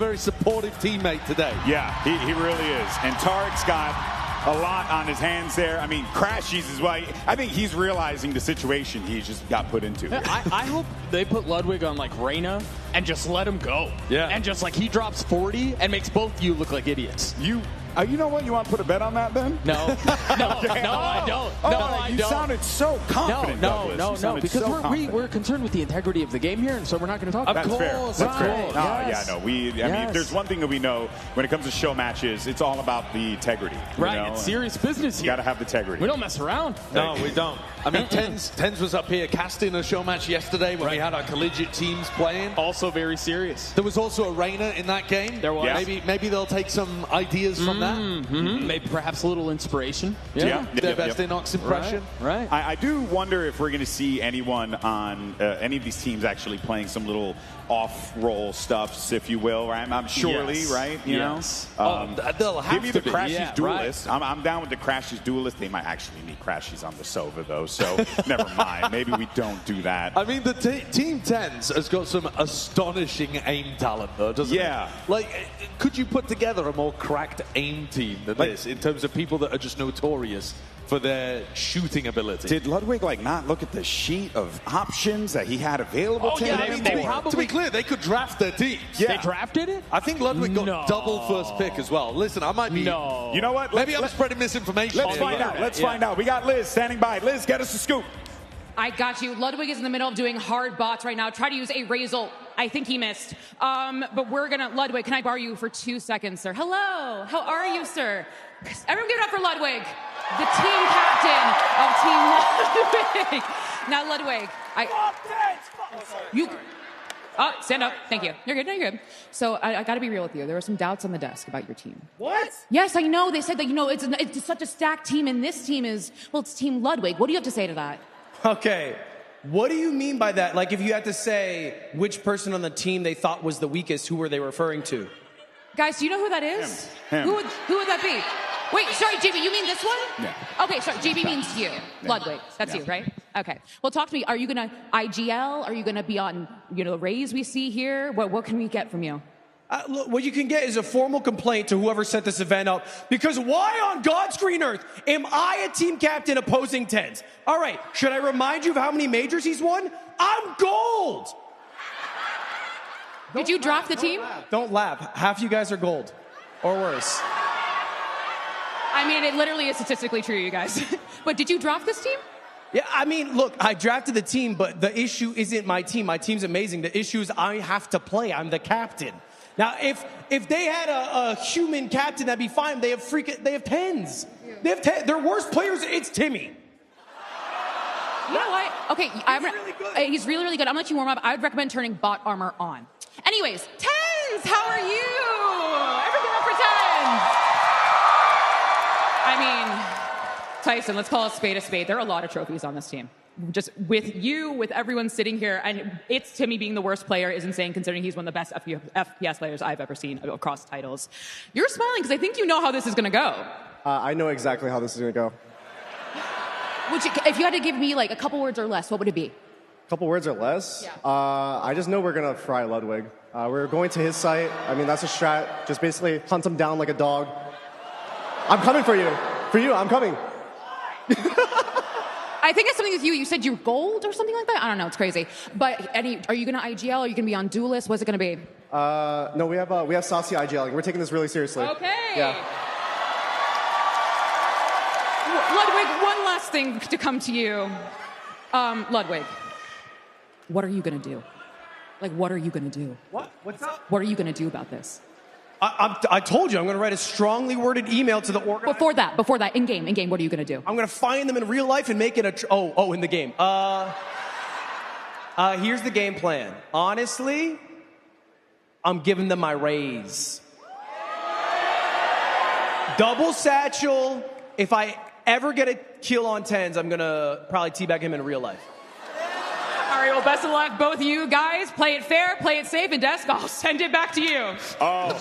Very supportive teammate today. Yeah, he really is. And Tariq's got a lot on his hands there. I mean, Crashies as well. I think he's realizing the situation he just got put into. I hope they put Ludwig on like Reyna and just let him go. Yeah. And just like he drops 40 and makes both of you look like idiots. You know what? You want to put a bet on that, Ben? No. No, Okay. no, I don't. Oh, No, I you don't. sounded so confident, Douglas. No, because we're concerned with the integrity of the game here, and so we're not going to talk about it. That's fair. That's fair. Right. No, Yes. yeah, no. I mean, there's one thing that we know when it comes to show matches, it's all about the integrity. Right, You know? it's serious business You here. got to have the integrity. We don't mess around. No, we don't. I mean, Tens was up here casting a show match yesterday when we had our collegiate teams playing. Also very serious. There was also a Reyna in that game. There was. Yeah. Maybe they'll take some ideas from that. Maybe perhaps a little inspiration. Yeah. Their best Inox impression. Right. I do wonder if we're going to see anyone on any of these teams actually playing some little off-roll stuffs, if you will. Right? I'm surely, Yes. right? You Yes. know? They'll have Give me to the be. Crashies Yeah, Duelist. I'm down with the Crashies Duelist. They might actually need Crashies on the Sova, though, so never mind. Maybe we don't do that. I mean, the Team 10s has got some astonishing aim talent, though, doesn't it? Yeah. Like, could you put together a more cracked aim team than this in terms of people that are just notorious for their shooting ability? Did Ludwig not look at the sheet of options that he had available to him? To be clear, they could draft their teams. Yeah. They drafted it? I think Ludwig got No. double first pick as well. Listen, I might be... No. You know what? Maybe I'm spreading misinformation. Let's here. find out. Let's find out. We got Liz standing by. Liz, get us a scoop. I got you. Ludwig is in the middle of doing hard bots right now. Try to use a Razel. I think he missed. But we're going to... Ludwig, can I borrow you for 2 seconds, sir? Hello. How are you, sir? Everyone give it up for Ludwig, the team captain of Team Ludwig. Now, Ludwig, stand up. Thank you. You're good. No, you're good. So I got to be real with you. There were some doubts on the desk about your team. What? Yes, I know. They said that, it's such a stacked team, and this team is, well, it's Team Ludwig. What do you have to say to that? Okay. What do you mean by that? Like, if you had to say which person on the team they thought was the weakest, who were they referring to? Guys, do you know who that is? Him. Who would that be? Wait, sorry, JB, you mean this one? Yeah. Okay, sorry, JB means you. Ludwig, that's you, right? Okay. Well, talk to me. Are you going to IGL? Are you going to be on, Rays we see here? What can we get from you? Look, what you can get is a formal complaint to whoever set this event up. Because why on God's green earth am I a team captain opposing Tens? All right, should I remind you of how many majors he's won? I'm gold! Did you draft the team? Don't laugh. Half you guys are gold. Or worse. I mean, it literally is statistically true, you guys. But did you draft this team? Yeah, I mean, look, I drafted the team, but the issue isn't my team. My team's amazing. The issue is I have to play. I'm the captain. Now, if they had a human captain, that'd be fine. They have Tens. They have their worst players. It's Timmy. You know what? Okay, really good. He's really, really good. I'm gonna let you warm up. I would recommend turning bot armor on. Anyways, Tens, how are you? Everything up for Tens. I mean, Tyson, let's call a spade. There are a lot of trophies on this team. Just with you, with everyone sitting here, and it's Timmy being the worst player is insane considering he's one of the best FPS players I've ever seen across titles. You're smiling because I think you know how this is gonna go. I know exactly how this is going to go. If you had to give me like a couple words or less, what would it be? A couple words or less? Yeah. I just know we're going to fry Ludwig. We're going to his site. I mean, that's a strat. Just basically hunt him down like a dog. I'm coming for you. For you, I'm coming. I think it's something with you. You said you're gold or something like that? I don't know. It's crazy. But are you going to IGL? Are you going to be on Duelist? What's it going to be? No, we have Saucy IGL. We're taking this really seriously. Okay. Yeah. Ludwig, one last thing to come to you. Ludwig, what are you going to do? Like, what are you going to do? What? What's up? What are you going to do about this? I told you, I'm going to write a strongly worded email to the organizer. Before that, in game, what are you going to do? I'm going to find them in real life and make it in the game. Here's the game plan. Honestly, I'm giving them my raise. Double satchel. If I ever get a kill on Tens, I'm going to probably teabag him in real life. All right, well, best of luck, both of you guys. Play it fair, play it safe, and Desk, I'll send it back to you. Oh.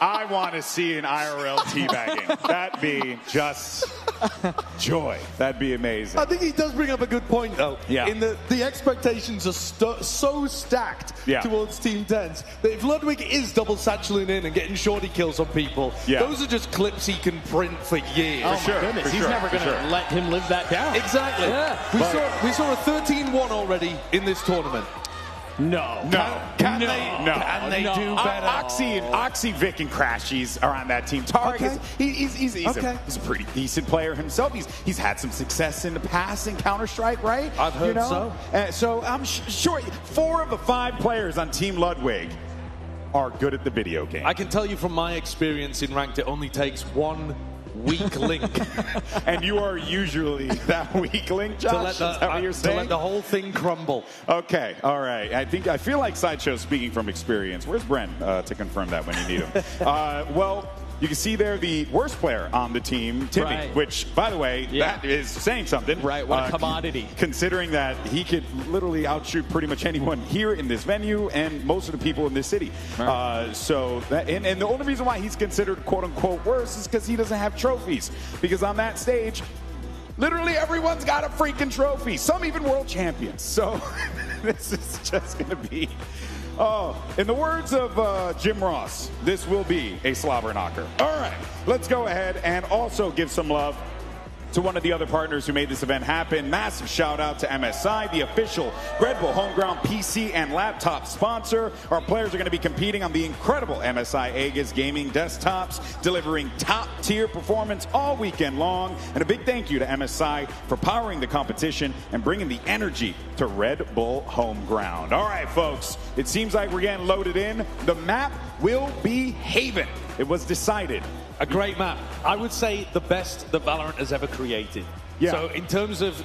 I want to see an IRL teabagging. That'd be just joy. That'd be amazing. I think he does bring up a good point, though. Yeah. In the expectations are so stacked Yeah. towards Team 10s that if Ludwig is double satcheling in and getting shorty kills on people, Yeah. those are just clips he can print for years. Oh, sure, my goodness. for He's sure, never for going to sure. let him live that down. Exactly. Yeah. We saw a 13-1 already in this tournament. No. Can No. they No. do better? Oxy, Vic, and Crashies are on that team. Tarek, Okay. he's a pretty decent player himself. He's had some success in the past in Counter-Strike, right? I've heard so. So I'm sure 4 of the 5 players on Team Ludwig are good at the video game. I can tell you from my experience in Ranked, it only takes one weak link And you are usually that weak link, Josh? Is that what you're to saying? let the whole thing crumble. Okay, all right. I feel like Sideshow's speaking from experience. Where's Brent to confirm that when you need him? Well, you can see there the worst player on the team, Timmy, Right. which, by the way, Yeah. that is saying something. Right, what a commodity. Considering that he could literally outshoot pretty much anyone here in this venue and most of the people in this city. Right. And the only reason why he's considered quote-unquote worse is because he doesn't have trophies. Because on that stage, literally everyone's got a freaking trophy. Some even world champions. So this is just going to be... Oh, in the words of Jim Ross, this will be a slobber knocker. All right, let's go ahead and also give some love to one of the other partners who made this event happen. Massive shout out to MSI, the official Red Bull homegrown PC and laptop sponsor. Our players are going to be competing on the incredible MSI Aegis gaming desktops, delivering top tier performance all weekend long. And a big thank you to MSI for powering the competition and bringing the energy to Red Bull Homeground. All right, folks, it seems like we're getting loaded in. The map will be Haven. It was decided. A great map. I would say the best that Valorant has ever created. Yeah. So in terms of,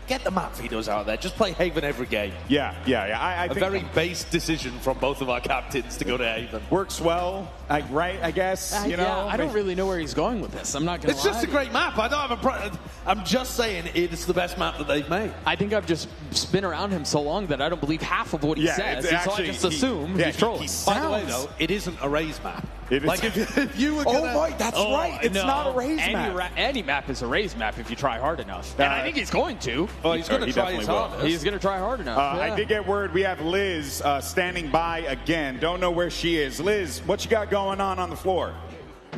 get the map feeders out there. Just play Haven every game. Yeah. I A think very base decision from both of our captains to go to Haven. works well, right? I guess. You know, Yeah, I don't really know where he's going with this. I'm not going to It's just a great map. I don't have a problem. I'm just saying it's the best map that they've made. I think I've just been around him so long that I don't believe half of what he Yeah, says. it's So I actually- just assume he he's trolling. By the way, though, it isn't a raise map. It is- Like if you were gonna... Oh, right, that's right. It's no. not a raise map. Any map is a raise map if you try hard enough. And I think he's going to. Oh, he's going He to try his definitely will. hardest. He's going to try hard enough. I Yeah. did get word we have Liz standing by again. Don't know where she is. Liz, what you got going on the floor?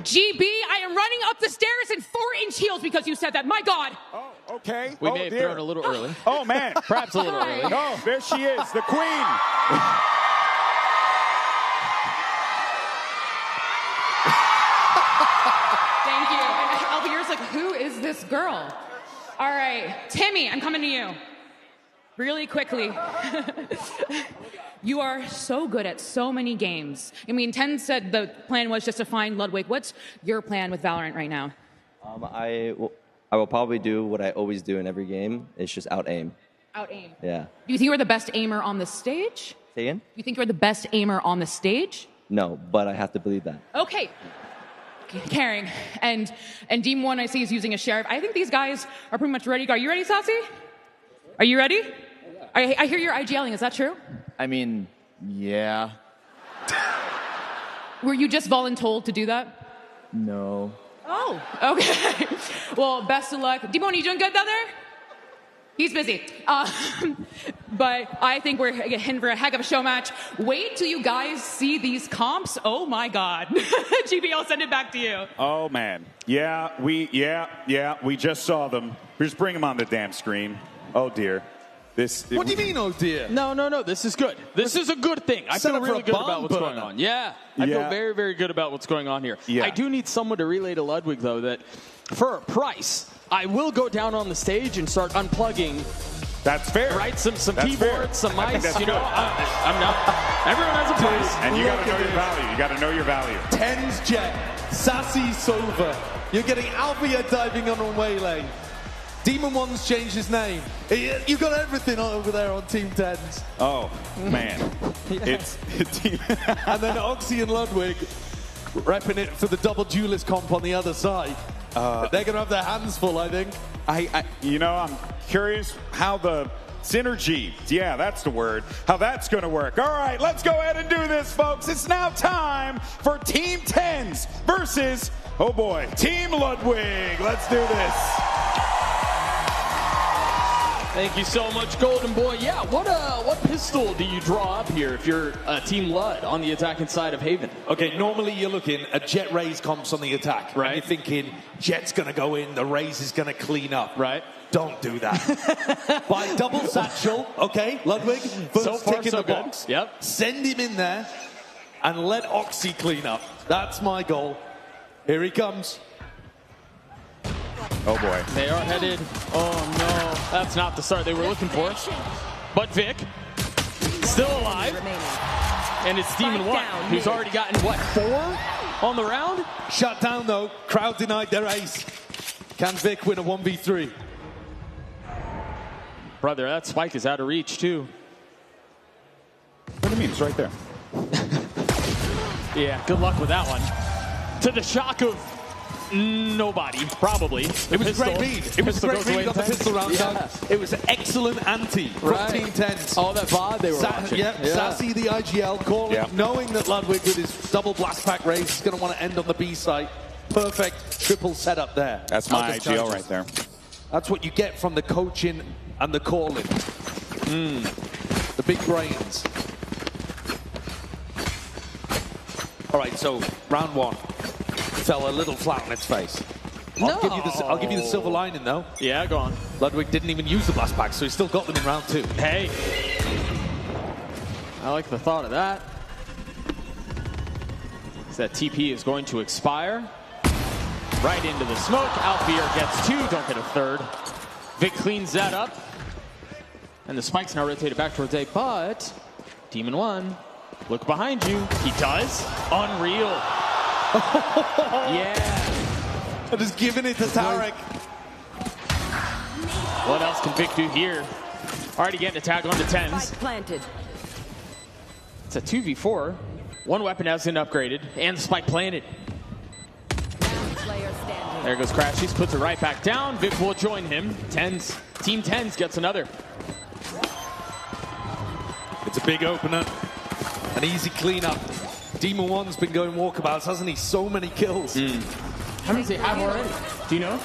GB, I am running up the stairs in 4-inch heels because you said that. My God. Oh, okay. We oh, may have dear. thrown a little early. Oh, man. Perhaps a little Hi. early. Oh, there she is, the queen. Thank you. And Albier's like, who is this girl? All right, Timmy, I'm coming to you. Really quickly. You are so good at so many games. I mean, Ten said the plan was just to find Ludwig. What's your plan with Valorant right now? I will probably do what I always do in every game. It's just out aim. Out aim. Yeah. Do you think you're the best aimer on the stage? Say again? Do you think you're the best aimer on the stage? No, but I have to believe that. Okay. Caring. And Team 1, I see, is using a sheriff. I think these guys are pretty much ready. Are you ready, Saucy? Are you ready? I hear you're IGLing. Is that true? I mean, yeah. Were you just voluntold to do that? No. Oh, okay. Well, best of luck. Dimon, you doing good down there? He's busy. But I think we're heading for a heck of a show match. Wait till you guys see these comps. Oh my God. GB, I'll send it back to you. Oh, man. Yeah, we just saw them. Just bring them on the damn screen. Oh, dear. What do you mean, oh dear? No. This is good. This is a good thing. I Set feel up for really a good barn about what's going burner. on. Yeah. I feel Yeah. very, very good about what's going on here. Yeah. I do need someone to relay to Ludwig, though, that for a price, I will go down on the stage and start unplugging, That's fair. right? Some That's keyboards, fair. some I think mice, that's you know. good. I'm not. Everyone has a price. And you got to Look know at your this. value. You got to know your value. Tens Jet, Sassy Sova. You're getting Alvia diving on a waylay. Demon One's changed his name. You've got everything over there on Team 10s. Oh, man. It's And then Oxy and Ludwig repping it for the double duelist comp on the other side. They're going to have their hands full, I think. I'm curious how the synergy. Yeah, that's the word. How that's going to work. All right, let's go ahead and do this, folks. It's now time for Team 10s versus, oh boy, Team Ludwig. Let's do this. Thank you so much, Golden Boy. Yeah, what pistol do you draw up here if you're Team Lud on the attacking side of Haven? Okay, normally you're looking at Jet Raze comps on the attack. Right. And you're thinking, Jet's going to go in, the Raze is going to clean up. Right. Don't do that. By double satchel, okay, Ludwig, first So far, tick in so the good. box. Yep. Send him in there and let Oxy clean up. That's my goal. Here he comes. Oh boy. They are headed. Oh no, that's not the start they were looking for. But Vic, still alive. And it's Demon 1, who's already gotten, what, 4 on the round? Shut down though. Crowd denied their ace. Can Vic win a 1v3? Brother, that spike is out of reach too. What do you mean? It's right there. Yeah, good luck with that one. To the shock of nobody, probably. It was a great read. It was a great read on the pistol round. Yeah. It was an excellent ante from Team 10s. All that VOD they were watching. Yeah, Sassy, the IGL, calling, Yeah. knowing that Ludwig with his double blast pack raise is going to want to end on the B site. Perfect triple setup there. That's my IGL right there. That's what you get from the coaching and the calling. The big brains. All right, so round 1 fell a little flat on its face. I'll give you the silver lining though. Yeah, go on. Ludwig didn't even use the blast pack, so he still got them in round 2. Hey. I like the thought of that. So that TP is going to expire. Right into the smoke. Alfier gets 2, don't get a 3rd. Vic cleans that up. And the spike's now rotated back towards A, but Demon 1, look behind you. He does. Unreal. Yeah. I'm just giving it to Tarek. What else can Vic do here? Already getting a tag on the 10s. Planted. It's a 2v4. One weapon has been upgraded, and the spike planted. There goes Crashies, puts it right back down. Vic will join him. Team 10s gets another. It's a big opener. An easy cleanup. Demon 1's been going walkabouts, hasn't he? So many kills. How many does he have already? Do you know?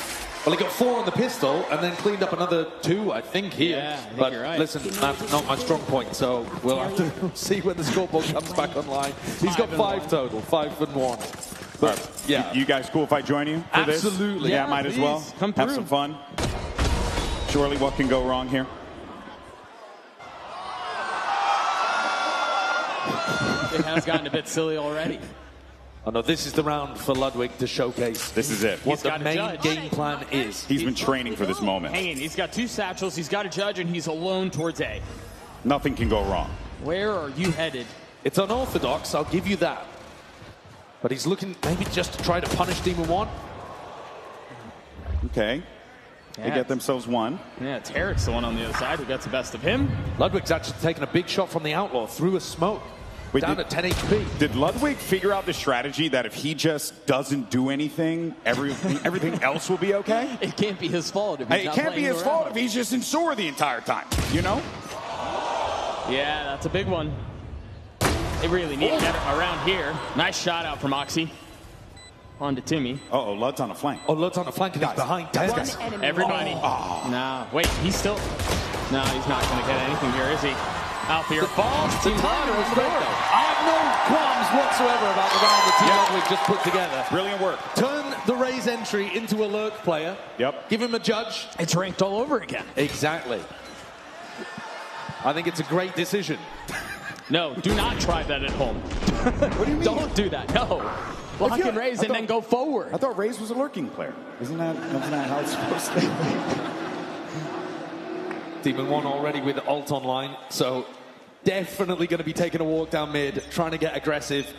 Well, he got 4 on the pistol and then cleaned up anher 2, I think, here. Yeah, I think but you're right. Listen, that's not my strong point, so we'll have to see when the scoreboard comes back online. He's got 5 total, 5 and 1. But, yeah. You guys cool if I join you for this? Absolutely. Yeah, might as well. Come Have through. some fun. Surely what can go wrong here? It has gotten a bit silly already. Oh, no, this is the round for Ludwig to showcase This is it. what the got a main judge. game plan is. He's been training for this moment. Hanging, he's got 2 satchels, he's got a judge, and he's alone towards A. Nothing can go wrong. Where are you headed? It's unorthodox, I'll give you that. But he's looking maybe just to try to punish Demon 1. Okay. They Yeah. get themselves 1. Yeah, Tarek's the one on the other side who gets the best of him. Ludwig's actually taken a big shot from the Outlaw through a smoke. Wait, down at 10 HP. Did Ludwig figure out the strategy that if he just doesn't do anything, everything else will be okay? It can't be his fault if he's It not can't be playing his around. fault if he's just in sewer the entire time, you know? Yeah, that's a big one. They really need to get around here. Nice shot out from Oxy. On to Timmy. Uh-oh, Lud's on a flank. Oh, Lud's on the flank and he's behind 10 guys. Everybody. No, wait, he's still... No, he's not going to get anything here, is he? Alfier falls. Team Lud was there. I have no qualms whatsoever about the round that Team Ludwig just put together. Brilliant work. Turn the Raze entry into a lurk player. Yep. Give him a judge. It's ranked all over again. Exactly. I think it's a great decision. No, do not try that at home. What do you mean? Don't do that, no. Lock and raise and then go forward. I thought Raze was a lurking player. Isn't that how it's supposed to be? Demon 1 already with ult online, so definitely going to be taking a walk down mid, trying to get aggressive.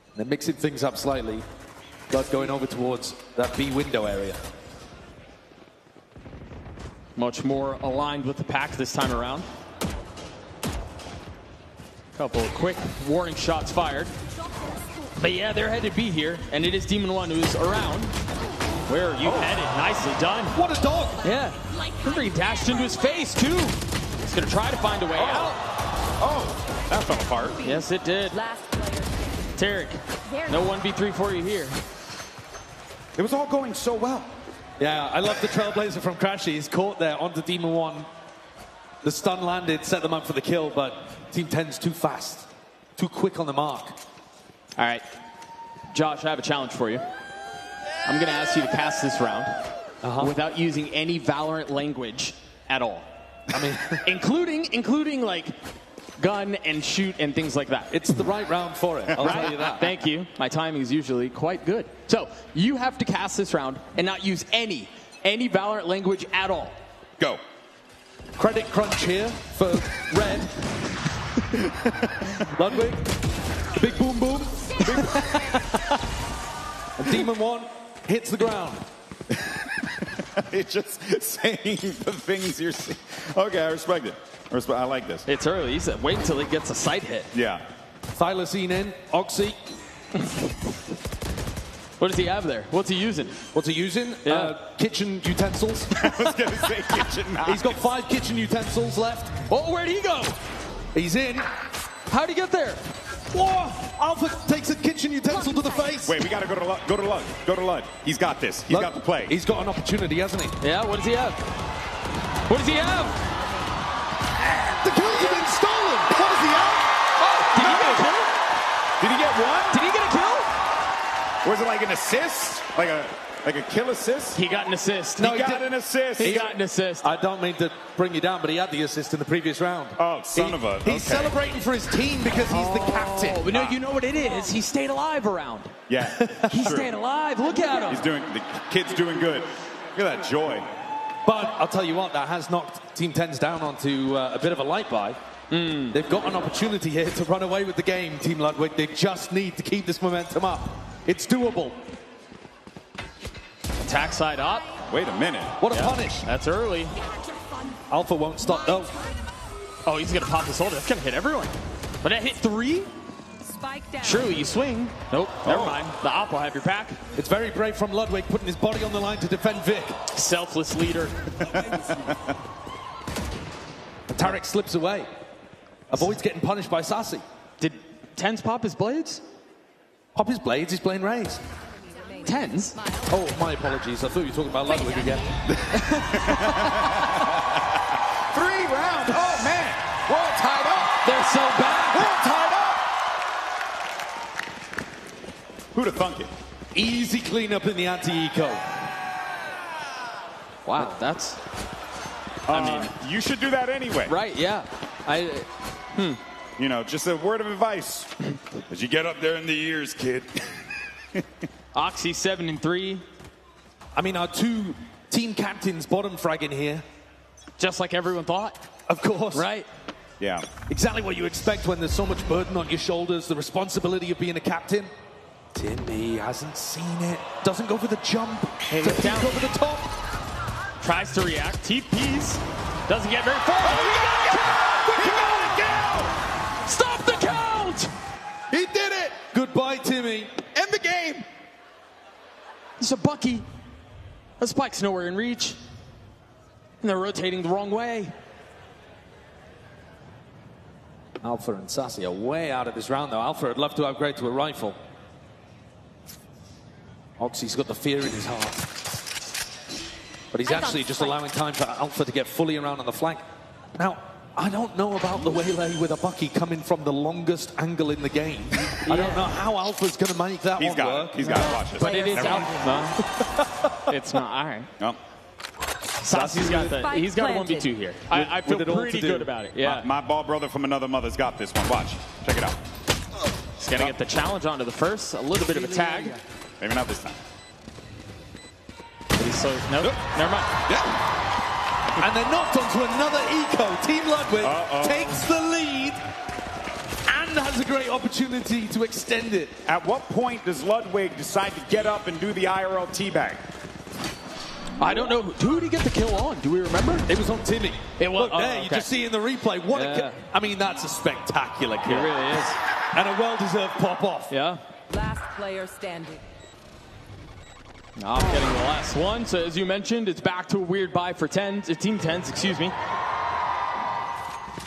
And then mixing things up slightly. Blood going over towards that B window area. Much more aligned with the pack this time around. Couple of quick warning shots fired. But yeah, they're headed B here, and it is Demon 1 who's around. Where are you headed? Nicely done. What a dog! Yeah. Remember, he dashed into his face, too. He's going to try to find a way out. Oh, that fell apart. Yes, it did. Last player. Tarek, no 1v3 for you here. It was all going so well. Yeah, I love the Trailblazer from Crashy. He's caught there onto Demon 1. The stun landed, set them up for the kill, but Team 10's too fast. Too quick on the mark. All right. Josh, I have a challenge for you. I'm going to ask you to cast this round without using any Valorant language at all. I mean, including like gun and shoot and things like that. it's the right round for it. I'll tell you that. Thank you. My timing is usually quite good. So you have to cast this round and not use any Valorant language at all. Go. Credit crunch here for Red. Ludwig, the big boom boom. And Demon 1 hits the ground. It's just saying the things you're saying. Okay, I respect it. I like this. It's early. He said wait until he gets a sight hit. Yeah. Thylacine in, Oxy. What does he have there? What's he using? What's he using? Yeah. Kitchen utensils. I was going to say kitchen knife. He's got 5 kitchen utensils left. Oh, where'd he go? He's in. How'd he get there? Whoa! Alpha takes a kitchen utensil to the face. Wait, we got to go to Lud. Go to Lud. He's got this. He's got the play. He's got an opportunity, hasn't he? Yeah, what does he have? What does he have? The kills have been stolen. What does he have? Oh, did he get a kill? Did he get one? Did he get a kill? Was it like an assist? Like a kill assist? He got an assist. He got an assist. He got an assist. I don't mean to bring you down, but he had the assist in the previous round. Oh, son of a... He's celebrating for his team because he's the captain. Oh, but no, you know what it is? He stayed alive around. Yeah. He true. stayed alive. Look at him. The kid's doing good. Look at that joy. But I'll tell you what, that has knocked Team 10's down onto a bit of a light buy. They've got an opportunity here to run away with the game, Team Ludwig. They just need to keep this momentum up. It's doable. Attack side up. Wait a minute. What a punish. That's early. Alpha won't stop, though. Oh, he's going to pop his shoulder. That's going to hit everyone. But that hit 3? Spike down. Surely you swing. Nope, never mind. The op will have your back. It's very brave from Ludwig, putting his body on the line to defend Vic. Selfless leader. Tarek slips away. Avoids getting punished by Sassy. Did Tens pop his blades? Pop his blades, he's playing Rays. Tens? Oh, my apologies. I thought you were talking about Ludwig again. 3 rounds. Oh, man. We're all tied up. They're so bad. We're all tied up. Who'd have thunk it? Easy cleanup in the anti-eco. Wow, that's... I mean, you should do that anyway. Right, yeah. You know, just a word of advice. As you get up there in the years, kid. Oxy 7-3. I mean, our 2 team captains bottom fragging here. Just like everyone thought. Of course. Right. Yeah. Exactly what you expect when there's so much burden on your shoulders, the responsibility of being a captain. Timmy hasn't seen it. Doesn't go for the jump. Hey, Doesn't down. go for the top. Tries to react. TPs. Doesn't get very far. He got it down! Stop the count! He did it! Goodbye, Timmy. End the game! It's a Bucky. The spike's nowhere in reach. And they're rotating the wrong way. Alpha and Sassy are way out of this round, though. Alpha would love to upgrade to a rifle. Oxy's got the fear in his heart. But he's actually just allowing time for Alpha to get fully around on the flank. Now, I don't know about the waylay with a Bucky coming from the longest angle in the game. I don't know how Alpha's going to make that one work. He's got to watch this. But it is Never mind. Alpha. It's not. All right. No. Sassy's got he's got a 1v2 here. I feel with it all pretty to do. good about it. Yeah. My ball brother from another mother's got this one. Watch. Check it out. He's got to get the challenge onto the first. A little bit of a tag. Maybe not this time. But he's so... Nope. Never mind. Yeah. And they're knocked onto another eco. Team Ludwig takes the lead and has a great opportunity to extend it. At what point does Ludwig decide to get up and do the IRL teabag? I don't know. Who did he get the kill on? Do we remember? It was on Timmy. It was. Look there, you just see in the replay. What a kill. I mean, that's a spectacular kill. It really is. And a well-deserved pop-off. Yeah. Last player standing. I'm getting the last one. So as you mentioned, it's back to a weird buy for Team 10s, excuse me.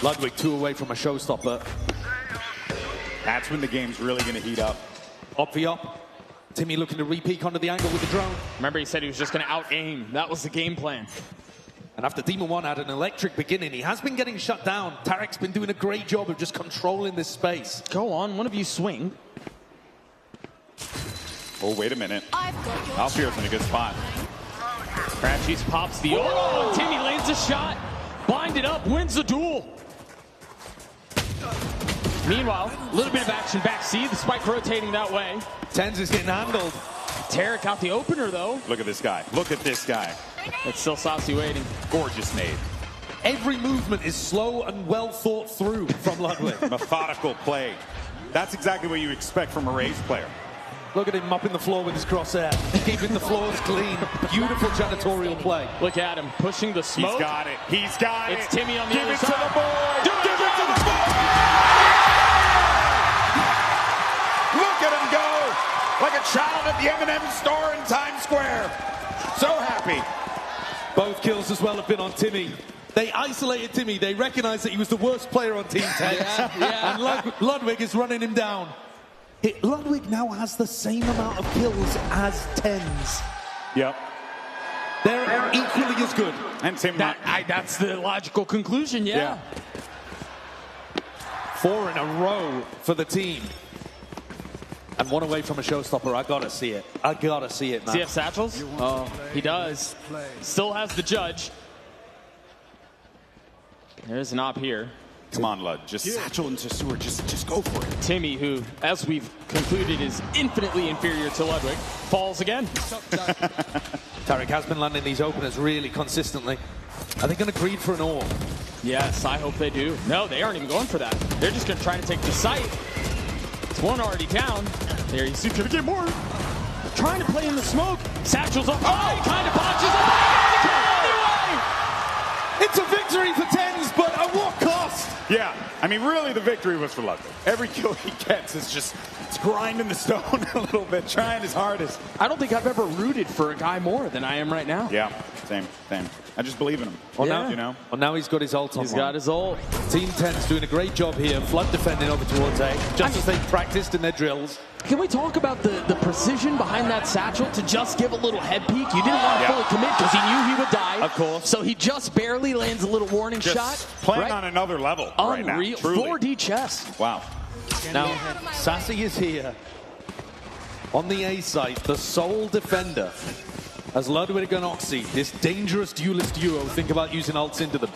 Ludwig 2 away from a showstopper. That's when the game's really going to heat up. Op v op. Timmy looking to re-peek onto the angle with the drone. Remember, he said he was just going to out-aim. That was the game plan. And after Demon 1 had an electric beginning, he has been getting shut down. Tarek's been doing a great job of just controlling this space. Go on, one of you swing. Oh, wait a minute. Alfier's in a good spot. Cratchys pops the oh, Timmy lands a shot. Blinded up, wins the duel. Meanwhile, a little bit of action back C. The spike rotating that way. Tens is getting handled. Tarek got the opener, though. Look at this guy. Look at this guy. It's still Saucy waiting. Gorgeous nade. Every movement is slow and well thought through from Ludwig. Methodical play. That's exactly what you expect from a Raze player. Look at him mopping the floor with his crosshair, keeping the floors clean. Beautiful janitorial play. Look at him pushing the smoke. He's got it. He's got it. It's Timmy on the Give other it side. to the boy. Give it to the boy. Look at him go. Like a child at the M&M store in Times Square. So happy. Both kills as well have been on Timmy. They isolated Timmy. They recognized that he was the worst player on Team 10. And Ludwig is running him down. Ludwig now has the same amount of kills as Tens. Yep. They're equally as good. And same that's the logical conclusion, yeah. 4 in a row for the team. And 1 away from a showstopper. I gotta see it. I gotta see it, man. Does he have satchels? Oh, he does. Still has the judge. There's an op here. Come on, Lud. Just satchel into sewer. Just go for it. Timmy, who, as we've concluded, is infinitely inferior to Ludwig, falls again. Tarek has been landing these openers really consistently. Are they going to greed for an AWP? Yes, I hope they do. No, they aren't even going for that. They're just going to try to take the site. It's 1 already down. There, he's going to get more. Trying to play in the smoke. Satchel's up. Oh, he kind of botches it. It's a victory for Tens, but at what cost? Yeah, I mean, really, the victory was for Ludwig. Every kill he gets is just grinding the stone a little bit, trying his hardest. I don't think I've ever rooted for a guy more than I am right now. Yeah, same. I just believe in him. Well, Yeah. now, You know? well, now he's got his ult on. He's got his ult. Team 10's doing a great job here. Flood defending over towards A, just as they practiced in their drills. Can we talk about the precision behind that satchel to just give a little head peek? You didn't want to fully commit because he knew he would die. Of course. So he just barely lands a little warning Just shot. playing on another level right now. Unreal. Truly. 4D chess. Wow. Now, Sassy is here on the A site, the sole defender. As Ludwig and Oxy, this dangerous duelist duo, think about using ults into them.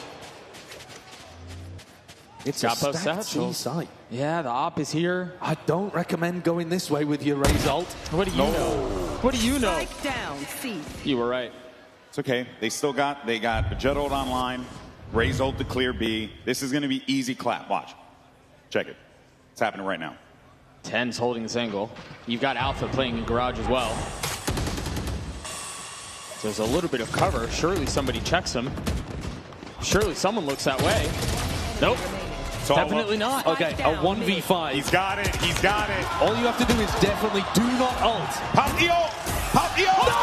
It's Got a both stacked C satchels. site. Yeah, the op is here. I don't recommend going this way with your Raze ult. What do you know? What do you know? Spike down, C. You were right. It's okay. They got a Jet ult online, Raze ult to clear B. This is going to be easy clap. Watch. Check it. It's happening right now. 10's holding this angle. You've got Alpha playing in garage as well. So there's a little bit of cover. Surely somebody checks him. Surely someone looks that way. Nope. Definitely not. Okay, a 1v5. He's got it. He's got it. All you have to do is definitely do not ult. Pop the ult. Pop the ult. No!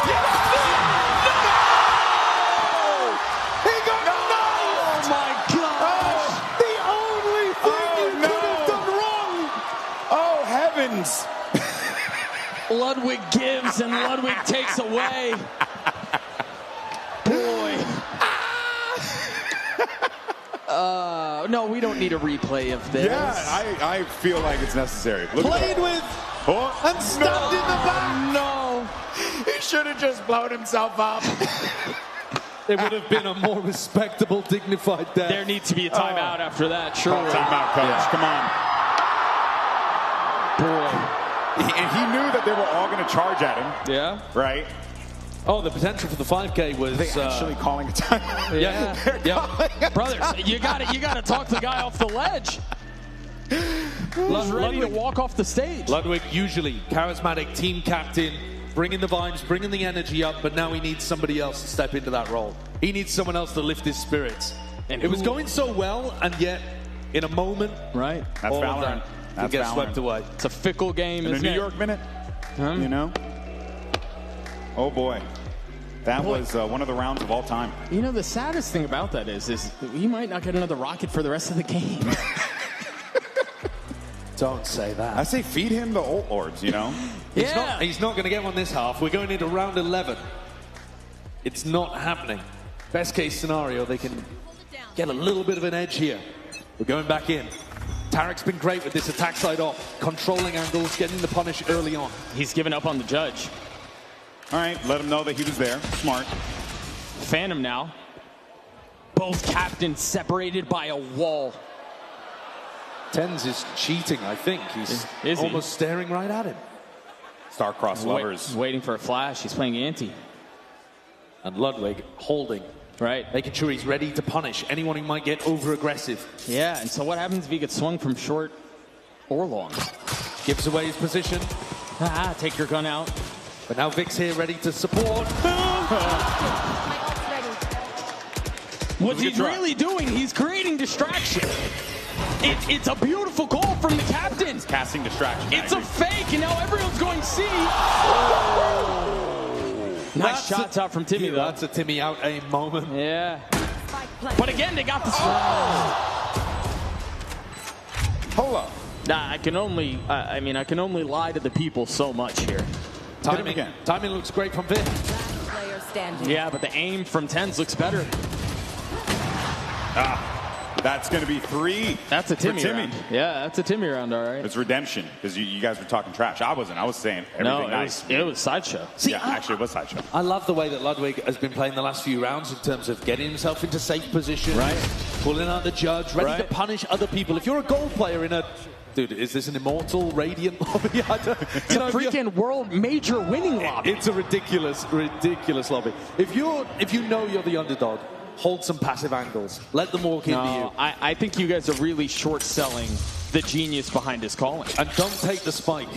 He got no! Oh my gosh! The only thing you could have done wrong! Oh, heavens. Ludwig gives and Ludwig takes away. Boy. No, we don't need a replay of this. Yeah, I feel like it's necessary. Look Played with and stabbed in the back! No. He should have just blown himself up. It would have been a more respectable, dignified death. There needs to be a timeout after that, surely. Timeout, coach. Come on. Boy. And he knew that they were all going to charge at him, Yeah. right? Oh, the potential for the 5K was They actually calling a timeout. yeah. Brothers, you gotta talk the guy off the ledge. He's ready to walk off the stage. Ludwig, usually charismatic team captain, bringing the vibes, bringing the energy up, but now he needs somebody else to step into that role. He needs someone else to lift his spirits. And it was going so well, and yet, in a moment, Right. That's all of Valorant. that will That's get Valorant. swept away. It's a fickle game, In a isn't New it? York minute, you know? Oh, boy. That was one of the rounds of all time. You know, the saddest thing about that is we might not get another rocket for the rest of the game. Don't say that. I say feed him the ult orbs, you know? He's not going to get one this half. We're going into round 11. It's not happening. Best case scenario, they can get a little bit of an edge here. We're going back in. Tarek's been great with this attack side off, controlling angles, getting the punish early on. He's given up on the judge. All right, let him know that he was there. Smart. Phantom now. Both captains separated by a wall. Tens is cheating, I think. He's almost staring right at him. Star-crossed lovers. Waiting for a flash. He's playing anti. And Ludwig holding. Right. Making sure he's ready to punish anyone who might get over-aggressive. Yeah, and so what happens if he gets swung from short or long? Gives away his position. Take your gun out. But now Vic's here ready to support. What he's really doing, he's creating distraction. It's a beautiful call from the captain. He's casting distraction. It's a fake, and now everyone's going C. Nice shots out from Timmy, though. That's a Timmy out aim moment. Yeah. But again, they got the... Hold up. Nah, I can only lie to the people so much here. Timing looks great from Vic. Yeah, but the aim from Tens looks better. That's going to be 3. That's a Timmy round. Yeah, that's a Timmy round, all right. It's redemption, because you guys were talking trash. I wasn't. I was saying everything nice. It was Sideshow. See, actually, it was Sideshow. I love the way that Ludwig has been playing the last few rounds in terms of getting himself into safe position. Right. Pulling out the judge, ready to punish other people. If you're a gold player in a... Dude, is this an immortal Radiant lobby? It's a freaking world major winning lobby. It's a ridiculous lobby. If you know you're the underdog, hold some passive angles. Let them walk into you. I think you guys are really short-selling the genius behind his calling. And don't take the spike.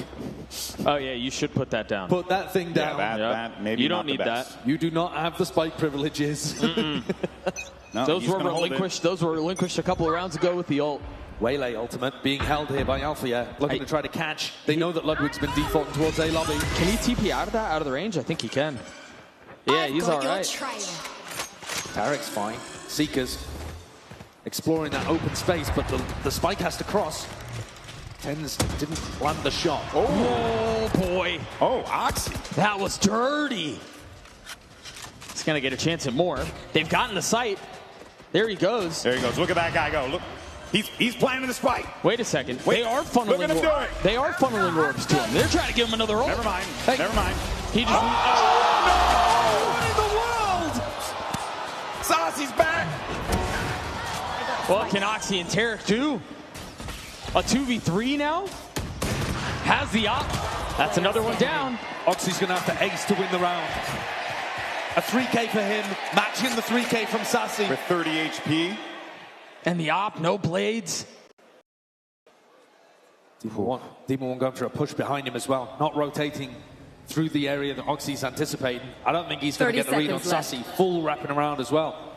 Oh, yeah, you should put that down. Put that thing down. That maybe you don't not need the best. that. You do not have the spike privileges. No, those were relinquished a couple of rounds ago with the ult. Waylay ultimate being held here by Alpha, looking to try to catch. They know that Ludwig's been defaulting towards A lobby. Can he TP out of that, out of the range? I think he can. Yeah, he's all right. Tarek's fine. Seekers exploring that open space, but the spike has to cross. Tens didn't land the shot. Oh boy. Oh, Oxy. That was dirty. He's going to get a chance at more. They've gotten the sight. There he goes. There he goes. Look at that guy go. Look. He's planning the spike. Wait a second. They are funneling orbs. They are funneling orbs to him. They're trying to give him another ult. Never mind. Hey. Never mind. He just... Oh, no! What in the world? Saucy's back. What can Oxy and Tarek do? A 2v3 now? Has the op. That's another one down. Oxy's going to have to ace to win the round. A 3K for him, matching the 3K from Sassy. With 30 HP. And the op, no blades. Demon One going for a push behind him as well. Not rotating through the area that Oxy's anticipating. I don't think he's going to get the read on Sassy. Full wrapping around as well.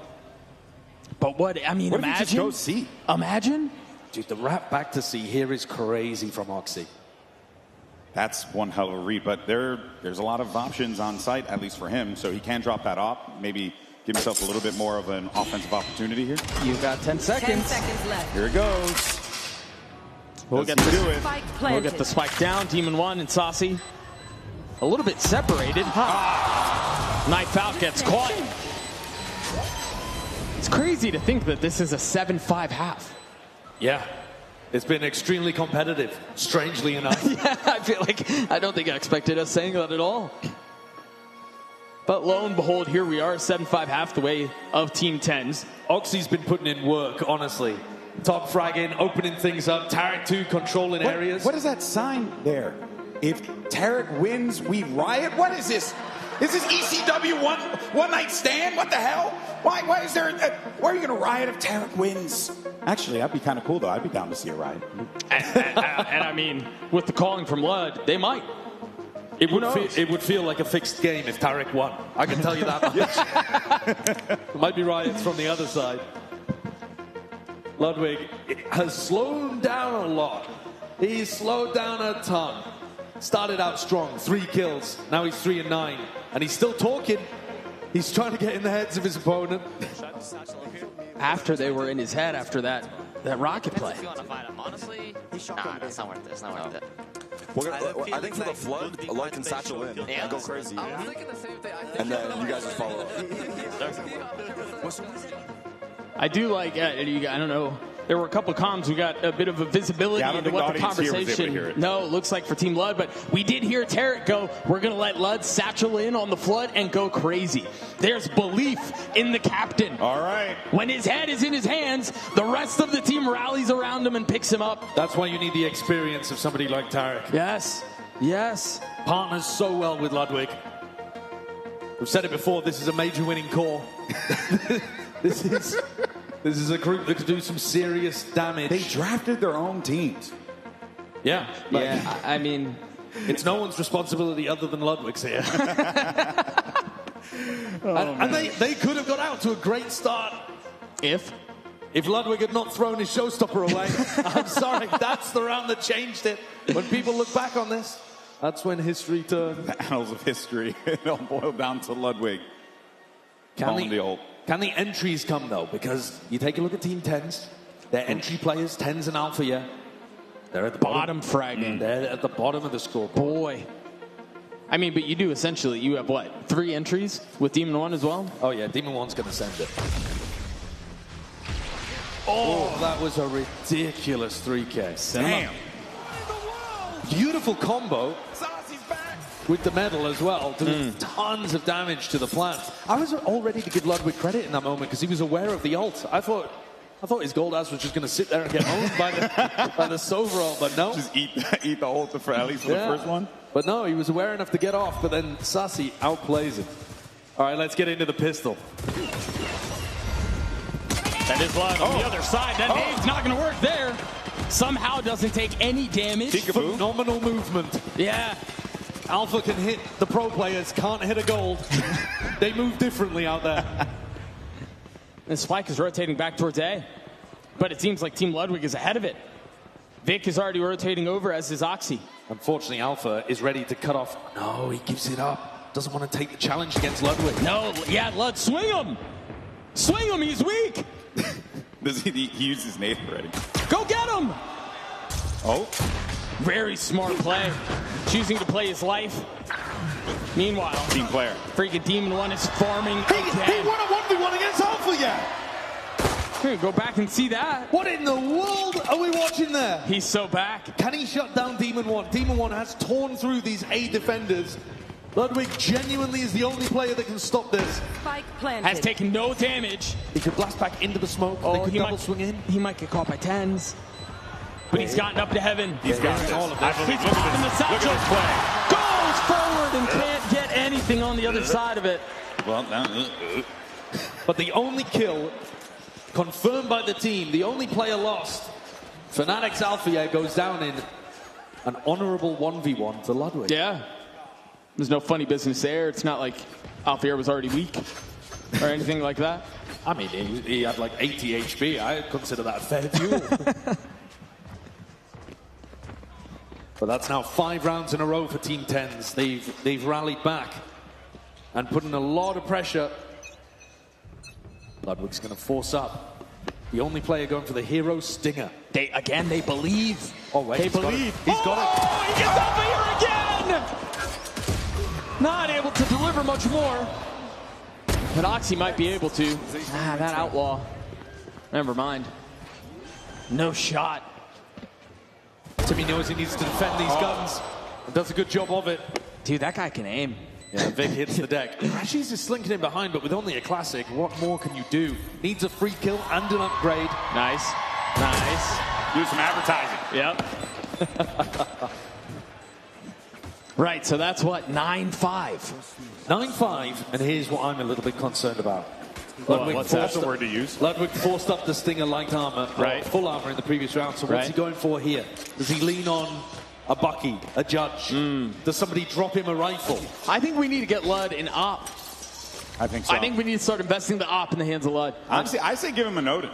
But what, I mean, what imagine. If you just go C? Imagine. Dude, the wrap back to C here is crazy from Oxy. That's one hell of a read, but there's a lot of options on site, at least for him, so he can drop that op, maybe give himself a little bit more of an offensive opportunity here. You've got 10 seconds. 10 seconds left. Here it goes. We'll get the spike down. Demon One and Saucy a little bit separated. Knife out gets caught. It's crazy to think that this is a 7-5 half. Yeah. It's been extremely competitive, strangely enough. Yeah, I feel like I don't think I expected us saying that at all. But lo and behold, here we are, 7-5 half the way of Team 10s. Oxy's been putting in work, honestly. Top fragging, opening things up. Tarek 2 controlling areas. What is that sign there? If Tarek wins, we riot? What is this? Is this ECW one night stand? What the hell? Why is there why are you going to riot if Tarek wins? Actually, that'd be kind of cool, though. I'd be down to see a riot. And I mean, with the calling from Lud, they might. It would feel like a fixed game if Tarek won. I can tell you that much. There might be riots from the other side. Ludwig has slowed down a lot. He's slowed down a ton. started out strong, 3 kills. Now he's 3 and 9, and he's still talking. He's trying to get in the heads of his opponent. After they were in his head after that rocket play. Honestly, nah, it's not worth it. It's not worth it. I think for the flood, a lot can satchel in and go crazy. I was thinking the same thing. And then you guys just follow up. I do like, I don't know, there were a couple of comms. We got a bit of a visibility into what the conversation. No, it looks like for Team Lud, but we did hear Tarek go, we're going to let Lud satchel in on the flood and go crazy. There's belief in the captain. All right. When his head is in his hands, the rest of the team rallies around him and picks him up. That's why you need the experience of somebody like Tarek. Yes. Yes. Partners so well with Ludwig. We've said it before, this is a major winning core. This is a group that could do some serious damage. They drafted their own teams. Yeah. Yeah, I mean, it's no one's responsibility other than Ludwig's here. And they could have got out to a great start if Ludwig had not thrown his showstopper away. I'm sorry, that's the round that changed it. When people look back on this, that's when history turned. The annals of history. It all boiled down to Ludwig. Can the entries come, though? Because you take a look at Team 10s, they're entry players, 10s and Alpha, yeah. They're at the bottom fragging. They're at the bottom of the scoreboard. Boy. I mean, but you do essentially, you have what, 3 entries with Demon 1 as well? Oh, yeah, Demon 1's going to send it. Oh, that was a ridiculous 3K. Damn. Beautiful combo with the medal as well, doing tons of damage to the plant. I was all ready to give Ludwig credit in that moment because he was aware of the ult. I thought his gold ass was just going to sit there and get owned by the Sova ult, but no. Just eat the ult for at least for the first one. But no, he was aware enough to get off, but then Sassy outplays him. All right, let's get into the pistol. That is Lud on the other side. That nade's not going to work there. Somehow doesn't take any damage. Phenomenal movement. Yeah. Alpha can hit the pro players, can't hit a gold. They move differently out there. And Spike is rotating back towards A. But it seems like Team Ludwig is ahead of it. Vic is already rotating over, as is Oxy. Unfortunately, Alpha is ready to cut off. No, he gives it up. Doesn't want to take the challenge against Ludwig. No, yeah, Lud, swing him. Swing him, he's weak. He used his nade already. Go get him. Oh. Very smart play. Choosing to play his life. Meanwhile, team player. Freaking Demon 1 is farming again. He won a 1v1 against Alpha, yeah. Here, go back and see that. What in the world are we watching there? He's so back. Can he shut down Demon 1? Demon 1 has torn through these 8 defenders. Ludwig genuinely is the only player that can stop this. Spike planted. Has taken no damage. He could blast back into the smoke. Oh, they could he double might swing in. He might get caught by 10s. But he's gotten up to heaven. He's got all of this. He's popping the satchel. Goes forward and can't get anything on the other side of it. Well, but the only kill confirmed by the team, the only player lost, FNATIC's Alpha goes down in an honorable 1v1 to Ludwig. Yeah. There's no funny business there. It's not like Alpha was already weak or anything like that. I mean, he had like 80 HP. I consider that fair duel. But that's now 5 rounds in a row for Team 10s. They've rallied back and put in a lot of pressure. Ludwig's going to force up. The only player going for the hero stinger. They believe. Oh, wait. They believe. He's got it. Oh, he gets Alpha here again! Not able to deliver much more. But Oxy might be able to. That outlaw. Never mind. No shot. Timmy knows he needs to defend these guns and does a good job of it. Dude, that guy can aim. Yeah, Vic hits the deck. Rashi's just slinking in behind, but with only a classic, what more can you do? Needs a free kill and an upgrade. Nice. Nice. Do some advertising. Yep. Right, so that's what, 9-5. 9-5, and here's what I'm a little bit concerned about. What's the word to use? Ludwig forced up the stinger light armor, right? Full armor in the previous round. So what's he going for here? Does he lean on a Bucky, a Judge? Does somebody drop him a rifle? I think we need to get Lud in op. I think so. I think we need to start investing the op in the hands of Lud. Honestly, I say give him a Nodin.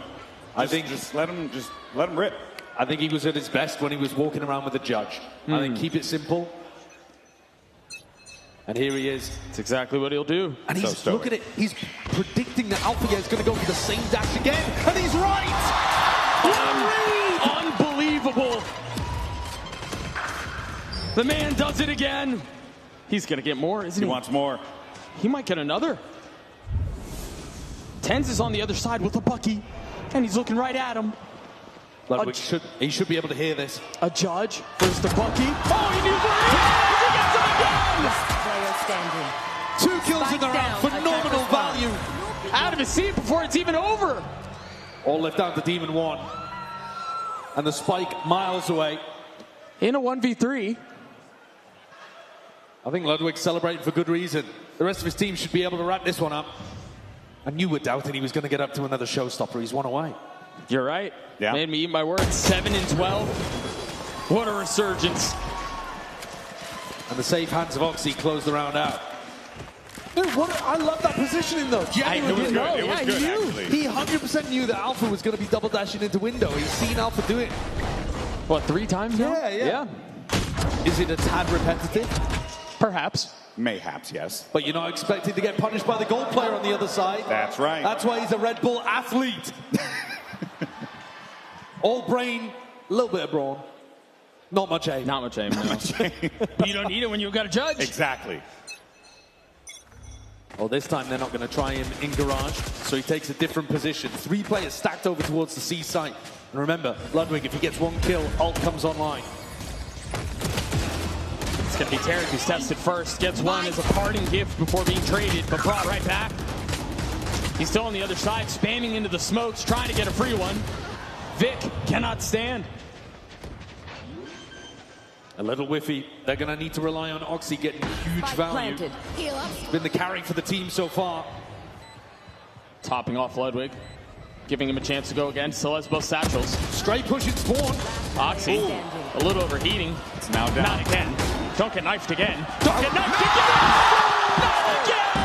I think just let him rip. I think he was at his best when he was walking around with a Judge. I think keep it simple. And here he is. That's exactly what he'll do. And he's, look at it, he's predicting that Alpha is going to go for the same dash again. And he's right! Unbelievable. The man does it again. He's going to get more, isn't he? He wants more. He might get another. Tens is on the other side with a Bucky, and he's looking right at him. Ludwig should be able to hear this. A judge versus the Bucky. Oh, he needs it again! Two kills in the round, phenomenal value. Out of his seat before it's even over. All left down to Demon 1. And the spike miles away. In a 1v3. I think Ludwig's celebrating for good reason. The rest of his team should be able to wrap this one up. And you were doubting he was going to get up to another showstopper. He's one away. You're right. Yeah. Made me eat my words. 7-12. What a resurgence. And the safe hands of Oxy close the round out. Dude, I love that positioning though. It was good. It was good, actually. He 100% knew that Alpha was going to be double dashing into window. He's seen Alpha do it. What, 3 times now? Yeah. Is it a tad repetitive? Perhaps. Mayhaps, yes. But you're not expecting to get punished by the gold player on the other side. That's right. That's why he's a Red Bull athlete. All brain, a little bit of brawn. Not much aim. Not much aim, no. You don't need it when you've got a judge. Exactly. Well, this time they're not going to try him in garage, so he takes a different position. 3 players stacked over towards the C site. And remember, Ludwig, if he gets 1 kill, ult comes online. It's going to be Tarek who's tested first. Gets 1 as a parting gift before being traded, but brought right back. He's still on the other side, spamming into the smokes, trying to get a free one. Vic cannot stand. A little whiffy. They're going to need to rely on Oxy getting huge value. It's been the carry for the team so far. Topping off Ludwig, giving him a chance to go again. Still has both satchels. Straight push in spawn. Oxy, a little overheating. It's now down. Not again. Don't get knifed again. Don't get knifed again! Not again!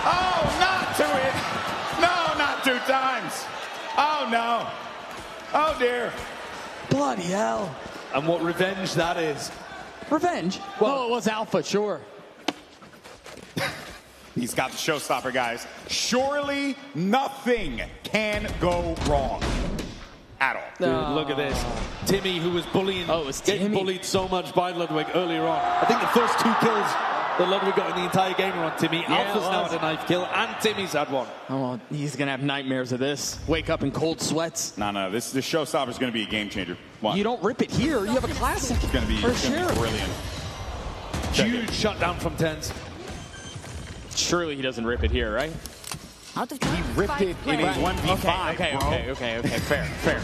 Oh, not to it. No, not 2 times. Oh, no. Oh, dear. Bloody hell. And what revenge that is. Revenge? Well, it was Alpha, sure. He's got the showstopper, guys. Surely nothing can go wrong. At all. Dude, look at this. Timmy, who was bullying, getting bullied so much by Ludwig earlier on. I think the first 2 kills that Ludwig got in the entire game were on Timmy. Yeah, Alpha's now had a knife kill, and Timmy's had 1. Oh, well, he's going to have nightmares of this. Wake up in cold sweats. No, this showstopper's going to be a game changer. What? You don't rip it here. You have a classic. It's going to be brilliant. Huge shutdown from Tens. Surely he doesn't rip it here, right? He ripped it in a 1v5. Okay. Fair.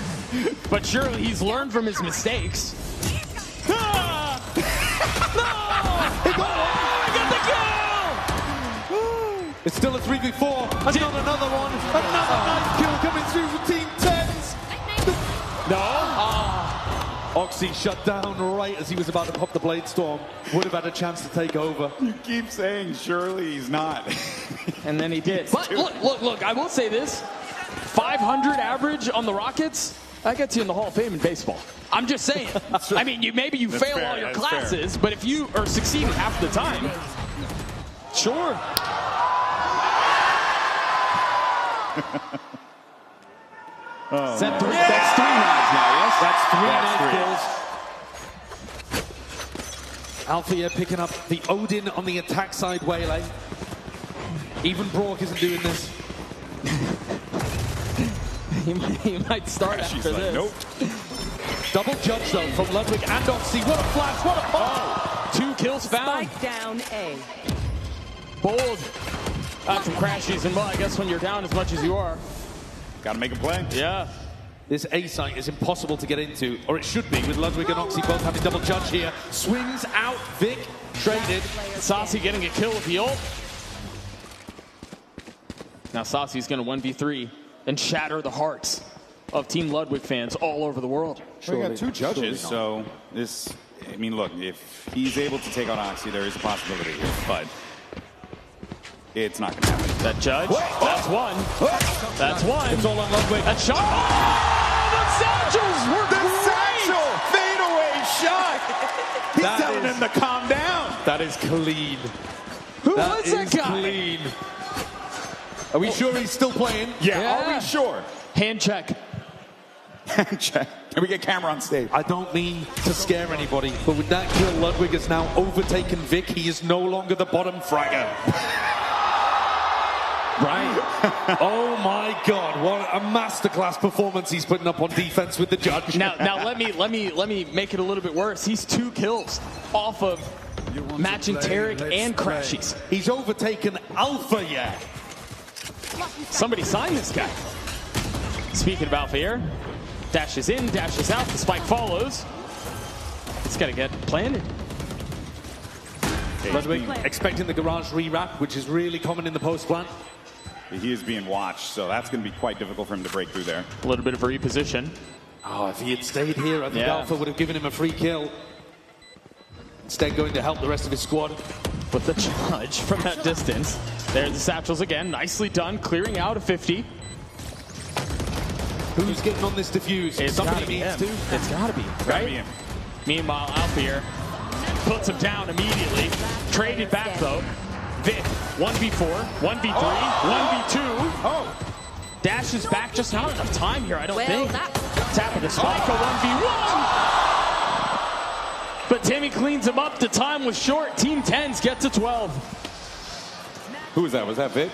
But surely he's learned from his mistakes. Ah! No! He got 1! He got the kill! It's still a 3v4. And not another one. Another nice kill coming through for Team Tens. No. Oxy shut down right as he was about to pop the Blade Storm. Would have had a chance to take over. You keep saying surely he's not. And then he did. But look, I will say this. 500 average on the Rockets, that gets you in the Hall of Fame in baseball. I'm just saying. I mean, maybe you fail all your classes, but if you are succeeding half the time, sure. That's 3 knives now, yes? That's 3 knife kills. Althea picking up the Odin on the attack side waylay. Even Brock isn't doing this. he might start after this. Nope. Double judge though from Ludwig and Oxy. What a flash, what a pop! 2 kills found. Spike down A. Bold. Got some crashes, and well, I guess when you're down as much as you are, gotta make a play. Yeah. This A site is impossible to get into, or it should be, with Ludwig and Oxy both having double judge here. Swings out, Vic traded. Saucy getting a kill with the ult. Now Saucy's going to 1v3 and shatter the hearts of Team Ludwig fans all over the world. We got 2 judges, so this, I mean, look, if he's able to take on Oxy, there is a possibility here, but it's not going to happen. That judge, that's 1. That's 1. It's all on Ludwig. That shot. Oh, the satchels were The satchel fadeaway shot. He's telling him to calm down. That is clean. Who was that guy? Clean. Are we sure he's still playing? Yeah, are we sure? Hand check. Hand check. Can we get camera on stage? I don't mean to scare anybody, but with that kill, Ludwig has now overtaken Vic. He is no longer the bottom fragger. Right? Oh my God! What a masterclass performance he's putting up on defense with the judge. Now let me make it a little bit worse. He's 2 kills off of matching Tarek and Crashies. He's overtaken Alpha, yeah. Somebody sign this guy. Speaking of Alpha here, dashes in, dashes out. The spike follows. It's got to get planted. Ludwig expecting the garage re-wrap, which is really common in the post-plant. He is being watched, so that's going to be quite difficult for him to break through there. A little bit of a reposition. Oh, if he had stayed here, I think Alpha would have given him a free kill. Instead, going to help the rest of his squad. With the judge from that distance. There's the satchels again. Nicely done, clearing out a 50. Who's getting on this defuse? Somebody needs to. It's got to be, right? Meanwhile, Alpha here puts him down immediately. Traded back, though. Vic, 1v4, 1v3, 1v2. Oh. Dashes back, just not enough time here, I don't think. Tap of the spike, a 1v1. But Timmy cleans him up. The time was short. Team 10s get to 12. Who was that? Was that Vic?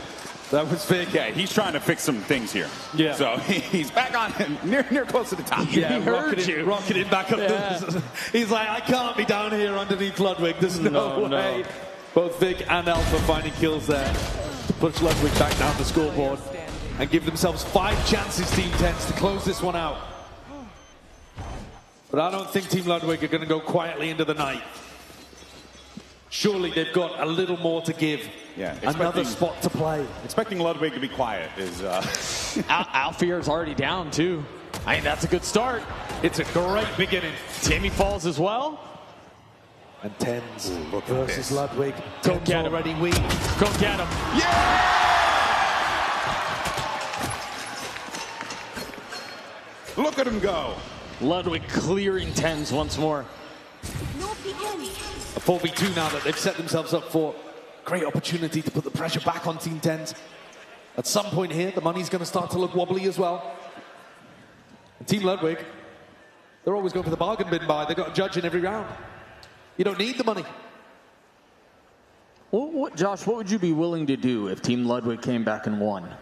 That was Vic. Yeah, he's trying to fix some things here. Yeah. So he's back on near close to the top. Yeah, he heard you. Rocketing back up. He's like, I can't be down here underneath Ludwig. There's no way. Both Vic and Alpha finding kills there to push Ludwig back down the scoreboard and give themselves 5 chances, Team 10s, to close this one out. But I don't think Team Ludwig are going to go quietly into the night. Surely they've got a little more to give. Yeah, another spot to play. Expecting Ludwig to be quiet is... Alfear is already down, too. I mean, that's a good start. It's a great beginning. Timmy falls as well. And 10s versus Ludwig. Go get him. Already weak. Go get him. Yeah! Look at him go. Ludwig clearing 10s once more. A 4v2 now that they've set themselves up for. Great opportunity to put the pressure back on Team 10s. At some point here, the money's going to start to look wobbly as well. And Team Ludwig, they're always going for the bargain bin buy. They've got a judge in every round. You don't need the money. Josh, what would you be willing to do if Team Ludwig came back and won?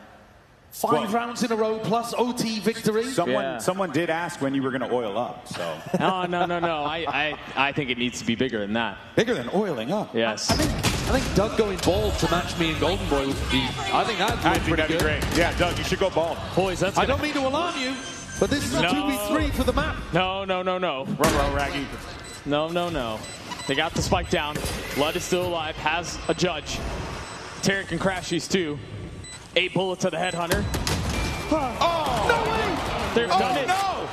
5 rounds in a row plus OT victory. Someone did ask when you were going to oil up. So no. I think it needs to be bigger than that. Bigger than oiling up. Yes. I think Doug going bald to match me and Golden Boy would be. I think that'd be great. Yeah, Doug, you should go bald. Boys, I don't mean to alarm you, but this is a 2v3 for the map. No. Ruh-roh, Raggy. No. They got the spike down. Lud is still alive, has a judge. Tarek and Crashies too. 8 bullets to the headhunter. Oh! No way! They've done it. No!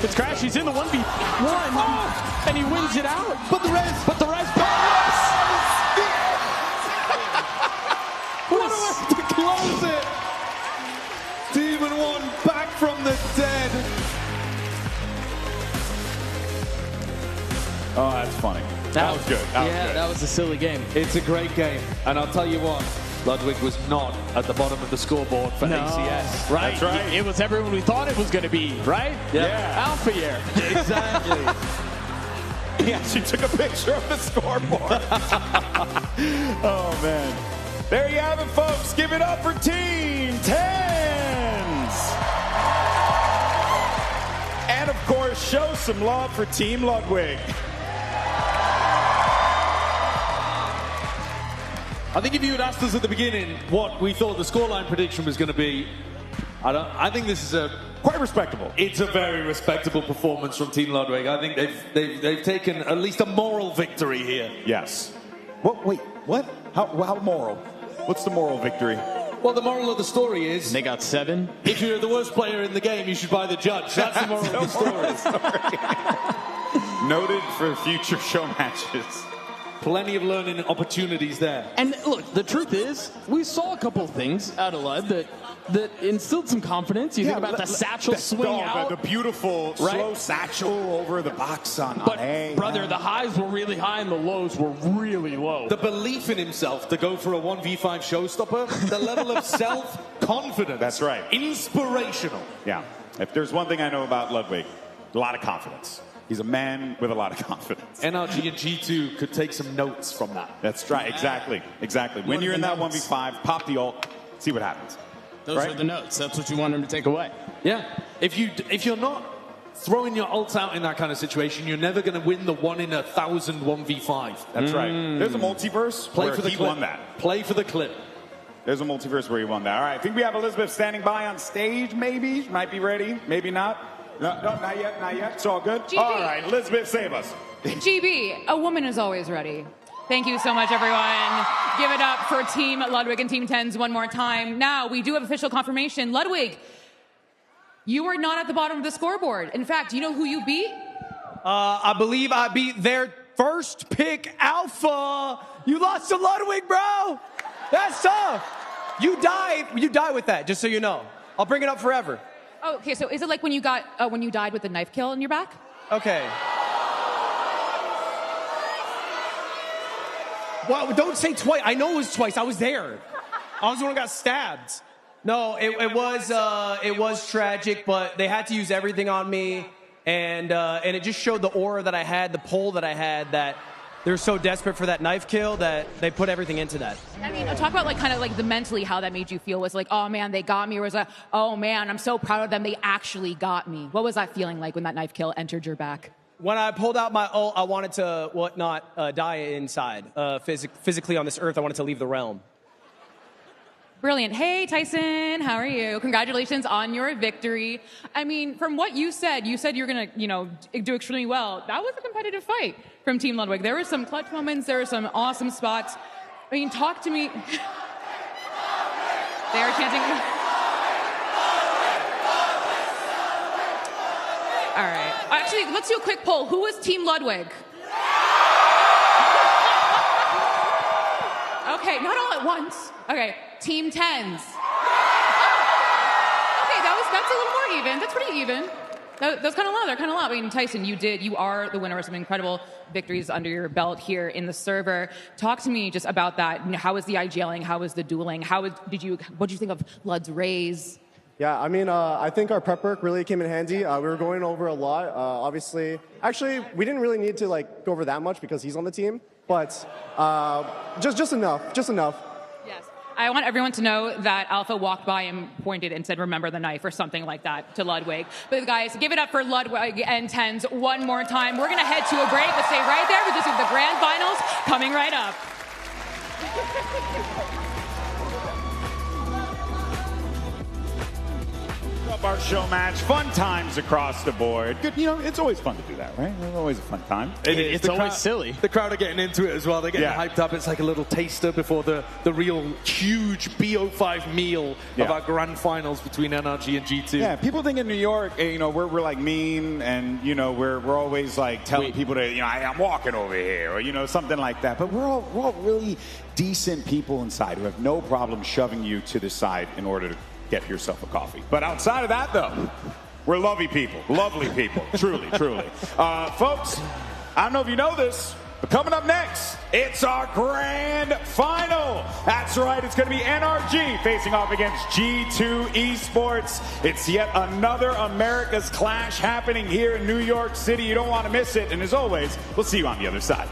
It's Crashies in the 1v1. Oh! And he wins it out. But the res. What a way to close it. Demon 1 back from the dead. Oh, that's funny. That was good. That was a silly game. It's a great game. And I'll tell you what, Ludwig was not at the bottom of the scoreboard for ACS. Right. That's right. It was everyone we thought it was going to be, right? Yeah. Alpha year. Exactly. He actually took a picture of the scoreboard. Oh, man. There you have it, folks. Give it up for Team 10s. And, of course, show some love for Team Ludwig. I think if you had asked us at the beginning what we thought the scoreline prediction was going to be, I think this is quite respectable. It's a very respectable performance from Team Ludwig. I think they've taken at least a moral victory here. Yes. Wait, what? How moral? What's the moral victory? Well, the moral of the story is... They got 7. If you're the worst player in the game, you should buy the judge. That's the moral of the story. Noted for future show matches. Plenty of learning opportunities there. And look, the truth is, we saw a couple of things out of Lud that instilled some confidence. You think about the satchel swing out. The beautiful slow satchel over the box on But, A. brother, the highs were really high and the lows were really low. The belief in himself to go for a 1v5 showstopper, the level of self-confidence. That's right. Inspirational. Yeah. If there's one thing I know about Ludwig, a lot of confidence. He's a man with a lot of confidence. NRG and G2 could take some notes from that. That's right. Exactly. Exactly. When you're in that 1v5, pop the ult, see what happens. Those are the notes. That's what you want him to take away. Yeah. If you're not throwing your ults out in that kind of situation, you're never going to win the 1 in 1,000 1v5. That's right. There's a multiverse where he won that. Play for the clip. There's a multiverse where he won that. All right. I think we have Elizabeth standing by on stage, maybe. She might be ready. Maybe not. No, not yet. Not yet. It's all good. GB. All right. Elizabeth, save us. GB, a woman is always ready. Thank you so much, everyone. Give it up for Team Ludwig and Team Tens one more time. Now, we do have official confirmation. Ludwig, you are not at the bottom of the scoreboard. In fact, do you know who you beat? I believe I beat their first pick, Alpha. You lost to Ludwig, bro. That's tough. You die with that, just so you know. I'll bring it up forever. Oh, okay, so is it like when you died with the knife kill in your back? Okay. Well, don't say twice. I know it was twice. I was there. I was the one who got stabbed. No, it was tragic, but they had to use everything on me, and it just showed the aura that I had, the pull that I had, that they were so desperate for that knife kill that they put everything into that. I mean, talk about like kind of like the mentally how that made you feel. Was it like, oh man, they got me, or was it, oh man, I'm so proud of them, they actually got me? What was that feeling like when that knife kill entered your back? When I pulled out my ult, I wanted to not die inside. Physically on this earth, I wanted to leave the realm. Brilliant. Hey, Tyson, how are you? Congratulations on your victory. I mean, from what you said you're going to, do extremely well. That was a competitive fight from Team Ludwig. There were some clutch moments. There were some awesome spots. I mean, talk to me. They are chanting. All right. Actually, let's do a quick poll. Who was Team Ludwig? Okay, not all at once. Okay, Team Tens. Okay, that's a little more even. That's pretty even. That's kind of low. They're kind of low. I mean, Tyson, you are the winner of some incredible victories under your belt here in the server. Talk to me just about that. How was the IGLing? How was the dueling? What did you think of Lud's raise? Yeah, I mean, I think our prep work really came in handy. We were going over a lot. Obviously, actually, we didn't really need to go over that much because he's on the team. But just enough. Yes. I want everyone to know that Alpha walked by and pointed and said, remember the knife, or something like that to Ludwig. But guys, give it up for Ludwig and Tens one more time. We're going to head to a break, but stay right there because we have the grand finals coming right up. Our show match, fun times across the board. Good, it's always fun to do that, right? It's always a fun time. It's always silly. The crowd are getting into it as well. They're getting hyped up. It's like a little taster before the real huge BO5 meal of our grand finals between NRG and G2. Yeah, people think in New York, we're like mean, and we're always like telling people to, I'm walking over here, or something like that. But we're all really decent people inside who have no problem shoving you to the side in order to get yourself a coffee. But outside of that, though, we're lovely people, truly. Folks, I don't know if you know this, but coming up next, it's our grand final. That's right, it's going to be NRG facing off against G2 Esports. It's yet another America's Clash happening here in New York City. You don't want to miss it. And as always, we'll see you on the other side.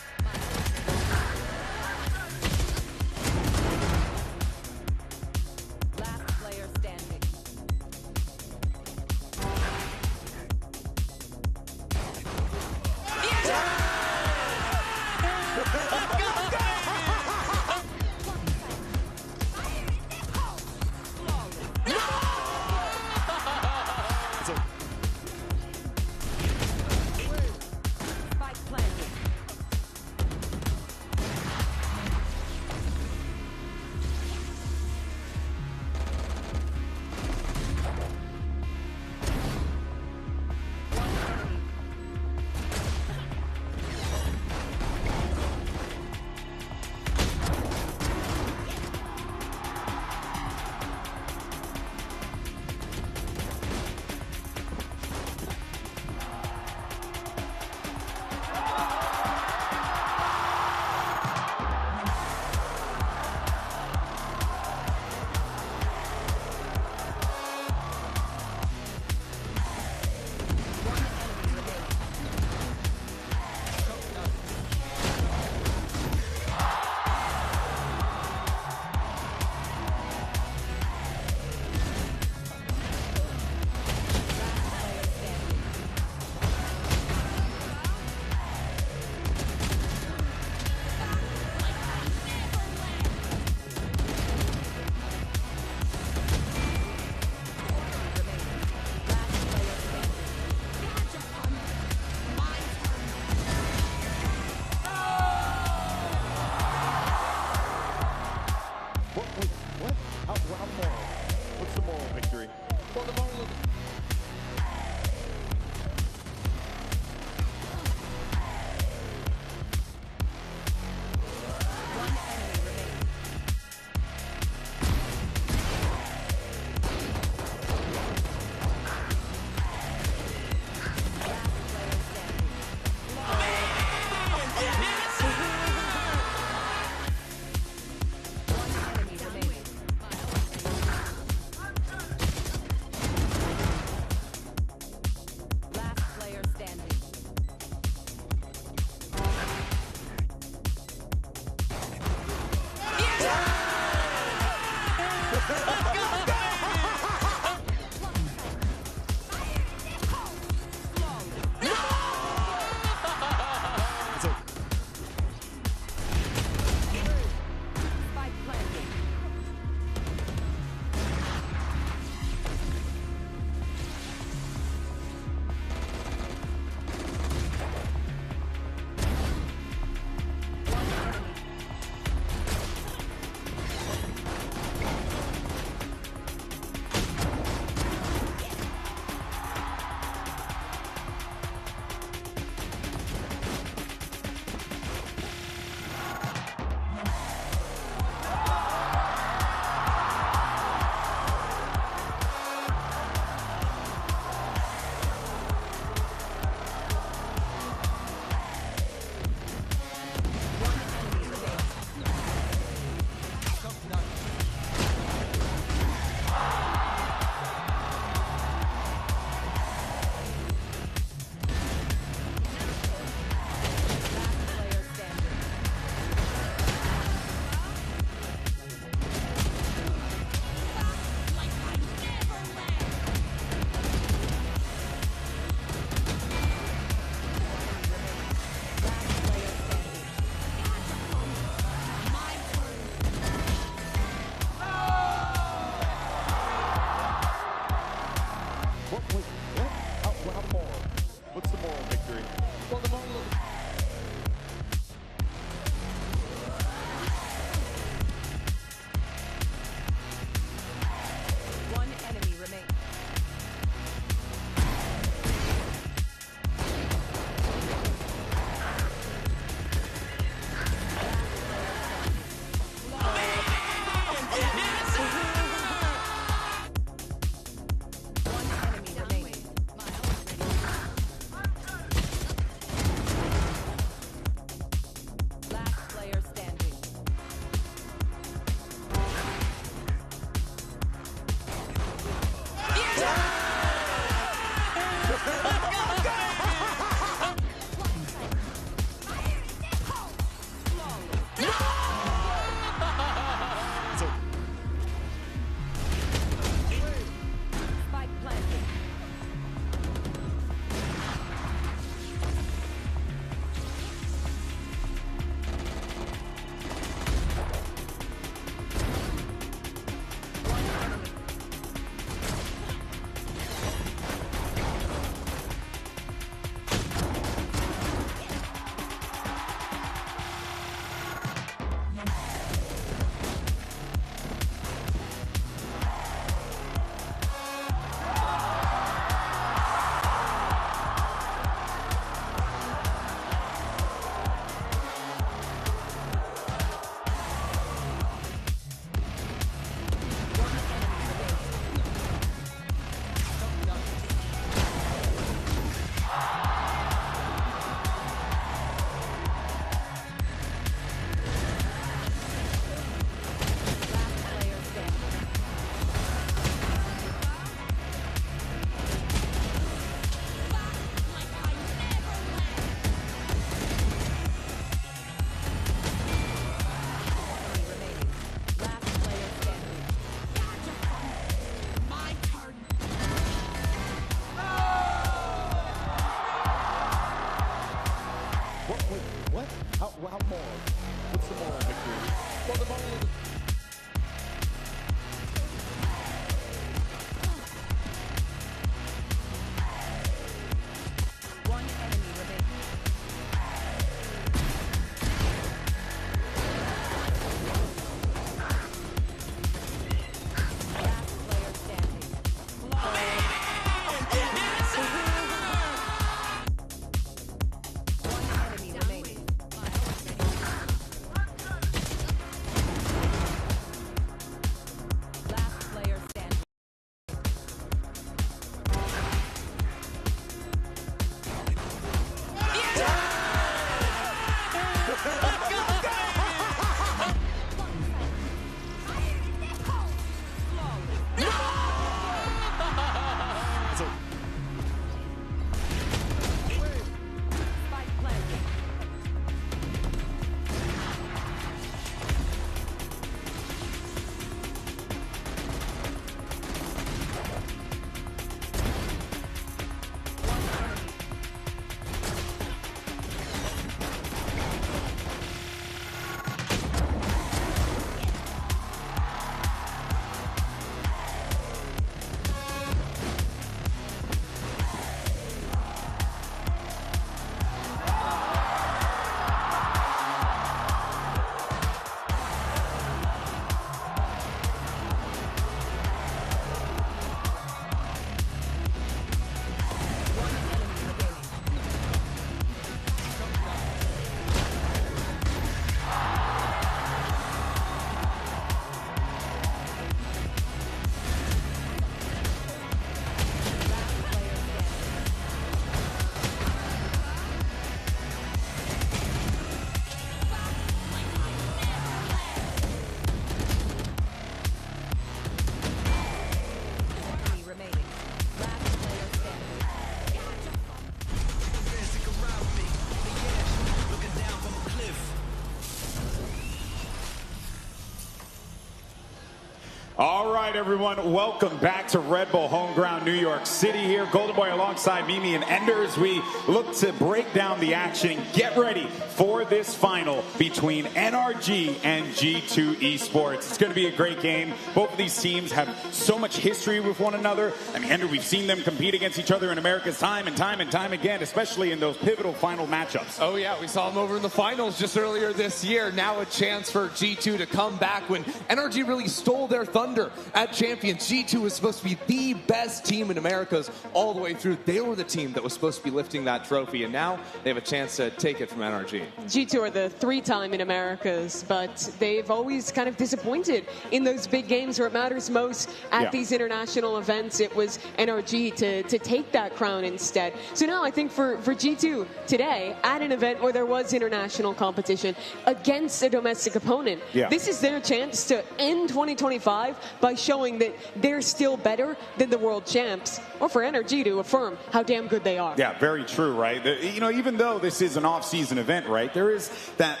All right, everyone, welcome back to Red Bull Home Ground, New York City here. Golden Boy alongside Mimi and Enders. We look to break down the action and get ready for this final between NRG and G2 Esports. It's going to be a great game. Both of these teams have so much history with one another. I mean, Ender, we've seen them compete against each other in America's time and time and time again, especially in those pivotal final matchups. Oh, yeah, we saw them over in the finals just earlier this year. Now a chance for G2 to come back when NRG really stole their thunder at Champions. G2 was supposed to be the best team in Americas all the way through. They were the team that was supposed to be lifting that trophy, and now they have a chance to take it from NRG. G2 are the three-time in Americas, but they've always kind of disappointed in those big games where it matters most at these international events. It was NRG to take that crown instead. So now I think for G2 today, at an event where there was international competition against a domestic opponent, this is their chance to end 2025 by showing that they're still better than the world champs, or for NRG to affirm how damn good they are. Yeah, very true, right? You know, even though this is an off-season event, right, there is that,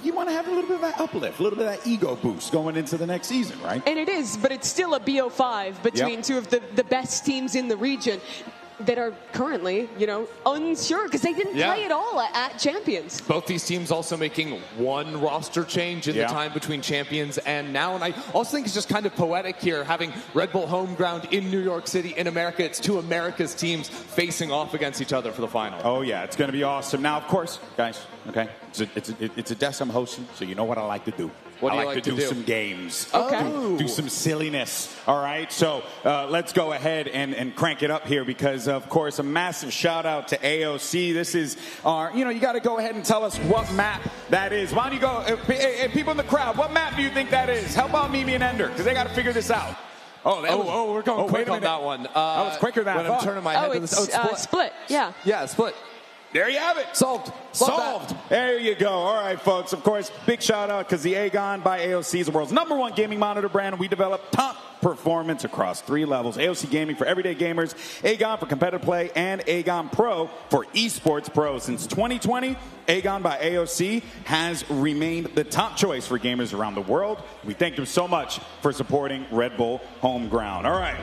you want to have a little bit of that uplift, a little bit of that ego boost going into the next season, right? And it is, but it's still a BO5 between two of the best teams in the region that are currently, you know, unsure because they didn't play at all at Champions. Both these teams also making one roster change in the time between Champions and now. And I also think it's just kind of poetic here, having Red Bull Home Ground in New York City, in America. It's two America's teams facing off against each other for the final. Oh, yeah, it's going to be awesome. Now, of course, guys, okay, it's a desk I'm hosting, so you know what I like to do. What do you I like to do some games. Okay. Do some silliness. All right. So let's go ahead and crank it up here because, of course, a massive shout out to AOC. This is our, you know, you got to go ahead and tell us what map that is. Why don't you go, hey, people in the crowd, what map do you think that is? Help out Mimi and Ender because they got to figure this out. We're going quick on that one. That was quicker than I thought. I'm turning my head to this. It's split. Yeah. Yeah, split. There you have it. Solved. There you go. All right, folks. Of course, big shout out because the Aegon by AOC is the world's #1 gaming monitor brand. We develop top performance across 3 levels. AOC Gaming for everyday gamers, Aegon for competitive play, and Aegon Pro for esports pros. Since 2020, Aegon by AOC has remained the top choice for gamers around the world. We thank them so much for supporting Red Bull Home Ground. All right.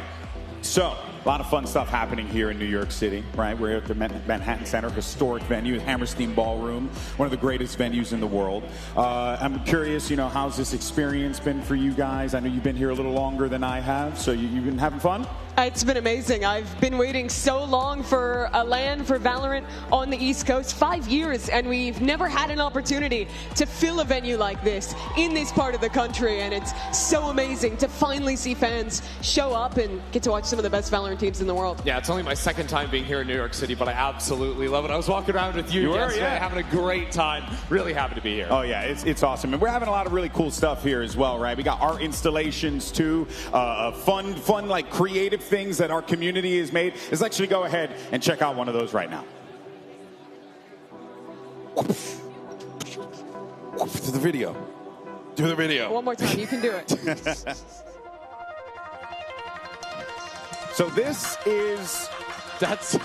So, a lot of fun stuff happening here in New York City, right? We're at the Manhattan Center, historic venue, Hammerstein Ballroom, one of the greatest venues in the world. I'm curious, you know, how's this experience been for you guys? I know you've been here a little longer than I have, so you've been having fun? It's been amazing. I've been waiting so long for a LAN for Valorant on the East Coast, 5 years, and we've never had an opportunity to fill a venue like this in this part of the country, and it's so amazing to finally see fans show up and get to watch some of the best Valorant teams in the world. Yeah, it's only my second time being here in New York City, but I absolutely love it. I was walking around with you yesterday, having a great time. Really happy to be here. Oh, yeah, it's awesome. And we're having a lot of really cool stuff here as well, right? We got art installations, too, fun, like, creative things that our community has made. Let's actually go ahead and check out one of those right now. To the video. Do the video. One more time, you can do it. So this is... That's...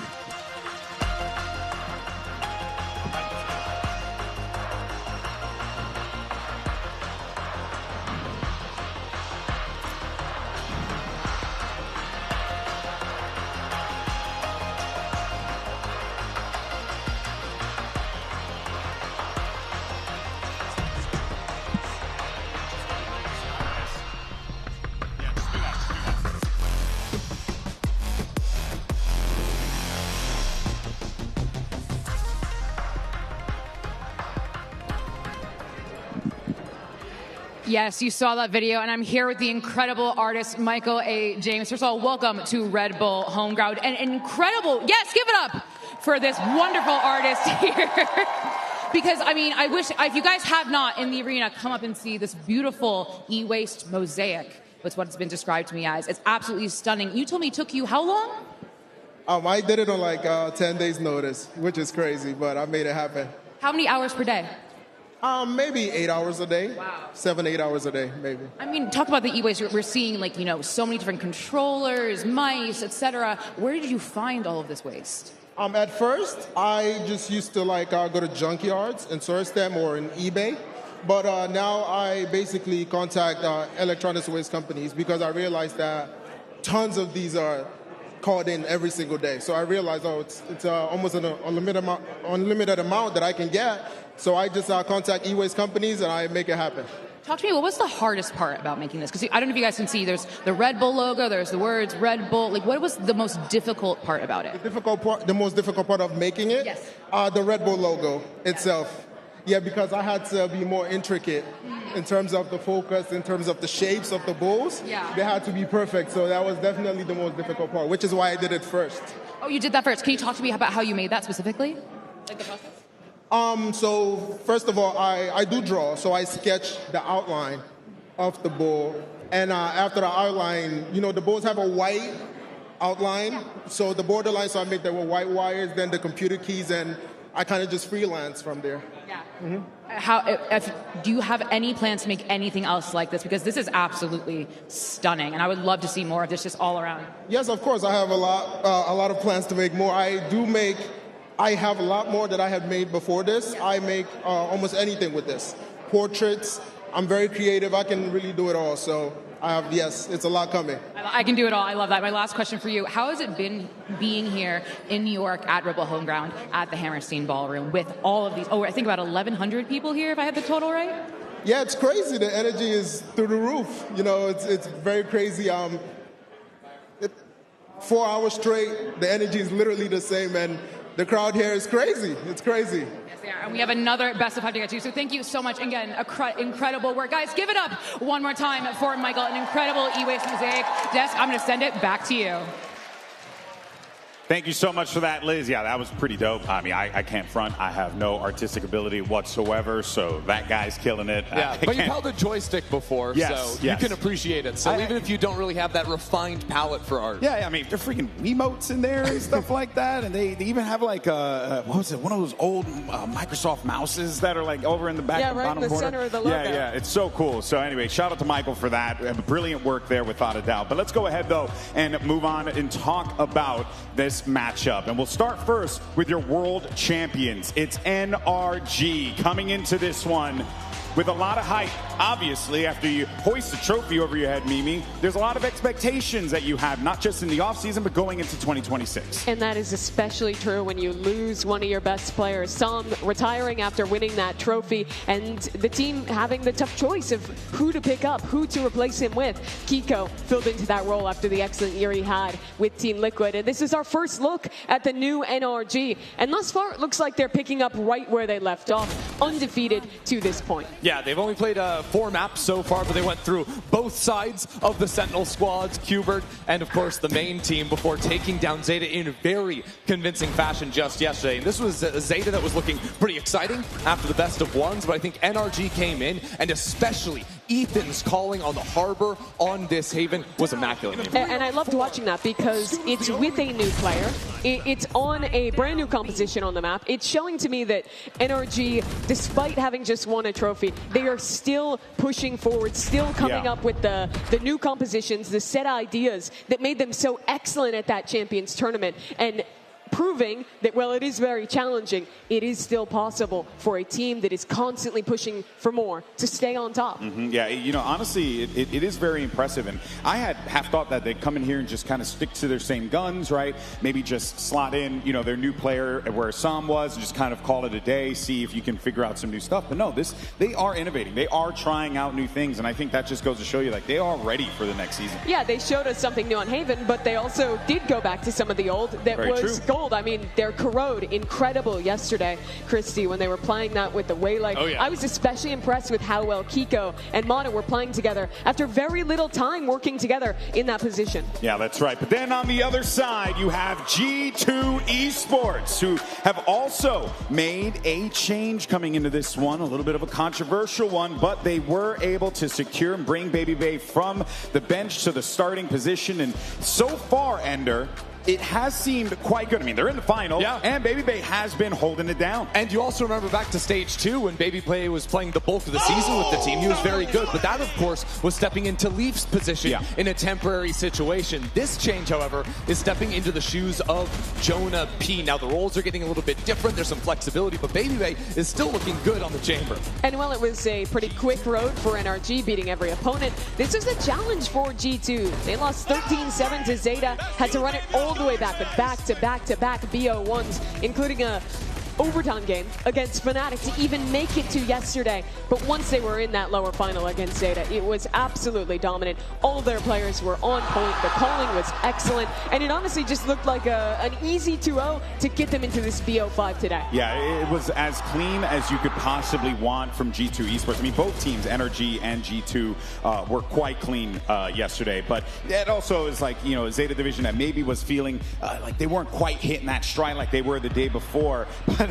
Yes, you saw that video, and I'm here with the incredible artist, Michael A. James. First of all, welcome to Red Bull Home Ground. And incredible, yes, give it up for this wonderful artist here. Because, I mean, I wish, if you guys have not in the arena, come up and see this beautiful e-waste mosaic. That's what it's been described to me as. It's absolutely stunning. You told me it took you how long? I did it on like 10 days notice, which is crazy, but I made it happen. How many hours per day? Maybe 8 hours a day. Wow. 7, 8 hours a day, maybe. I mean, talk about the e-waste. We're seeing, like, you know, so many different controllers, mice, etc. Where did you find all of this waste? At first, I just used to like go to junkyards and source them or in eBay. But now I basically contact electronics waste companies because I realized that tons of these are called in every single day. So I realized, it's almost an unlimited amount that I can get. So I just contact e-waste companies and I make it happen. Talk to me, what was the hardest part about making this? Because I don't know if you guys can see, there's the Red Bull logo, there's the words Red Bull. Like, what was the most difficult part about it? The most difficult part of making it? Yes. The Red Bull logo itself. Yeah, because I had to be more intricate in terms of the focus, in terms of the shapes of the bulls. Yeah. They had to be perfect, so that was definitely the most difficult part, which is why I did it first. Oh, you did that first. Can you talk to me about how you made that specifically? Like the process? So first of all, I do draw, so I sketch the outline of the bull. And after the outline, the bulls have a white outline. So the borderline, so I make them with white wires, then the computer keys, and I kind of just freelance from there. Yeah. Mm-hmm. Do you have any plans to make anything else like this? Because this is absolutely stunning, and I would love to see more of this just all around. Yes, of course. I have a lot of plans to make more. I have a lot more that I have made before this. I make almost anything with this. Portraits. I'm very creative. I can really do it all. So yes, it's a lot coming. I can do it all. I love that. My last question for you. How has it been being here in New York at Ripple Home Ground at the Hammerstein Ballroom with all of these, I think about 1,100 people here, if I have the total right? Yeah, it's crazy. The energy is through the roof. It's very crazy. 4 hours straight, the energy is literally the same, and the crowd here is crazy. It's crazy. Yes, they are. And we have another best of 5 to get to. So thank you so much. Again, incredible work. Guys, give it up one more time for Michael. An incredible e-waste mosaic. Des, I'm going to send it back to you. Thank you so much for that, Liz. Yeah, that was pretty dope. I mean, I can't front. I have no artistic ability whatsoever, so that guy's killing it. Yeah, but you've held a joystick before, so you can appreciate it. So even if you don't really have that refined palette for art. Yeah, I mean, they're freaking Wiimotes in there and stuff like that, and they even have like what was it? One of those old Microsoft mouses that are like over in the back, right bottom in the corner. center of the logo. Yeah, it's so cool. So anyway, shout out to Michael for that. Brilliant work there, without a doubt. But let's go ahead though and move on and talk about this matchup. And we'll start first with your world champions. It's NRG coming into this one with a lot of hype. Obviously, after you hoist a trophy over your head, Mimi, there's a lot of expectations that you have, not just in the offseason, but going into 2026. And that is especially true when you lose one of your best players. Some retiring after winning that trophy, and the team having the tough choice of who to pick up, who to replace him with. Kiko filled into that role after the excellent year he had with Team Liquid. And this is our first look at the new NRG. And thus far, it looks like they're picking up right where they left off, undefeated to this point. Yeah, they've only played 4 maps so far, but they went through both sides of the Sentinel squads, Qbert, and of course the main team before taking down Zeta in very convincing fashion just yesterday. And this was a Zeta that was looking pretty exciting after the best of ones, but I think NRG came in, and especially Ethan's calling on the Harbor on this Haven was immaculate. And I loved watching that because it's with a new player. It's on a brand new composition on the map. It's showing to me that NRG, despite having just won a trophy, they are still pushing forward, still coming up with the new compositions, the set ideas that made them so excellent at that Champions Tournament. And proving that, well, it is very challenging, it is still possible for a team that is constantly pushing for more to stay on top. Yeah, honestly, it is very impressive. And I had half thought that they'd come in here and just kind of stick to their same guns, right? Maybe just slot in, their new player where Sam was and just kind of call it a day, see if you can figure out some new stuff. But no, they are innovating. They are trying out new things. And I think that just goes to show you, like, they are ready for the next season. Yeah, they showed us something new on Haven, but they also did go back to some of the old that very was true. gold. I mean, their Corrode, incredible yesterday, Christy, when they were playing that with the Waylay. Oh, yeah. I was especially impressed with how well Kiko and Mana were playing together after very little time working together in that position. Yeah, that's right. But then on the other side, you have G2 Esports, who have also made a change coming into this one, a little bit of a controversial one, but they were able to secure and bring Baby Bay from the bench to the starting position. And so far, Ender, it has seemed quite good. I mean, they're in the final, and Baby Bay has been holding it down. And you also remember back to stage 2 when Baby Bay was playing the bulk of the season with the team. He was very good, but that, of course, was stepping into Leaf's position in a temporary situation. This change, however, is stepping into the shoes of Jonah P. Now, the roles are getting a little bit different. There's some flexibility, but Baby Bay is still looking good on the chamber. And while it was a pretty quick road for NRG, beating every opponent, this is a challenge for G2. They lost 13-7 to Zeta, had to run it all the way back with back-to-back BO1s, including a overtime game against FNATIC to even make it to yesterday. But once they were in that lower final against Zeta, it was absolutely dominant. All of their players were on point. The calling was excellent. And it honestly just looked like an easy 2-0 to get them into this BO5 today. Yeah, it was as clean as you could possibly want from G2 Esports. I mean, both teams, NRG and G2, were quite clean yesterday. But it also is like, you know, a Zeta division that maybe was feeling like they weren't quite hitting that stride like they were the day before.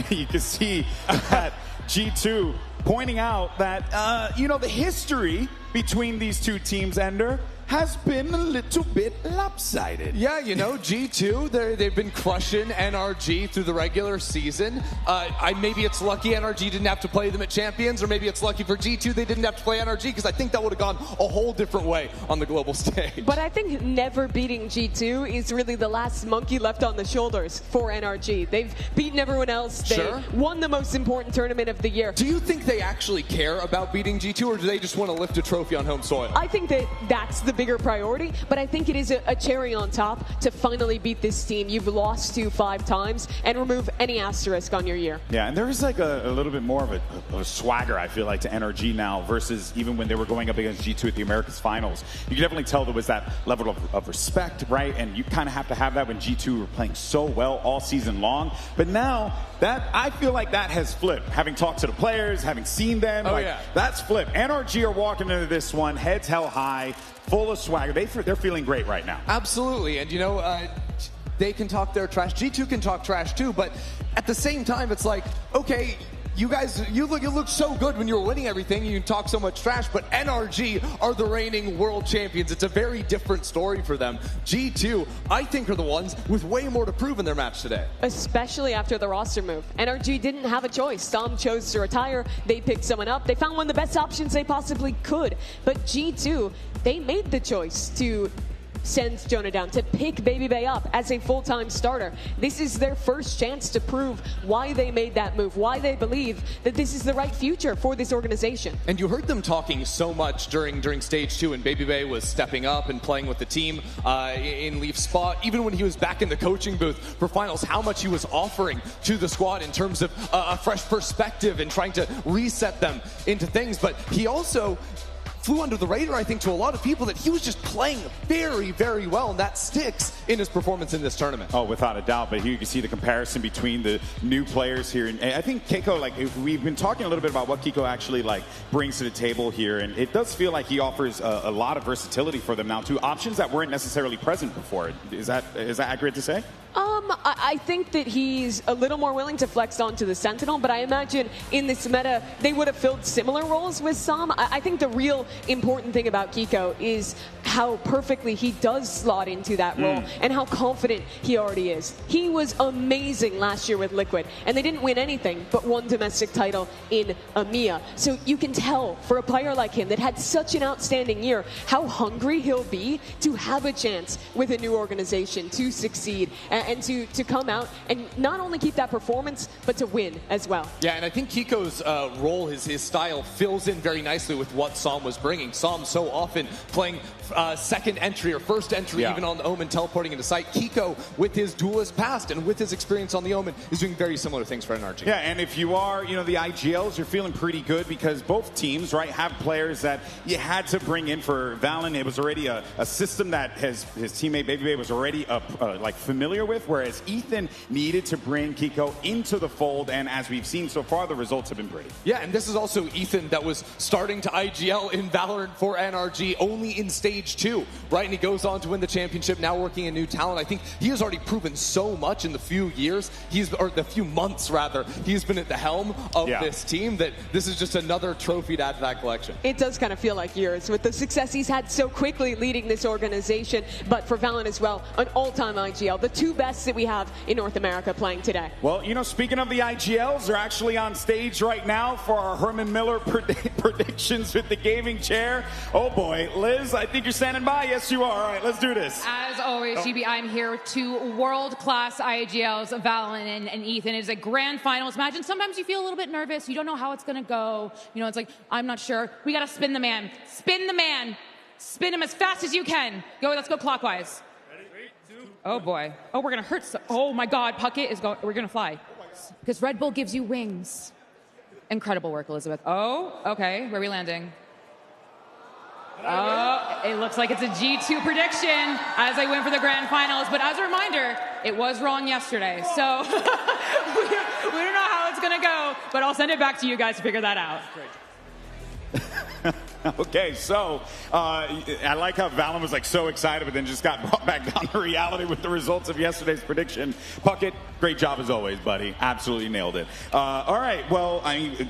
You can see that G2 pointing out that, you know, the history between these two teams, Ender, has been a little bit lopsided. Yeah, you know, G2, they've been crushing NRG through the regular season. Maybe it's lucky NRG didn't have to play them at Champions, or maybe it's lucky for G2 they didn't have to play NRG, because I think that would have gone a whole different way on the global stage. But I think never beating G2 is really the last monkey left on the shoulders for NRG. They've beaten everyone else. They won the most important tournament of the year. Do you think they actually care about beating G2, or do they just want to lift a trophy on home soil? I think that that's the bigger priority, but I think it is a cherry on top to finally beat this team you've lost to 5 times and remove any asterisk on your year. Yeah, and there is like a little bit more of a swagger, I feel like, to NRG now versus even when they were going up against G2 at the Americas Finals. You can definitely tell there was that level of respect, right? And you kind of have to have that when G2 were playing so well all season long. But now, that I feel like that has flipped. Having talked to the players, having seen them, that's flipped. NRG are walking into this one heads held high, full of swagger. They're feeling great right now. Absolutely, and you know, they can talk their trash. G2 can talk trash too, but at the same time, it's like, okay, you guys, you look so good when you were winning everything. You talk so much trash, but NRG are the reigning world champions. It's a very different story for them. G2, I think, are the ones with way more to prove in their match today. Especially after the roster move. NRG didn't have a choice. Dom chose to retire. They picked someone up. They found one of the best options they possibly could. But G2, they made the choice to send Jonah down, to pick Baby Bay up as a full-time starter. This is their first chance to prove why they made that move, why they believe that this is the right future for this organization. And you heard them talking so much during stage 2, and Baby Bay was stepping up and playing with the team in Leaf's spot. Even when he was back in the coaching booth for finals, how much he was offering to the squad in terms of a fresh perspective and trying to reset them into things. But he also flew under the radar, I think, to a lot of people, that he was just playing very, very well, and that sticks in his performance in this tournament. Oh, without a doubt, but here you can see the comparison between the new players here. And I think Keiko, like, we've been talking a little bit about what Keiko actually, like, brings to the table here, and it does feel like he offers a lot of versatility for them now, too. Options that weren't necessarily present before. Is that accurate to say? I think that he's a little more willing to flex onto the Sentinel, but I imagine in this meta, they would have filled similar roles with some. I think the real important thing about Keiko is how perfectly he does slot into that role and how confident he already is. He was amazing last year with Liquid, and they didn't win anything but one domestic title in EMEA. So you can tell for a player like him that had such an outstanding year how hungry he'll be to have a chance with a new organization to succeed and to come out and not only keep that performance, but to win as well. Yeah, and I think Keiko's role, his style, fills in very nicely with what Psalm was bringing. Psalm so often playing second entry or first entry, even on the Omen, teleporting into site. Keiko, with his duelist past and with his experience on the Omen, is doing very similar things for NRG. Yeah, and if you are, you know, the IGLs, you're feeling pretty good because both teams, right, have players that you had to bring in for Valen. It was already a system that his teammate Baby Bay was already like familiar with, where whereas Ethan needed to bring Kiko into the fold, and as we've seen so far, the results have been pretty. Yeah, and this is also Ethan that was starting to IGL in Valorant for NRG only in Stage 2, right? And he goes on to win the championship, now working in New Talent. I think he has already proven so much in the few years, or the few months rather, he's been at the helm of this team, that this is just another trophy to add to that collection. It does kind of feel like years with the success he's had so quickly leading this organization, but for Valorant as well, an all-time IGL, the two best that we have in North America playing today. Well, you know, speaking of the IGLs, they're actually on stage right now for our Herman Miller predictions with the gaming chair. Oh boy, Liz, I think you're standing by. Yes, you are. All right, let's do this. As always, GB, I'm here with two world-class IGLs, Valorant and Ethan. It's a grand finals match, and sometimes you feel a little bit nervous. You don't know how it's going to go. You know, it's like, I'm not sure. We got to spin the man. Spin the man. Spin him as fast as you can. Go, let's go clockwise. Ready? 3, 2. Oh boy. Oh, we're going to hurt. Oh my God, Puckett is going. We're going to fly. Because Red Bull gives you wings. Incredible work, Elizabeth. Oh, okay. Where are we landing? Oh, it looks like it's a G2 prediction as they win for the grand finals. But as a reminder, it was wrong yesterday. So we don't know how it's going to go, but I'll send it back to you guys to figure that out. Okay, so I like how Valen was like so excited, but then just got brought back down to reality with the results of yesterday's prediction. Puckett, great job as always, buddy. Absolutely nailed it. All right, well,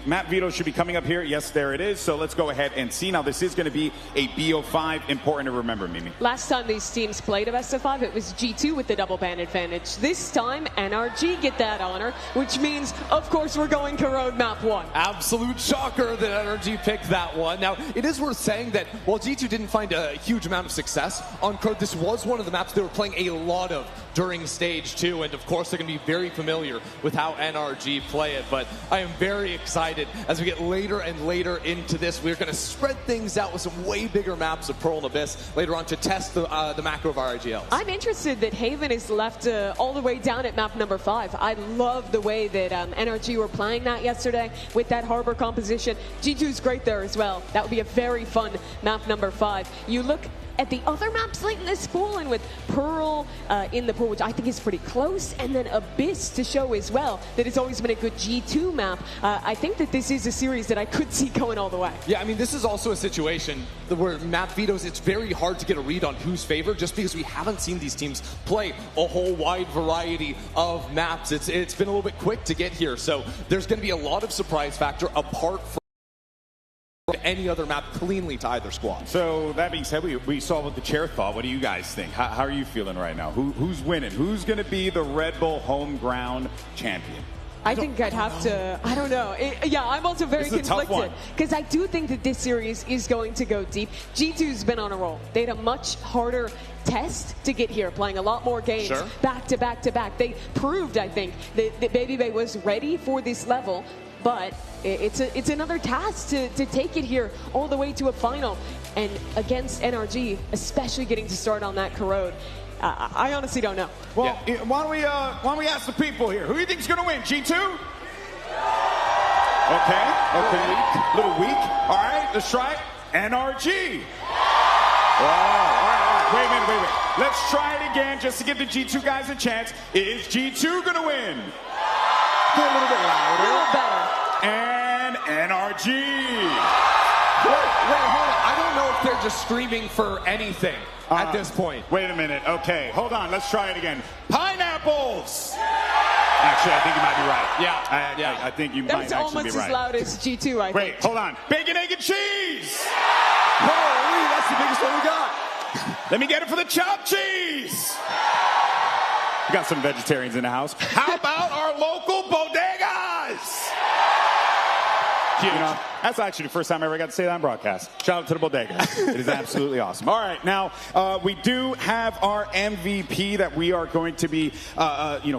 Matt Vito should be coming up here. Yes, there it is. So let's go ahead and see. Now, this is going to be a BO5. Important to remember, Mimi. Last time these teams played a best of 5, it was G2 with the double ban advantage. This time, NRG get that honor, which means, of course, we're going Corrode map 1. Absolute shocker that NRG picked that one. Now, it is worth saying that while G2 didn't find a huge amount of success on Corrode, this was one of the maps they were playing a lot of during Stage 2, and of course they're going to be very familiar with how NRG play it. But I am very excited as we get later and later into this. We're going to spread things out with some way bigger maps of Pearl and Abyss later on to test the macro of our IGLs. I'm interested that Haven is left all the way down at map number 5. I love the way that NRG were playing that yesterday with that harbor composition. G2's great there as well. That would be a very fun map number 5. You look at the other maps late in this pool, and with Pearl in the pool, which I think is pretty close, and then Abyss to show as well that it's always been a good G2 map. I think that this is a series that I could see going all the way. Yeah, I mean, this is also a situation where map vetoes, it's very hard to get a read on who's favored just because we haven't seen these teams play a whole wide variety of maps. It's been a little bit quick to get here, so there's going to be a lot of surprise factor apart from any other map cleanly to either squad. So that being said, we saw what the chair thought. What do you guys think? How are you feeling right now? Who's winning? Who's going to be the Red Bull home ground champion? I think I'd have to, I don't know. Yeah, I'm also very conflicted because I do think that this series is going to go deep. G2's been on a roll. They had a much harder test to get here, playing a lot more games back to back to back. They proved, I think, that Baby Bay was ready for this level. But it's another task to take it here all the way to a final. And against NRG, especially getting to start on that Corrode, I honestly don't know. Well, why don't we ask the people here? Who do you think is going to win? G2? Okay. A little weak. All right, let's try it. NRG. Wow. All right. Wait a minute. Let's try it again just to give the G2 guys a chance. Is G2 going to win? Get a little bit louder. A little better. And NRG. Wait, hold on. I don't know if they're just screaming for anything at this point. Wait a minute. Okay, hold on. Let's try it again. Pineapples. Actually, I think you might be right. Yeah. I think you might actually be right. That was almost as loud as G2, I think. Wait, hold on. Bacon, egg, and cheese. Holy, that's the biggest one we got. Let me get it for the chopped cheese. We got some vegetarians in the house. How about our local bodegas? You know, that's actually the first time I ever got to say that on broadcast. Shout out to the bodega. It is absolutely awesome. All right, now we do have our MVP that we are going to be,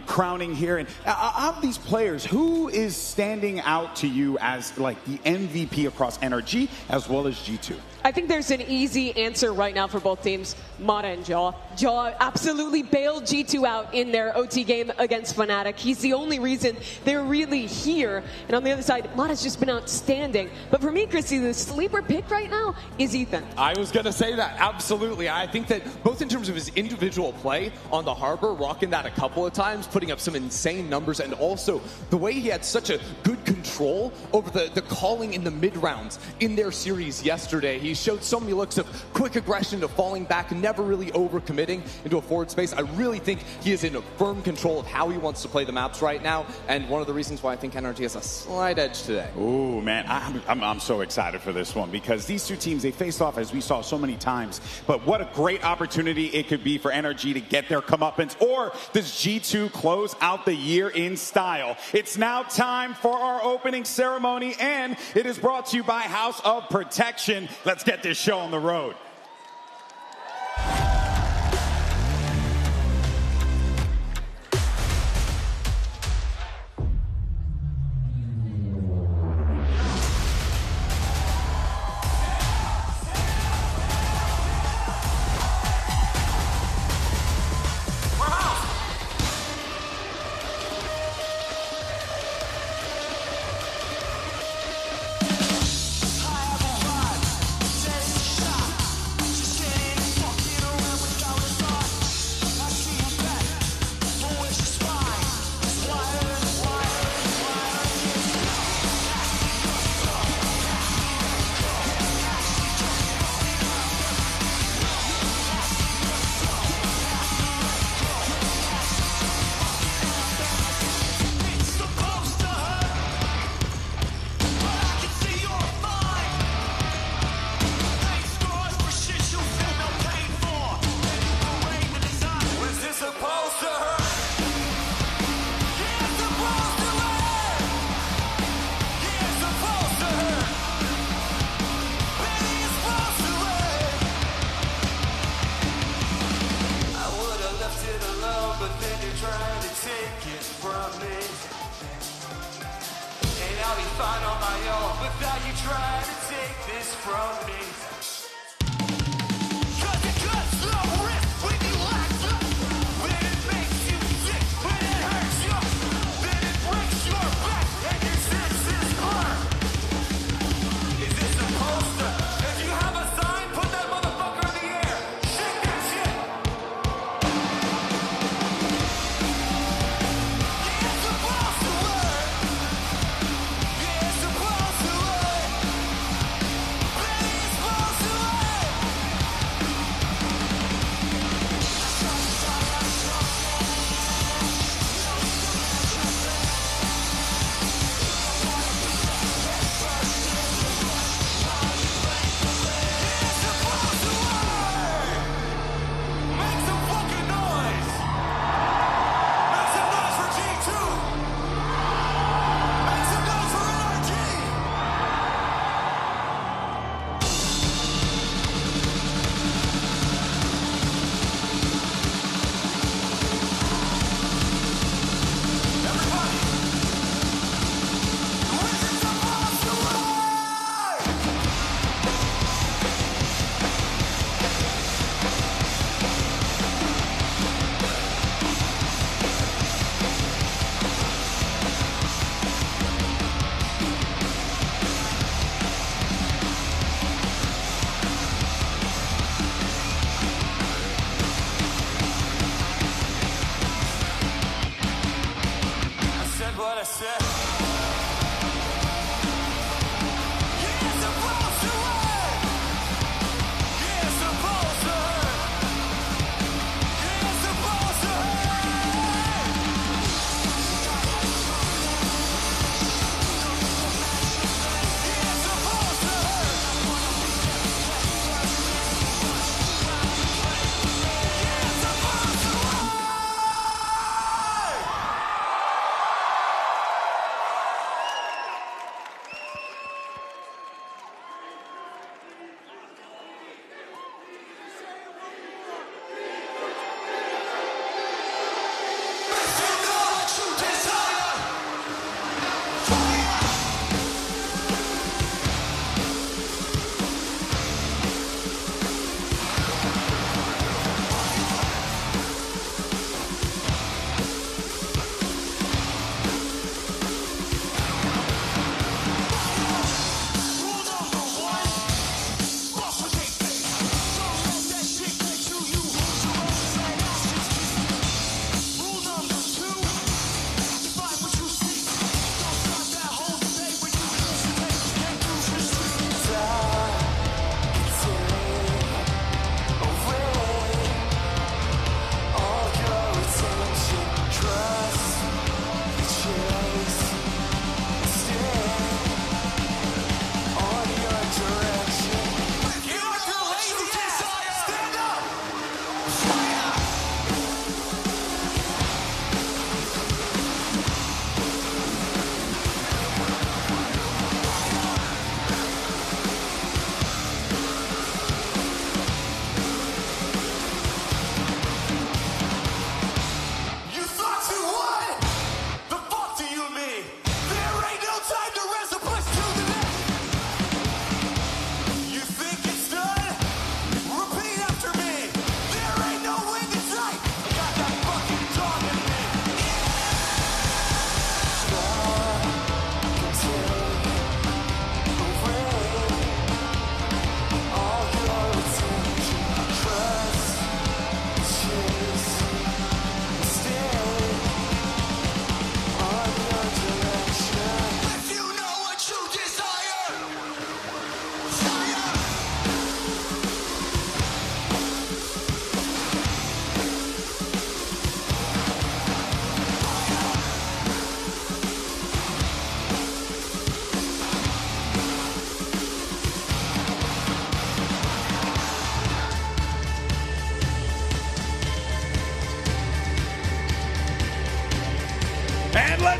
crowning here. And of these players, who is standing out to you as like the MVP across NRG as well as G2? I think there's an easy answer right now for both teams, Mata and Jaw. Jaw absolutely bailed G2 out in their OT game against FNATIC. He's the only reason they're really here. And on the other side, Mata's just been outstanding But for me, Christy, the sleeper pick right now is Ethan. I was going to say that, absolutely. I think that both in terms of his individual play on the Harbor, rocking that a couple of times, putting up some insane numbers, and also the way he had such a good control over the calling in the mid-rounds in their series yesterday. He showed so many looks of quick aggression to falling back, never really overcommitting into a forward space. I really think he is in a firm control of how he wants to play the maps right now, and one of the reasons why I think NRG has a slight edge today. Ooh, man, I'm so excited for this one because these two teams, they faced off as we saw so many times, but what a great opportunity it could be for NRG to get their comeuppance. Or does G2 close out the year in style? It's now time for our opening ceremony, and it is brought to you by House of Protection. Let's get this show on the road.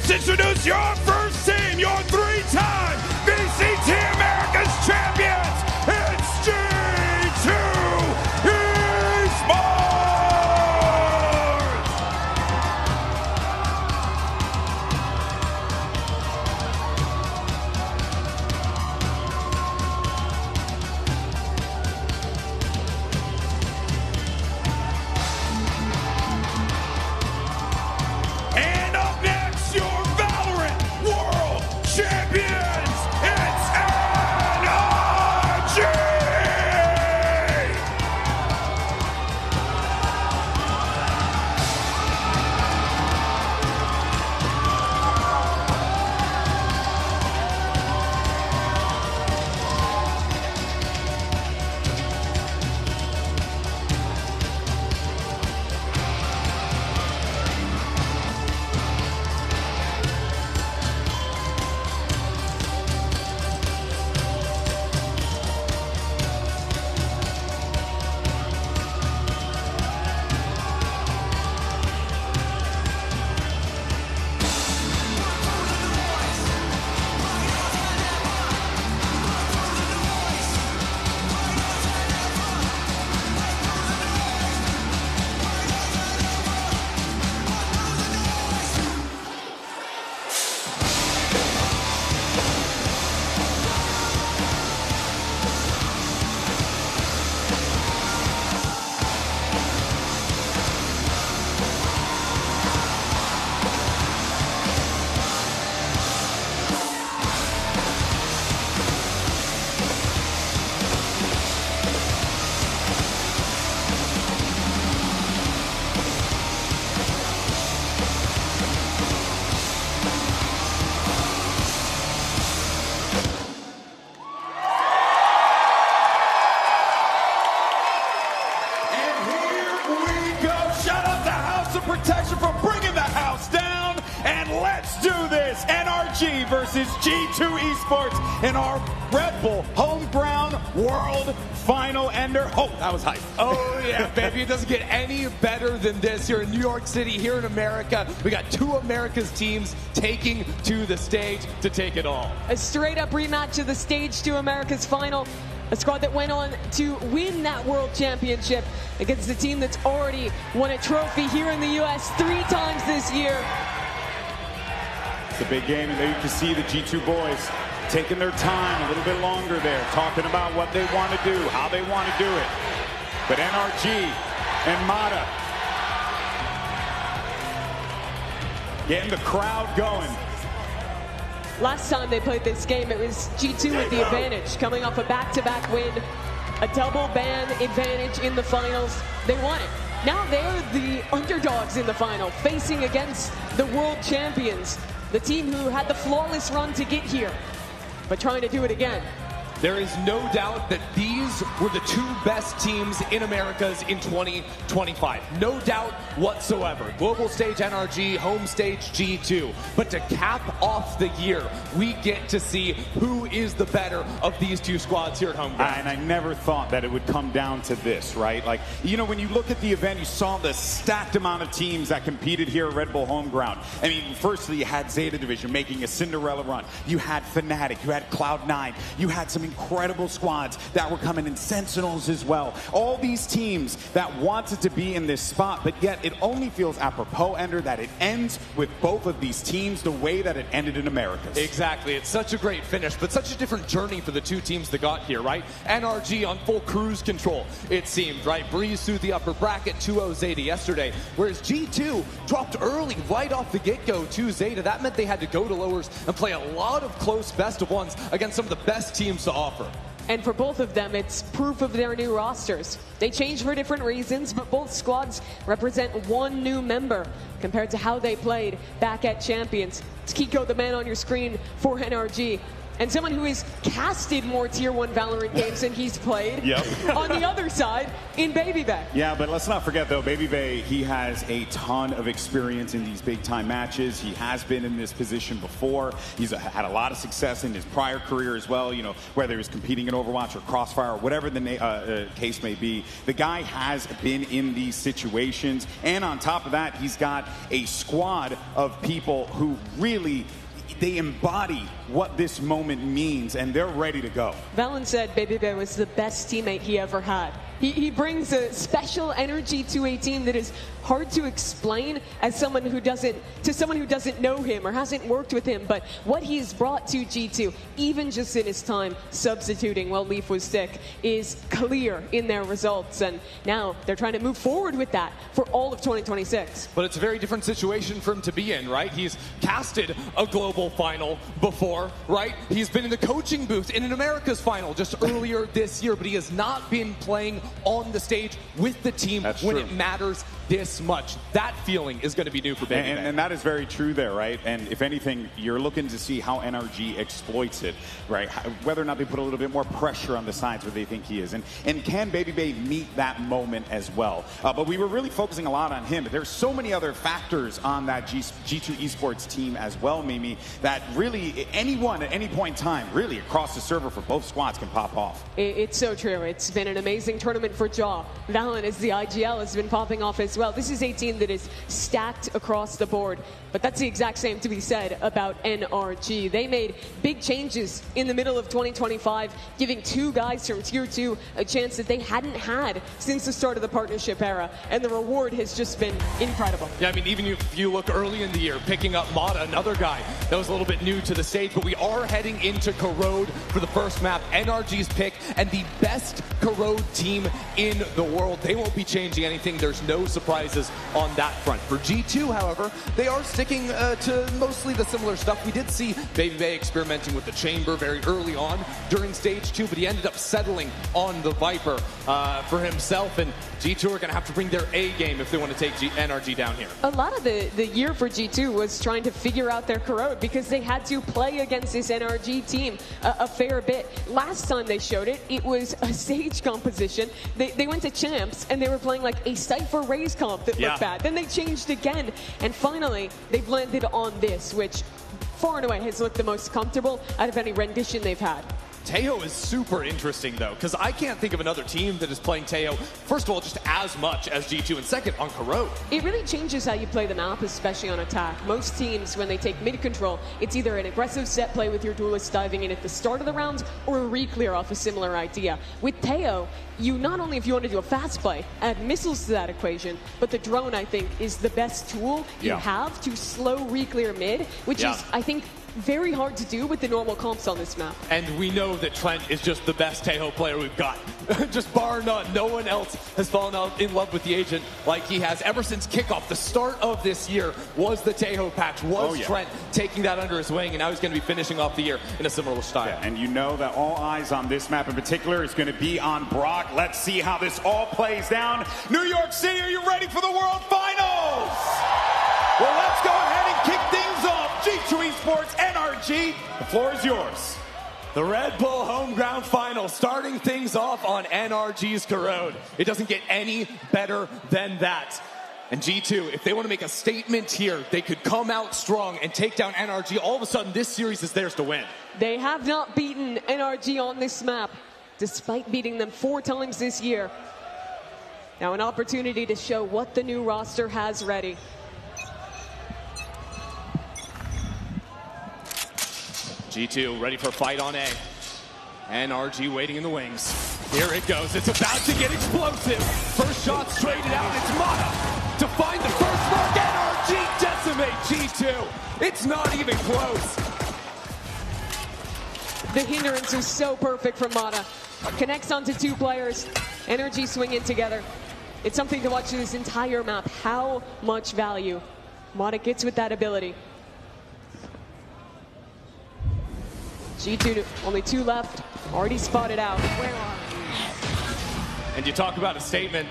Let's introduce your first team, your 3-time VCT America's champions. It's G2 Esports! And up next, your Valorant World Champions, it's NRG! And here we go. Shout out to House of Protection for bringing the house down. And let's do this. NRG versus G2 Esports in our Red Bull Home Ground World Final Ender. Oh, that was hype. Oh, yeah, baby. It doesn't get any better than this here in New York City, here in America. We got two America's teams taking to the stage to take it all. A straight-up rematch of the Stage 2 America's Final. A squad that went on to win that World Championship against a team that's already won a trophy here in the U.S. 3 times this year. It's a big game, and there you can see the G2 boys taking their time a little bit longer there, talking about what they want to do, how they want to do it. But NRG and Mata getting the crowd going. Last time they played this game, it was G2 with the advantage, coming off a back-to-back win, a double ban advantage in the finals. They won it. Now they're the underdogs in the final, facing against the world champions, the team who had the flawless run to get here, but trying to do it again. There is no doubt that these were the 2 best teams in Americas in 2025. No doubt whatsoever. Global stage NRG, home stage G2. But to cap off the year, we get to see who is the better of these 2 squads here at home ground. And I never thought that it would come down to this, right? Like, you know, when you look at the event, you saw the stacked amount of teams that competed here at Red Bull home ground. I mean, firstly, you had Zeta Division making a Cinderella run. You had FNATIC, you had Cloud9, you had some incredible squads that were coming in, Sentinels as well. All these teams that wanted to be in this spot, but yet it only feels apropos, Ender, that it ends with both of these teams the way that it ended in Americas. Exactly. It's such a great finish, but such a different journey for the 2 teams that got here, right? NRG on full cruise control, it seemed, right? Breeze through the upper bracket, 2-0 Zeta yesterday, whereas G2 dropped early, right off the get-go to Zeta. That meant they had to go to lowers and play a lot of close best-of-ones against some of the best teams to offer. And for both of them, it's proof of their new rosters. They change for different reasons, but both squads represent 1 new member compared to how they played back at Champions. It's Kiko, the man on your screen for NRG. and someone who has casted more Tier 1 Valorant games than he's played. On the other side, in Baby Bay. Yeah, but let's not forget, though, Baby Bay, he has a ton of experience in these big-time matches. He has been in this position before. He's had a lot of success in his prior career as well, you know, whether he was competing in Overwatch or Crossfire or whatever the case may be. The guy has been in these situations, and on top of that, he's got a squad of people who really, they embody what this moment means, and they're ready to go. Valen said Baby Bear was the best teammate he ever had. He brings a special energy to a team that is hard to explain as someone who doesn't know him or hasn't worked with him. But what he's brought to G2, even just in his time substituting while Leaf was sick, is clear in their results. And now they're trying to move forward with that for all of 2026. But it's a very different situation for him to be in, right? He's casted a global final before, right? He's been in the coaching booth in an America's final just earlier this year, but he has not been playing on the stage with the team when it matters this much. That feeling is going to be new for Baby Bay. And that is very true there, right? And if anything, you're looking to see how NRG exploits it, right? Whether or not they put a little bit more pressure on the sides where they think he is. And can Baby Bay meet that moment as well? But we were really focusing a lot on him. But there's so many other factors on that G2 Esports team as well, Mimi, that really anyone at any point in time, really across the server for both squads can pop off. It's so true. It's been an amazing tournament for Jaw. Valen, as the IGL, has been popping off as well. This is a team that is stacked across the board, but that's the exact same to be said about NRG. They made big changes in the middle of 2025, giving two guys from Tier 2 a chance that they hadn't had since the start of the partnership era, and the reward has just been incredible. Yeah, I mean, even if you look early in the year, picking up Mata, another guy that was a little bit new to the stage, but we are heading into Corrode for the first map. NRG's pick, and the best Corrode team in the world. They won't be changing anything. There's no surprises on that front. For G2, however, they are sticking to mostly the similar stuff. We did see Baby Bay experimenting with the Chamber very early on during Stage 2, but he ended up settling on the Viper for himself, and G2 are going to have to bring their A game if they want to take NRG down here. A lot of the year for G2 was trying to figure out their Corrode because they had to play against this NRG team a fair bit. Last time they showed it, it was a stage composition. They went to Champs and they were playing like a Cypher Raze comp that looked bad. Then they changed again, and finally they've landed on this, which far and away has looked the most comfortable out of any rendition they've had. Teo is super interesting, though, because I can't think of another team that is playing Teo, first of all, just as much as G2, and second, on Corrode. It really changes how you play the map, especially on attack. Most teams, when they take mid control, it's either an aggressive set play with your duelist diving in at the start of the round, or a re-clear off a similar idea. With Teo, you not only, if you want to do a fast play, add missiles to that equation, but the drone, I think, is the best tool you have to slow re-clear mid, which is, I think, very hard to do with the normal comps on this map. And we know that Trent is just the best Tejo player we've got. Just bar none. No one else has fallen in love with the agent like he has. Ever since kickoff, the start of this year was the Tejo patch, was Trent taking that under his wing, and now he's going to be finishing off the year in a similar style. Yeah, and you know that all eyes on this map in particular is going to be on Brock. Let's see how this all plays down. New York City, are you ready for the World Finals? Well, let's go ahead and kick things off. G2 Esports, NRG, the floor is yours. The Red Bull Home Ground Final starting things off on NRG's Corrode. It doesn't get any better than that. And G2, if they want to make a statement here, they could come out strong and take down NRG. All of a sudden, this series is theirs to win. They have not beaten NRG on this map, despite beating them 4 times this year. Now an opportunity to show what the new roster has ready. G2 ready for a fight on A. NRG waiting in the wings. Here it goes. It's about to get explosive. First shot traded out. It's Mata to find the first mark. NRG decimate G2. It's not even close. The hindrance is so perfect from Mata. Connects onto 2 players. NRG swinging together. It's something to watch in this entire map. How much value Mata gets with that ability. G2, only 2 left, already spotted out. And you talk about a statement.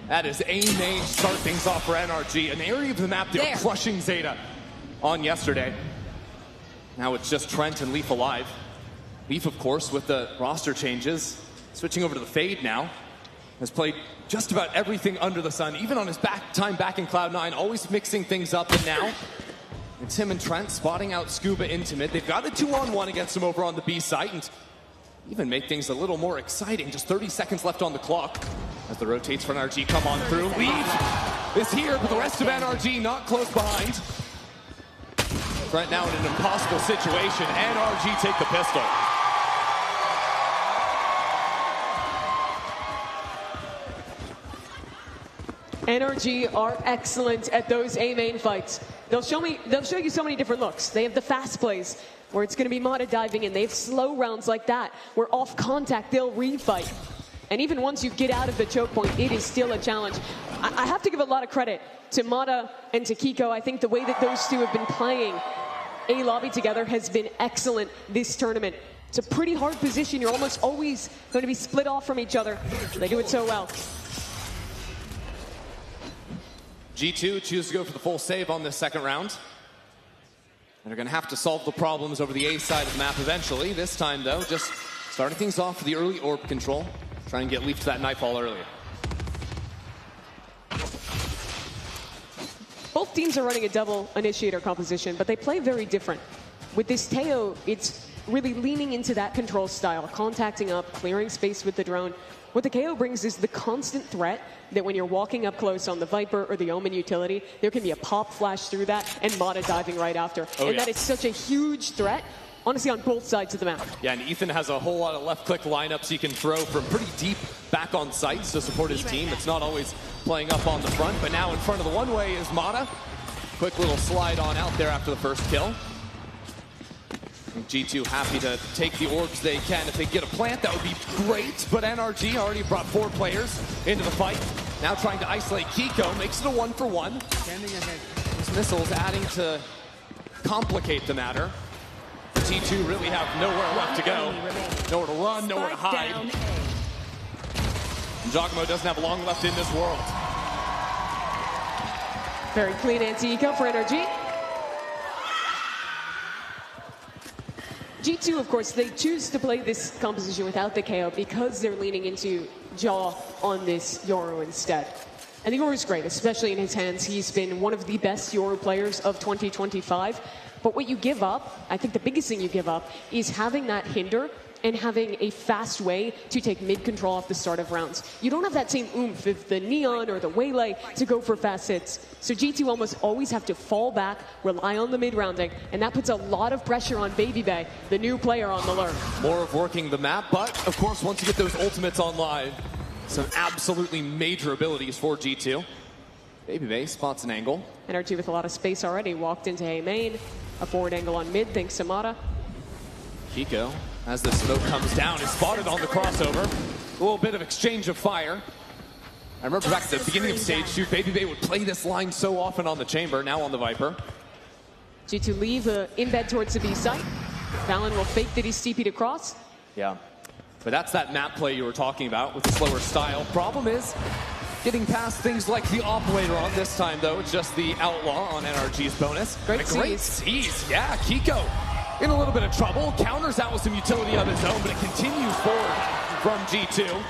That is A main start things off for NRG. An area of the map they're crushing Zeta on yesterday. Now it's just Trent and Leaf alive. Leaf, of course, with the roster changes, switching over to the Fade now, has played just about everything under the sun, even on his time back in Cloud9, always mixing things up. And now it's him and Trent spotting out Scuba into mid. They've got a 2-on-1 against him over on the B site, and even make things a little more exciting. Just 30 seconds left on the clock as the rotates for NRG come on through. Leaf is here, but the rest of NRG not close behind. Trent now in an impossible situation. NRG take the pistol. NRG are excellent at those A main fights. They'll show you so many different looks. They have the fast plays where it's going to be Mata diving in. They have slow rounds like that where off contact they'll refight. And even once you get out of the choke point, it is still a challenge. I have to give a lot of credit to Mata and to Kiko. I think the way that those two have been playing A lobby together has been excellent this tournament. It's a pretty hard position. You're almost always going to be split off from each other. They do it so well. G2 choose to go for the full save on this second round. And they're going to have to solve the problems over the A side of the map eventually. This time, though, just starting things off with the early orb control. Try and get Leaf to that nightfall earlier. Both teams are running a double initiator composition, but they play very different. With this Teo, it's really leaning into that control style, contacting up, clearing space with the drone. What the KO brings is the constant threat that when you're walking up close on the Viper or the Omen utility, there can be a pop flash through that and Mata diving right after. And that is such a huge threat, honestly, on both sides of the map. Yeah, and Ethan has a whole lot of left-click lineups he can throw from pretty deep back on sites to support his team. It's not always playing up on the front, but now in front of the one-way is Mata. Quick little slide on out there after the first kill. And G2 happy to take the orbs they can. If they get a plant, that would be great, but NRG already brought 4 players into the fight. Now trying to isolate Kiko, makes it a 1-for-1. These missiles adding to complicate the matter. G2 really have nowhere left to go. Nowhere to run, nowhere to hide. And Giacomo doesn't have long left in this world. Very clean anti-eco for NRG. G2, of course, they choose to play this composition without the KO because they're leaning into Jaw on this Yoru instead. And the Yoru is great, especially in his hands. He's been one of the best Yoru players of 2025. But what you give up, I think the biggest thing you give up, is having that hinder and having a fast way to take mid-control off the start of rounds. You don't have that same oomph of the Neon or the Waylay to go for fast hits. So G2 almost always have to fall back, rely on the mid-rounding, and that puts a lot of pressure on Baby Bay, the new player on the lurk. More of working the map, but of course, once you get those ultimates online, some absolutely major abilities for G2. Baby Bay spots an angle. NRG with a lot of space already, walked into A main, a forward angle on mid, thanks to Mata. Kiko, as the smoke comes down, is spotted on the crossover. A little bit of exchange of fire. I remember back at the beginning of stage 2, Baby Bay would play this line so often on the chamber, now on the Viper. G2 leave embed towards the B site. Valen will fake that he's TP'd across. Yeah, but that's that map play you were talking about with the slower style. Problem is, getting past things like the op later on. This time, though, it's just the outlaw on NRG's bonus. Great seize. Yeah, Kiko in a little bit of trouble. Counters out with some utility of his own, but it continues forward from G2.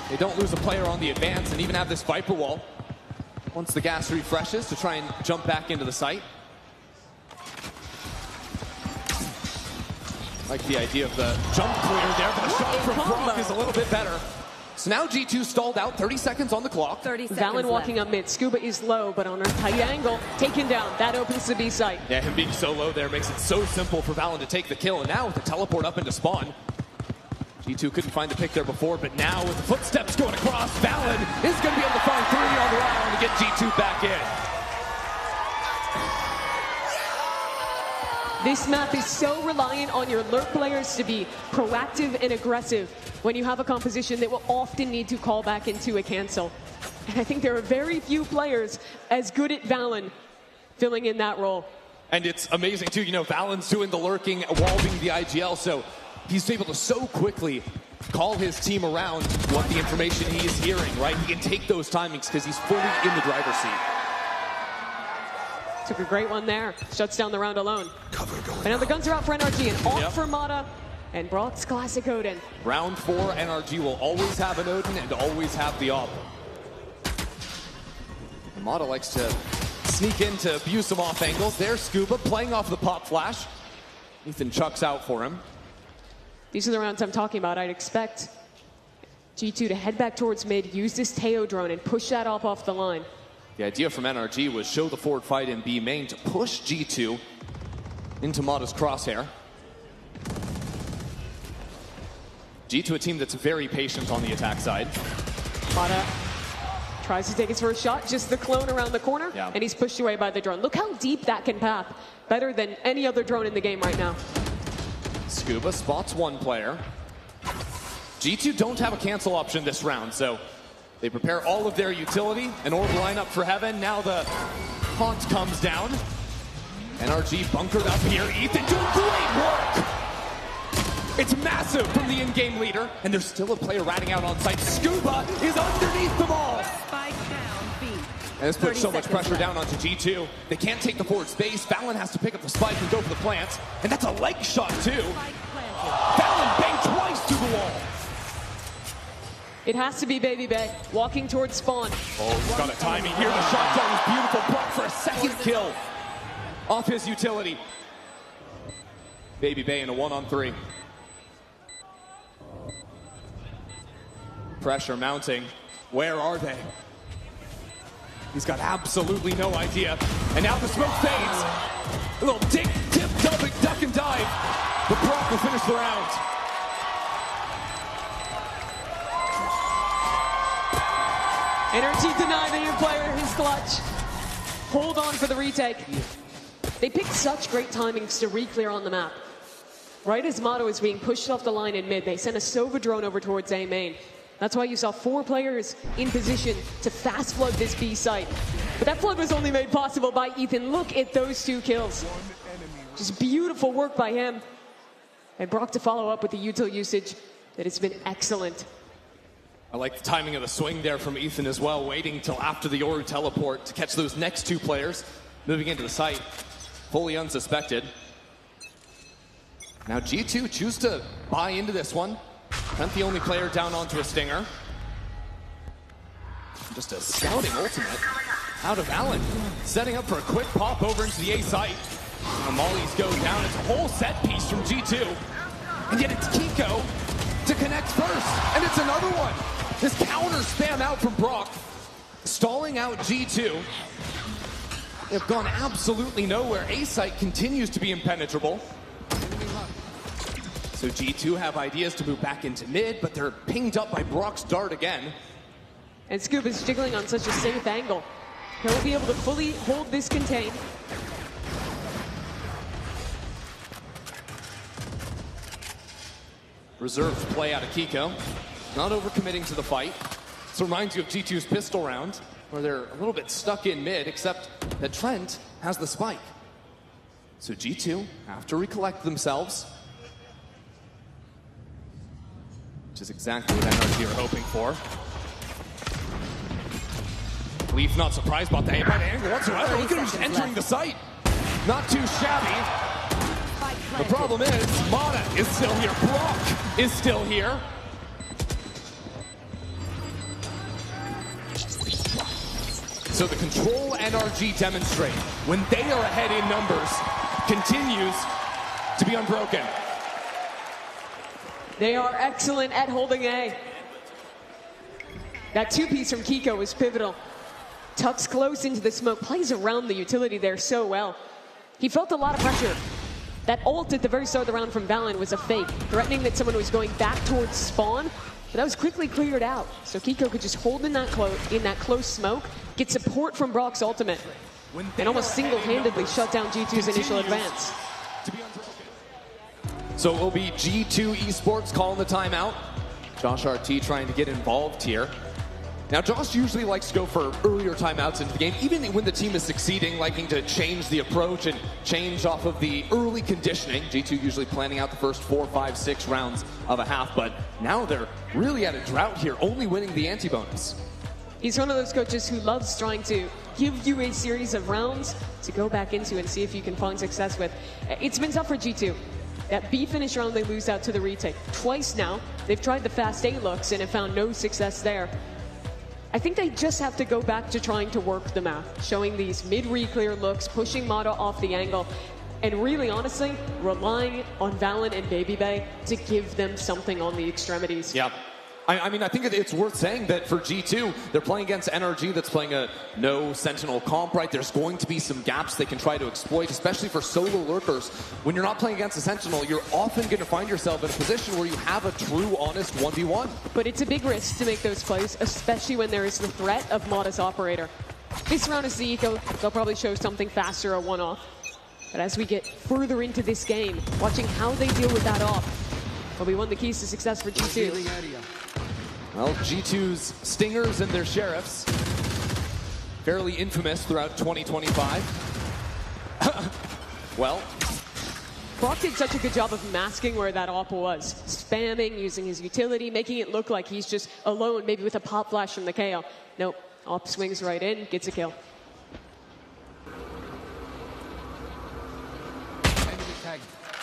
They don't lose a player on the advance and even have this Viper wall once the gas refreshes to try and jump back into the site. Like the idea of the jump clear there, but the shot from Brock is a little bit better. So now G2 stalled out, 30 seconds on the clock. 30 seconds Valen walking left. Up mid. Scuba is low, but on a tight angle, taken down. That opens the B site. Yeah, him being so low there makes it so simple for Valen to take the kill. And now with the teleport up into spawn, G2 couldn't find the pick there before, but now with the footsteps going across, Valen is going to be able to find 3 on the round to get G2 back in. This map is so reliant on your lurk players to be proactive and aggressive when you have a composition that will often need to call back into a cancel. And I think there are very few players as good at Valen filling in that role. And it's amazing too, you know, Valen's doing the lurking, wallbing the IGL, so he's able to so quickly call his team around what the information he is hearing, right? He can take those timings because he's fully in the driver's seat. Took a great one there. Shuts down the round alone. And now the guns are out for NRG and off for Mata and Brock's classic Odin. Round 4, NRG will always have an Odin and always have the AWP. Mata likes to sneak in to abuse some off angles. There's Scuba playing off the pop flash. Ethan chucks out for him. These are the rounds I'm talking about. I'd expect G2 to head back towards mid, use this Teo drone, and push that off the line. The idea from NRG was show the forward fight in B main to push G2 into Mata's crosshair. G2, a team that's very patient on the attack side. Mata tries to take his first shot, just the clone around the corner, and he's pushed away by the drone. Look how deep that can path. Better than any other drone in the game right now. Scuba spots one player. G2 don't have a cancel option this round, so they prepare all of their utility. An orb lineup for Heaven. Now the haunt comes down. NRG bunkered up here. Ethan doing great work. It's massive from the in-game leader, and there's still a player riding out on site. Scuba is underneath the ball. And this puts so much pressure down onto G2. They can't take the forward space. Valen has to pick up the spike and go for the plants. And that's a leg shot, too. Valen banged twice through the wall. It has to be Baby Bay, walking towards spawn. Oh, he's got a timing here. The shot down is beautiful. Brock for a second kill off his utility. Baby Bay in a 1-on-3. Pressure mounting. Where are they? He's got absolutely no idea. And now the smoke fades. A little tip, duck and dive. But Brock will finish the round. NRG deny the new player his clutch. Hold on for the retake. They picked such great timings to re-clear on the map. Right as Motto is being pushed off the line in mid, they sent a Sova drone over towards A main. That's why you saw 4 players in position to fast flood this B site. But that flood was only made possible by Ethan. Look at those 2 kills. Just beautiful work by him. And Brock to follow up with the util usage that has been excellent. I like the timing of the swing there from Ethan as well, waiting till after the Yoru teleport to catch those next 2 players moving into the site, fully unsuspected. Now G2 choose to buy into this one. Trent the only player down onto a stinger. Just a scouting ultimate out of Allen, setting up for a quick pop over into the A site. Now Molly's go down. It's a whole set piece from G2. And yet it's Kiko to connect first. And it's another one. This counter spam out from Brock, stalling out G2. They've gone absolutely nowhere. A site continues to be impenetrable. So G2 have ideas to move back into mid, but they're pinged up by Brock's dart again. And Scoop is jiggling on such a safe angle. He'll be able to fully hold this contain. Reserved play out of Kiko. Not overcommitting to the fight. This reminds you of G2's pistol round, where they're a little bit stuck in mid, except that Trent has the spike. So G2 have to recollect themselves, which is exactly what NRG are hoping for. Leaf not surprised about the angle whatsoever. Look at him just entering the site. Not too shabby. The problem is, Mata is still here. Brock is still here. So the control NRG demonstrate when they are ahead in numbers continues to be unbroken. They are excellent at holding A. That 2-piece from Kiko was pivotal. Tucks close into the smoke, plays around the utility there so well. He felt a lot of pressure. That ult at the very start of the round from Valen was a fake, threatening that someone was going back towards spawn, but that was quickly cleared out. So Kiko could just hold in that close smoke, get support from Brock's ultimate, and almost single-handedly shut down G2's initial advance. So it will be G2 Esports calling the timeout. Josh RT trying to get involved here. Now, Josh usually likes to go for earlier timeouts into the game, even when the team is succeeding, liking to change the approach and change off of the early conditioning. G2 usually planning out the first 4, 5, 6 rounds of a half, but now they're really at a drought here, only winning the anti-bonus. He's one of those coaches who loves trying to give you a series of rounds to go back into and see if you can find success with. It's been tough for G2. That B finish round, they lose out to the retake. Twice now, they've tried the fast A looks and have found no success there. I think they just have to go back to trying to work the math, showing these mid-re-clear looks, pushing Mata off the angle, and really, honestly, relying on Valen and Babybay to give them something on the extremities. Yeah. I mean, I think it's worth saying that for G2, they're playing against NRG that's playing a no Sentinel comp, right? There's going to be some gaps they can try to exploit, especially for solo lurkers. When you're not playing against a Sentinel, you're often going to find yourself in a position where you have a true, honest 1v1. But it's a big risk to make those plays, especially when there is the threat of Mata's operator. This round is the eco. They'll probably show something faster, a one-off. But as we get further into this game, watching how they deal with that off will be one of the keys to success for G2. Well, G2's Stingers and their Sheriffs, fairly infamous throughout 2025. Well, Brock did such a good job of masking where that AWP was. Spamming, using his utility, making it look like he's just alone, maybe with a pop flash from the KO. Nope, AWP swings right in, gets a kill.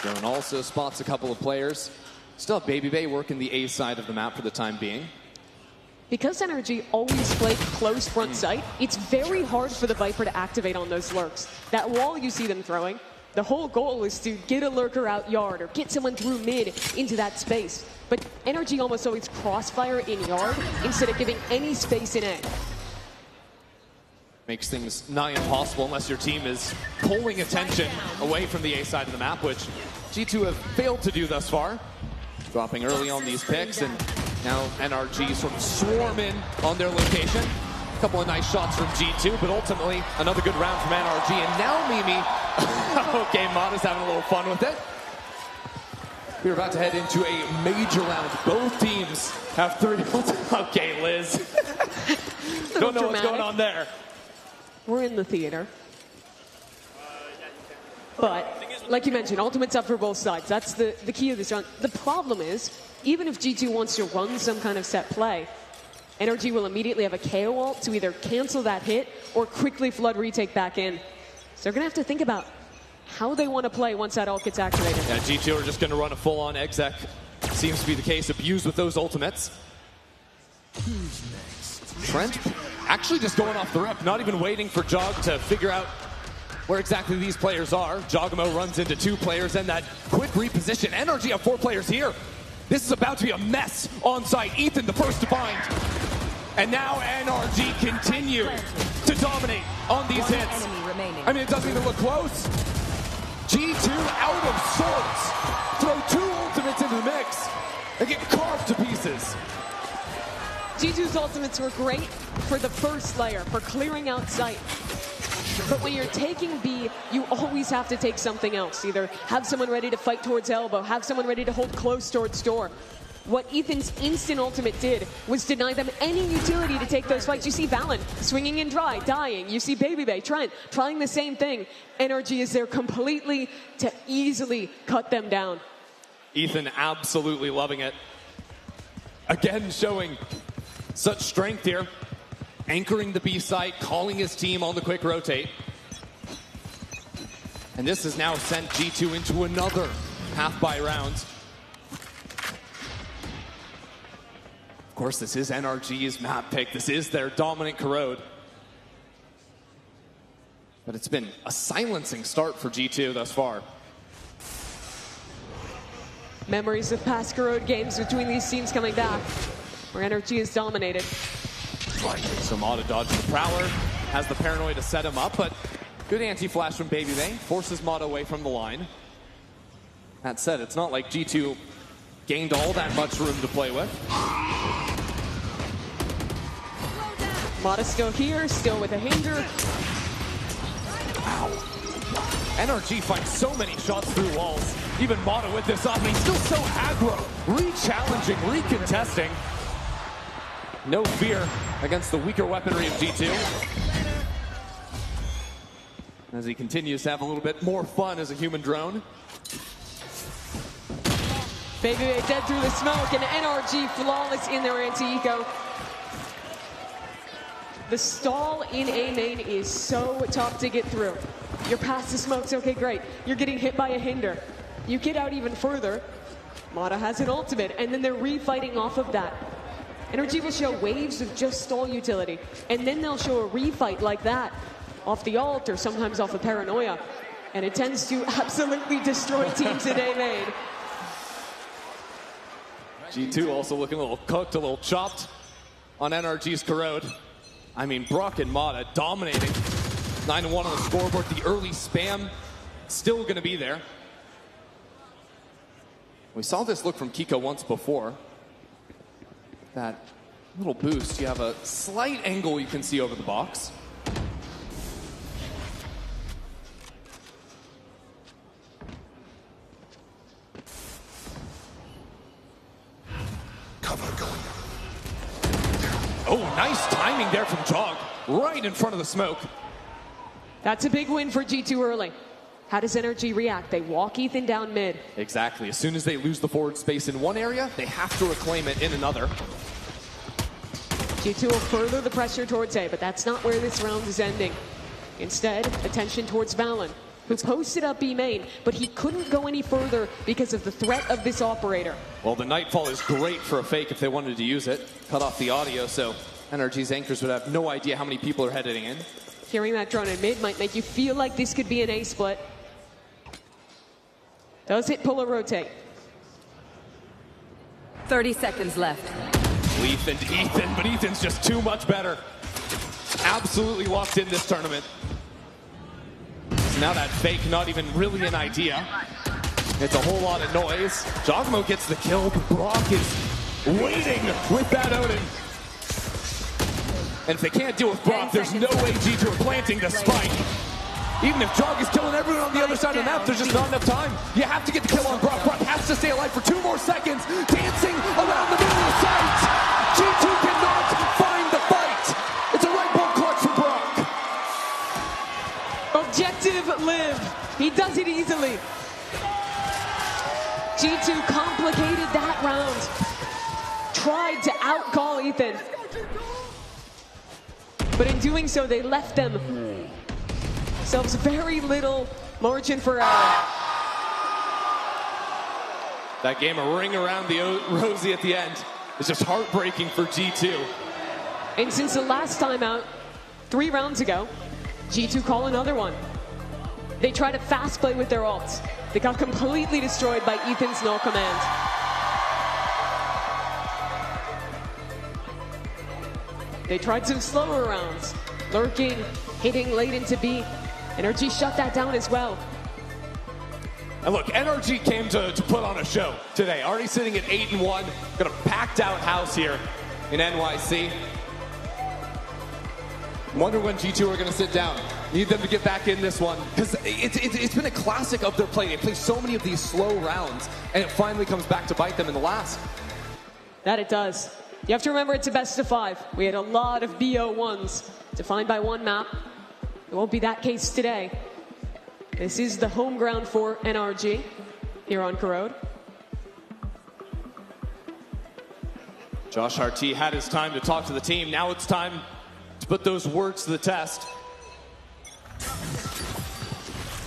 Drone also spots a couple of players. Still have Babybay working the A side of the map for the time being. Because NRG always play close front sight, it's very hard for the Viper to activate on those lurks. That wall you see them throwing, the whole goal is to get a lurker out yard or get someone through mid into that space. But NRG almost always crossfire in yard instead of giving any space in A. Makes things nigh impossible unless your team is pulling attention away from the A side of the map, which G2 have failed to do thus far. Dropping early on these picks, and now NRG sort of swarm in on their location. A couple of nice shots from G2, but ultimately another good round from NRG. And now Mimi, okay, Mata's having a little fun with it. We're about to head into a major round. Both teams have 3. Okay, Liz. Don't know what's going on there. We're in the theater. But, like you mentioned, ultimate's up for both sides. That's the key of this round. The problem is, even if G2 wants to run some kind of set play, NRG will immediately have a KO ult to either cancel that hit or quickly flood retake back in. So they're going to have to think about how they want to play once that ult gets activated. Yeah, G2 are just going to run a full-on exec. Seems to be the case, abused with those ultimates. Who's next? Trent actually just going off the rip, not even waiting for Jog to figure out where exactly these players are. Jogamo runs into 2 players, and that quick reposition. NRG have 4 players here. This is about to be a mess on site. Ethan, the first to find. And now NRG continue to dominate on these hits. I mean, it doesn't even look close. G2 out of sorts. Throw 2 ultimates into the mix and get carved to pieces. G2's ultimates were great for the first layer, for clearing out sight. But when you're taking B, you always have to take something else. Either have someone ready to fight towards elbow, have someone ready to hold close towards door. What Ethan's instant ultimate did was deny them any utility to take those fights. You see Valen swinging in dry, dying. You see Babybay, Trent trying the same thing. NRG is there completely to easily cut them down. Ethan absolutely loving it. Again, showing such strength here. Anchoring the B site, calling his team on the quick rotate. And this has now sent G2 into another half-buy round. Of course, this is NRG's map pick. This is their dominant corrode. But it's been a silencing start for G2 thus far. Memories of past corrode games between these teams coming back, where NRG is dominated. So Mata dodges the Prowler, has the Paranoid to set him up, but good anti-flash from Babybay, forces Mata away from the line. That said, it's not like G2 gained all that much room to play with. Mata still here, still with a hinder. Wow. NRG finds so many shots through walls. Even Mata with this up, and he's still so aggro, re-challenging, re-contesting. No fear against the weaker weaponry of G2. As he continues to have a little bit more fun as a human drone. Babybay dead through the smoke, and NRG flawless in their anti-eco. The stall in A main is so tough to get through. You're past the smokes, okay, great. You're getting hit by a hinder. You get out even further. Mata has an ultimate, and then they're refighting off of that. NRG will show waves of just stall utility, and then they'll show a refight like that off the ult or sometimes off of paranoia, and it tends to absolutely destroy teams in A main. G2 also looking a little cooked, a little chopped on NRG's Corrode. I mean, Brock and Mata dominating. 9-1 on the scoreboard. The early spam still going to be there. We saw this look from Kiko once before. That little boost, you have a slight angle you can see over the box. Cover going. Oh, nice timing there from Jog, right in front of the smoke. That's a big win for G2 early. How does NRG react? They walk Ethan down mid. Exactly. As soon as they lose the forward space in one area, they have to reclaim it in another. G2 will further the pressure towards A, but that's not where this round is ending. Instead, attention towards Valen, who posted up B main, but he couldn't go any further because of the threat of this operator. Well, the Nightfall is great for a fake if they wanted to use it. Cut off the audio, so NRG's anchors would have no idea how many people are heading in. Hearing that drone in mid might make you feel like this could be an A split. Does hit pull or rotate? 30 seconds left. Leaf and Ethan, but Ethan's just too much better. Absolutely locked in this tournament. So now that fake, not even really an idea. It's a whole lot of noise. Jogmo gets the kill, but Brock is waiting with that Odin. And if they can't deal with Brock, there's no way G2 are planting the spike. Even if Jog is killing everyone on the other side of the map, there's just not enough time. You have to get the kill on Brock. Brock has to stay alive for 2 more seconds, dancing around the middle of the site. G2 cannot find the fight. It's a right ball clutch for Brock. Objective live. He does it easily. G2 complicated that round. Tried to outcall Ethan. But in doing so, they left themselves very little margin for error. That game, a ring around the rosy at the end. It's just heartbreaking for G2. And since the last time out, 3 rounds ago, G2 call another one. They tried to fast play with their ults. They got completely destroyed by Ethan's no command. They tried some slower rounds, lurking, hitting late into B. NRG shut that down as well. And look, NRG came to put on a show today. Already sitting at 8-1. Got a packed out house here in NYC. Wonder when G2 are going to sit down. Need them to get back in this one. Because it's been a classic of their play. They play so many of these slow rounds, and it finally comes back to bite them in the last. That it does. You have to remember it's a best of 5. We had a lot of BO1s defined by one map. It won't be that case today. This is the home ground for NRG here on Corrode. Josh Hartee had his time to talk to the team. Now it's time to put those words to the test.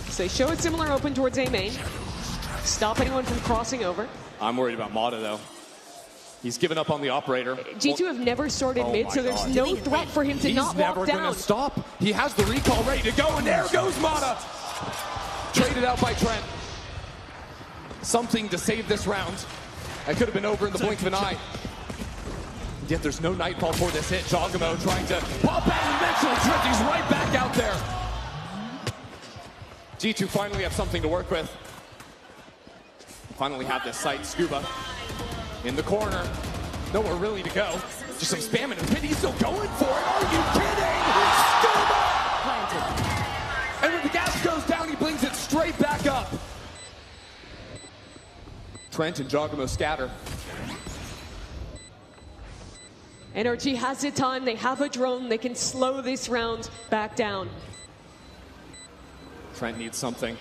So they show a similar open towards A main. Stop anyone from crossing over. I'm worried about Mata, though. He's given up on the operator. G2 have never started mid, so there's no threat for him to not walk down. He's never going to stop. He has the recall ready to go, and there goes Mata. Traded out by Trent. Something to save this round. That could have been over in the blink of an eye. Yet there's no Nightfall for this hit. Jogamo trying to pop out and mental Trent. He's right back out there. G2 finally have something to work with. Finally have this site. Scuba in the corner. Nowhere really to go. Just some spam in the pit. He's still going for it. Are you kidding? Scuba! And when the gas goes down, he brings it straight back up. Trent and Jogamo scatter. NRG has the time. They have a drone. They can slow this round back down. Trent needs something.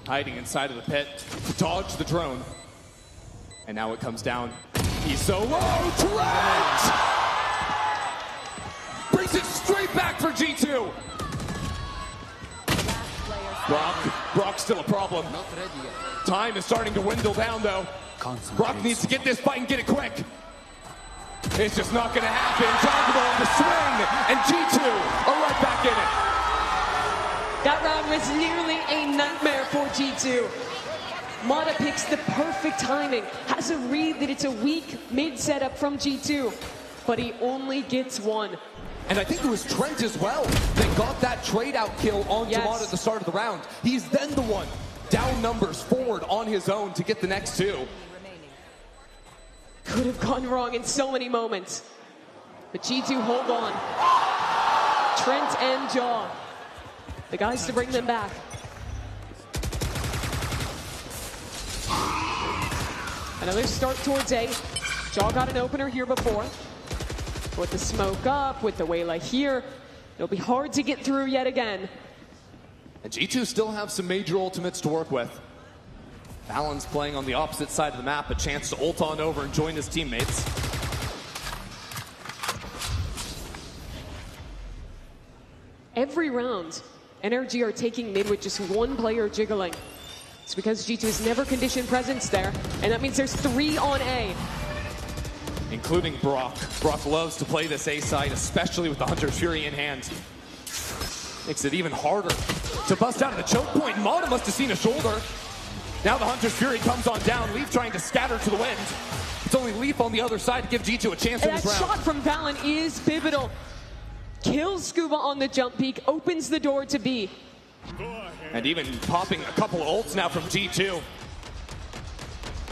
Hiding inside of the pit. Dodge the drone. And now it comes down. He's so low. Trent! Brings it back for G2. Brock's still a problem. Time is starting to dwindle down, though. Brock needs to get this fight and get it quick. It's just not going to happen. Jogable on the swing, and G2 are right back in it. That round was nearly a nightmare for G2. Mata picks the perfect timing, has a read that it's a weak mid setup from G2, but he only gets one. And I think it was Trent as well that got that trade-out kill on Mata at the start of the round. He's then the one down numbers forward on his own to get the next two. Could have gone wrong in so many moments. But G2 hold on. Trent and Jaw, the guys to bring them back. Another start towards A. Jaw got an opener here before. With the smoke up, with the Wayla here, it'll be hard to get through yet again. And G2 still have some major ultimates to work with. Valen's playing on the opposite side of the map, a chance to ult on over and join his teammates. Every round, NRG are taking mid with just one player jiggling. It's because G2 has never conditioned presence there, and that means there's 3 on A. Including Brock. Brock loves to play this A side, especially with the Hunter's Fury in hand. Makes it even harder to bust out of the choke point. Mata must have seen a shoulder. Now the Hunter's Fury comes on down. Leaf trying to scatter to the wind. It's only Leaf on the other side to give G2 a chance in this round. That shot from Valen is pivotal. Kills Scuba on the jump peak, opens the door to B. And even popping a couple of ults now from G2.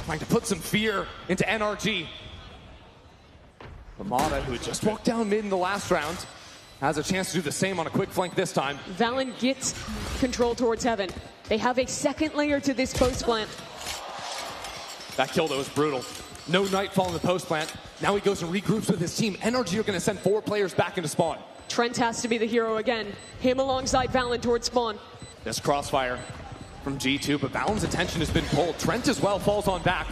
Trying to put some fear into NRG. Mata, who just walked down mid in the last round, has a chance to do the same on a quick flank this time. Valen gets control towards Heaven. They have a second layer to this post plant. That kill, though, was brutal. No Nightfall in the post plant. Now he goes and regroups with his team. NRG are going to send 4 players back into spawn. Trent has to be the hero again. Him alongside Valen towards spawn. This crossfire from G2, but Valen's attention has been pulled. Trent as well falls on back.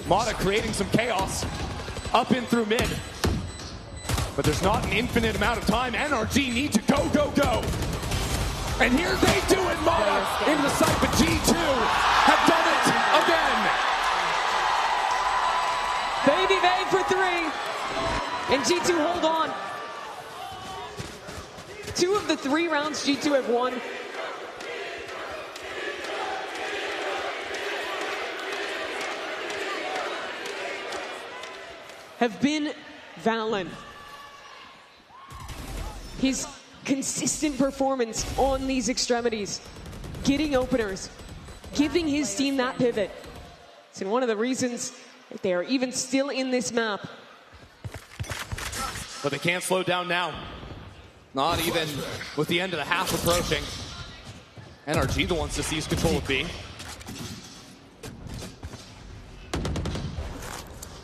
Mata creating some chaos. Up in through mid. But there's not an infinite amount of time. NRG need to go, go, go. And here they do it. Mata into the site, but G2 have done it again. Baby Bay for 3. And G2 hold on. 2 of the 3 rounds G2 have won. Have been Valen. His consistent performance on these extremities, getting openers, giving his team that pivot. It's one of the reasons that they are even still in this map. But they can't slow down now. Not even with the end of the half approaching. NRG the ones to seize control of B.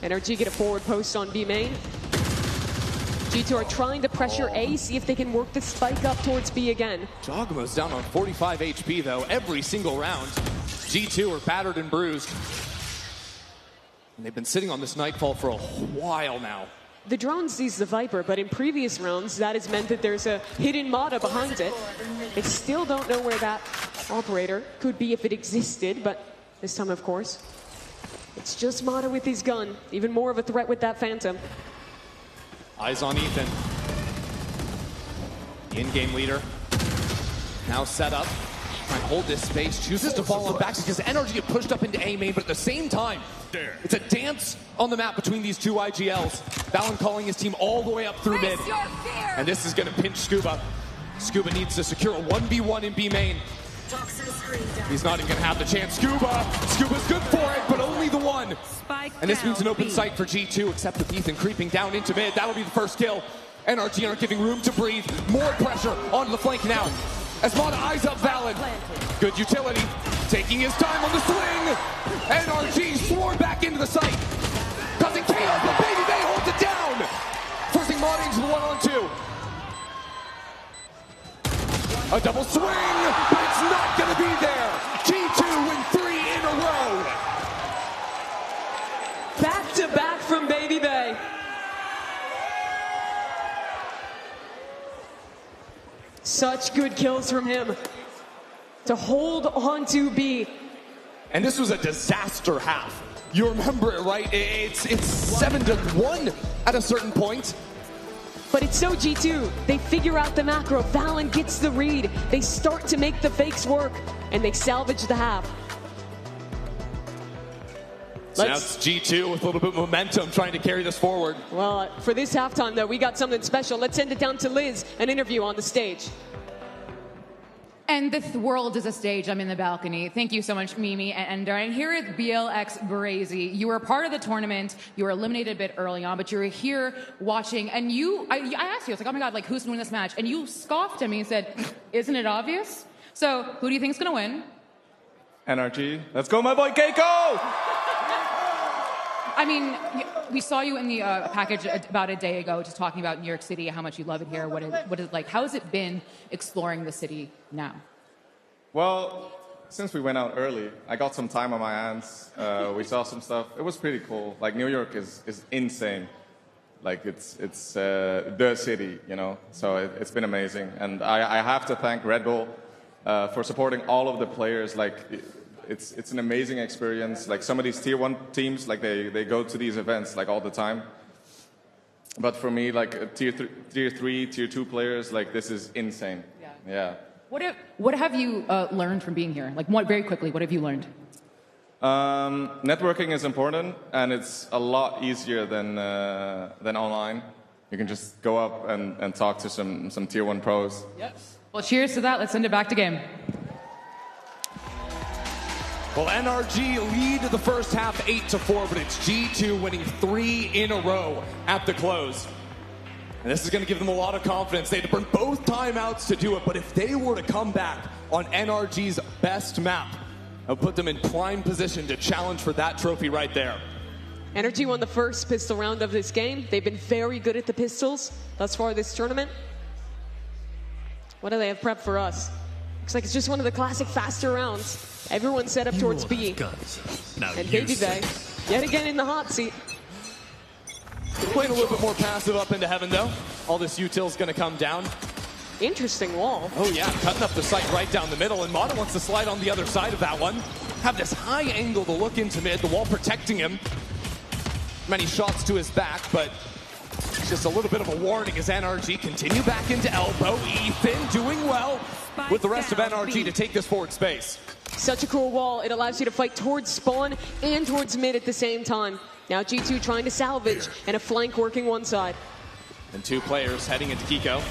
NRG get a forward post on B main. G2 are trying to pressure A, see if they can work the spike up towards B again. Jogmo's down on 45 HP though, every single round. G2 are battered and bruised. And they've been sitting on this Nightfall for a while now. The drone sees the Viper, but in previous rounds, that has meant that there's a hidden Mata behind it. They still don't know where that operator could be if it existed, but this time, of course, it's just Mata with his gun. Even more of a threat with that Phantom. Eyes on Ethan. The in-game leader. Now set up. Trying to hold this space. Chooses to fall on back because NRG have pushed up into A main, but at the same time, it's a dance on the map between these two IGLs. Valen calling his team all the way up through mid. And this is going to pinch Scuba. Scuba needs to secure a 1v1 in B main. He's not even going to have the chance. Scuba's good for it, but only the one. And this means an open sight for G2, except with Ethan creeping down into mid. That'll be the first kill. NRG aren't giving room to breathe. More pressure onto the flank now. As Mata eyes up Valen. Good utility. Taking his time on the swing. NRG sworn back into the site. Causing chaos, but Baby Bay holds it down. Forcing Mata into the 1-on-2. A double swing, but it's not going to be there. G2 win 3 in a row. Back to back from Baby Bay. Such good kills from him to hold on to B. And this was a disaster half. You remember it, right? It's 7-1 at a certain point. But it's so G2. They figure out the macro. Valen gets the read. They start to make the fakes work, and they salvage the half. So now it's G2 with a little bit of momentum trying to carry this forward. Well, for this halftime, though, we got something special. Let's send it down to Liz, an interview on the stage. And the world is a stage. I'm in the balcony. Thank you so much, Mimi and Ender. And here is BLX Brazy. You were part of the tournament. You were eliminated a bit early on, but you were here watching. And I asked you, I was like, oh my God, like, who's going to win this match? And you scoffed at me and said, isn't it obvious? So who do you think is going to win? NRG. Let's go, my boy Keiko! I mean, we saw you in the package about a day ago, just talking about New York City, how much you love it here, what is it like? How has it been exploring the city now? Well, since we went out early, I got some time on my hands. We saw some stuff. It was pretty cool. Like, New York is insane. Like, it's the city, you know? So it's been amazing. And I have to thank Red Bull for supporting all of the players. Like, it's an amazing experience. Like, some of these tier 1 teams, like, they go to these events, like, all the time. But for me, like, tier 3, tier 2 players, like, this is insane. Yeah. What have you learned from being here? Like, very quickly, what have you learned? Networking is important, and it's a lot easier than online. You can just go up and talk to some tier 1 pros. Yep. Well, cheers to that. Let's send it back to game. Well, NRG lead the first half 8-4, but it's G2 winning 3 in a row at the close. And this is going to give them a lot of confidence. They had to burn both timeouts to do it, but if they were to come back on NRG's best map, it would put them in prime position to challenge for that trophy right there. NRG won the first pistol round of this game. They've been very good at the pistols thus far this tournament. What do they have prepped for us? Looks like it's just one of the classic faster rounds. Everyone's set up towards B. And Baby Bay, yet again in the hot seat. Playing a little bit more passive up into heaven, though. All this util's going to come down. Interesting wall. Oh, yeah, cutting up the sight right down the middle, and Mata wants to slide on the other side of that one. Have this high angle to look into mid, the wall protecting him. Many shots to his back, but it's just a little bit of a warning as NRG continue back into elbow. Ethan doing well with the rest of NRG to take this forward space. Such a cool wall. It allows you to fight towards spawn and towards mid at the same time. Now G2 trying to salvage and a flank working one side. And 2 players heading into Kiko.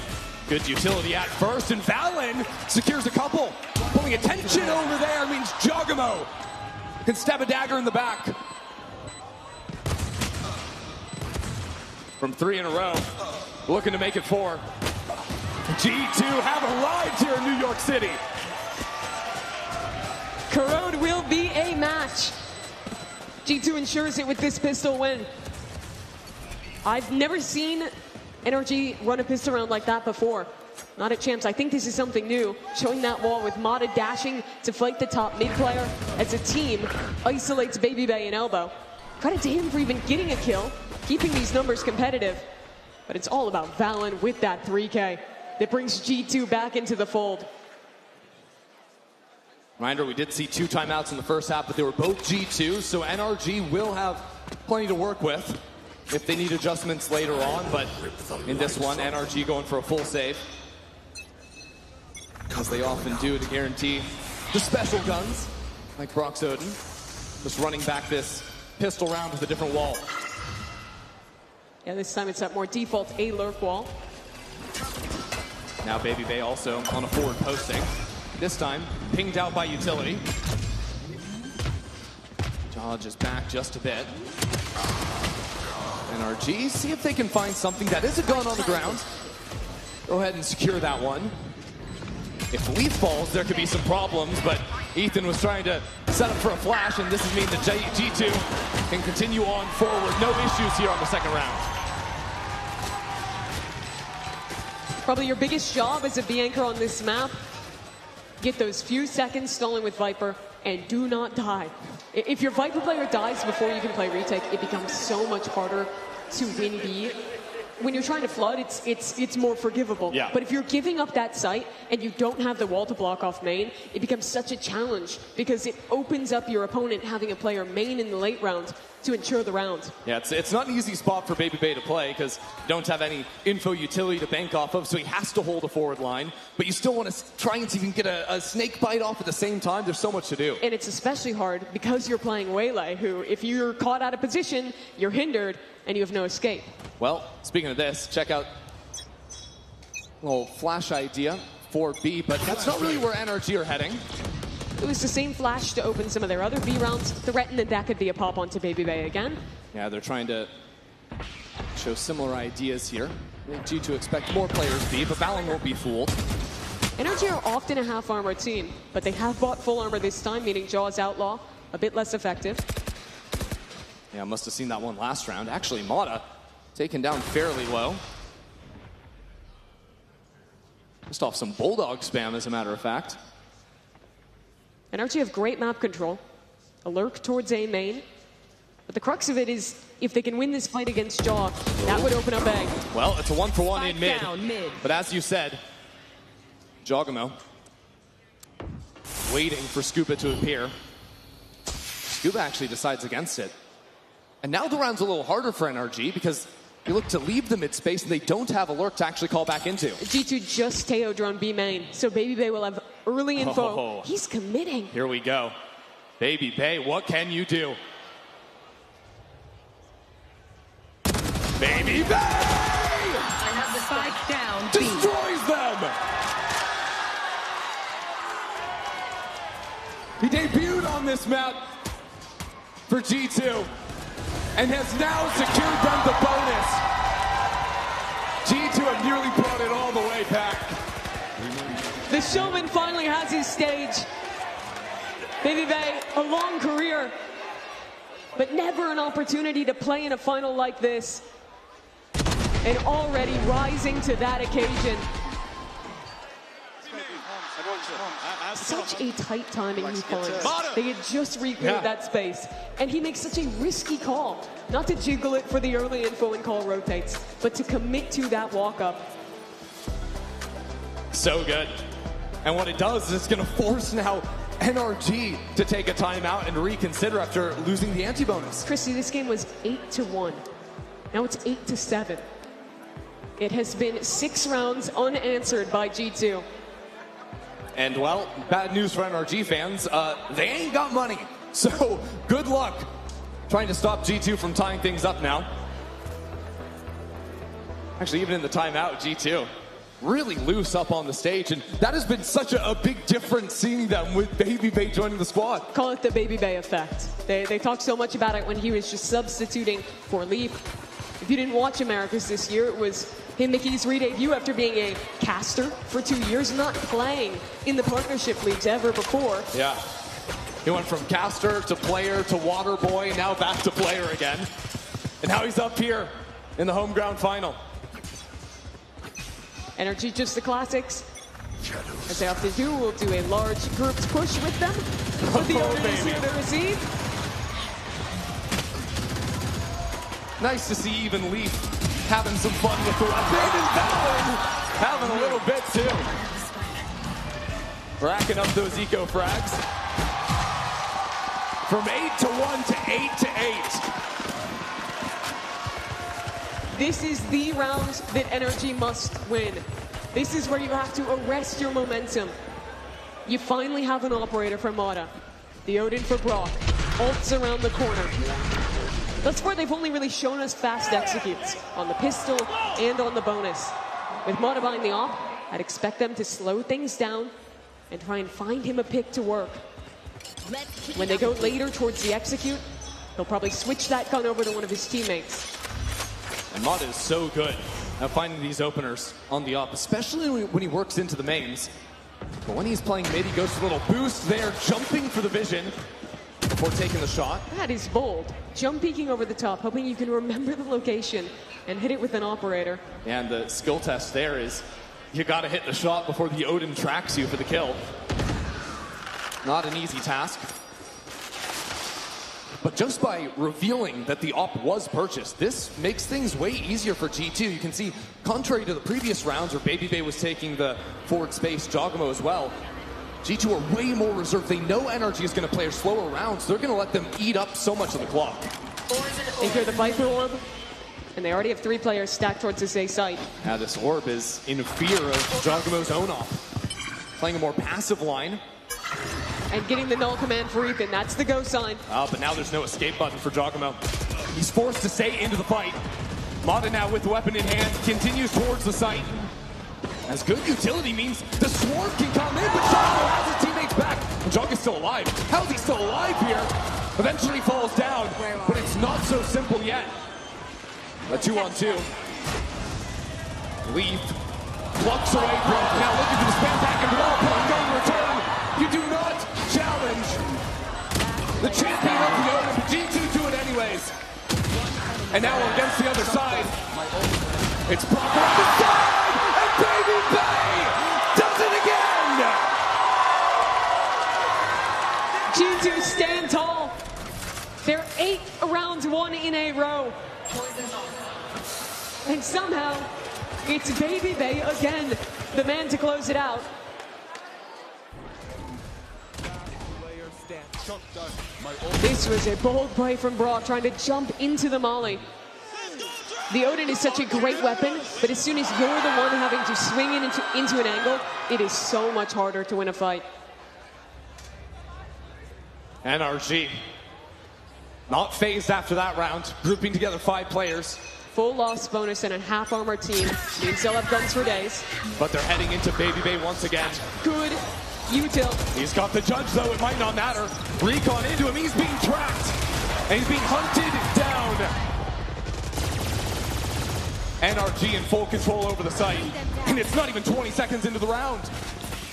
Good utility at first, and Valen secures a couple. Pulling attention over there means Jogamo can stab a dagger in the back. From 3 in a row, looking to make it 4. G2 have arrived here in New York City. Corrode will be a match. G2 ensures it with this pistol win. I've never seen NRG run a pistol round like that before. Not at Champs. I think this is something new. Showing that wall with Mata dashing to fight the top mid player as a team isolates Baby Bay and Elbow. Credit to him for even getting a kill, keeping these numbers competitive. But it's all about Valen with that 3K that brings G2 back into the fold. Reminder, we did see 2 timeouts in the first half, but they were both G2, so NRG will have plenty to work with if they need adjustments later on, but in this one, NRG going for a full save, as they often do to guarantee the special guns, like Brox Odin, just running back this pistol round with a different wall. Yeah, this time it's that more default A lurk wall. Now Baby Bay also on a forward posting. This time, pinged out by utility. Dodge is back just a bit. NRG, see if they can find something that is a gun on the ground. Go ahead and secure that one. If Leaf falls, there could be some problems, but Ethan was trying to set up for a flash, and this is mean that G2 can continue on forward. No issues here on the second round. Probably your biggest job as a B anchor on this map. Get those few seconds stolen with Viper and do not die. If your Viper player dies before you can play retake, it becomes so much harder to win B. when you're trying to flood, it's more forgivable. Yeah. But if you're giving up that site and you don't have the wall to block off main, it becomes such a challenge because it opens up your opponent having a player main in the late round to ensure the round. Yeah, it's not an easy spot for Baby Bay to play because you don't have any info utility to bank off of, so he has to hold a forward line. But you still want to try and see if you can get a snake bite off at the same time. There's so much to do. And it's especially hard because you're playing Waylay, who, if you're caught out of position, you're hindered, and you have no escape. Well, speaking of this, check out a little flash idea for B, but that's not really where NRG are heading. It was the same flash to open some of their other B rounds, threaten that that could be a pop onto Baby Bay again. Yeah, they're trying to show similar ideas here. G2 expect more players B, but Valorant won't be fooled. NRG are often a half armor team, but they have bought full armor this time, meaning Jaws Outlaw a bit less effective. Yeah, must have seen that one last round. Actually, Mata taken down fairly low. Just off some Bulldog spam, as a matter of fact. NRG have great map control, a lurk towards A main, but the crux of it is if they can win this fight against Jaw, that would open up A. Well, it's a 1-for-1 in mid, down, mid. but as you said, Jogamo waiting for Scuba to appear. Scuba actually decides against it. And now the round's a little harder for NRG because you look to leave the mid space and they don't have a lurk to actually call back into. G2 just Teo drone B main, so Baby Bay will have early info. Oh. He's committing. Here we go. Baby Bay, what can you do? Baby Bay! I have the spike down. Destroys them! He debuted on this map for G2 and has now secured them the bonus. G2 have nearly brought it all the way back. The showman finally has his stage. Baby Bay, a long career, but never an opportunity to play in a final like this. And already rising to that occasion. Such a tight timing he finds. They had just recleared that space. And he makes such a risky call. Not to jiggle it for the early info and call rotates, but to commit to that walk-up. So good. And what it does is it's going to force now NRG to take a timeout and reconsider after losing the anti-bonus. Christy, this game was 8-1. Now it's 8-7. It has been 6 rounds unanswered by G2. And, well, bad news for NRG fans. They ain't got money. So, good luck trying to stop G2 from tying things up now. Actually, even in the timeout, G2 really loose up on the stage. And that has been such a big difference seeing them with Baby Bay joining the squad. Call it the Baby Bay effect. They talked so much about it when he was just substituting for Leap. If you didn't watch Americas this year, it was him making his re-debut after being a caster for 2 years, not playing in the partnership leagues ever before. Yeah. He went from caster to player to water boy, now back to player again. And now he's up here in the home ground final. NRG just the classics. As they often do, we'll do a large grouped push with them. But the order is here to receive. Nice to see even Leaf having some fun with the weapon. And Valorant having a little bit too. Racking up those eco frags. From 8-1 to 8-8. This is the round that NRG must win. This is where you have to arrest your momentum. You finally have an operator for Mata. The Odin for Brock. Ults around the corner. That's where they've only really shown us fast executes, on the pistol and on the bonus. With Mata buying the op, I'd expect them to slow things down and try and find him a pick to work. When they go later towards the execute, he'll probably switch that gun over to one of his teammates. And Mata is so good at finding these openers on the op, especially when he works into the mains. But when he's playing mid, he goes for a little boost there, jumping for the vision before taking the shot. That is bold. Jump peeking over the top, hoping you can remember the location and hit it with an operator. And the skill test there is you got to hit the shot before the Odin tracks you for the kill. Not an easy task. but just by revealing that the op was purchased, this makes things way easier for G2. You can see, contrary to the previous rounds where BabyBay was taking the forward space, Jogamo as well, G2 are way more reserved. They know NRG is going to play a slower rounds. They're going to let them eat up so much of the clock. They hear the Viper Orb, and they already have 3 players stacked towards this A site. Now this Orb is in fear of Jogamo's own op. Playing a more passive line. And getting the null command for Ethan, that's the go sign. But now there's no escape button for Jogamo. He's forced to stay into the fight. Mata now with the weapon in hand, continues towards the site. As good utility means the Swarm can come in, but Jogamo has his teammates back. Jog is still alive. How is he still alive here? Eventually falls down, but it's not so simple yet. A 2-on-2. Leaf plucks away Brock. Now looking for the spam back and wall. Brock going to return. You do not challenge the champion of the Odin. G2 do it anyways. And now against the other side, it's Brock on the side, and BabyBay does it again! G2 stand tall. They're 8 rounds won in a row. And somehow, it's BabyBay again, the man to close it out. This was a bold play from Brock, trying to jump into the molly. The Odin is such a great weapon, but as soon as you're the one having to swing it into an angle, it is so much harder to win a fight. NRG not phased after that round, grouping together 5 players. Full loss bonus and a half armor team means they'll have guns for days. But they're heading into BabyBay once again. Good util. He's got the judge though, it might not matter. Recon into him, he's being trapped. And he's being hunted down. NRG in full control over the site. And it's not even 20 seconds into the round.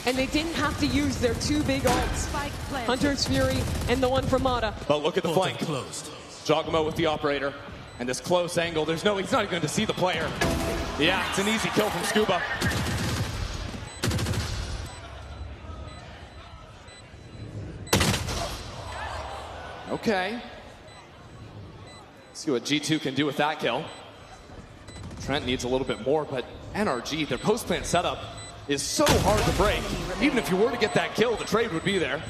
And they didn't have to use their 2 big ults. Hunter's Fury and the one from Mata. But look at the flank. Jogamo with the operator. And this close angle, he's not even going to see the player. Yeah, it's an easy kill from Scuba. Okay. See what G2 can do with that kill. Trent needs a little bit more, but NRG, their post-plant setup is so hard to break. Even if you were to get that kill, the trade would be there.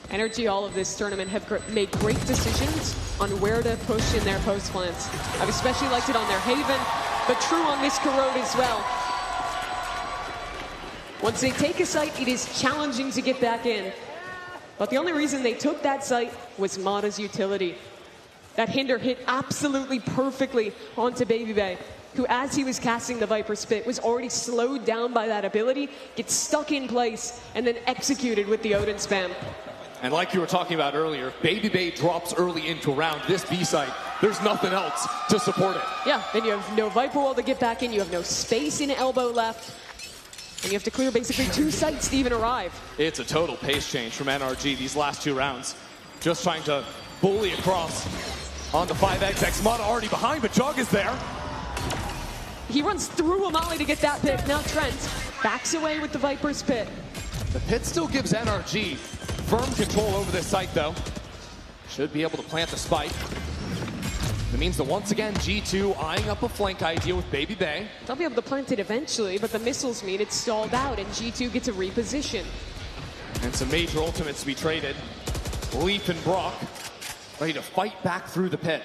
NRG all of this tournament have made great decisions on where to push in their post plants. I've especially liked it on their Haven, but true on this Corrode as well. Once they take a site, it is challenging to get back in. But the only reason they took that site was Mata's utility. That hinder hit absolutely perfectly onto BabyBay, who, as he was casting the Viper Spit, was already slowed down by that ability, gets stuck in place, and then executed with the Odin spam. And like you were talking about earlier, BabyBay drops early into a round. This B site, there's nothing else to support it. Yeah, then you have no Viper wall to get back in, you have no space in elbow left, and you have to clear basically 2 sites to even arrive. It's a total pace change from NRG these last 2 rounds. Just trying to bully across on the 5XX. Mata already behind, but Jog is there. He runs through a molly to get that pick. Now Trent backs away with the Viper's pit. The pit still gives NRG firm control over this site, though. Should be able to plant the spike. It means that once again, G2 eyeing up a flank idea with BabyBay. They'll be able to plant it eventually, but the missiles mean it's stalled out, and G2 gets a reposition. And some major ultimates to be traded. Leaf and Brock ready to fight back through the pit.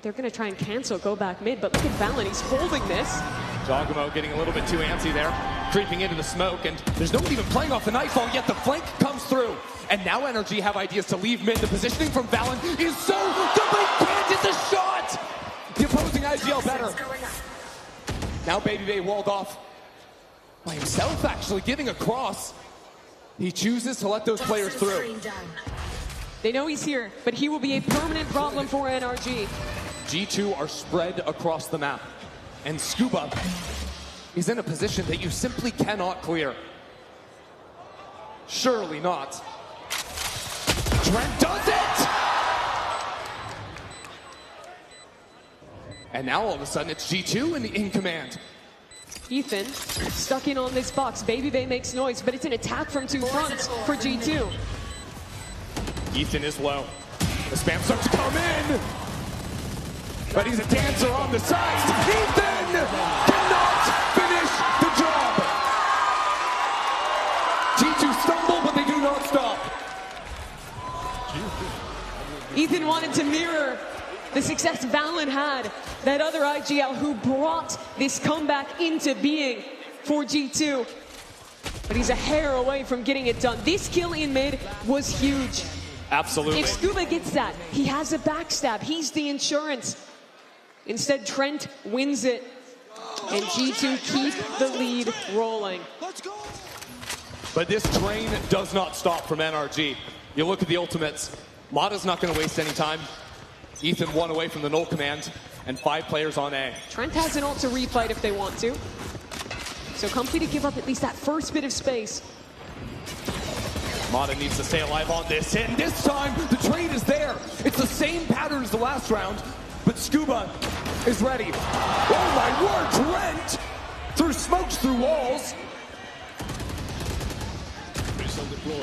They're going to try and cancel, go back mid, but look at Valen, he's holding this. Jogamo getting a little bit too antsy there, creeping into the smoke, and there's no one even playing off the nightfall, yet the flank comes through. And now NRG have ideas to leave mid. The positioning from Valen is so good, but he can't get the shot! The opposing IGL better. Now BabyBay walled off by himself, actually, getting across. He chooses to let those players through. They know he's here, but he will be a permanent problem for NRG. G2 are spread across the map, and Scuba is in a position that you simply cannot clear. Surely not. Trent does it! And now all of a sudden it's G2 in command. Ethan stuck in on this box. BabyBay makes noise, but it's an attack from 2 fronts for G2. Ethan is low. The spam starts to come in. But he's a dancer on the side. Ethan cannot finish the job. G2 stumble, but they do not stop. Ethan wanted to mirror the success Valorant had, that other IGL who brought this comeback into being for G2. But he's a hair away from getting it done. This kill in mid was huge. Absolutely. If Scuba gets that, he has a backstab. He's the insurance. Instead, Trent wins it. And G2 keep the lead rolling. But this train does not stop from NRG. You look at the ultimates. Mata's not going to waste any time. Ethan 1 away from the null command, and 5 players on A. Trent has an ult to refight if they want to. So Comfy to give up at least that first bit of space. Mata needs to stay alive on this hit, and this time the trade is there. It's the same pattern as the last round, but Scuba is ready. Oh my word, Trent! Through smokes, through walls.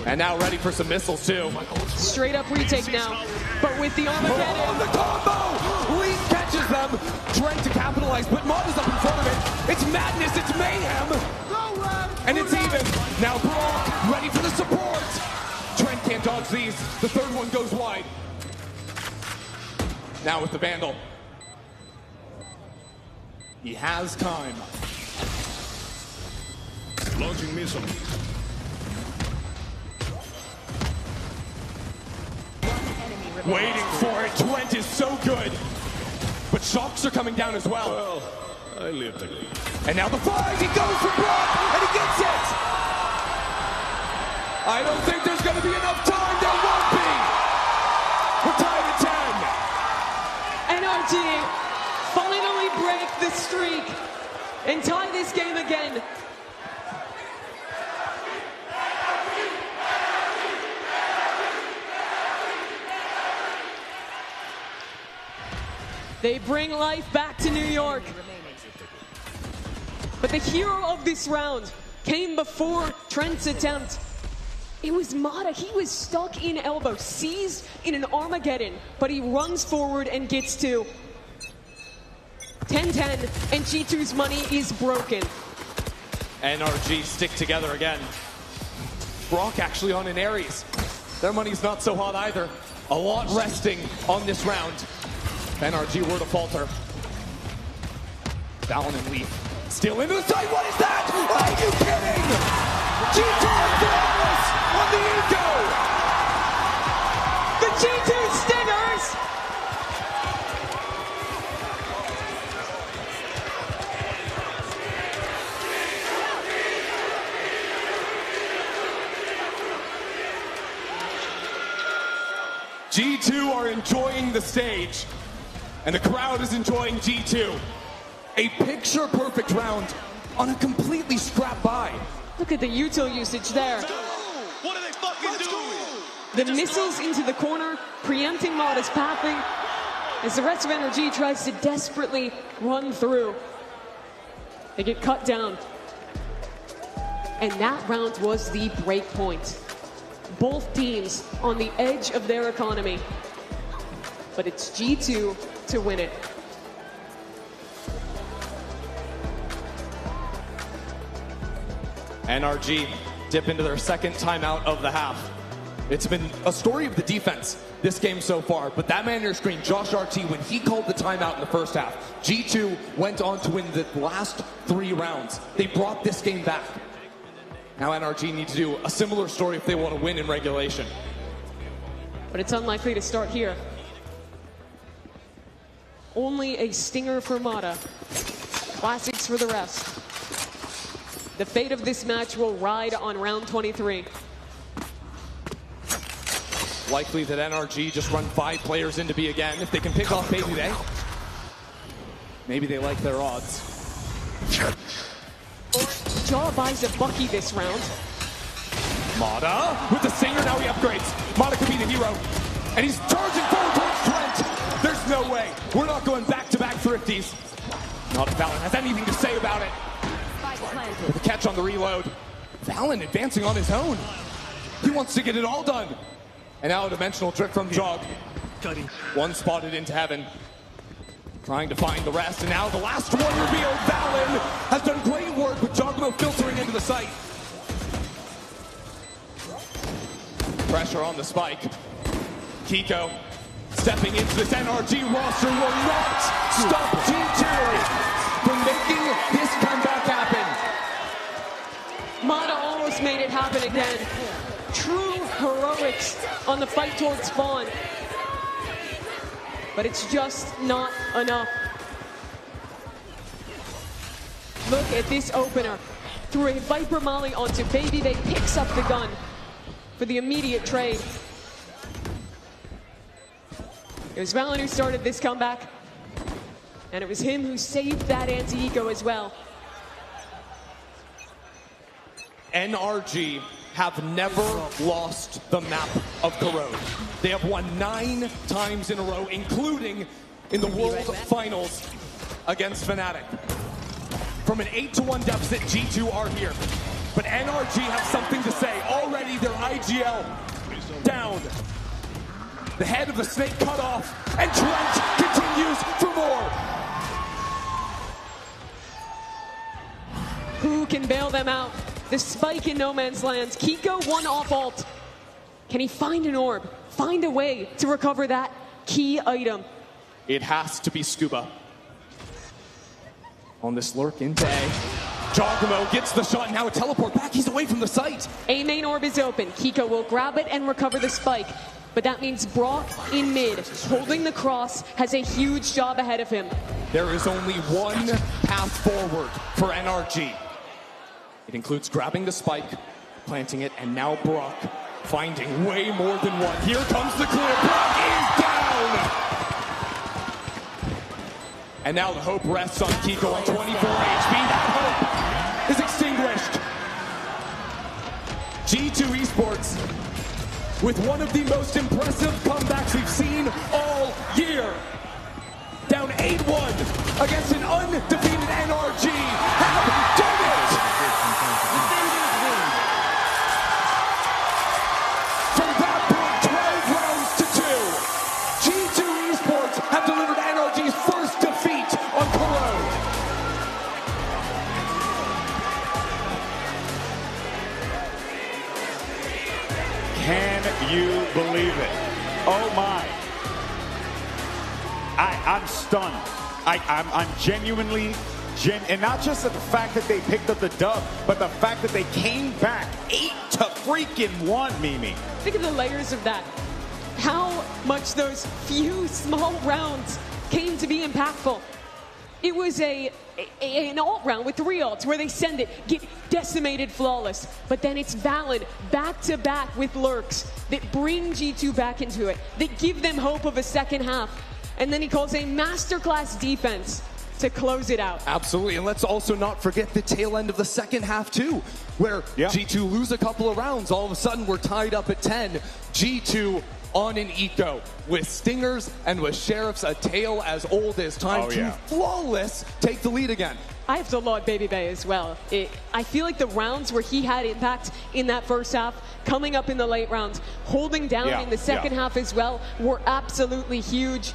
And now ready for some missiles too. Straight up retake now, but with the Armageddon. Oh, the combo! Lee catches them, trying to capitalize, but Mata's up in front of it. It's madness, it's mayhem. And it's even. Now Brock, ready for the support. Trent can't dodge these. The third one goes wide. Now with the Vandal. He has time. Launching missile. Waiting for it. Trent is so good. But shocks are coming down as well. Well, I lived it. And now the fight. He goes for Brock, and he gets it. I don't think there's going to be enough time. There won't be. We're tied at 10. NRG finally break the streak and tie this game again. They bring life back to New York. But the hero of this round came before Trent's attempt. It was Mata. He was stuck in elbow, seized in an Armageddon, but he runs forward and gets 2. 10-10, and G2's money is broken. NRG stick together again. Brock actually on an Ares. Their money's not so hot either. A lot resting on this round. NRG were to falter. Valen and Leaf still into the side. What is that? Are you kidding? G2 flawless on the eco. The G2 Stingers. G2 are enjoying the stage, and the crowd is enjoying G2. A picture-perfect round on a completely scrapped buy. Look at the util usage there. What are they fucking doing? The missiles into the corner, preempting Mata's pathing, as the rest of NRG tries to desperately run through. They get cut down. And that round was the break point. Both teams on the edge of their economy. But it's G2 to win it. NRG dip into their second timeout of the half. It's been a story of the defense this game so far, but that man on your screen, Josh RT, when he called the timeout in the first half, G2 went on to win the last 3 rounds. They brought this game back. Now NRG need to do a similar story if they want to win in regulation. But it's unlikely to start here. Only a stinger for Mata. Classics for the rest. The fate of this match will ride on round 23. Likely that NRG just run 5 players into B again. If they can pick off Baby Day, maybe they like their odds. Jaw buys a Bucky this round. Mata with the Singer, now he upgrades. Mata could be the hero. And he's charging forward towards Trent. There's no way. We're not going back-to-back thrifties. Not if Valen has anything to say about it. With a catch on the reload. Valen advancing on his own. He wants to get it all done. And now a dimensional trick from Jog. One spotted into heaven. Trying to find the rest, and now the last one revealed. Valen has done great work with Giacomo filtering into the site. Pressure on the spike. Kiko stepping into this NRG roster will not stop G2 from making this comeback happen. Mata almost made it happen again. True heroics on the fight towards spawn. But it's just not enough. Look at this opener. Through a Viper Molly onto Baby, they picks up the gun for the immediate trade. It was Valorant who started this comeback, and it was him who saved that anti-eco as well. NRG have never lost the map of Corrode. They have won 9 times in a row, including in the World Finals against FNATIC. From an 8-1 deficit, G2 are here. But NRG have something to say. Already their IGL down. The head of the snake cut off, and Trent continues for more. Who can bail them out? The spike in no man's land. Kiko one off ult. Can he find an orb? Find a way to recover that key item? It has to be Scuba. On this lurk into A. Giacomo gets the shot, now a teleport back. He's away from the site. A main orb is open. Kiko will grab it and recover the spike. But that means Brock in mid, holding the cross, has a huge job ahead of him. There is only one path forward for NRG. It includes grabbing the spike, planting it, and now Brock finding way more than one. Here comes the clear. Brock is down! And now the hope rests on Kiko on 24 HP. That hope is extinguished. G2 Esports with one of the most impressive comebacks we've seen all year. Down 8-1 against an undefeated NRG. Have done it! From that point, 12 rounds to 2. G2 Esports have delivered NRG's first defeat on Corrode. Can you believe it? Oh my. I'm stunned. I'm genuinely, and not just at the fact that they picked up the dub, but the fact that they came back 8-1, Mimi. Think of the layers of that. How much those few small rounds came to be impactful. It was an ult round with 3 ults where they send it, get decimated flawless. But then it's Valen back-to-back with lurks that bring G2 back into it, that give them hope of a second half. And then he calls a masterclass defense to close it out. Absolutely, and let's also not forget the tail end of the second half too, where G2 lose a couple of rounds. All of a sudden, we're tied up at 10. G2 on an eco with Stingers and with Sheriffs, a tale as old as time to flawless take the lead again. I have to laud Baby Bay as well. I feel like the rounds where he had impact in that first half, coming up in the late rounds, holding down in the second half as well, were absolutely huge.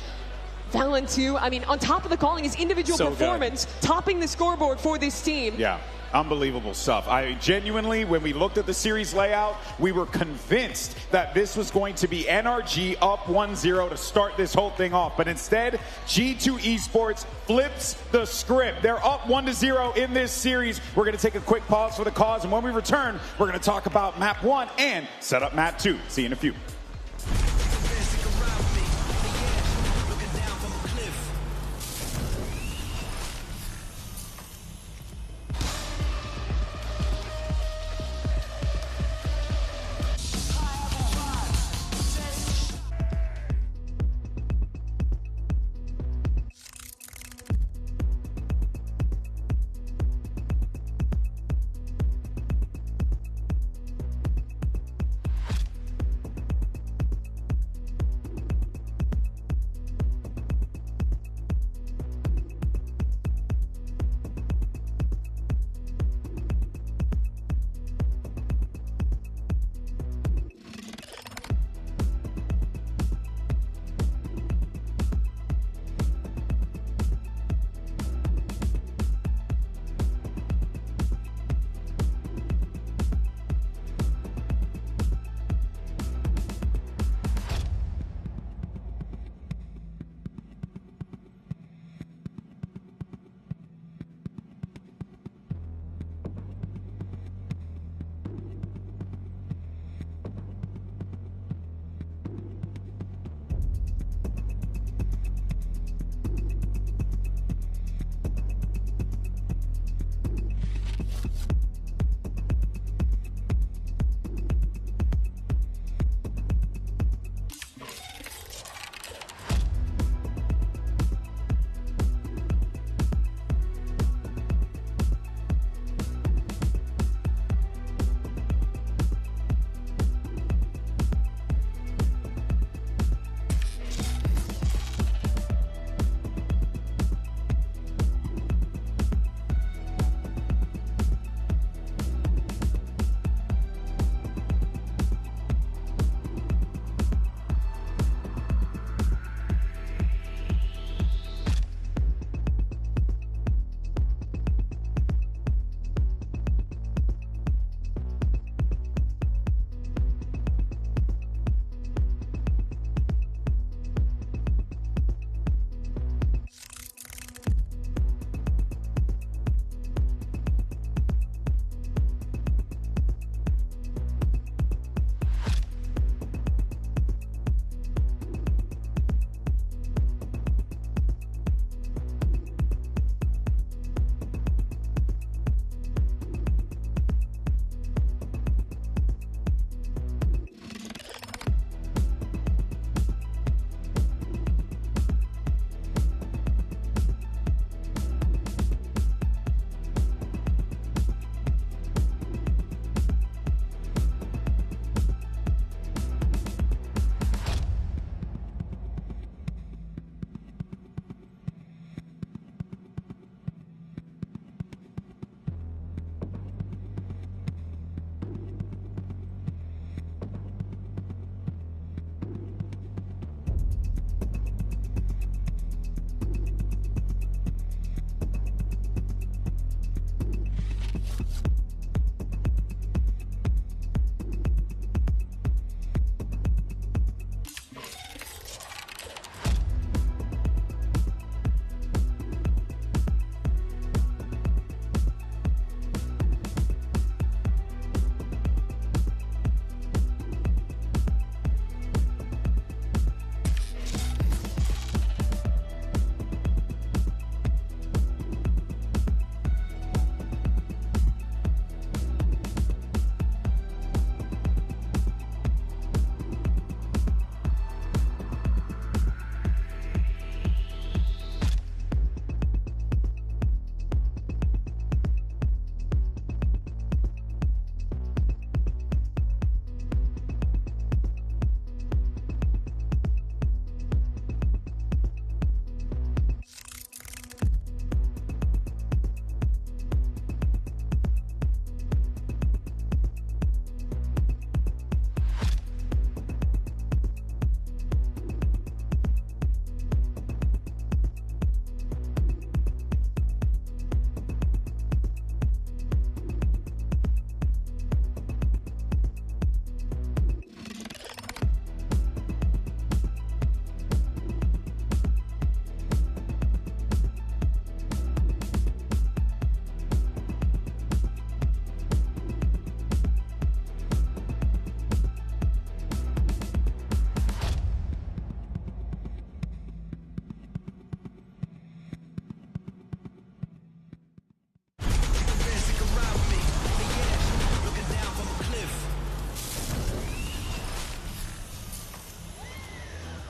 Valen too, I mean, on top of the calling, his individual performance, topping the scoreboard for this team. Yeah, unbelievable stuff. I genuinely, when we looked at the series layout, we were convinced that this was going to be NRG up 1-0 to start this whole thing off. But instead, G2 Esports flips the script. They're up 1-0 in this series. We're going to take a quick pause for the cause, and when we return, we're going to talk about map 1 and set up map 2. See you in a few.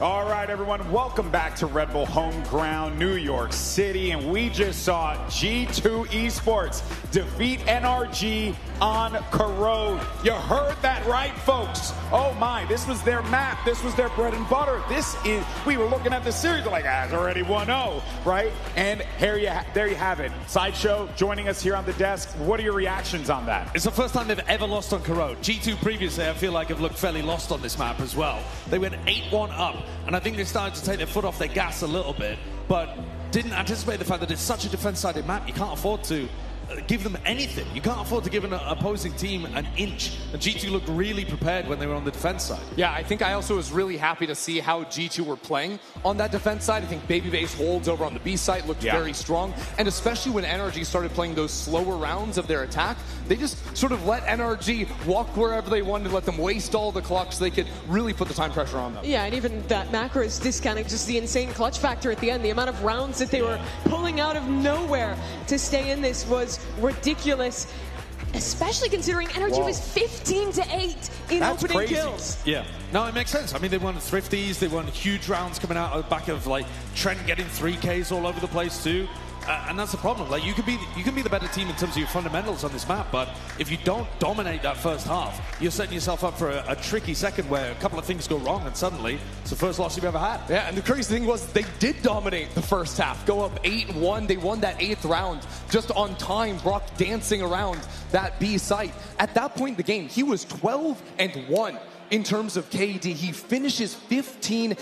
All right, everyone, welcome back to Red Bull Home Ground, New York City. And we just saw G2 Esports defeat NRG on Corrode. You heard that right, folks. Oh my, this was their map. This was their bread and butter. We were looking at the series like, it's already 1-0, right? And there you have it. Sideshow joining us here on the desk. What are your reactions on that? It's the first time they've ever lost on Corrode. G2 previously, I feel like, have looked fairly lost on this map as well. They went 8-1 up, and I think they started to take their foot off their gas a little bit, but didn't anticipate the fact that it's such a defense-sided map. You can't afford to give them anything. You can't afford to give an opposing team an inch. And G2 looked really prepared when they were on the defense side. Yeah, I think I also was really happy to see how G2 were playing on that defense side. I think Babyface holds over on the B side looked very strong. And especially when NRG started playing those slower rounds of their attack, they just sort of let NRG walk wherever they wanted, let them waste all the clock so they could really put the time pressure on them. Yeah, and even that macro is discounting just the insane clutch factor at the end. The amount of rounds that they were pulling out of nowhere to stay in this was ridiculous, especially considering NRG was 15-8 in opening kills. Yeah, no, it makes sense. I mean, they won thrifties, they won huge rounds coming out of the back of like Trent getting 3Ks all over the place too. And that's the problem. Like you can be the better team in terms of your fundamentals on this map, but if you don't dominate that first half, you're setting yourself up for a tricky second where a couple of things go wrong, and suddenly it's the first loss you've ever had. Yeah, and the crazy thing was they did dominate the first half, go up 8-1. They won that 8th round just on time. Brock dancing around that B site. At that point in the game, he was 12-1. In terms of KD, he finishes 15-16.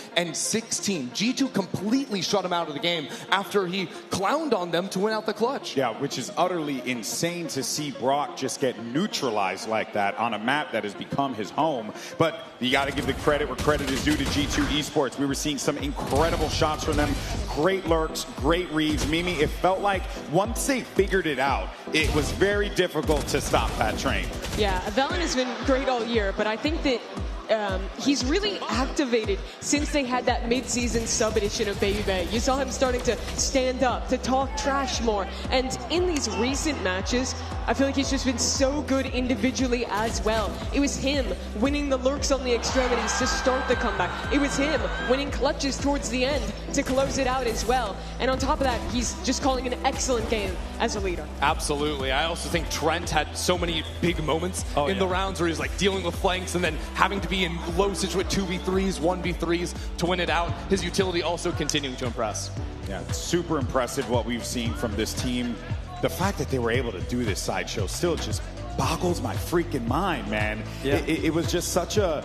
G2 completely shut him out of the game after he clowned on them to win out the clutch. Yeah, which is utterly insane to see Brock just get neutralized like that on a map that has become his home. But you got to give the credit where credit is due to G2 Esports. We were seeing some incredible shots from them. Great lurks, great reads. Mimi, it felt like once they figured it out, it was very difficult to stop that train. Yeah, Valorant has been great all year, but I think that he's really activated since they had that mid-season sub-edition of Baby Bay. You saw him starting to stand up, to talk trash more. And in these recent matches, I feel like he's just been so good individually as well. It was him winning the lurks on the extremities to start the comeback. It was him winning clutches towards the end to close it out as well. And on top of that, he's just calling an excellent game as a leader. Absolutely. I also think Trent had so many big moments in the rounds where he's like dealing with flanks and then having to be in low situation 2v3s, 1v3s to win it out. His utility also continuing to impress. Yeah, it's super impressive what we've seen from this team. The fact that they were able to do this Sideshow still just boggles my freaking mind, man. Yeah. It was just such an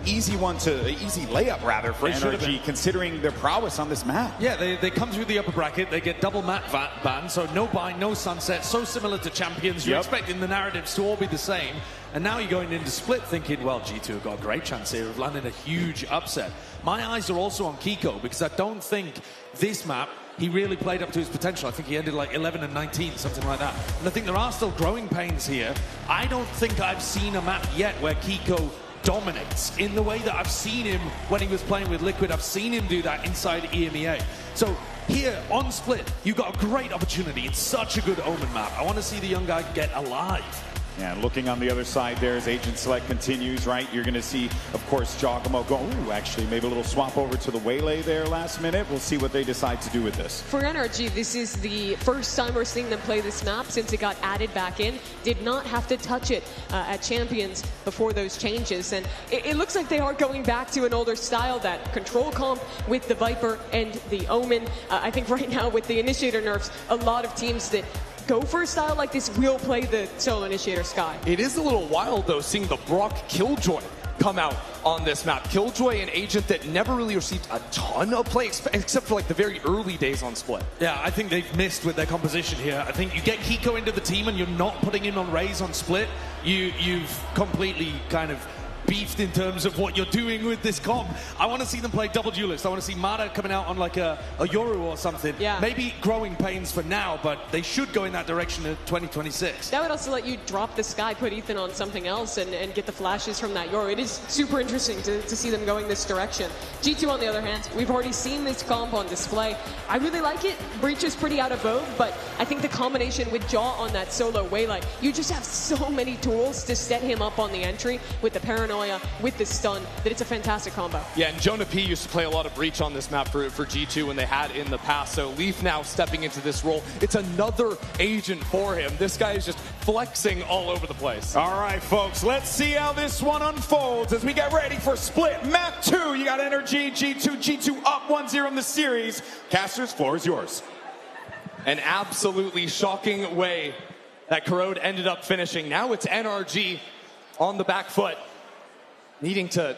easy easy layup rather for NRG, considering their prowess on this map. Yeah, they come through the upper bracket, they get double map ban, so no bind, no sunset, so similar to Champions. You're expecting the narratives to all be the same. And now you're going into Split thinking, well, G2 have got a great chance here of landing a huge upset. My eyes are also on Kiko, because I don't think this map he really played up to his potential. I think he ended like 11-19, something like that. And I think there are still growing pains here. I don't think I've seen a map yet where Kiko dominates in the way that I've seen him when he was playing with Liquid. I've seen him do that inside EMEA. So here on Split, you've got a great opportunity. It's such a good Omen map. I want to see the young guy get alive. Yeah, looking on the other side there as Agent Select continues, right? You're going to see, of course, Giacomo go, ooh, actually, maybe a little swap over to the Waylay there last minute. We'll see what they decide to do with this. For NRG, this is the first time we're seeing them play this map since it got added back in. Did not have to touch it at Champions before those changes. And it looks like they are going back to an older style, that control comp with the Viper and the Omen. I think right now with the Initiator nerfs, a lot of teams that go for a style like this will play the solo Initiator Sky. It is a little wild, though, seeing the Brock Killjoy come out on this map. Killjoy, an agent that never really received a ton of play, except for like the very early days on Split. Yeah, I think they've missed with their composition here. I think you get Kiko into the team and you're not putting him on Raze on Split, you've completely kind of beefed in terms of what you're doing with this comp. I want to see them play double duelist. I want to see Mada coming out on like a Yoru or something. Yeah. Maybe growing pains for now, but they should go in that direction in 2026. That would also let you drop the Sky, put Ethan on something else, and get the flashes from that Yoru. It is super interesting to see them going this direction. G2, on the other hand, we've already seen this comp on display. I really like it. Breach is pretty out of vogue, but I think the combination with Jaw on that solo Waylay, you just have so many tools to set him up on the entry with the paranoia paranoia with the stun, that it's a fantastic combo. Yeah, and Jonah P used to play a lot of Breach on this map for G2 when they had in the past, so Leaf now stepping into this role. It's another agent for him. This guy is just flexing all over the place. All right, folks, let's see how this one unfolds as we get ready for split map 2. You got Energy, G2 up 1-0 in the series. Casters, floor is yours. An absolutely shocking way that Corrode ended up finishing. Now it's NRG on the back foot, needing to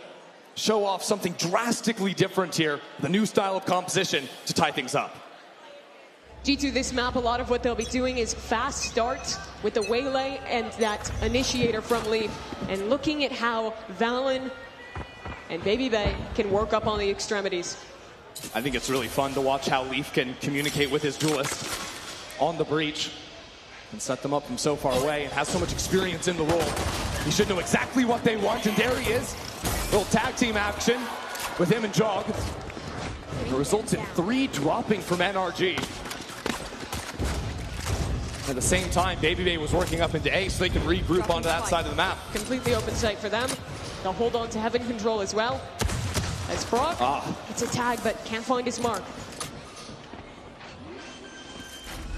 show off something drastically different here, the new style of composition to tie things up. G2, this map, a lot of what they'll be doing is fast start with the Waylay and that initiator from Leaf, and looking at how Valen and Baby Bay can work up on the extremities. I think it's really fun to watch how Leaf can communicate with his duelist on the breach and set them up from so far away, and has so much experience in the role. He should know exactly what they want, and there he is. Little tag team action with him and Jog. It results in 3 dropping from NRG. At the same time, Baby Bay was working up into A so they could regroup onto that side of the map. Completely open sight for them. They'll hold on to Heaven Control as well. As Brock gets a tag but can't find his mark.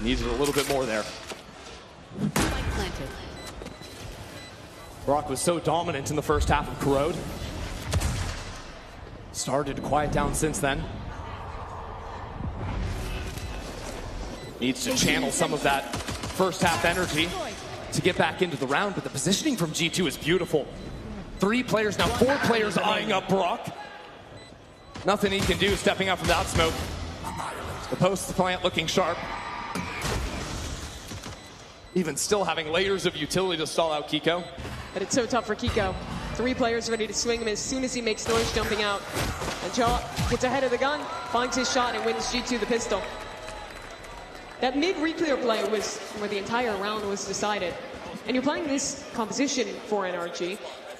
Needed a little bit more there. Brock was so dominant in the first half of Corrode. Started to quiet down since then. Needs to channel some of that first half energy to get back into the round, but the positioning from G2 is beautiful. 3 players, now 4 players eyeing up Brock. Nothing he can do stepping up from that smoke. The post plant looking sharp. Even still having layers of utility to stall out Kiko. But it's so tough for Kiko. 3 players ready to swing him as soon as he makes noise jumping out. And Jaw gets ahead of the gun, finds his shot, and wins G2 the pistol. That mid re-clear play was where the entire round was decided. And you're playing this composition for NRG.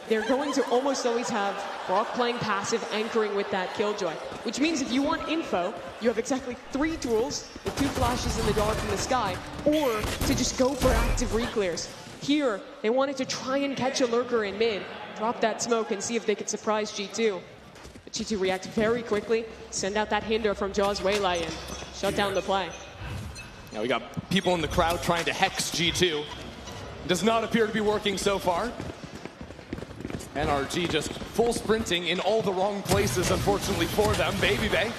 They're going to almost always have Brock playing passive, anchoring with that Killjoy. Which means if you want info, you have exactly 3 tools with 2 flashes in the dark in the sky, or to just go for active re-clears. Here, they wanted to try and catch a lurker in mid, drop that smoke, and see if they could surprise G2. But G2 reacts very quickly, send out that hinder from Jaw's Waylay, and shut down the play. Now we got people in the crowd trying to hex G2. Does not appear to be working so far. NRG just full sprinting in all the wrong places, unfortunately for them. Baby Bay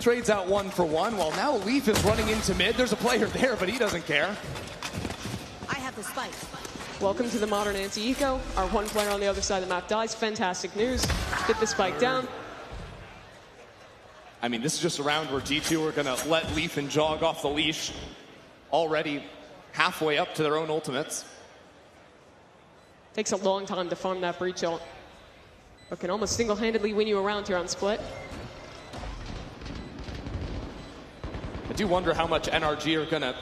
trades out 1 for 1, while now Leaf is running into mid. There's a player there, but he doesn't care. I have the spike. Welcome to the modern anti-eco. Our 1 player on the other side of the map dies. Fantastic news. Get the spike down. I mean, this is just a round where G2 are going to let Leaf and Jog off the leash. Already halfway up to their own ultimates. Takes a long time to farm that breach ult, but can almost single-handedly win you around here on split. I do wonder how much NRG are going to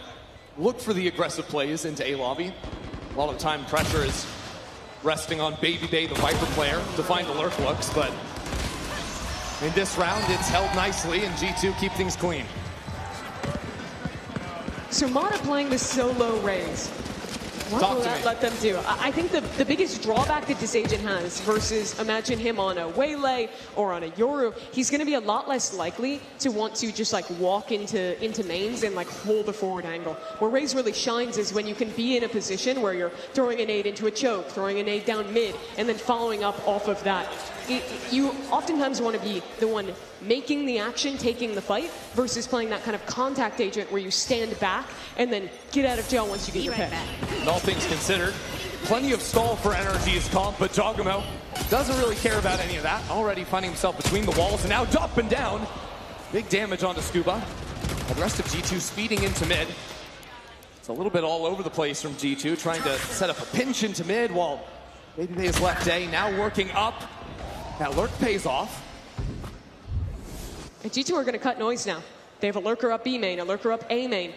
look for the aggressive plays into A lobby. A lot of time pressure is resting on Baby Bay, the Viper player, to find the lurk looks, but in this round it's held nicely and G2 keep things clean. So Mata playing the solo Raze. What will that let them do? I think the biggest drawback that this agent has versus imagine him on a Waylay or on a Yoru, he's going to be a lot less likely to want to just like walk into mains and like hold the forward angle. Where Raze really shines is when you can be in a position where you're throwing a nade into a choke, throwing a nade down mid, and then following up off of that. You oftentimes want to be the one making the action, taking the fight, versus playing that kind of contact agent where you stand back and then get out of jail once you get your pick. And all things considered, plenty of stall for NRG's comp, but Jogamo doesn't really care about any of that. Already finding himself between the walls and now up and down. Big damage onto Scuba. The rest of G2 speeding into mid. It's a little bit all over the place from G2, trying to set up a pinch into mid while Baby Bay is left A, now working up. That lurk pays off. And G2 are going to cut noise now. They have a lurker up B main, a lurker up A main.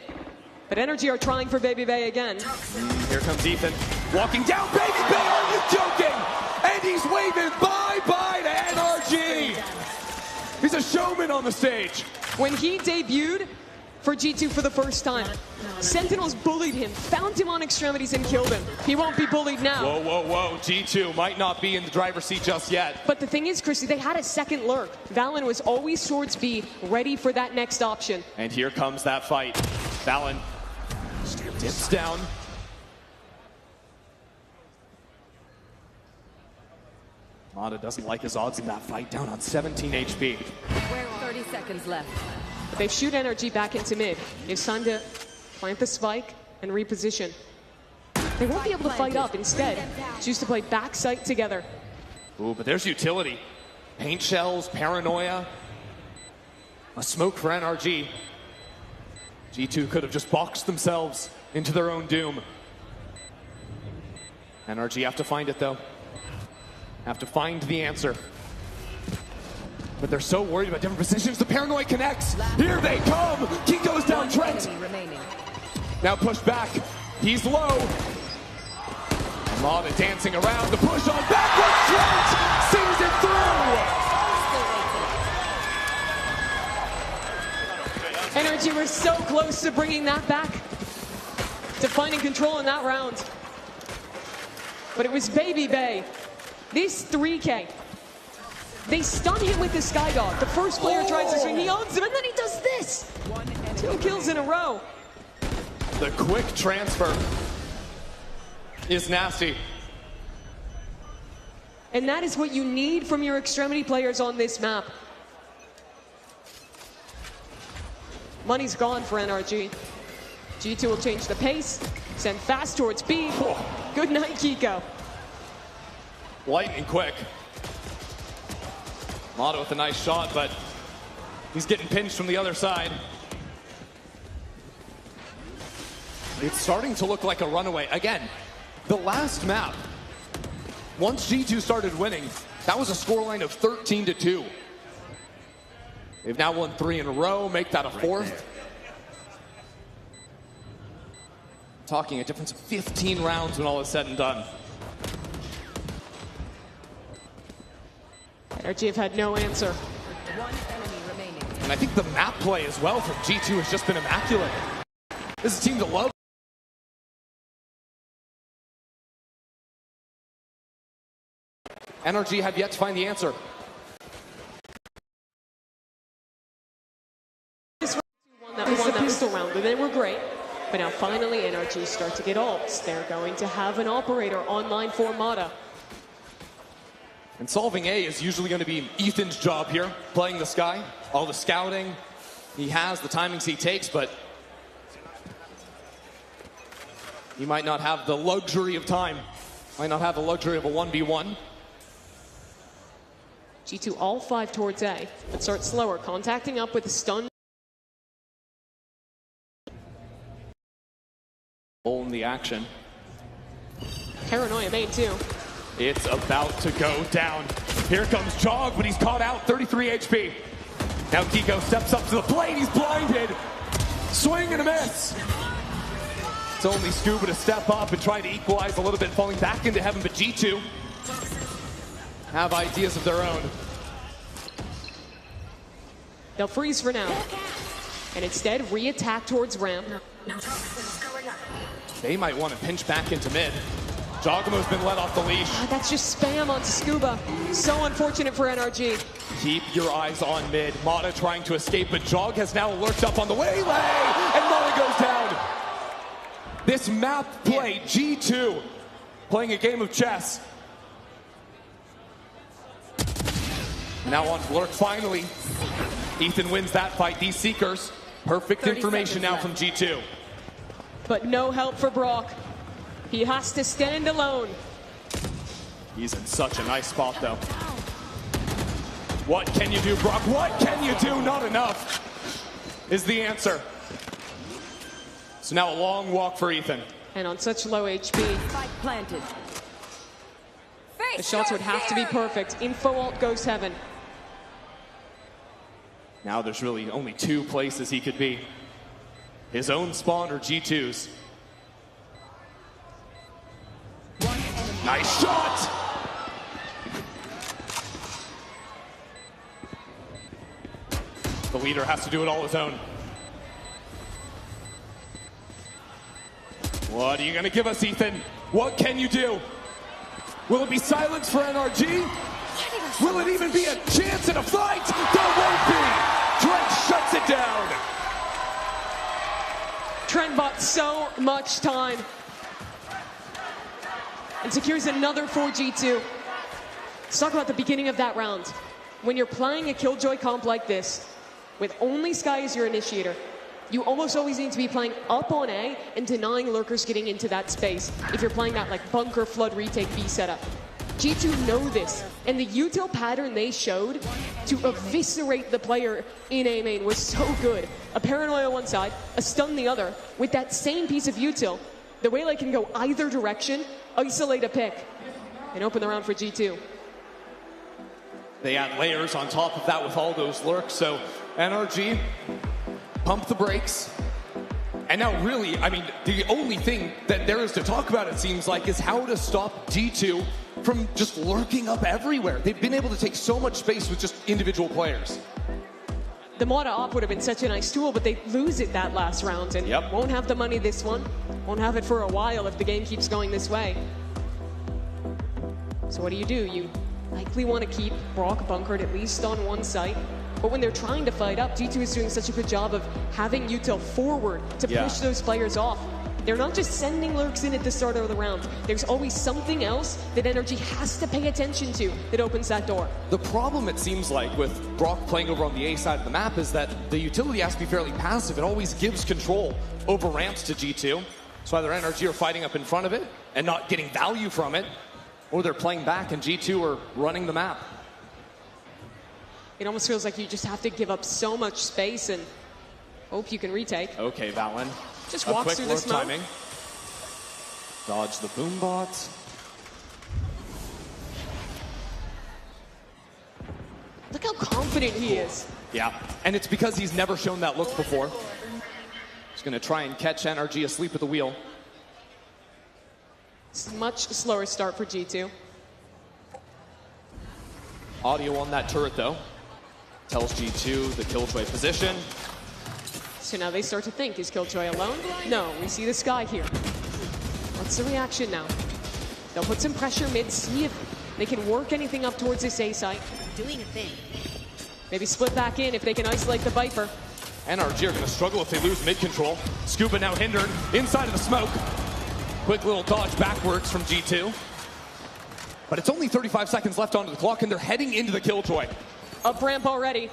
But NRG are trying for Baby Bay again. Here comes Ethan. Walking down Baby Bay, are you joking? And he's waving bye-bye to NRG. He's a showman on the stage. When he debuted for G2 for the first time. Sentinels bullied him, found him on extremities, and killed him. He won't be bullied now. Whoa, whoa, whoa. G2 might not be in the driver's seat just yet. But the thing is, Chrissy, they had a second lurk. Valen was always towards B, ready for that next option. And here comes that fight. Valen dips down. Mata doesn't like his odds in that fight, down on 17 HP. 30 seconds left. They shoot NRG back into mid. It's time to plant the spike and reposition. They won't be able to fight up. Instead, choose to play backside together. Ooh, but there's utility. Paint shells, paranoia. A smoke for NRG. G2 could have just boxed themselves into their own doom. NRG have to find it, though. Have to find the answer. But they're so worried about different positions. The paranoia connects. Here they come. Kiko's down Trent. Now pushed back. He's low. And Mata dancing around. The push on backward. Trent sees it through. NRG were so close to bringing that back, to finding control in that round. But it was Baby Bay. This 3K. They stun him with the Skydog. The first player tries to swing, he owns him, and then he does this. 2 kills in a row. The quick transfer is nasty. And that is what you need from your extremity players on this map. Money's gone for NRG. G2 will change the pace, send fast towards B. Good night, Kiko. Lightning quick. Mata with a nice shot, but he's getting pinched from the other side. It's starting to look like a runaway. Again, the last map, once G2 started winning, that was a scoreline of 13-2. They've now won 3 in a row, make that a 4th. Talking a difference of 15 rounds when all is said and done. NRG have had no answer. And I think the map play as well from G2 has just been immaculate. This is a team that loves. NRG have yet to find the answer. That was the pistol round, and they were great. But now finally NRG start to get ults. They're going to have an operator online for Mata. And solving A is usually going to be Ethan's job here, playing the sky. All the scouting he has, the timings he takes, but he might not have the luxury of time. Might not have the luxury of a 1v1. G2 all 5 towards A, but start slower, contacting up with the stun. In the action. Paranoia main too. It's about to go down. Here comes Jog, but he's caught out, 33 HP. Now Kiko steps up to the plate, he's blinded. Swing and a miss. It's only Scuba to step up and try to equalize a little bit, falling back into heaven, but G2 have ideas of their own. They'll freeze for now, and instead re-attack towards ramp. They might want to pinch back into mid. Jogamo's been let off the leash. That's just spam onto Scuba. So unfortunate for NRG. Keep your eyes on mid. Mata trying to escape, but Jog has now lurked up on the waylay, and Mata goes down. This map play, G2, playing a game of chess. Now on Lurk, finally. Ethan wins that fight. These Seekers, perfect information now from G2. But no help for Brock. He has to stand alone. He's in such a nice spot, though. What can you do, Brock? What can you do? Not enough is the answer. So now a long walk for Ethan. And on such low HP. Spike planted. The shots would have to be perfect. Info ult goes heaven. Now there's really only 2 places he could be. His own spawn or G2's. Nice shot! The leader has to do it all his own. What are you going to give us, Ethan? What can you do? Will it be silence for NRG? Will it even be a chance at a fight? There won't be. Trent shuts it down. Trent bought so much time and secures another 4G2. Let's talk about the beginning of that round. When you're playing a Killjoy comp like this, with only Skye as your initiator, you almost always need to be playing up on A and denying lurkers getting into that space if you're playing that like bunker, flood, retake, B setup. G2 know this, and the util pattern they showed to eviscerate the player in A main was so good. A paranoia on one side, a stun the other, with that same piece of util, the Waylay can go either direction, isolate a pick, and open the round for G2. They add layers on top of that with all those lurks, so NRG pump the brakes. And now really, I mean, the only thing that there is to talk about, it seems like, is how to stop G2 from just lurking up everywhere. They've been able to take so much space with just individual players. The Mata op would have been such a nice tool, but they lose it that last round and won't have the money this one. Won't have it for a while if the game keeps going this way. So what do? You likely want to keep Brock bunkered at least on one site. But when they're trying to fight up, G2 is doing such a good job of having util forward to push those players off. They're not just sending lurks in at the start of the round. There's always something else that NRG has to pay attention to that opens that door. The problem, it seems like, with Brock playing over on the A side of the map is that the utility has to be fairly passive. It always gives control over ramps to G2. So either NRG are fighting up in front of it and not getting value from it, or they're playing back and G2 are running the map. It almost feels like you just have to give up so much space and hope you can retake. Okay, Valen. Just walks through the smoke. Timing. Dodge the boom bot. Look how confident he is. Yeah, and it's because he's never shown that look before. He's going to try and catch NRG asleep at the wheel. It's a much slower start for G2. Audio on that turret, though. Tells G2 the Killjoy position. So now they start to think, is Killjoy alone? No, we see the Skye here. What's the reaction now? They'll put some pressure mid, see if they can work anything up towards this A site. Doing a thing. Maybe split back in if they can isolate the Viper. NRG are going to struggle if they lose mid control. Scuba now hindered inside of the smoke. Quick little dodge backwards from G2. But it's only 35 seconds left onto the clock, and they're heading into the Killjoy. Up ramp already.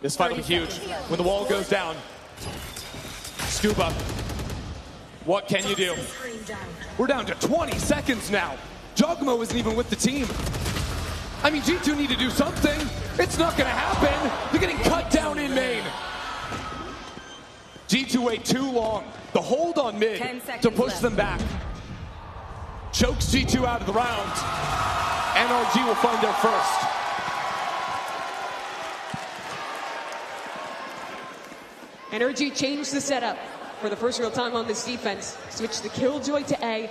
This fight will be huge when the wall goes down. Scuba, what can you do? We're down to 20 seconds now. Jogmo isn't even with the team. I mean, G2 need to do something. It's not going to happen. They're getting cut down in main. G2 wait too long. The hold on mid to push them back. Chokes G2 out of the round. NRG will find their first. NRG changed the setup for the first real time on this defense. Switch the Killjoy to A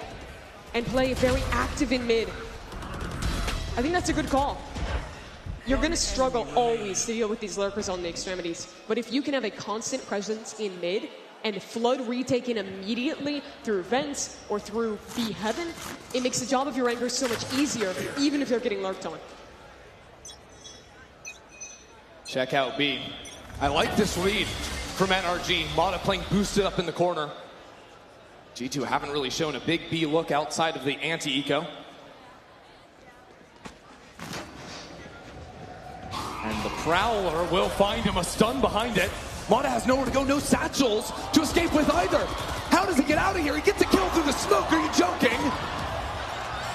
and play very active in mid. I think that's a good call. You're going to struggle always to deal with these lurkers on the extremities. But if you can have a constant presence in mid and flood retake in immediately through vents or through B heaven, it makes the job of your anchors so much easier, even if they're getting lurked on. Check out B. I like this read from NRG. Mata playing boosted up in the corner. G2 haven't really shown a big B look outside of the anti-eco. And the Prowler will find him a stun behind it. Mata has nowhere to go, no satchels to escape with either. How does he get out of here? He gets a kill through the smoke. Are you joking?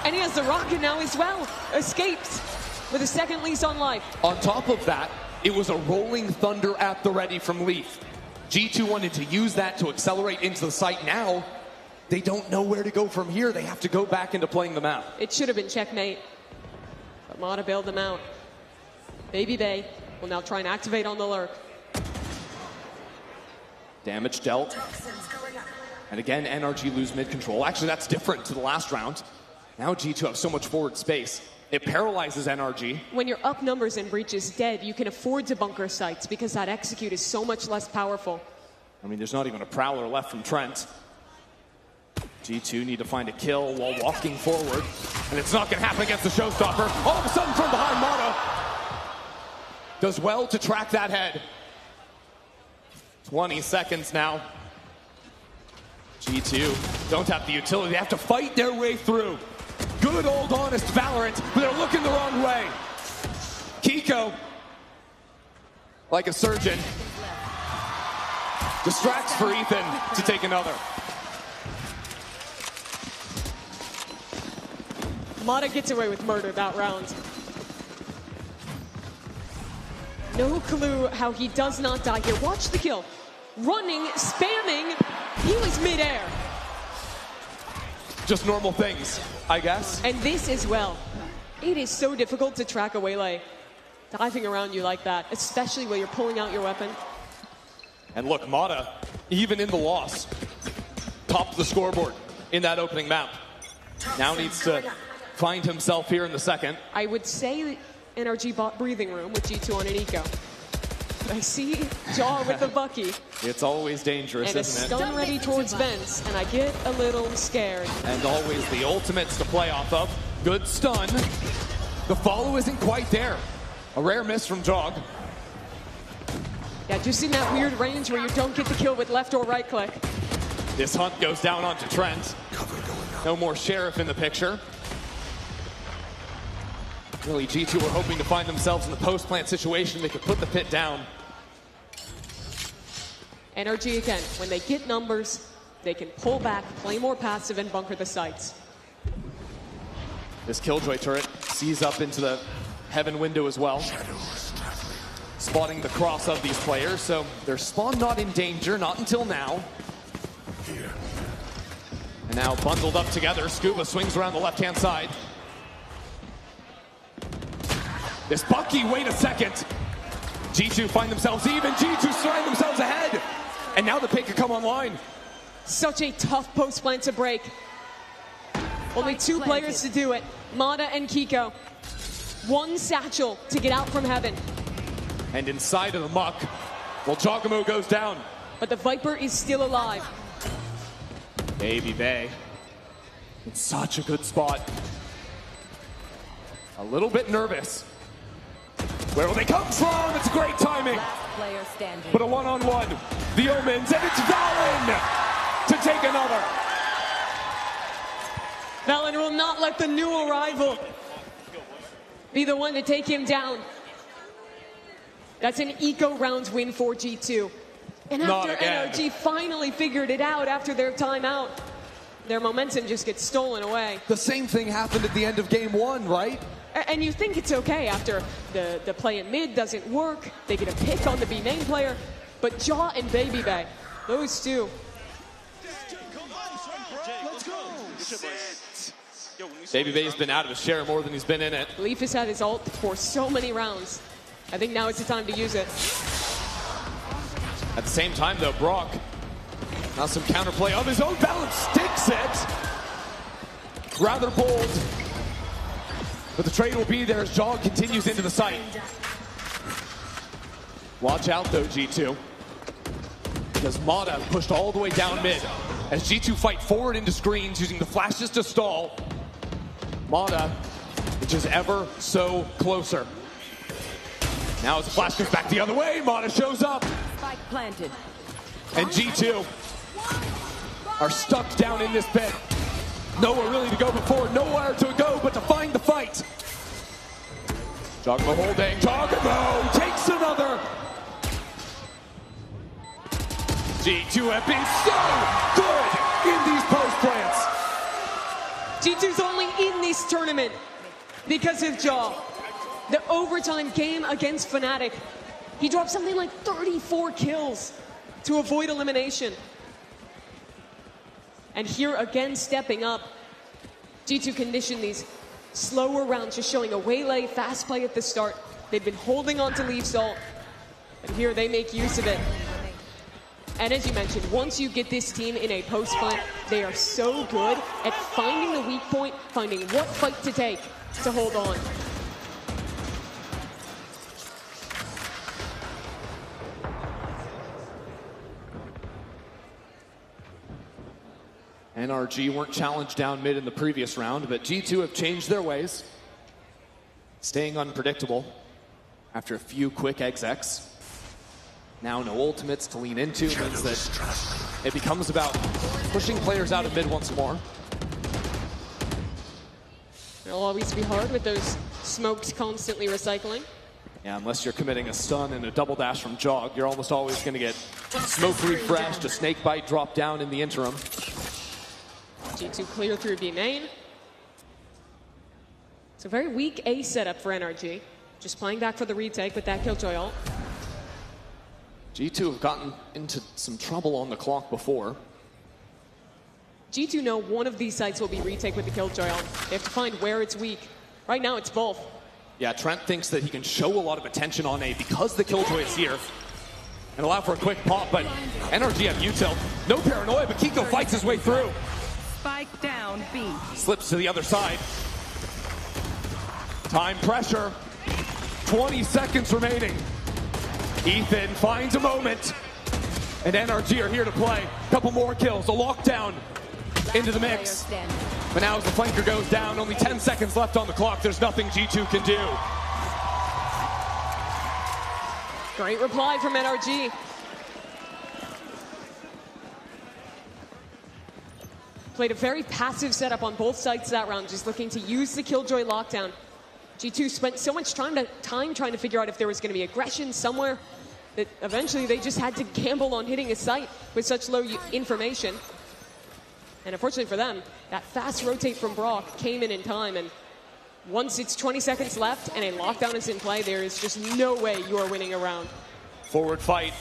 And he has the rocket now as well. Escapes with a second lease on life. On top of that, it was a rolling thunder at the ready from Leaf. G2 wanted to use that to accelerate into the site. Now, they don't know where to go from here. They have to go back into playing the map. It should have been checkmate. But Mata bailed them out. Baby Bay will now try and activate on the lurk. Damage dealt. And again, NRG lose mid control. Actually, that's different to the last round. Now G2 have so much forward space. It paralyzes NRG. When your up numbers and breach is dead, you can afford to bunker sites because that execute is so much less powerful. I mean, there's not even a Prowler left from Trent. G2 need to find a kill while walking forward. And it's not going to happen against the showstopper. All of a sudden from behind, Mata does well to track that head. 20 seconds now. G2 don't have the utility. They have to fight their way through. Good old honest Valorant, but they're looking the wrong way. Kiko, like a surgeon, distracts for Ethan to take another. Mata gets away with murder that round. No clue how he does not die here. Watch the kill. Running, spamming, he was midair. Just normal things, I guess. And this as well. It is so difficult to track a waylay diving around you like that, especially when you're pulling out your weapon. And look, Mata, even in the loss, topped the scoreboard in that opening map. Now needs to find himself here in the second. I would say NRG bot breathing room with G2 on an eco. But I see Jaw with the Bucky. It's always dangerous, and isn't it? And a stun ready towards Vents, and I get a little scared. And always the ultimates to play off of. Good stun. The follow isn't quite there. A rare miss from Jog. Yeah, just in that weird range where you don't get the kill with left or right click. This hunt goes down onto Trent. No more Sheriff in the picture. Really, G2 were hoping to find themselves in the post-plant situation. They could put the pit down. NRG again, when they get numbers, they can pull back, play more passive, and bunker the sites. This Killjoy turret sees up into the heaven window as well. Spotting the cross of these players, so their spawn not in danger, not until now. And now bundled up together, Scuba swings around the left-hand side. This Bucky, wait a second. G2 find themselves even, G2 find themselves ahead. And now the pick can come online. Such a tough post plant to break. Only two players to do it, Mata and Kiko. One satchel to get out from heaven. And inside of the muck, well, Jogamo goes down. But the Viper is still alive. Baby Bay, in such a good spot. A little bit nervous. Where will they come from? It's great timing. Player standing. But a one-on-one. The Omens, and it's Valen to take another. Valen will not let the new arrival be the one to take him down. That's an eco round win for G2. And after NRG finally figured it out after their timeout, their momentum just gets stolen away. The same thing happened at the end of game one, right? And you think it's okay after the play in mid doesn't work, they get a pick on the B main player, but Jaw and Baby Bay, those two. Baby Bay's been out of his share more than he's been in it. Leaf has had his ult for so many rounds. I think now it's the time to use it. At the same time though, Brock, now some counterplay of his own, balance sticks it. Rather bold. But the trade will be there as Jog continues into the site. Watch out though, G2. Because Mata pushed all the way down mid. As G2 fight forward into screens using the flashes to stall. Mata, which is ever so closer. Now as the flash goes back the other way, Mata shows up. Spike planted. And G2 are stuck down in this pit. Nowhere really to go before, nowhere to go but to find the fight. Jogamo holding, Jogamo takes another. G2 have been so good in these post plants. G2's only in this tournament because of Jaw. The overtime game against FNATIC. He dropped something like 34 kills to avoid elimination. And here again, stepping up, G2 conditioned these slower rounds, just showing a waylay, fast play at the start. They've been holding on to Leaf's ult, and here they make use of it. And as you mentioned, once you get this team in a post plant, they are so good at finding the weak point, finding what fight to take to hold on. NRG weren't challenged down mid in the previous round, but G2 have changed their ways, staying unpredictable after a few quick execs. Now no ultimates to lean into means that it becomes about pushing players out of mid once more. It'll always be hard with those smokes constantly recycling. Yeah, unless you're committing a stun and a double dash from Jog, you're almost always going to get smoke refreshed, a snake bite drop down in the interim. G2 clear through B main. It's a very weak A setup for NRG. Just playing back for the retake with that Killjoy ult. G2 have gotten into some trouble on the clock before. G2 know one of these sites will be retake with the Killjoy ult. They have to find where it's weak. Right now, it's both. Yeah, Trent thinks that he can show a lot of attention on A because the Killjoy is here and allow for a quick pop, but NRG have util. No paranoia, but Kiko fights his way through. Spike down B. Slips to the other side. Time pressure. 20 seconds remaining. Ethan finds a moment. And NRG are here to play. Couple more kills, a lockdown into the mix. But now as the flanker goes down, only 10 seconds left on the clock. There's nothing G2 can do. Great reply from NRG. Played a very passive setup on both sides that round, just looking to use the Killjoy lockdown. G2 spent so much time trying to figure out if there was going to be aggression somewhere that eventually they just had to gamble on hitting a site with such low information. And unfortunately for them, that fast rotate from Brock came in time, and once it's 20 seconds left and a lockdown is in play, there is just no way you are winning a round. Forward fight.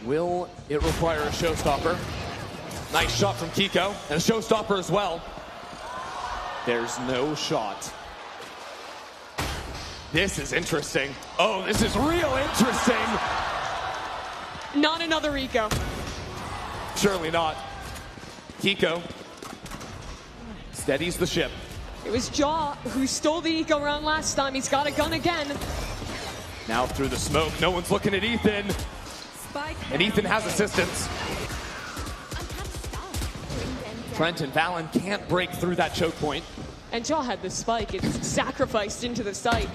Will it require a showstopper? Nice shot from Kiko, and a showstopper as well. There's no shot. This is interesting. Oh, this is real interesting. Not another Eco. Surely not. Kiko steadies the ship. It was Jaw who stole the Eco round last time. He's got a gun again. Now through the smoke, no one's looking at Ethan. And Ethan has assistance. Trent and Valen can't break through that choke point. And Jaw had the spike. It's sacrificed into the site.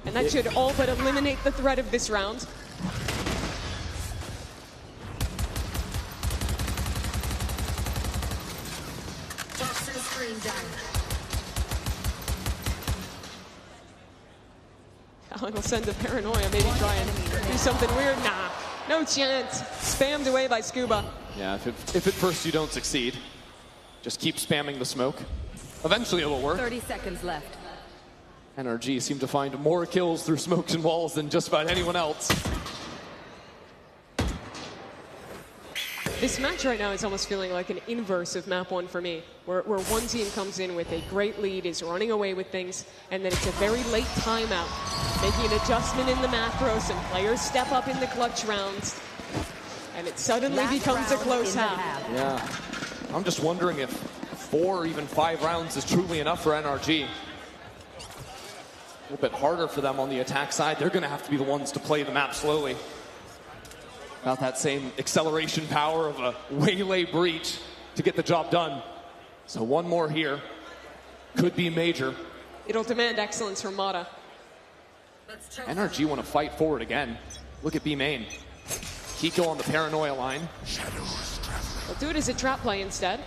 And that should all but eliminate the threat of this round. Alan will send a paranoia, maybe try and do something weird. Nah, no chance. Spammed away by Scuba. Yeah, if at first you don't succeed, just keep spamming the smoke. Eventually it'll work. 30 seconds left. NRG seem to find more kills through smokes and walls than just about anyone else. This match right now is almost feeling like an inverse of map one for me, where one team comes in with a great lead, is running away with things, and then it's a very late timeout, making an adjustment in the macros, and players step up in the clutch rounds, and it suddenly becomes a close half. Yeah, I'm just wondering if 4 or even 5 rounds is truly enough for NRG. A little bit harder for them on the attack side. They're going to have to be the ones to play the map slowly. About that same acceleration power of a waylay breach to get the job done. So one more here. Could be major. It'll demand excellence from Mata. NRG want to fight forward again. Look at B main. Kiko on the paranoia line. They'll do it as a trap play instead.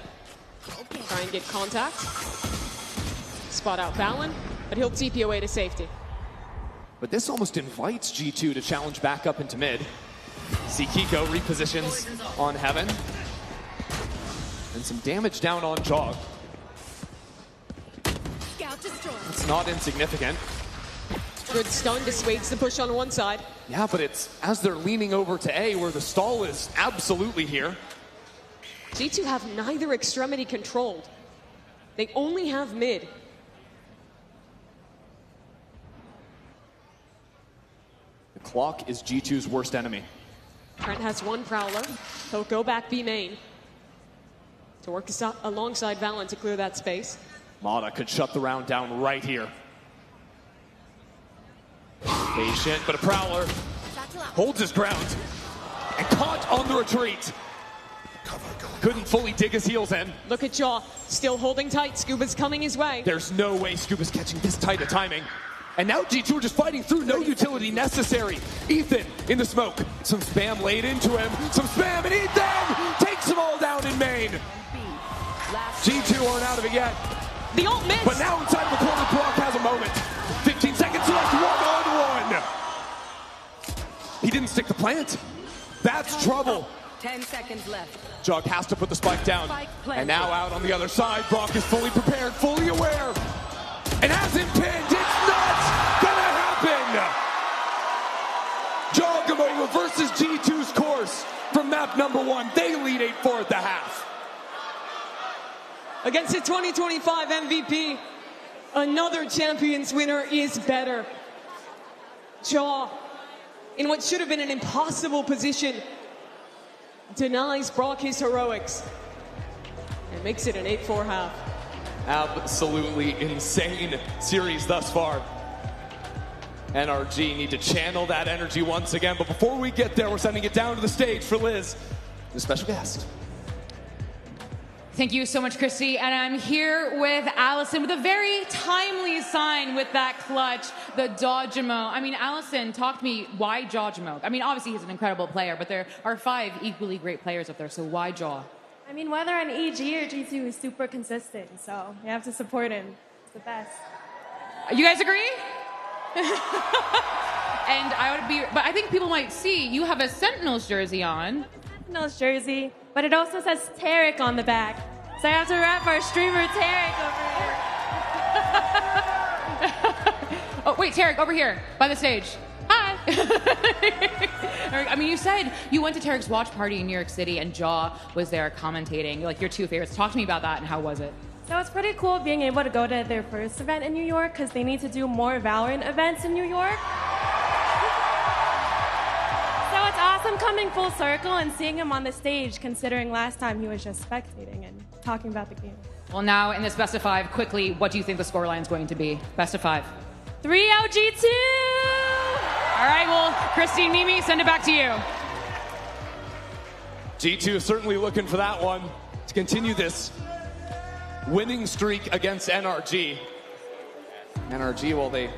Try and get contact. Spot out Valen, but he'll TP away to safety. But this almost invites G2 to challenge back up into mid. See Kiko repositions on Heaven. And some damage down on Jog. It's not insignificant. Good stun dissuades the push on one side. Yeah, but it's as they're leaning over to A where the stall is absolutely here. G2 have neither extremity controlled. They only have mid. The clock is G2's worst enemy. Trent has one Prowler. He'll go back B main to work alongside Valen to clear that space. Mata could shut the round down right here. Patient, but a Prowler holds his ground and caught on the retreat. couldn't fully dig his heels in. Look at Jaw, still holding tight. Scuba's coming his way. There's no way Scuba's catching this tight a timing. And now G2 are just fighting through, no utility necessary. Ethan in the smoke. Some spam laid into him. Some spam, and Ethan takes them all down in main. G2 aren't out of it yet. The ult missed. But now inside the corner, Brock has a moment. 15 seconds left, 1-on-1. He didn't stick the plant. That's trouble. 10 seconds left. Jug has to put the spike down. And now out on the other side, Brock is fully prepared, fully aware. And has him pinned. It's not gonna happen. Giacomo reverses G2's course from map number 1. They lead 8-4 at the half. Against the 2025 MVP, another Champions winner is better. Jaw, in what should have been an impossible position, denies Brock his heroics and makes it an 8-4 half. Absolutely insane series thus far. NRG need to channel that energy once again, but before we get there, we're sending it down to the stage for Liz, the special guest. Thank you so much, Christy. And I'm here with Allison with a very timely sign with that clutch, the Dodgemo. I mean, Allison, talk to me, why Dodgemo? I mean, obviously he's an incredible player, but there are 5 equally great players up there, so why Jaw? I mean, whether on EG or G2, he's super consistent, so you have to support him. It's the best. You guys agree? And I would be, but I think people might see you have a Sentinels jersey on. Sentinels jersey, but it also says Tarek on the back. So I have to rep our streamer Tarek over here. Oh, wait, Tarek, over here, by the stage. Hi. I mean, you said you went to Tarek's watch party in New York City and Jaw was there commentating, like your 2 favorites. Talk to me about that and how was it? So it's pretty cool being able to go to their first event in New York because they need to do more Valorant events in New York. So it's awesome coming full circle and seeing him on the stage, considering last time he was just spectating and talking about the game. Well, now in this best of 5, quickly, what do you think the scoreline is going to be? Best of 5. 3-0 G2! All right, well, Christine, Mimi, send it back to you. G2 is certainly looking for that one to continue this winning streak against NRG. NRG, well, they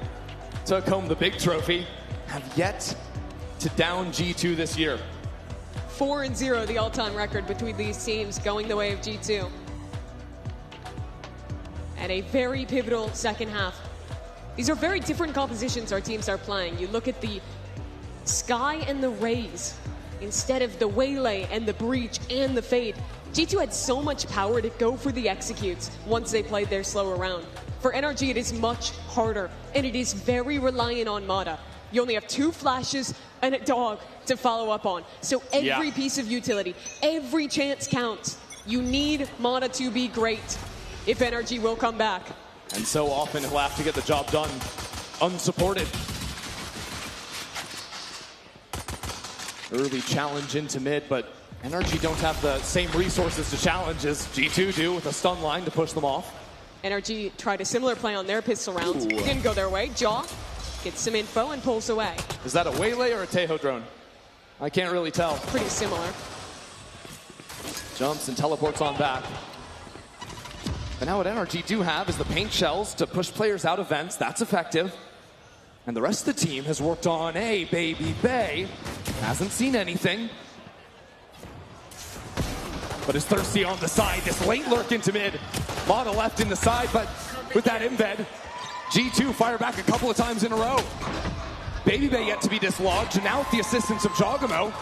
took home the big trophy, have yet to down G2 this year. 4-0, the all-time record between these teams, going the way of G2. And a very pivotal second half. These are very different compositions our teams are playing. You look at the Sky and the Raze instead of the Waylay and the Breach and the Fade. G2 had so much power to go for the executes once they played their slower round. For NRG, it is much harder, and it is very reliant on Mata. You only have 2 flashes and a dog to follow up on. So every piece of utility, every chance counts. You need Mata to be great if NRG will come back. And so often he'll have to get the job done unsupported. Early challenge into mid, but NRG don't have the same resources to challenge as G2 do with a stun line to push them off. NRG tried a similar play on their pistol rounds. Didn't go their way. Jaw gets some info and pulls away. Is that a Waylay or a Tejo drone? I can't really tell. Pretty similar. Jumps and teleports on back. But now what NRG do have is the paint shells to push players out of vents. That's effective. And the rest of the team has worked on A, Baby Bay. Hasn't seen anything. But is thirsty on the side. This late lurk into mid. Mata left in the side, but with that embed, G2 fire back a couple of times in a row. Baby Bay yet to be dislodged, and now with the assistance of Giacomo,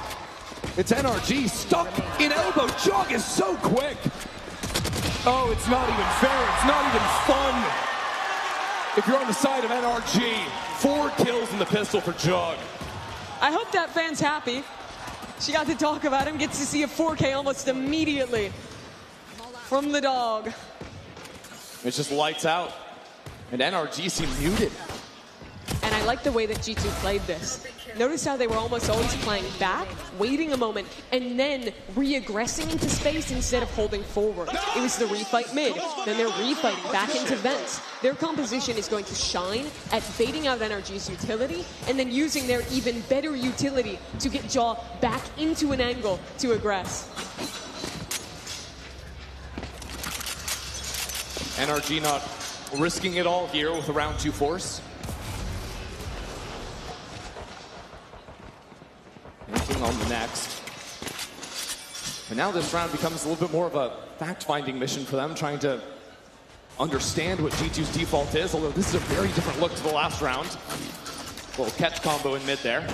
it's NRG stuck in elbow. Jog is so quick. Oh, it's not even fair. It's not even fun. If you're on the side of NRG, 4 kills in the pistol for Jog. I hope that fan's happy. She got to talk about him, gets to see a 4K almost immediately from the dog. It's just lights out. And NRG seem muted. And I like the way that G2 played this. Notice how they were almost always playing back, waiting a moment, and then re-aggressing into space instead of holding forward. It was the refight mid, then they're refighting back into vents. Their composition is going to shine at fading out NRG's utility and then using their even better utility to get Jaw back into an angle to aggress. NRG not risking it all here with a round 2 force. Anything on the next. And now this round becomes a little bit more of a fact-finding mission for them, trying to understand what G2's default is, although this is a very different look to the last round. Little catch combo in mid there.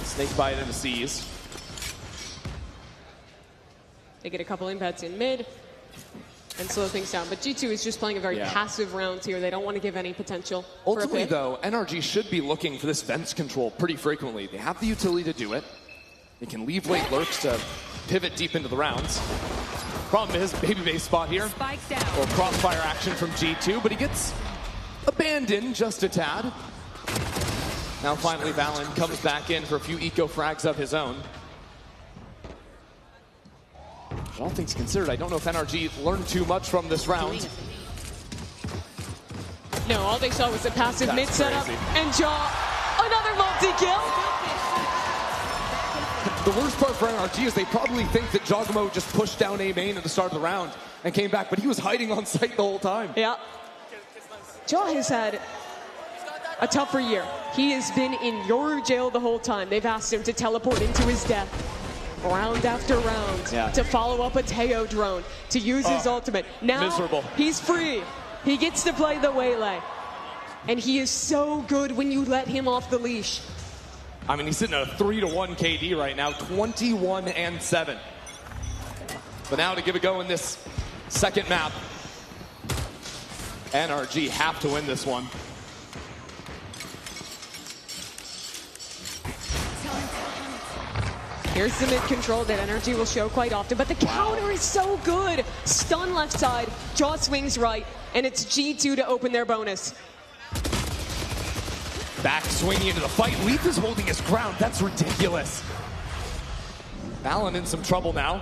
Snake bite into C's. They get a couple impacts in mid and slow things down. But G2 is just playing a very passive round here. They don't want to give any potential Ultimately, for a pick. though, NRG should be looking for this vents control pretty frequently. They have the utility to do it. They can leave late lurks to pivot deep into the rounds. Problem is, baby base spot here. Spike down. Or crossfire action from G2, but he gets abandoned just a tad. Now finally, Valen comes back in for a few eco frags of his own. All things considered, I don't know if NRG learned too much from this round. No, all they saw was a passive That's mid setup crazy. and Jaw another multi-kill. The worst part for NRG is they probably think that Jogamo just pushed down A main at the start of the round and came back, but he was hiding on site the whole time. Yeah. Jaw has had a tougher year. He has been in Yoru jail the whole time. They've asked him to teleport into his death round after round, to follow up a Teo drone, to use his ultimate. Now miserable. He's free. He gets to play the Waylay. And he is so good when you let him off the leash. I mean, he's sitting at a 3-1 KD right now, 21-7. But now to give it go in this second map, NRG have to win this one. Here's the mid control that NRG will show quite often, but the counter is so good. Stun left side, Jaw swings right, and it's G2 to open their bonus. Back swinging into the fight. Leaf is holding his ground. That's ridiculous. Valen in some trouble now.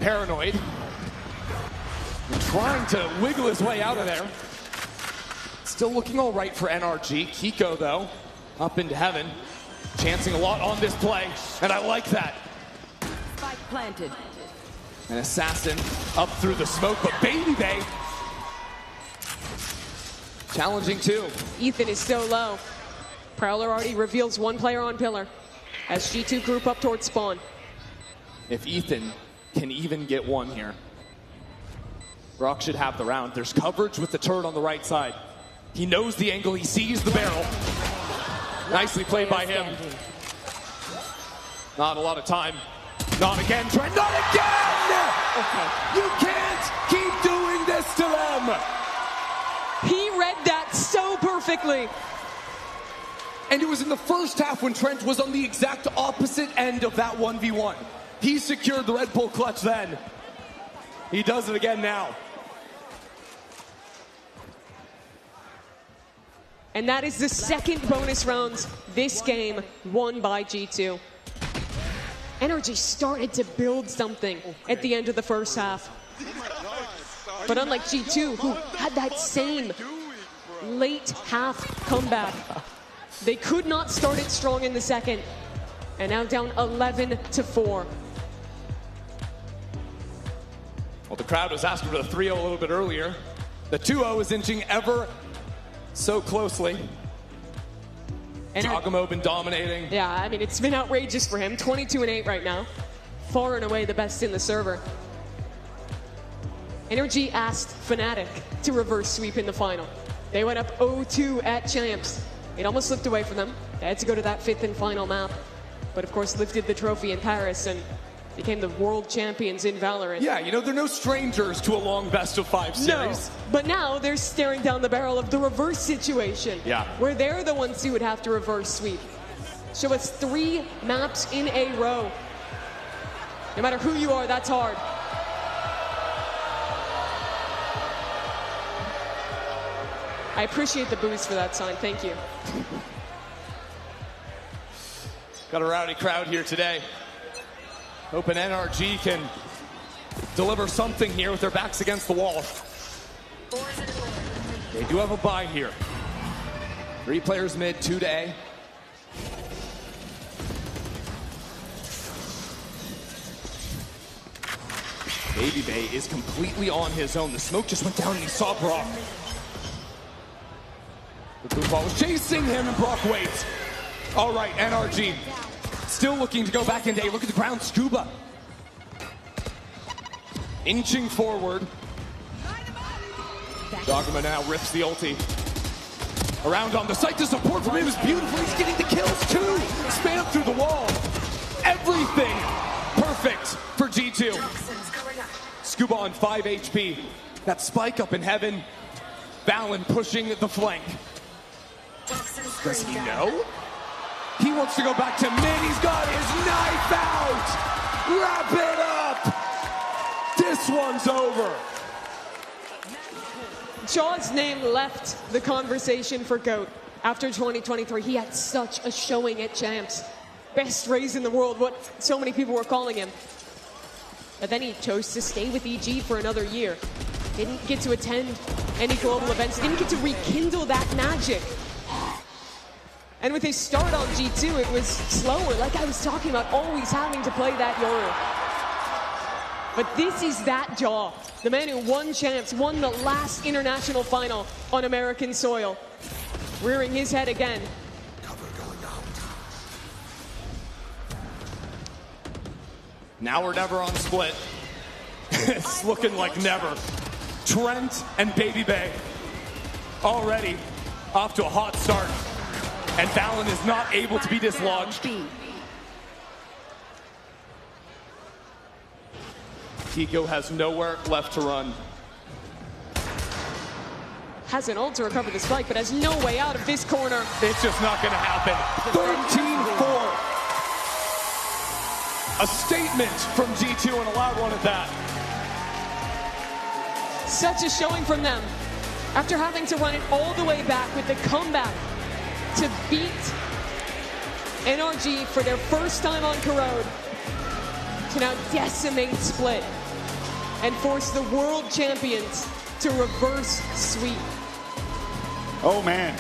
Paranoid. And trying to wiggle his way out of there. Still looking all right for NRG. Kiko, though, up into heaven. Chancing a lot on this play, and I like that. Spike planted. An assassin up through the smoke, but Baby Bay challenging too. Ethan is so low. Prowler already reveals one player on pillar as G2 group up towards spawn. If Ethan can even get one here, Brock should have the round. There's coverage with the turret on the right side. He knows the angle, he sees the barrel. Nicely played by him. Not a lot of time. Not again, Trent, not again! Okay. You can't keep doing this to them! He read that so perfectly. And it was in the first half when Trent was on the exact opposite end of that 1v1. He secured the Red Bull clutch then. He does it again now. And that is the second bonus round this game won by G2. NRG started to build something at the end of the first half. But unlike G2, who had that same late half comeback, they could not start it strong in the second. And now down 11-4. Well, the crowd was asking for the 3-0 a little bit earlier. The 2-0 is inching ever so closely. Jogamo been dominating. Yeah, I mean, it's been outrageous for him. 22-8 right now. Far and away the best in the server. NRG asked FNATIC to reverse sweep in the final. They went up 0-2 at Champs. It almost slipped away from them. They had to go to that 5th and final map. But of course lifted the trophy in Paris and became the world champions in Valorant. Yeah, you know, they're no strangers to a long best-of-5 series. No, but now they're staring down the barrel of the reverse situation. Yeah. Where they're the ones who would have to reverse sweep. Show us 3 maps in a row. No matter who you are, that's hard. I appreciate the boost for that sign. Thank you. Got a rowdy crowd here today. Hoping NRG can deliver something here with their backs against the wall. They do have a bye here. 3 players mid, 2 to A. Baby Bay is completely on his own. The smoke just went down and he saw Brock. The blue ball was chasing him and Brock waits. All right, NRG still looking to go back into A. Look at the ground, Scuba. Inching forward. Dogma now rips the ulti. Around on the site, the support from him is beautiful. He's getting the kills too. Spam through the wall. Everything perfect for G2. Scuba on 5 HP. That spike up in heaven. Valen pushing the flank. Does he know? He wants to go back to mid. He's got his knife out. Wrap it up. This one's over. Jaw's name left the conversation for GOAT after 2023. He had such a showing at Champs. Best raise in the world, what so many people were calling him. But then he chose to stay with EG for another year. Didn't get to attend any global events. Didn't get to rekindle that magic. And with his start on G2, it was slower, like I was talking about, always having to play that Yoru. But this is that Jaw, the man who won Champs, won the last international final on American soil. Rearing his head again. Now or never on split. It's looking like never. Trent and Baby Bay already off to a hot start. And Valen is not able to be dislodged. Kiko has nowhere left to run. Has an ult to recover the spike, but has no way out of this corner. It's just not going to happen. 13-4. A statement from G2 and a loud one at that. Such a showing from them. After having to run it all the way back with the comeback to beat NRG for their first time on Corrode, to now decimate Split and force the world champions to reverse sweep. Oh man,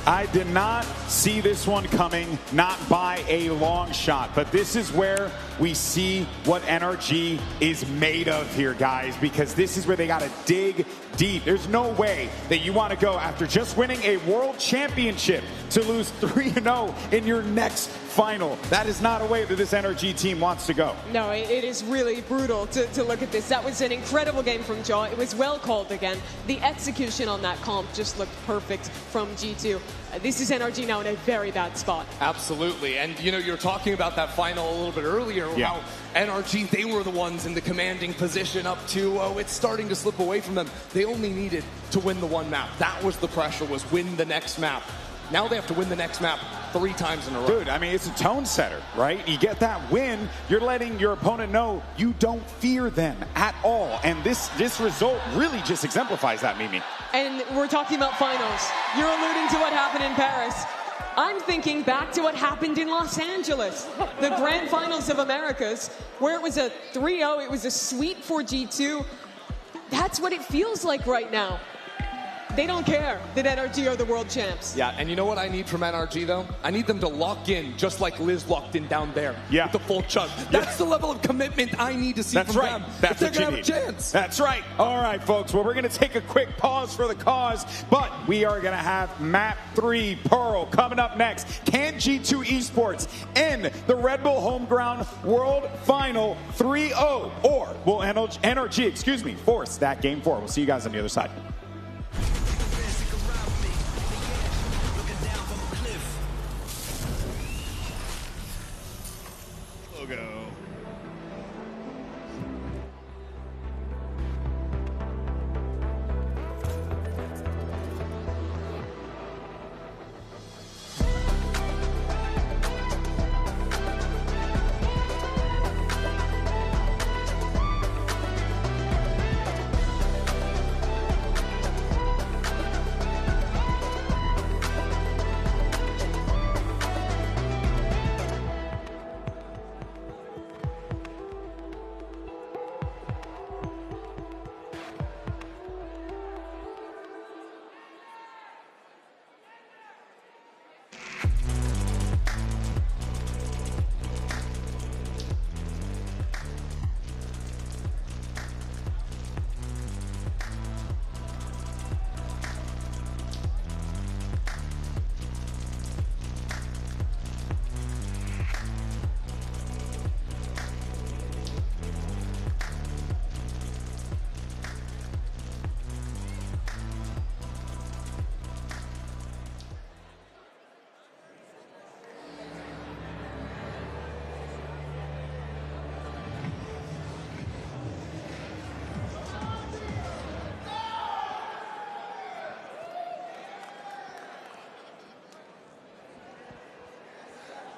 I did not see this one coming, not by a long shot, but this is where we see what NRG is made of here, guys, because this is where they got to dig deep. There's no way that you want to go after just winning a world championship to lose 3-0 in your next final. That is not a way that this NRG team wants to go. No, it is really brutal to look at this. That was an incredible game from Jaw. It was well called again. The execution on that comp just looked perfect from G2. This is NRG now in a very bad spot. Absolutely. And, you know, you were talking about that final a little bit earlier, how NRG, they were the ones in the commanding position up 2-0. It's starting to slip away from them. They only needed to win the one map. That was the pressure, was win the next map. Now they have to win the next map 3 times in a row. Dude, I mean, it's a tone setter, right? You get that win, you're letting your opponent know you don't fear them at all. And this result really just exemplifies that, Mimi. And we're talking about finals. You're alluding to what happened in Paris. I'm thinking back to what happened in Los Angeles, the Grand Finals of Americas, where it was a 3-0, it was a sweep for G2. That's what it feels like right now. They don't care that NRG are the world champs. Yeah, and you know what I need from NRG, though? I need them to lock in, just like Liz locked in down there. Yeah. With the full chug. That's the level of commitment I need to see from them. That's what you have need. A chance. That's right. All right, folks. Well, we're going to take a quick pause for the cause, but we are going to have Map 3 Pearl coming up next. Can G2 Esports end the Red Bull Homeground World Final 3-0? Or will NRG, force that game 4? We'll see you guys on the other side.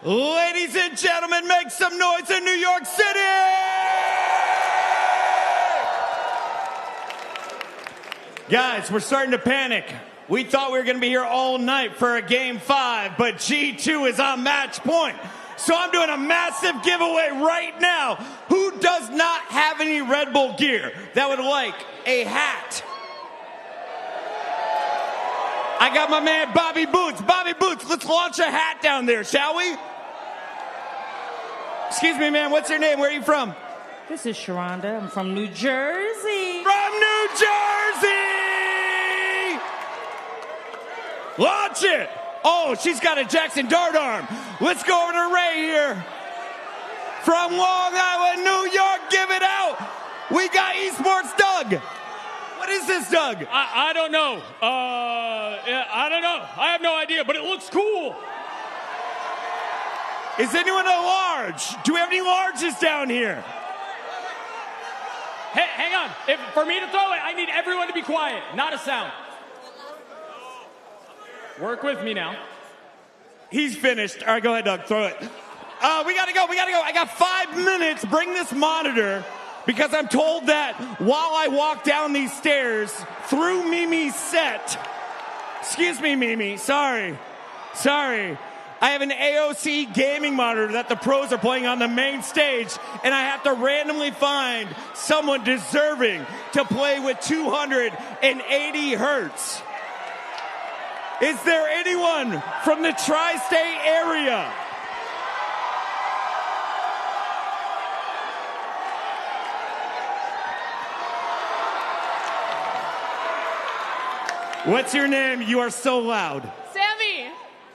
Ladies and gentlemen, make some noise in New York City! Guys, we're starting to panic. We thought we were going to be here all night for a Game 5, but G2 is on match point. So I'm doing a massive giveaway right now. Who does not have any Red Bull gear that would like a hat? I got my man Bobby Boots. Bobby Boots, let's launch a hat down there, shall we? Excuse me, man, what's your name? Where are you from? This is Sharonda. I'm from New Jersey. From New Jersey! Launch it! Oh, she's got a Jackson Dart arm. Let's go over to Ray here. From Long Island, New York, give it out. We got Esports Doug. What is this, Doug? I don't know. I don't know. I have no idea, but it looks cool. Is anyone a large? Do we have any larges down here? Hey, hang on. For me to throw it, I need everyone to be quiet. Not a sound. Work with me now. He's finished. All right, go ahead, Doug. Throw it. We gotta go. I got 5 minutes. Bring this monitor because I'm told that while I walk down these stairs through Mimi's set. Excuse me, Mimi. Sorry. I have an AOC gaming monitor that the pros are playing on the main stage, and I have to randomly find someone deserving to play with 280 hertz. Is there anyone from the tri-state area? What's your name? You are so loud. Sammy.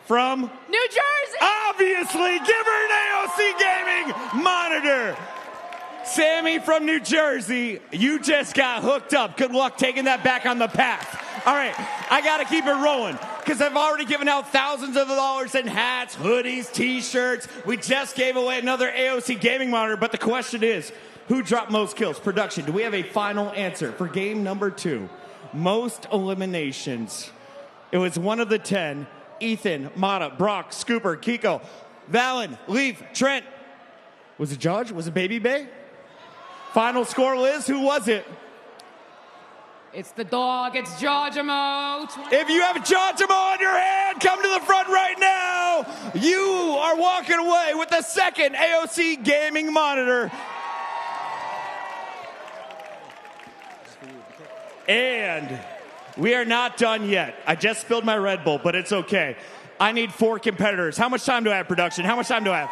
From? New Jersey. Obviously, give her an AOC gaming monitor. Sammy from New Jersey, you just got hooked up. Good luck taking that back on the path. All right, I got to keep it rolling because I've already given out thousands of dollars in hats, hoodies, T-shirts. We just gave away another AOC gaming monitor, but the question is, who dropped most kills? Production, do we have a final answer for game number 2? Most eliminations. It was one of the 10. Ethan, Mata, Brock, Scooper, Kiko, Valen, Leaf, Trent. Was it Judge? Was it Baby Bay? Final score, Liz, who was it? It's the dog. It's Jajamo. If you have Jajamo on your hand, come to the front right now. You are walking away with the second AOC gaming monitor. And we are not done yet. I just spilled my Red Bull, but it's okay. I need 4 competitors. How much time do I have, production? How much time do I have?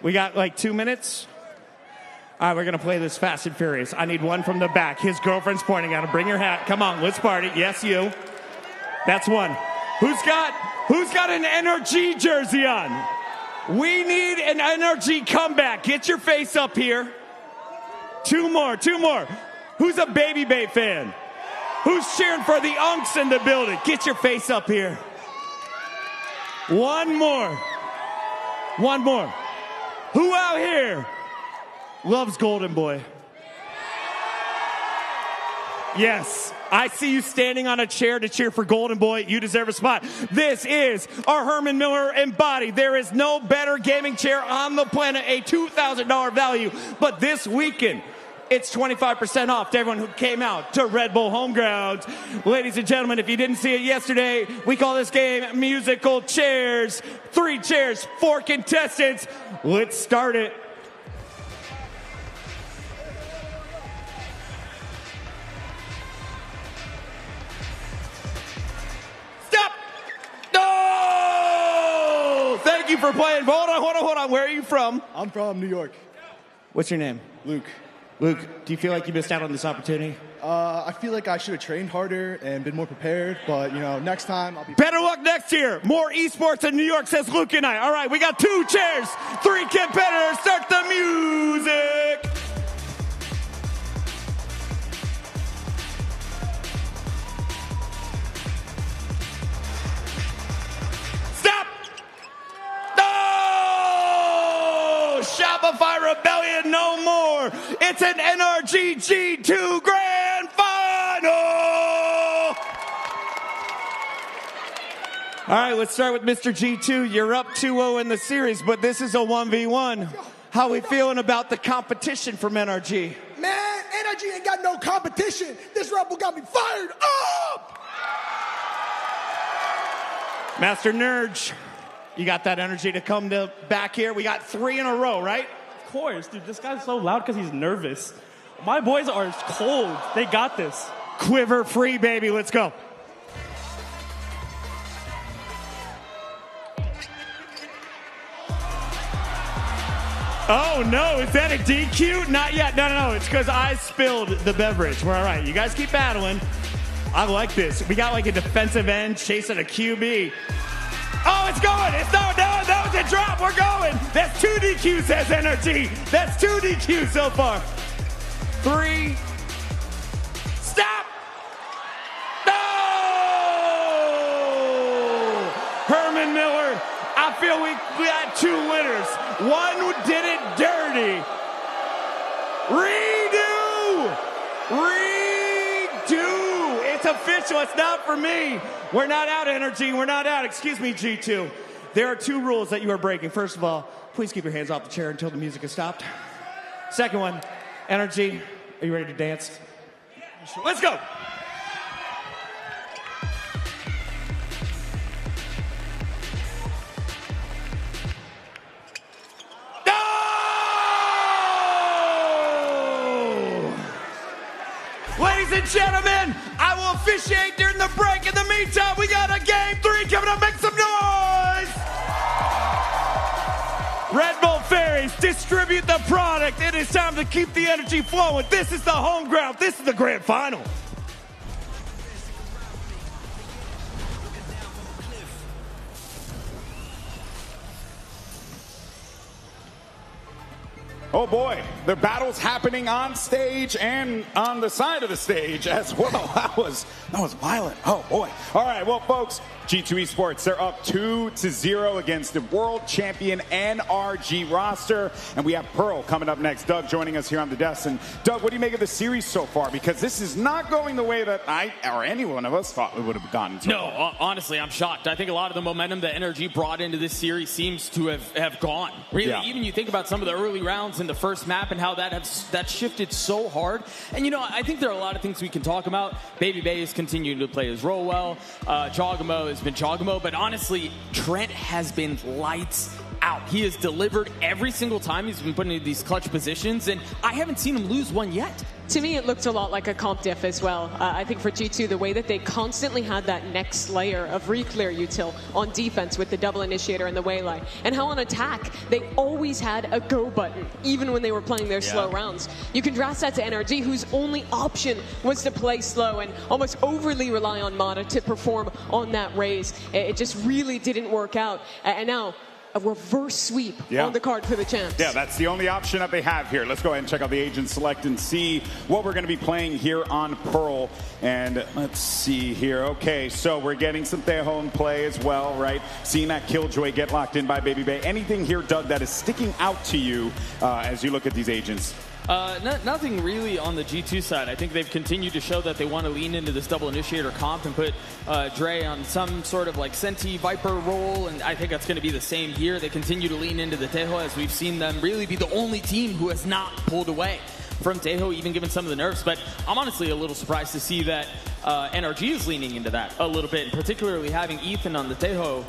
We got like 2 minutes. All right, we're going to play this fast and furious. I need one from the back. His girlfriend's pointing at him. Bring your hat. Come on, let's party. Yes, you. That's one. Who's got an NRG jersey on? We need an NRG comeback. Get your face up here. 2 more. Who's a Baby Bay fan? Who's cheering for the Unks in the building? Get your face up here. 1 more. Who out here loves Golden Boy? Yes, I see you standing on a chair to cheer for Golden Boy. You deserve a spot. This is our Herman Miller embodied. There is no better gaming chair on the planet, a $2,000 value. But this weekend, it's 25% off to everyone who came out to Red Bull Homegrounds. Ladies and gentlemen, if you didn't see it yesterday, we call this game Musical Chairs. 3 chairs, 4 contestants. Let's start it. Stop! No! Thank you for playing. Hold on. Where are you from? I'm from New York. What's your name? Luke. Luke, do you feel like you missed out on this opportunity? I feel like I should have trained harder and been more prepared, but, next time I'll be... Better luck next year. More esports in New York, says Luke and I. All right, we got 2 chairs, 3 competitors. Start the music. Stop! No! Shopify Rebellion no more. It's an NRG G2 Grand Final! All All right, let's start with Mr. G2. You're up 2-0 in the series, but this is a 1v1. How we feeling about the competition from NRG? Man, Energy ain't got no competition. This rebel got me fired up! Master Nerge, you got that energy to come to back here. We got 3 in a row, right? Of course, dude. This guy's so loud because he's nervous. My boys are cold. They got this. Quiver free, baby. Let's go. Oh, no. Is that a DQ? Not yet. No. It's because I spilled the beverage. We're all right. You guys keep battling. I like this. We got like a defensive end chasing a QB. Oh, it's going. It's no, that was a drop. We're going. That's 2 DQs, says NRG. That's 2 DQs so far. 3. Stop. No! Herman Miller. I feel we got 2 winners. One did it dirty. Redo. It's official. It's not for me. We're not out, Energy. We're not out. Excuse me, G2. There are 2 rules that you are breaking. First of all, please keep your hands off the chair until the music is stopped. Second one, Energy, are you ready to dance? Let's go. Ladies and gentlemen, I will officiate during the break. In the meantime, we got a game 3 coming up. Make some noise! Red Bull Fairies, distribute the product. It is time to keep the energy flowing. This is the home ground. This is the grand final. Oh boy, the battle's happening on stage and on the side of the stage as well. That was violent. Oh boy. All right, well folks, G2 Esports, they're up 2-0 against the world champion NRG roster. And we have Pearl coming up next. Doug joining us here on the desk. And Doug, what do you make of the series so far? Because this is not going the way that I or any one of us thought it would have gone. Honestly, I'm shocked. I think a lot of the momentum that NRG brought into this series seems to have gone. Really, even you think about some of the early rounds in the first map and how that shifted so hard. And, I think there are a lot of things we can talk about. Baby Bay is continuing to play his role well. Jogamo has been Jogamo. But honestly, Trent has been lights out. He has delivered every single time he's been put into these clutch positions. And I haven't seen him lose one yet. To me, it looked a lot like a comp diff as well. I think for G2, the way that they constantly had that next layer of reclear util on defense with the double initiator and the waylay, and how on attack, they always had a go button, even when they were playing their slow rounds. You contrast that to NRG, whose only option was to play slow and almost overly rely on Mata to perform on that raise. It just really didn't work out. And now, a reverse sweep on the card for the champs. Yeah, that's the only option that they have here. Let's go ahead and check out the agent select and see what we're going to be playing here on Pearl. And let's see here. Okay, so we're getting some Tejo in play as well, right? Seeing that Killjoy get locked in by Baby Bay. Anything here, Doug, that is sticking out to you as you look at these agents? Nothing really on the G2 side. I think they've continued to show that they want to lean into this double initiator comp and put Dre on some sort of like Senti Viper role, and I think that's going to be the same here. They continue to lean into the Tejo, as we've seen them really be the only team who has not pulled away from Tejo, even given some of the nerfs. But I'm honestly a little surprised to see that NRG is leaning into that a little bit, and particularly having Ethan on the Tejo.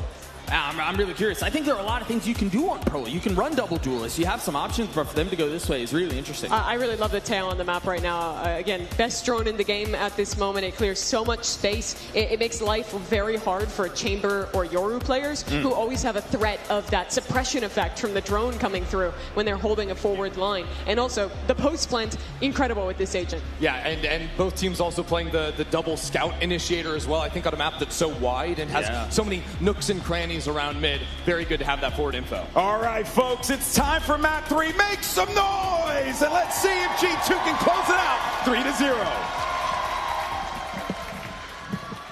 I'm really curious. I think there are a lot of things you can do on Pro. You can run double duelists. You have some options, but for them to go this way is really interesting. I really love the tail on the map right now. Again, best drone in the game at this moment. It clears so much space. It makes life very hard for Chamber or Yoru players who always have a threat of that suppression effect from the drone coming through when they're holding a forward line. And also, the post plant, incredible with this agent. Yeah, and both teams also playing the double scout initiator as well. I think on a map that's so wide and has so many nooks and crannies around mid. Very good to have that forward info. All right, folks, it's time for map 3. Make some noise, and let's see if G2 can close it out 3-0.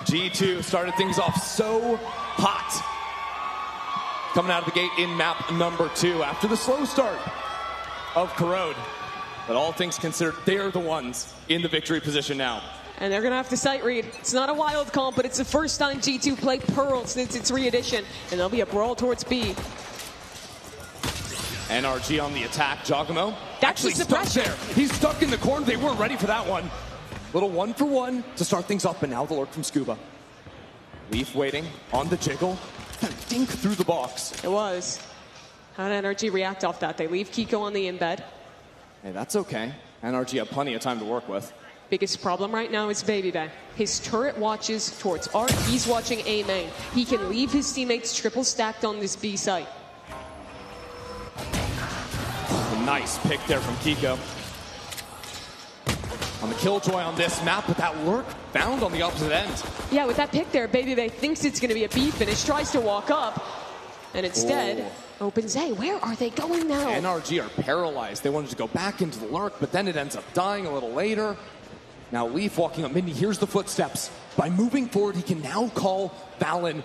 G2 started things off so hot. Coming out of the gate in map number 2 after the slow start of Corrode. But all things considered, they're the ones in the victory position now. And they're going to have to sight read. It's not a wild comp, but it's the first time G2 played Pearl since its re-edition. And there'll be a brawl towards B. NRG on the attack. Giacomo That's actually stuck there. He's stuck in the corner. They weren't ready for that one. Little 1-for-1 to start things up, and now the lurk from Scuba. Leaf waiting on the jiggle. Dink through the box. It was. How did NRG react off that? They leave Kiko on the embed. Hey, that's okay. NRG have plenty of time to work with. Biggest problem right now is Baby Bay. His turret watches towards art. He's watching A main. He can leave his teammates triple stacked on this B site. A nice pick there from Kiko. On the Killjoy on this map, but that lurk found on the opposite end. Yeah, with that pick there, Baby Bay thinks it's going to be a B finish, tries to walk up, and instead opens A. Where are they going now? NRG are paralyzed. They wanted to go back into the lurk, but then it ends up dying a little later. Now Leaf walking up mid, he hears the footsteps. By moving forward, he can now call Valen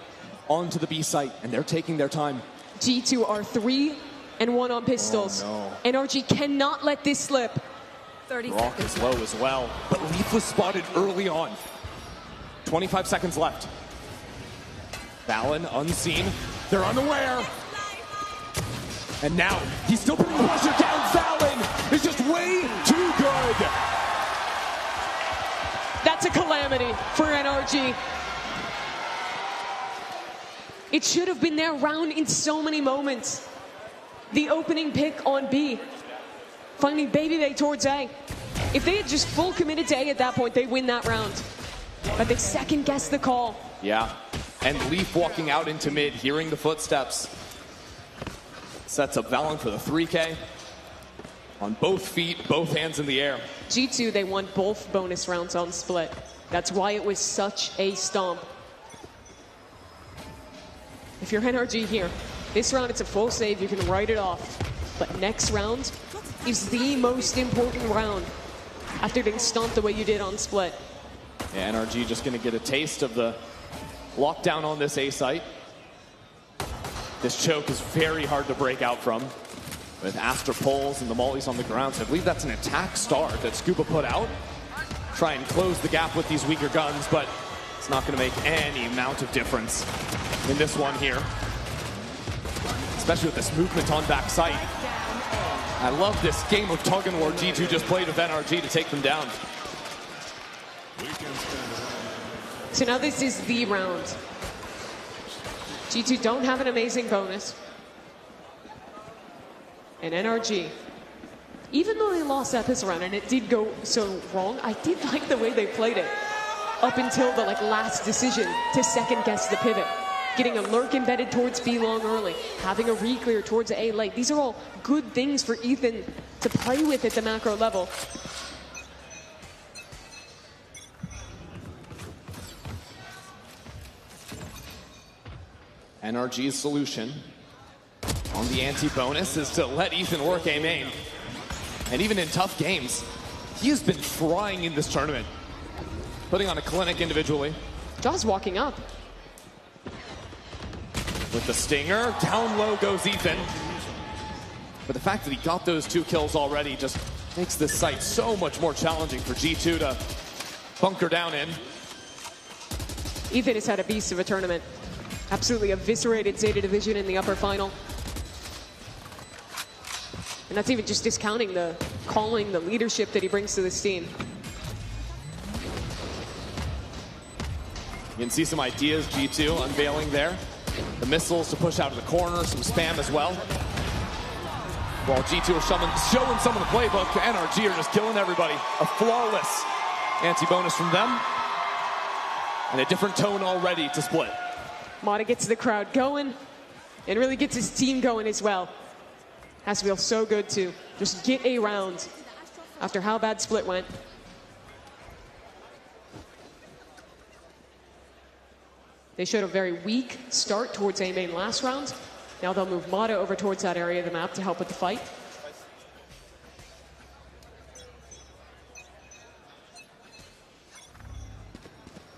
onto the B site, and they're taking their time. G2 are 3-1 on pistols. Oh, no. NRG cannot let this slip. 30 Rock seconds. is low as well, but Leaf was spotted early on. 25 seconds left. Valen unseen. They're unaware. And now he's still putting pressure down. Valen is just way too good. That's a calamity for NRG. It should have been their round in so many moments. The opening pick on B. Finding Baby Bay towards A. If they had just full committed to A at that point, they win that round. But they second guessed the call. Yeah, and Leaf walking out into mid, hearing the footsteps. Sets up Valen for the 3K. On both feet, both hands in the air. G2, they won both bonus rounds on split. That's why it was such a stomp. If you're NRG here, this round it's a full save, you can write it off. But next round is the most important round after getting stomped the way you did on split. Yeah, NRG just going to get a taste of the lockdown on this A site. This choke is very hard to break out from. With Astra pulls and the mollies on the ground. So I believe that's an attack start that Scuba put out. Try and close the gap with these weaker guns, but it's not going to make any amount of difference in this one here. Especially with this movement on back site. I love this game of tug and war G2 just played with NRG to take them down. So now this is the round. G2 don't have an amazing bonus. And NRG, even though they lost that this round and it did go so wrong, I did like the way they played it up until the last decision to second guess the pivot. Getting a lurk embedded towards B long early, having a re-clear towards A late. These are all good things for Ethan to play with at the macro level. NRG's solution on the anti-bonus is to let Ethan work A main. And even in tough games, he has been frying in this tournament. Putting on a clinic individually. Jaw's walking up. With the stinger, down low goes Ethan. But the fact that he got those 2 kills already just makes this site so much more challenging for G2 to bunker down in. Ethan has had a beast of a tournament. Absolutely eviscerated Zeta Division in the upper final. And that's even just discounting the calling, the leadership that he brings to this team. You can see some ideas G2 unveiling there. The missiles to push out of the corner, some spam as well. While G2 are showing some of the playbook, NRG are just killing everybody. A flawless anti-bonus from them. And a different tone already to split. Mata gets the crowd going and really gets his team going as well. Has to feel so good to just get a round after how bad split went. They showed a very weak start towards A main last round. Now they'll move Mata over towards that area of the map to help with the fight.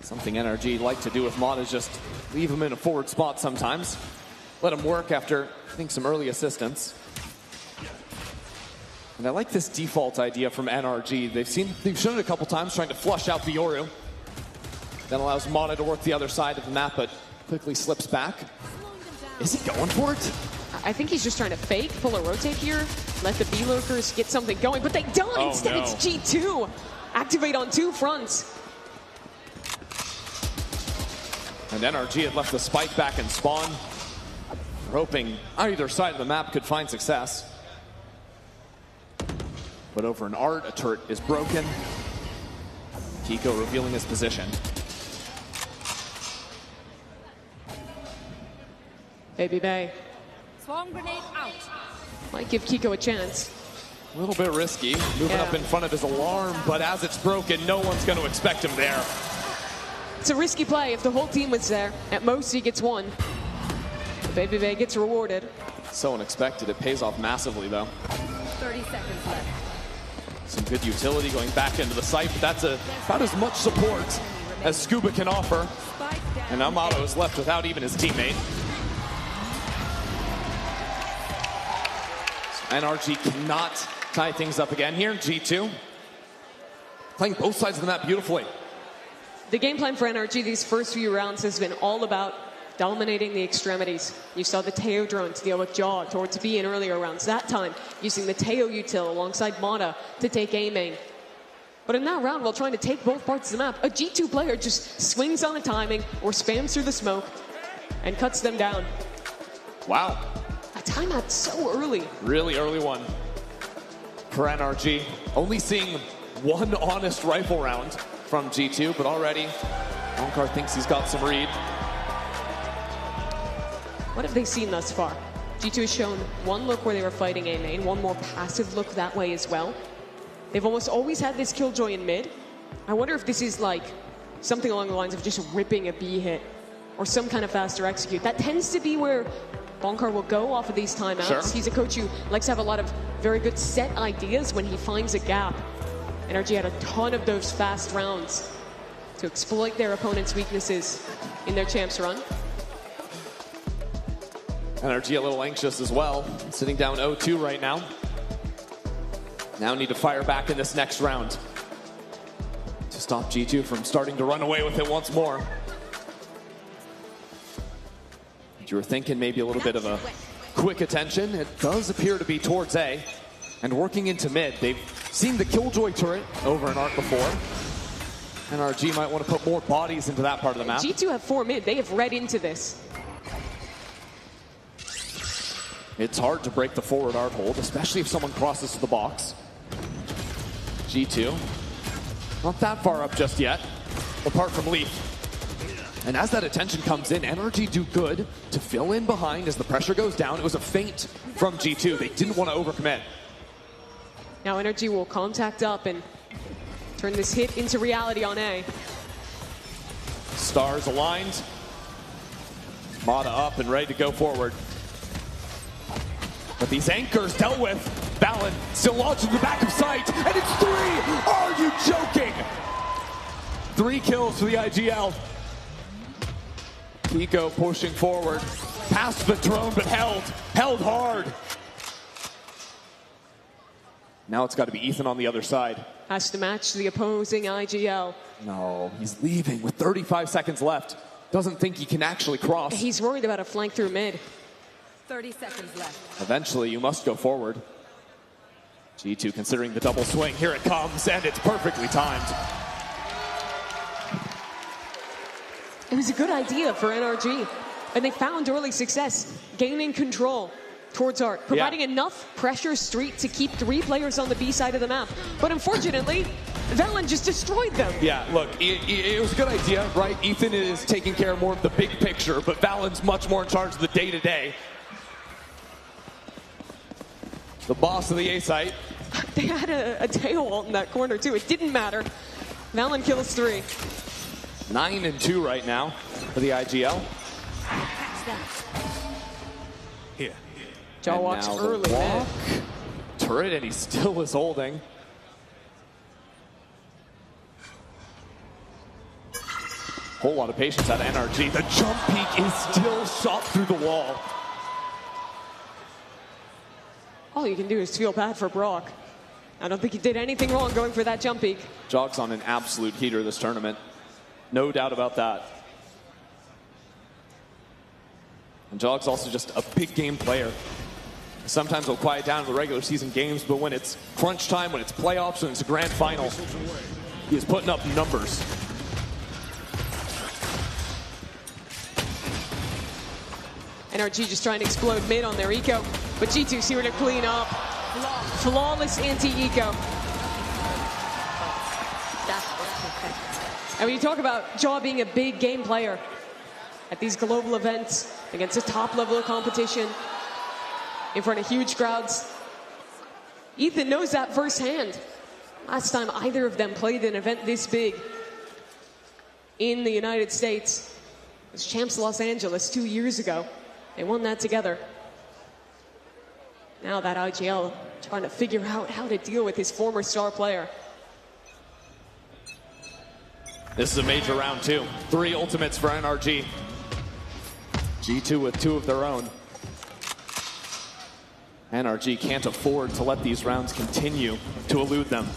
Something NRG like to do with Mata is just leave him in a forward spot sometimes. Let him work after, I think, some early assistance. And I like this default idea from NRG. They've shown it a couple times, trying to flush out the Yoru. That allows Mana to work the other side of the map, but quickly slips back. Is he going for it? I think he's just trying to fake, pull a rotate here, let the B-lurkers get something going, but they don't. Oh, Instead, no. it's G2. Activate on 2 fronts. And NRG had left the spike back in spawn. We're hoping either side of the map could find success. But over an art, a turret is broken. Kiko revealing his position. Baby Bay Swarm grenade out. might give Kiko a chance. A little bit risky, moving up in front of his alarm, but as it's broken, no one's going to expect him there. It's a risky play. If the whole team was there, at most he gets 1. But Baby Bay gets rewarded. So unexpected. It pays off massively, though. 30 seconds left. Some good utility going back into the site, but that's about as much support as Scuba can offer. And Amato is left without even his teammate. So NRG cannot tie things up again here. G2 playing both sides of the map beautifully. The game plan for NRG these first few rounds has been all about dominating the extremities. You saw the Teo drone to deal with Jaw towards B in earlier rounds. That time, using the Teo util alongside Mana to take A main. But in that round, while trying to take both parts of the map, a G2 player just swings on the timing or spams through the smoke and cuts them down. Wow. A timeout so early. Really early one for NRG. Only seeing one honest rifle round from G2, but already Bonkar thinks he's got some read. What have they seen thus far? G2 has shown one look where they were fighting A main, one more passive look that way as well. They've almost always had this Killjoy in mid. I wonder if this is like something along the lines of just ripping a B hit or some kind of faster execute. That tends to be where Bonkar will go off of these timeouts. Sure. He's a coach who likes to have a lot of very good set ideas when he finds a gap. NRG had a ton of those fast rounds to exploit their opponent's weaknesses in their champs run. NRG a little anxious as well, sitting down 0-2 right now. Now need to fire back in this next round to stop G2 from starting to run away with it once more. You were thinking maybe a little bit of a quick attention. It does appear to be towards A. And working into mid, they've seen the Killjoy turret over an arc before. NRG might want to put more bodies into that part of the map. G2 have 4 mid. They have read into this. It's hard to break the forward art hold, especially if someone crosses to the box. G2, not that far up just yet, apart from Leaf. And as that attention comes in, NRG do good to fill in behind as the pressure goes down. It was a feint from G2. They didn't want to overcommit. Now NRG will contact up and turn this hit into reality on A. Stars aligned. Mata up and ready to go forward. But these anchors dealt with. Valen still launched in the back of sight, and it's 3! Are you joking? 3 kills for the IGL. Kiko pushing forward. Past the drone, but held hard. Now it's got to be Ethan on the other side. Has to match the opposing IGL. No, he's leaving with 35 seconds left. Doesn't think he can actually cross. He's worried about a flank through mid. 30 seconds left. Eventually, you must go forward. G2 considering the double swing. Here it comes, and it's perfectly timed. It was a good idea for NRG, and they found early success, gaining control towards Art, providing enough pressure street to keep 3 players on the B side of the map. But unfortunately, Valen just destroyed them. Yeah, look, it was a good idea, right? Ethan is taking care of more of the big picture, but Valen's much more in charge of the day-to-day. The boss of the A site. They had a tail ult in that corner too. It didn't matter. Valen kills 3. 9-2 right now for the IGL. Here. Jaw walks early. Walk. Turret, and he still is holding. Whole lot of patience out of NRG. The jump peak is still shot through the wall. All you can do is feel bad for Brock. I don't think he did anything wrong going for that jump peek. Jog's on an absolute heater this tournament. No doubt about that. And Jog's also just a big game player. Sometimes he'll quiet down in the regular season games, but when it's crunch time, when it's playoffs, when it's a grand final, he is putting up numbers. NRG just trying to explode mid on their eco, but G2's here to clean up. Flawless anti-eco. And when you talk about Jaw being a big game player at these global events against a top level of competition in front of huge crowds, Ethan knows that firsthand. Last time either of them played an event this big in the United States was Champs Los Angeles 2 years ago. They won that together. Now that IGL trying to figure out how to deal with his former star player. This is a major round too. 3 ultimates for NRG. G2 with 2 of their own. NRG can't afford to let these rounds continue to elude them.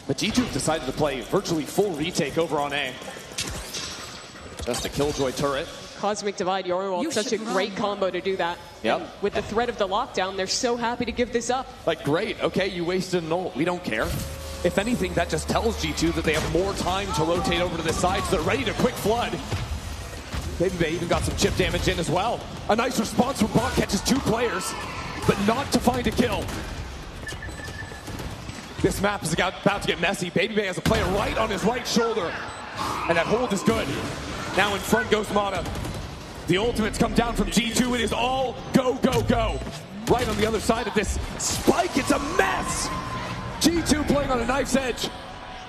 But G2 decided to play virtually full retake over on A. Just a Killjoy turret. Cosmic Divide, Yoruwald, such a great combo to do that. Yep. And with the threat of the lockdown, they're so happy to give this up. Like, great, okay, you wasted an ult. We don't care. If anything, that just tells G2 that they have more time to rotate over to this side, so they're ready to quick flood. Maybe they even got some chip damage in as well. A nice response from Bot, catches 2 players, but not to find a kill. This map is about to get messy. Babybay has a player right on his right shoulder, and that hold is good. Now in front goes Mata. The ultimates come down from G2. It is all go, go, go. Right on the other side of this spike, it's a mess. G2 playing on a knife's edge.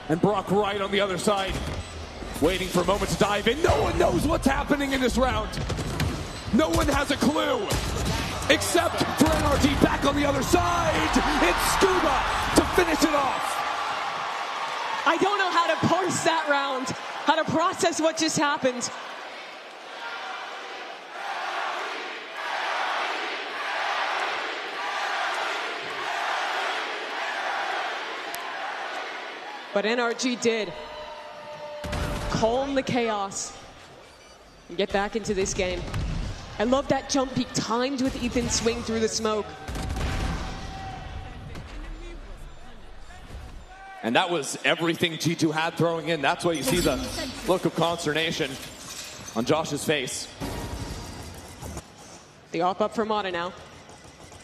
And Brock right on the other side, waiting for a moment to dive in. No one knows what's happening in this round. No one has a clue, except for NRG back on the other side. It's Scuba to finish it off. I don't know how to parse that round, how to process what just happened. But NRG did calm the chaos and get back into this game. I love that jump peek timed with Ethan's swing through the smoke. And that was everything G2 had throwing in. That's why you see the look of consternation on Josh's face. The op up for Mata now.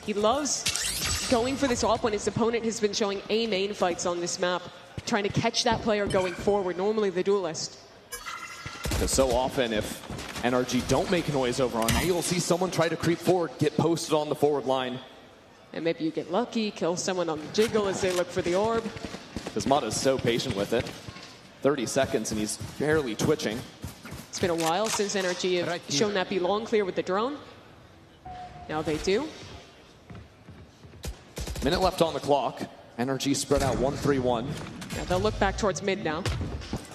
He loves going for this op when his opponent has been showing A main fights on this map, trying to catch that player going forward, normally the duelist. Because so often if NRG don't make noise over on A, you'll see someone try to creep forward, get posted on the forward line. And maybe you get lucky, kill someone on the jiggle as they look for the orb. Because Mata's so patient with it. 30 seconds and he's barely twitching. It's been a while since NRG have shown that belong clear with the drone. Now they do. Minute left on the clock. NRG spread out 1-3-1. Yeah, they'll look back towards mid now.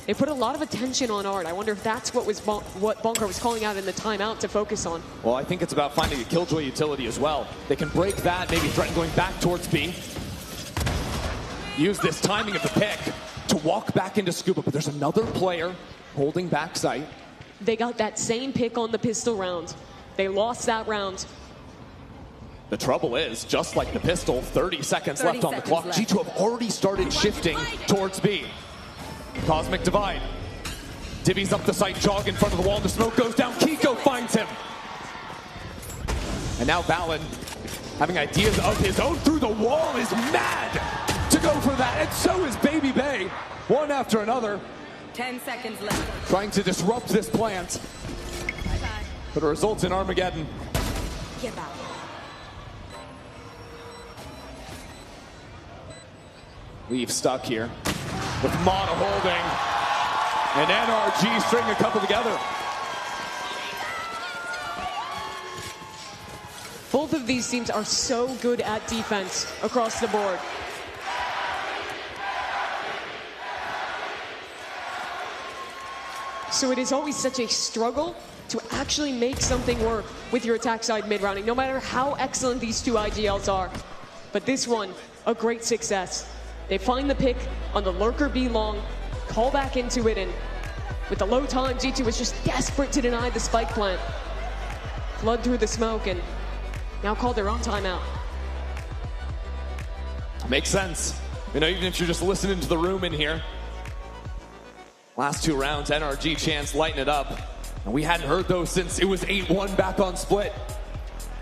They put a lot of attention on Art. I wonder if that's what Bonker was calling out in the timeout to focus on. Well, I think it's about finding a Killjoy utility as well. They can break that, maybe threaten going back towards B. Use this timing of the pick to walk back into Scuba, but there's another player holding back sight. They got that same pick on the pistol round. They lost that round. The trouble is, just like the pistol, 30 seconds left on the clock. G2 have already started shifting towards B. Cosmic Divide. Dibby's up the site, jog in front of the wall, and the smoke goes down. Kiko finds him. And now Valen, having ideas of his own through the wall, is mad to go for that. And so is Babybay, one after another. 10 seconds left. Trying to disrupt this plant. But it results in Armageddon. Get out. We've stuck here with Mata holding, and NRG string a couple together. Both of these teams are so good at defense across the board. So it is always such a struggle to actually make something work with your attack side mid-rounding, no matter how excellent these two IGLs are. But this one, a great success. They find the pick on the lurker B long, call back into it, and with the low time, G2 was just desperate to deny the spike plant. Flood through the smoke and now called their own timeout. Makes sense. You know, even if you're just listening to the room in here. Last 2 rounds, NRG chance lighten it up. And we hadn't heard those since it was 8-1 back on split.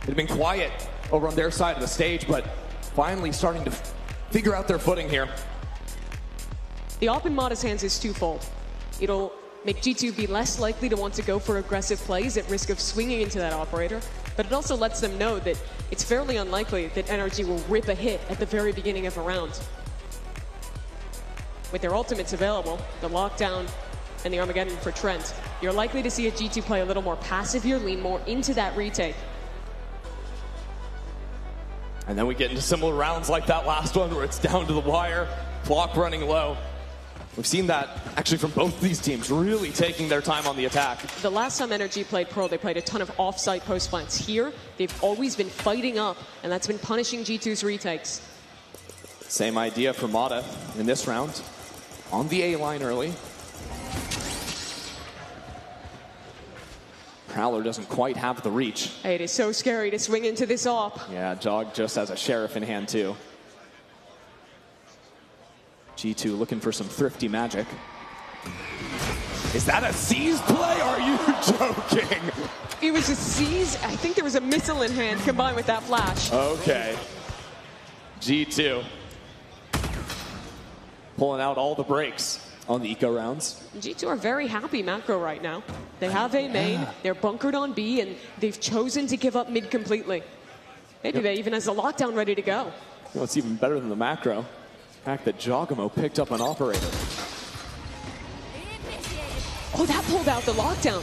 It had been quiet over on their side of the stage, but finally starting to figure out their footing here. The op in Mata's hands is twofold. It'll make G2 be less likely to want to go for aggressive plays at risk of swinging into that operator, but it also lets them know that it's fairly unlikely that NRG will rip a hit at the very beginning of a round. With their ultimates available, the lockdown and the Armageddon for Trent, you're likely to see a G2 play a little more passive here, lean more into that retake. And then we get into similar rounds like that last one where it's down to the wire, clock running low. We've seen that actually from both these teams really taking their time on the attack. The last time NRG played Pearl, they played a ton of off-site post plants. Here, they've always been fighting up, and that's been punishing G2's retakes. Same idea for Mata in this round. On the A line early. Prowler doesn't quite have the reach. Hey, it is so scary to swing into this op. Yeah, Jog just has a sheriff in hand too. G2 looking for some thrifty magic. Is that a seize play? Are you joking? It was a seize. I think there was a missile in hand combined with that flash. Okay. G2 pulling out all the breaks on the eco rounds. G2 are very happy macro right now. They have a main, they're bunkered on B, and they've chosen to give up mid completely. Maybe they even has a lockdown ready to go. You know what's even better than the macro? The fact that Jogamo picked up an operator. Oh, that pulled out the lockdown.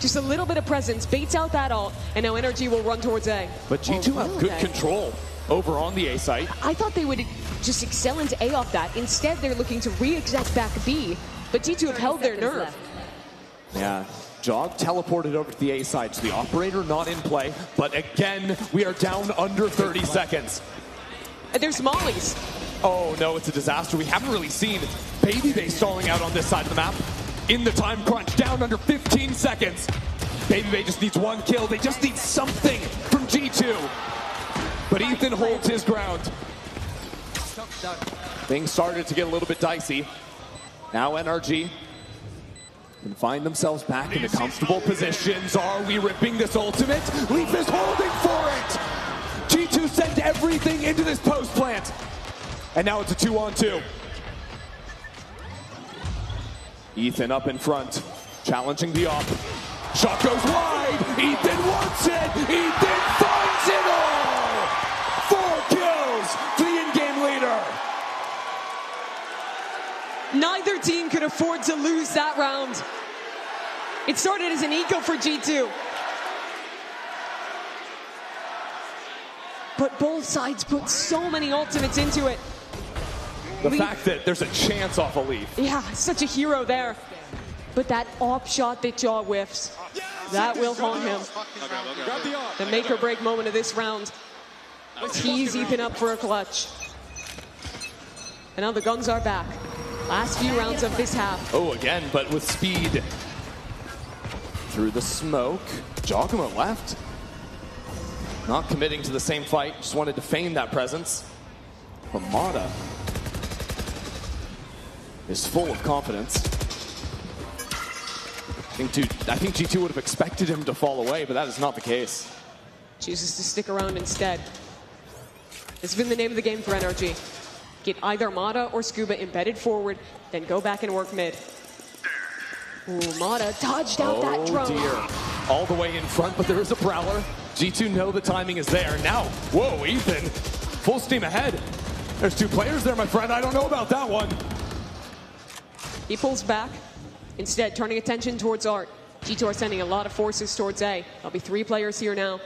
Just a little bit of presence, baits out that ult, and now NRG will run towards A. But G2 have good control over on the A site. I thought they would just excel into A off that. Instead, they're looking to re-exec back B, but G2 have held their nerve. Yeah, Jog teleported over to the A side, so the operator not in play, but again, we are down under 30 seconds. And there's mollies. Oh no, it's a disaster. We haven't really seen Baby stalling out on this side of the map. In the time crunch, down under 15 seconds. Baby just needs 1 kill. They just need something from G2. But Ethan holds his ground. Things started to get a little bit dicey. Now NRG can find themselves back into comfortable positions. Are we ripping this ultimate? Leaf is holding for it. G2 sent everything into this post plant. And now it's a 2-on-2. Ethan up in front, challenging the op. Shot goes wide. Ethan wants it. Ethan finds it all. 4 kills for the in-game leader. Neither team could afford to lose that round. It started as an eco for G2. But both sides put so many ultimates into it. The fact that there's a chance off a Leaf. Yeah, such a hero there. But that op shot that Jaw whiffs, that will haunt him. The make or break moment of this round. Tease Ethan up for a clutch. And now the guns are back. Last few rounds of this half. Oh, again, but with speed. Through the smoke. Jogamo left. Not committing to the same fight. Just wanted to feign that presence. But Mata is full of confidence. I think G2 would have expected him to fall away, but that is not the case. Chooses to stick around instead. It's been the name of the game for NRG. Get either Mata or Scuba embedded forward, then go back and work mid. Ooh, Mata dodged out that drone. Oh dear. All the way in front, but there is a Prowler. G2 know the timing is there. Now, whoa, Ethan, full steam ahead. There's 2 players there, my friend. I don't know about that one. He pulls back, instead turning attention towards Art. G2 are sending a lot of forces towards A. There'll be 3 players here now.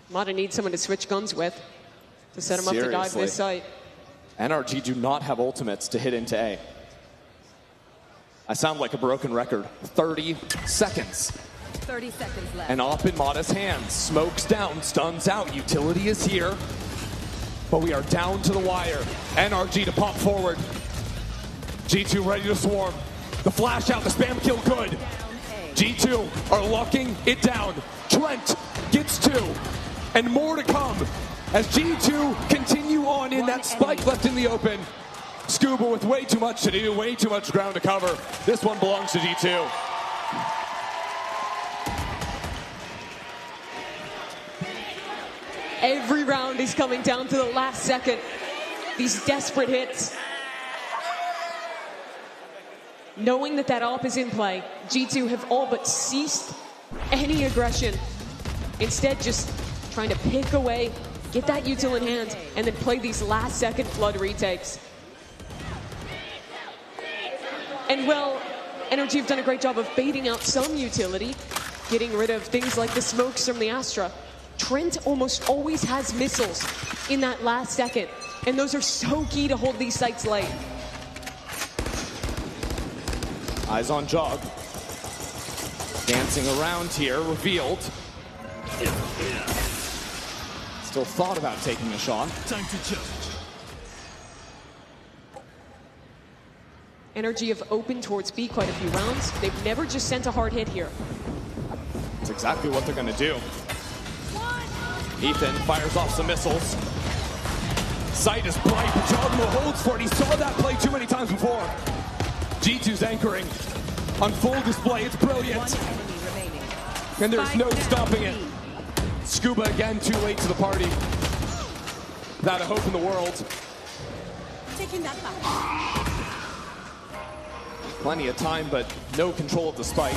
Mata needs someone to switch guns with to set him up to dive this site. NRG do not have ultimates to hit into A. I sound like a broken record. 30 seconds. 30 seconds left. And up in Mata's hands. Smokes down, stuns out. Utility is here. But we are down to the wire. NRG to pop forward. G2 ready to swarm. The flash out, the spam kill good. G2 are locking it down. Trent gets 2. And more to come as G2 continue on in that spike left in the open. Scuba with way too much to do, way too much ground to cover. This one belongs to G2. Every round is coming down to the last second. These desperate hits. Knowing that that AWP is in play, G2 have all but ceased any aggression. Instead, just trying to pick away, get that util in hand, and then play these last second flood retakes. And well, NRG have done a great job of baiting out some utility, getting rid of things like the smokes from the Astra. Trent almost always has missiles in that last second, and those are so key to hold these sites light. Eyes on Jog. Dancing around here, revealed. Still thought about taking a shot. Time to judge. NRG have opened towards B quite a few rounds. They've never just sent a hard hit here. That's exactly what they're gonna do. Ethan fires off some missiles. Sight is bright, but Jogmo holds for it. He saw that play too many times before. G2's anchoring on full display. It's brilliant. And there's no stopping it. Scuba again, too late to the party. Without a hope in the world. Taking that back. Plenty of time, but no control of the spike.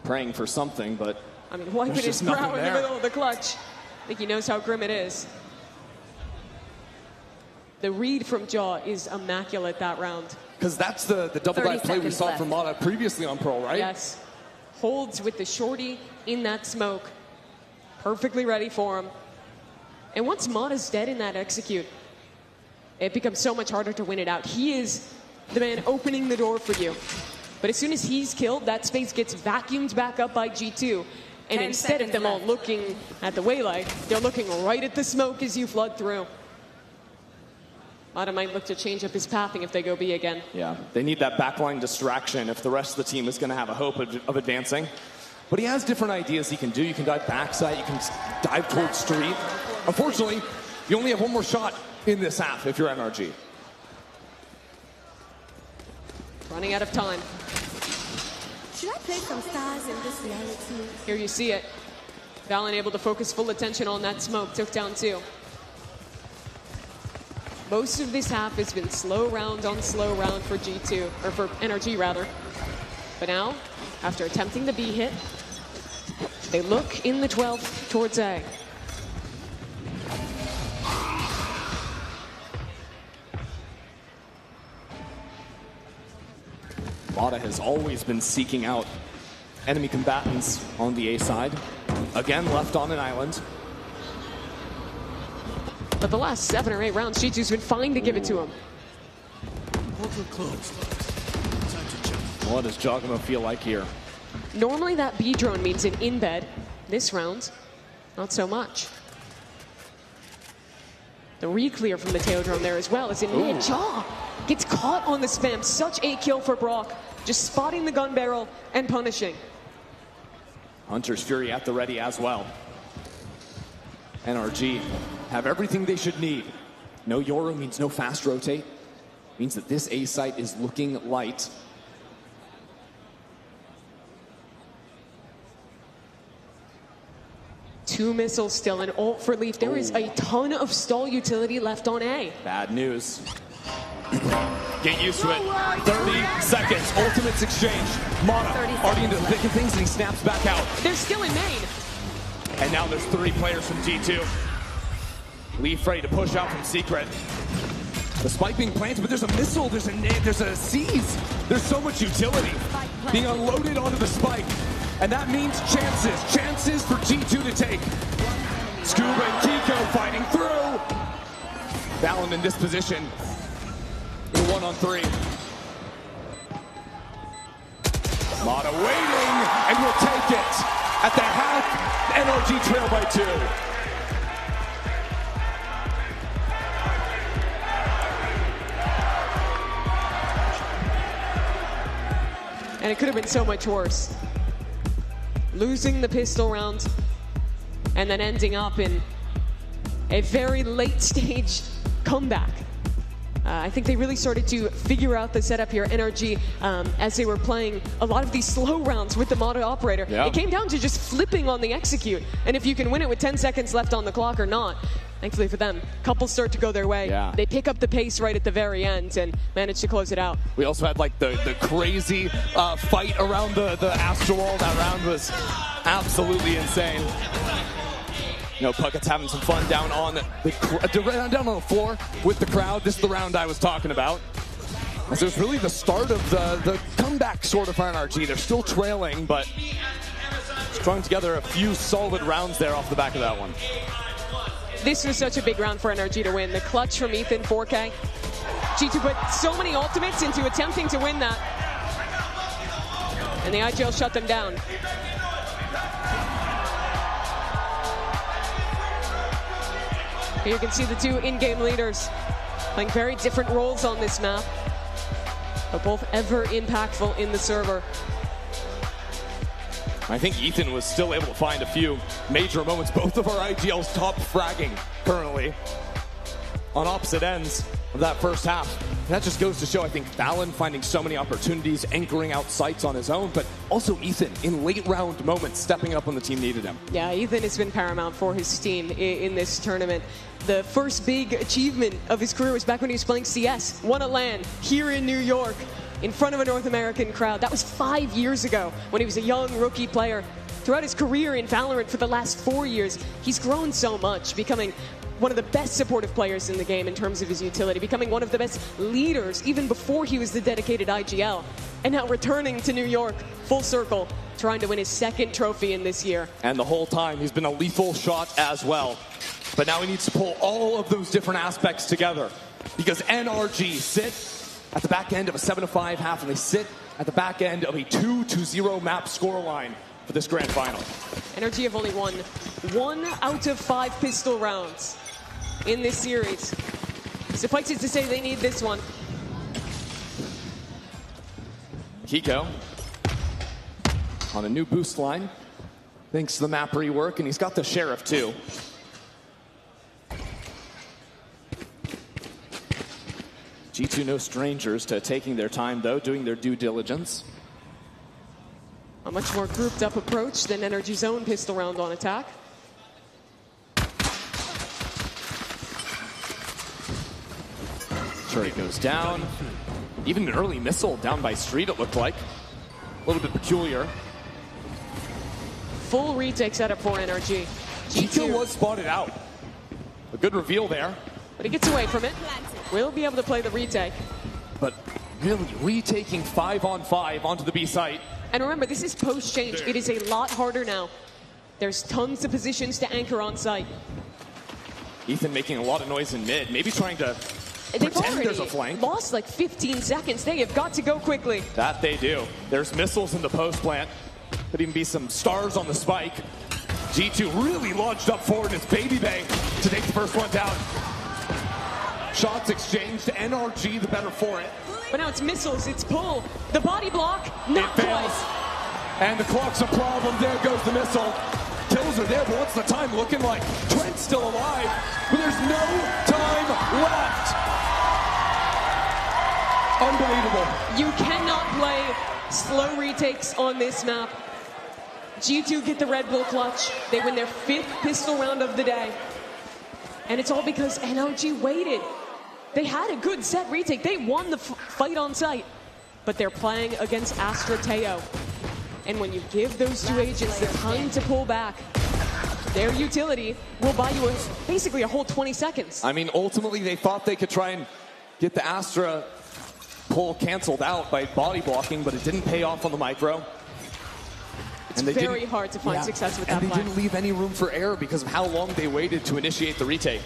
Praying for something, but I mean, wiping his brow in the middle of the clutch. I think he knows how grim it is. The read from Jaw is immaculate that round. Because that's the double dive play we saw left. from Mata previously on Pro, right? Yes. Holds with the shorty in that smoke. Perfectly ready for him. And once Mata's dead in that execute, it becomes so much harder to win it out. He is the man opening the door for you. But as soon as he's killed, that space gets vacuumed back up by G2. And instead of them all looking at the waylay, they're looking right at the smoke as you flood through. Mata might look to change up his pathing if they go B again. Yeah, they need that backline distraction if the rest of the team is going to have a hope of advancing. But he has different ideas he can do. You can dive backside, you can dive towards street. Unfortunately, you only have one more shot in this half if you're NRG. Running out of time. Should I play some stars in this reality? Here you see it. Valen able to focus full attention on that smoke, took down 2. Most of this half has been slow round on slow round for G2, or for NRG rather. But now, after attempting the B hit, they look in the 12th towards A. Mata has always been seeking out enemy combatants on the A side. Again, left on an island. But the last 7 or 8 rounds, G2's been fine to give it to him. Portal closed. Time to jump. What does Jogamo feel like here? Normally that B drone means an in bed. This round, not so much. The re-clear from the tail drone there as well as in mid. Jaw gets caught on the spam. Such a kill for Brock. Just spotting the gun barrel and punishing. Hunter's Fury at the ready as well. NRG have everything they should need. No Yoru means no fast rotate. Means that this A site is looking light. Two missiles still, an ult for Leaf. There is a ton of stall utility left on A. Bad news. Get used to it. 30 seconds. Ultimates exchange. Mata already into the thick of things and he snaps back out. They're still in main. And now there's 3 players from G2. Leaf ready to push out from Secret. The spike being planted, but there's a missile, there's a seize. There's so much utility being unloaded onto the spike. And that means chances for G2 to take. Scuba and Kiko fighting through. Valen in this position. In a 1-on-3. Mata waiting, and will take it. At the half, NRG trail by 2. And it could have been so much worse. Losing the pistol round and then ending up in a very late stage comeback. I think they really started to figure out the setup here, NRG, as they were playing a lot of these slow rounds with the Mata operator. Yeah. It came down to just flipping on the execute. And if you can win it with 10 seconds left on the clock or not, thankfully for them, couples start to go their way. Yeah. They pick up the pace right at the very end and manage to close it out. We also had like the crazy fight around the Astro Wall. That round was absolutely insane. You know, Puckett's having some fun down on the floor with the crowd. This is the round I was talking about. As it was really the start of the comeback sort of for NRG. They're still trailing, but strung together a few solid rounds there off the back of that one. This was such a big round for NRG to win. The clutch from Ethan 4K. G2 put so many ultimates into attempting to win that. And the IGL shut them down. Here you can see the two in-game leaders playing very different roles on this map, but both ever impactful in the server. I think Ethan was still able to find a few major moments. Both of our IGLs top fragging currently on opposite ends of that first half. And that just goes to show, I think, Fallon finding so many opportunities, anchoring out sites on his own, but also Ethan in late round moments stepping up when the team needed him. Yeah, Ethan has been paramount for his team in this tournament. The first big achievement of his career was back when he was playing CS, won a LAN here in New York in front of a North American crowd. That was 5 years ago when he was a young rookie player. Throughout his career in Valorant for the last 4 years, he's grown so much, becoming one of the best supportive players in the game in terms of his utility, becoming one of the best leaders even before he was the dedicated IGL, and now returning to New York full circle, trying to win his second trophy in this year. And the whole time he's been a lethal shot as well. But now he needs to pull all of those different aspects together, because NRG sit at the back end of a 7-5 half, and they sit at the back end of a 2-0 map scoreline for this grand final. NRG have only won 1 out of 5 pistol rounds in this series. Suffice it to say they need this one. Kiko on a new boost line, thanks to the map rework, and he's got the Sheriff too. G2 no strangers to taking their time though, doing their due diligence. A much more grouped up approach than NRG's own pistol round on attack. Shuri goes down. Even an early missile down by Street, it looked like. A little bit peculiar. Full retake setup for NRG. G2 was spotted out. A good reveal there. But he gets away from it. Will be able to play the retake. But really retaking 5-on-5 onto the B site. And remember, this is post-change. It is a lot harder now. There's tons of positions to anchor on site. Ethan making a lot of noise in mid, maybe trying to pretend there's a flank. Lost like 15 seconds. They have got to go quickly. That they do. There's missiles in the post plant. Could even be some stars on the spike. G2 really launched up forward in his baby bay to take the first one down. Shots exchanged, NRG the better for it. But now it's missiles, it's pull. The body block, not twice. And the clock's a problem. There goes the missile. Kills are there, but what's the time looking like? Trent's still alive, but there's no time left. Unbelievable. You cannot play slow retakes on this map. G2 get the Red Bull clutch. They win their 5th pistol round of the day. And it's all because NRG waited. They had a good set retake. They won the fight on site. But they're playing against Astra Teo. And when you give those two agents the time to pull back, their utility will buy you basically a whole 20 seconds. I mean, ultimately, they thought they could try and get the Astra pull canceled out by body blocking, but it didn't pay off on the micro. It's very hard to find success with that plan. And they plan. didn't leave any room for error because of how long they waited to initiate the retake.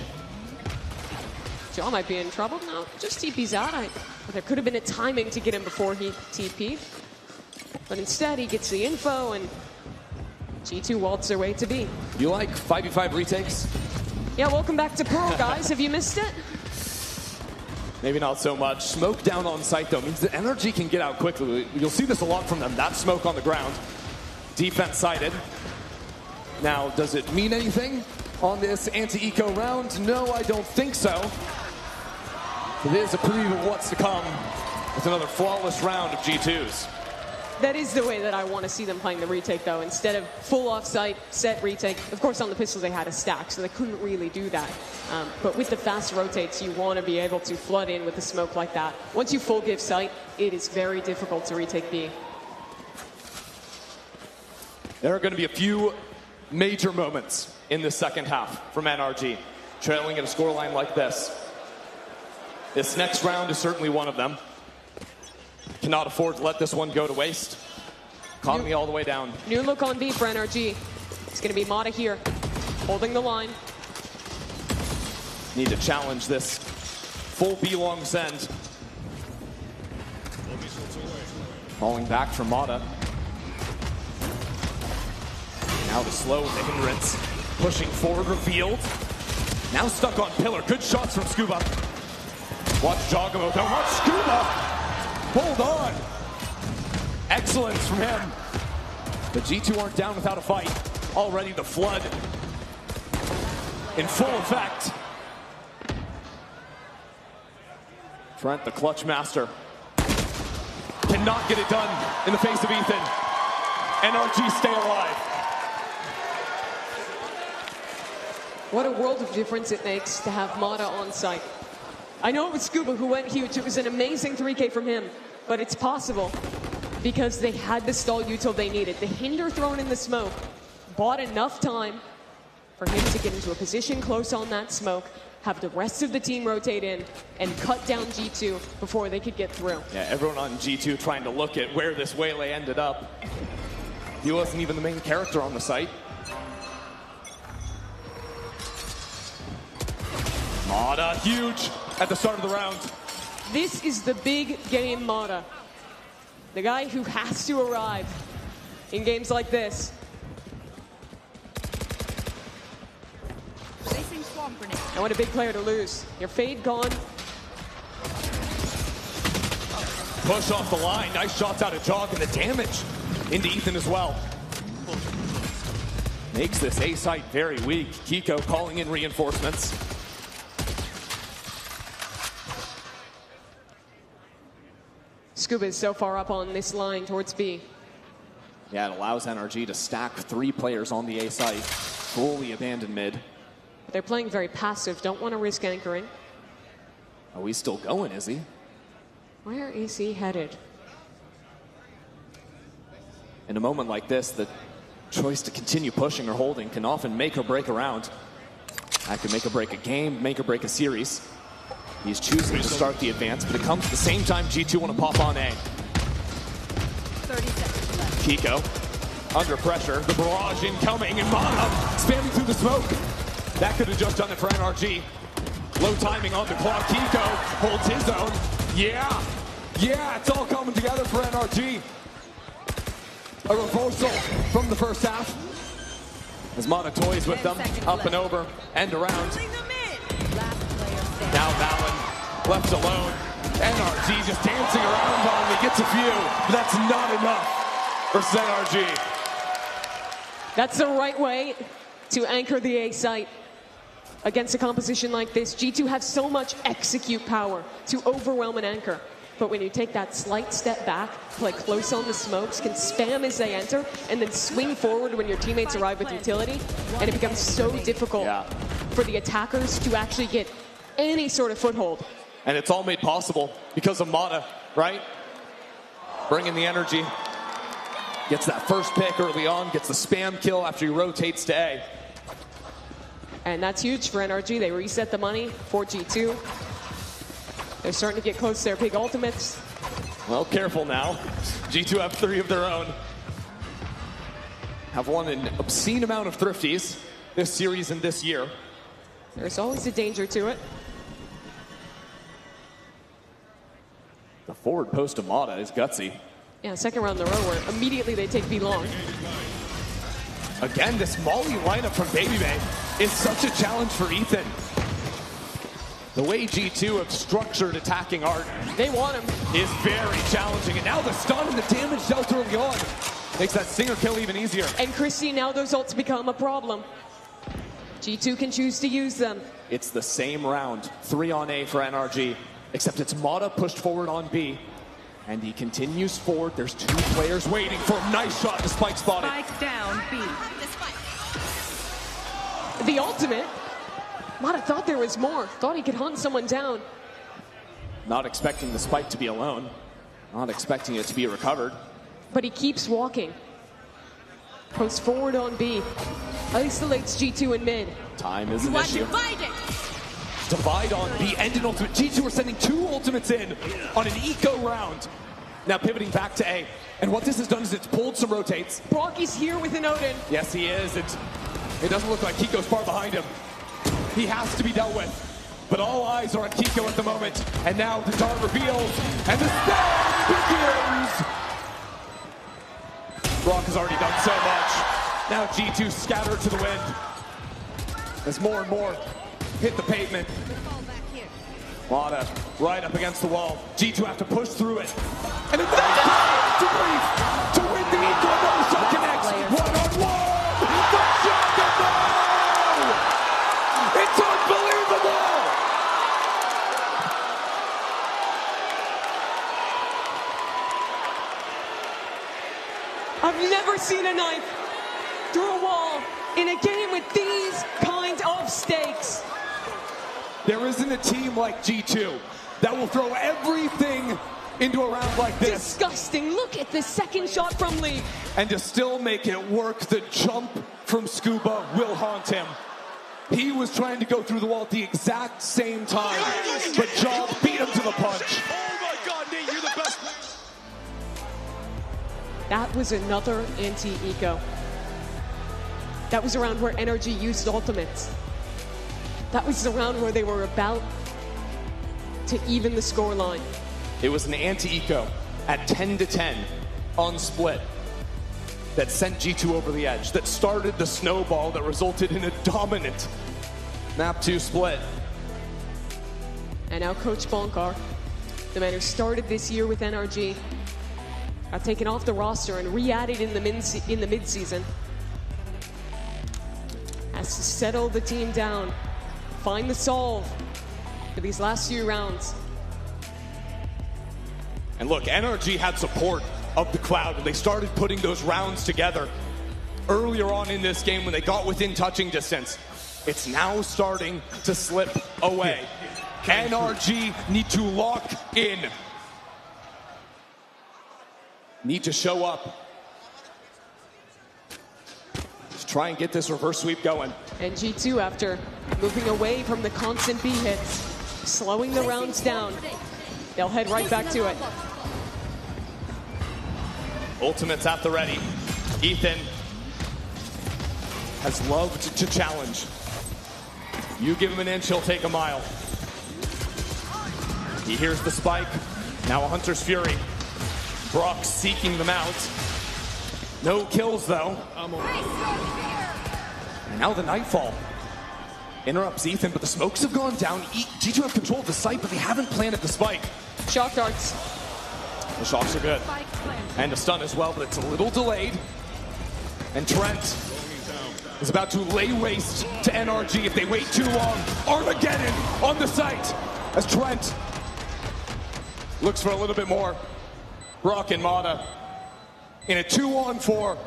Jaw might be in trouble. No, just TP's out. There could have been a timing to get him before he TP'd. But instead, he gets the info, and G2 waltz their way to B. You like 5v5 retakes? Yeah, welcome back to Pearl, guys. Have you missed it? Maybe not so much. Smoke down on site, though, means that energy can get out quickly. You'll see this a lot from them. That smoke on the ground. Defense sided. Now, does it mean anything on this anti-eco round? No, I don't think so. It is a preview of what's to come with another flawless round of G2s. That is the way that I want to see them playing the retake, though. Instead of full off-site, set retake. Of course, on the pistols, they had a stack, so they couldn't really do that. But with the fast rotates, you want to be able to flood in with the smoke like that. Once you full give sight, it is very difficult to retake B. There are going to be a few major moments in the second half from NRG, trailing at a scoreline like this. This next round is certainly one of them. Cannot afford to let this one go to waste. Economy all the way down. New look on B for NRG. It's going to be Mata here, holding the line. Need to challenge this full B long send. Falling back from Mata. Now the slow with the hindrance. Pushing forward, revealed. Now stuck on pillar. Good shots from Scuba. Watch Jogamo. Now watch Scuba. Hold on. Excellence from him. The G2 aren't down without a fight. Already the flood in full effect. Trent, the clutch master, cannot get it done in the face of Ethan. NRG stay alive. What a world of difference it makes to have Mata on site. I know it was Scuba who went huge. It was an amazing 3K from him, but it's possible because they had the stall util they needed. The hinder thrown in the smoke bought enough time for him to get into a position close on that smoke, have the rest of the team rotate in, and cut down G2 before they could get through. Yeah, everyone on G2 trying to look at where this Waylay ended up. He wasn't even the main character on the site. Mata, huge at the start of the round. This is the big game Mata. The guy who has to arrive in games like this. And what a big player to lose. Your fade gone. Push off the line. Nice shots out of Jog, and the damage into Ethan as well. Makes this A site very weak. Kiko calling in reinforcements. Scuba is so far up on this line towards B. Yeah, it allows NRG to stack 3 players on the A site. Fully abandoned mid. They're playing very passive, don't want to risk anchoring. Oh, he's still going, is he? Where is he headed? In a moment like this, the choice to continue pushing or holding can often make or break a round. That could make or break a game, make or break a series. He's choosing to start the advance, but it comes at the same time G2 want to pop on A. 30 seconds left. Kiko, under pressure, the barrage incoming, and Mata spamming through the smoke. That could have just done it for NRG. Low timing on the clock. Kiko holds his own. Yeah, it's all coming together for NRG. A reversal from the first half. As Mata toys with them, up and over, end around. Now Valen left alone. NRG just dancing around on him. He gets a few, but that's not enough versus NRG. That's the right way to anchor the A site. Against a composition like this, G2 have so much execute power to overwhelm an anchor. But when you take that slight step back, play close on the smokes, can spam as they enter, and then swing forward when your teammates arrive with utility, and it becomes so difficult for the attackers to actually get any sort of foothold. And it's all made possible because of Mata, right? Bringing the energy. Gets that first pick early on, gets the spam kill after he rotates to A. And that's huge for NRG. They reset the money for G2. They're starting to get close to their big ultimates. Well, careful now. G2 have 3 of their own. Have won an obscene amount of thrifties this series and this year. There's always a danger to it. Forward post to Mata is gutsy. Yeah, second round in a row where immediately they take B long. Again, this Molly lineup from Baby Bay is such a challenge for Ethan. The way G2 have structured attacking art, they want him, is very challenging. And now the stun and the damage dealt early on makes that Stinger kill even easier. And Christy, now those ults become a problem. G2 can choose to use them. It's the same round, 3 on A for NRG, except it's Mata pushed forward on B. And he continues forward. There's 2 players waiting for a nice shot to Spike spotted. Spike down, B. The ultimate. Mata thought there was more. Thought he could hunt someone down. Not expecting the Spike to be alone. Not expecting it to be recovered. But he keeps walking. Post forward on B. Isolates G2 in mid. Time is an issue. Divide on B and an ultimate. G2 are sending 2 ultimates in on an eco round. Now pivoting back to A. And what this has done is it's pulled some rotates. Brocky's here with an Odin. Yes, he is. It doesn't look like Kiko's far behind him. He has to be dealt with. But all eyes are on Kiko at the moment. And now the dart reveals. And the stab begins. Brock has already done so much. Now G2 scattered to the wind. As more and more hit the pavement. Mata right up against the wall. G2 have to push through it. And it's to win the eco. Another shot connects. 1-on-1. The shot goes. It's unbelievable. I've never seen a knife through a wall in a game with these kind of stakes. There isn't a team like G2 that will throw everything into a round like this. Disgusting. Look at the second shot from Lee. And to still make it work, the jump from Scuba will haunt him. He was trying to go through the wall at the exact same time, but Job beat him to the punch. Oh my God, Nate, you're the best. That was another anti-eco. That was a round where NRG used ultimates. That was the round where they were about to even the scoreline. It was an anti-eco at 10-10 on split that sent G2 over the edge, that started the snowball that resulted in a dominant map 2 split. And now Coach Bonkar, the man who started this year with NRG, got taken off the roster and re-added in the mid-season. Has to settle the team down, find the solve for these last few rounds. And look, NRG had support of the crowd, and they started putting those rounds together earlier on in this game when they got within touching distance. It's now starting to slip away. NRG need to lock in. Need to show up. Just try and get this reverse sweep going. And G2, after moving away from the constant B hits, slowing the rounds down, they'll head right back to it. Ultimates at the ready. Ethan has loved to challenge. You give him an inch, he'll take a mile. He hears the spike. Now a Hunter's Fury. Brock seeking them out. No kills though. And now the Nightfall interrupts Ethan, but the smokes have gone down. G2 have control of the site, but they haven't planted the spike. Shock darts. The shocks are good. And a stun as well, but it's a little delayed. And Trent is about to lay waste to NRG if they wait too long. Armageddon on the site as Trent looks for a little bit more. Brock and Mata in a 2-on-4.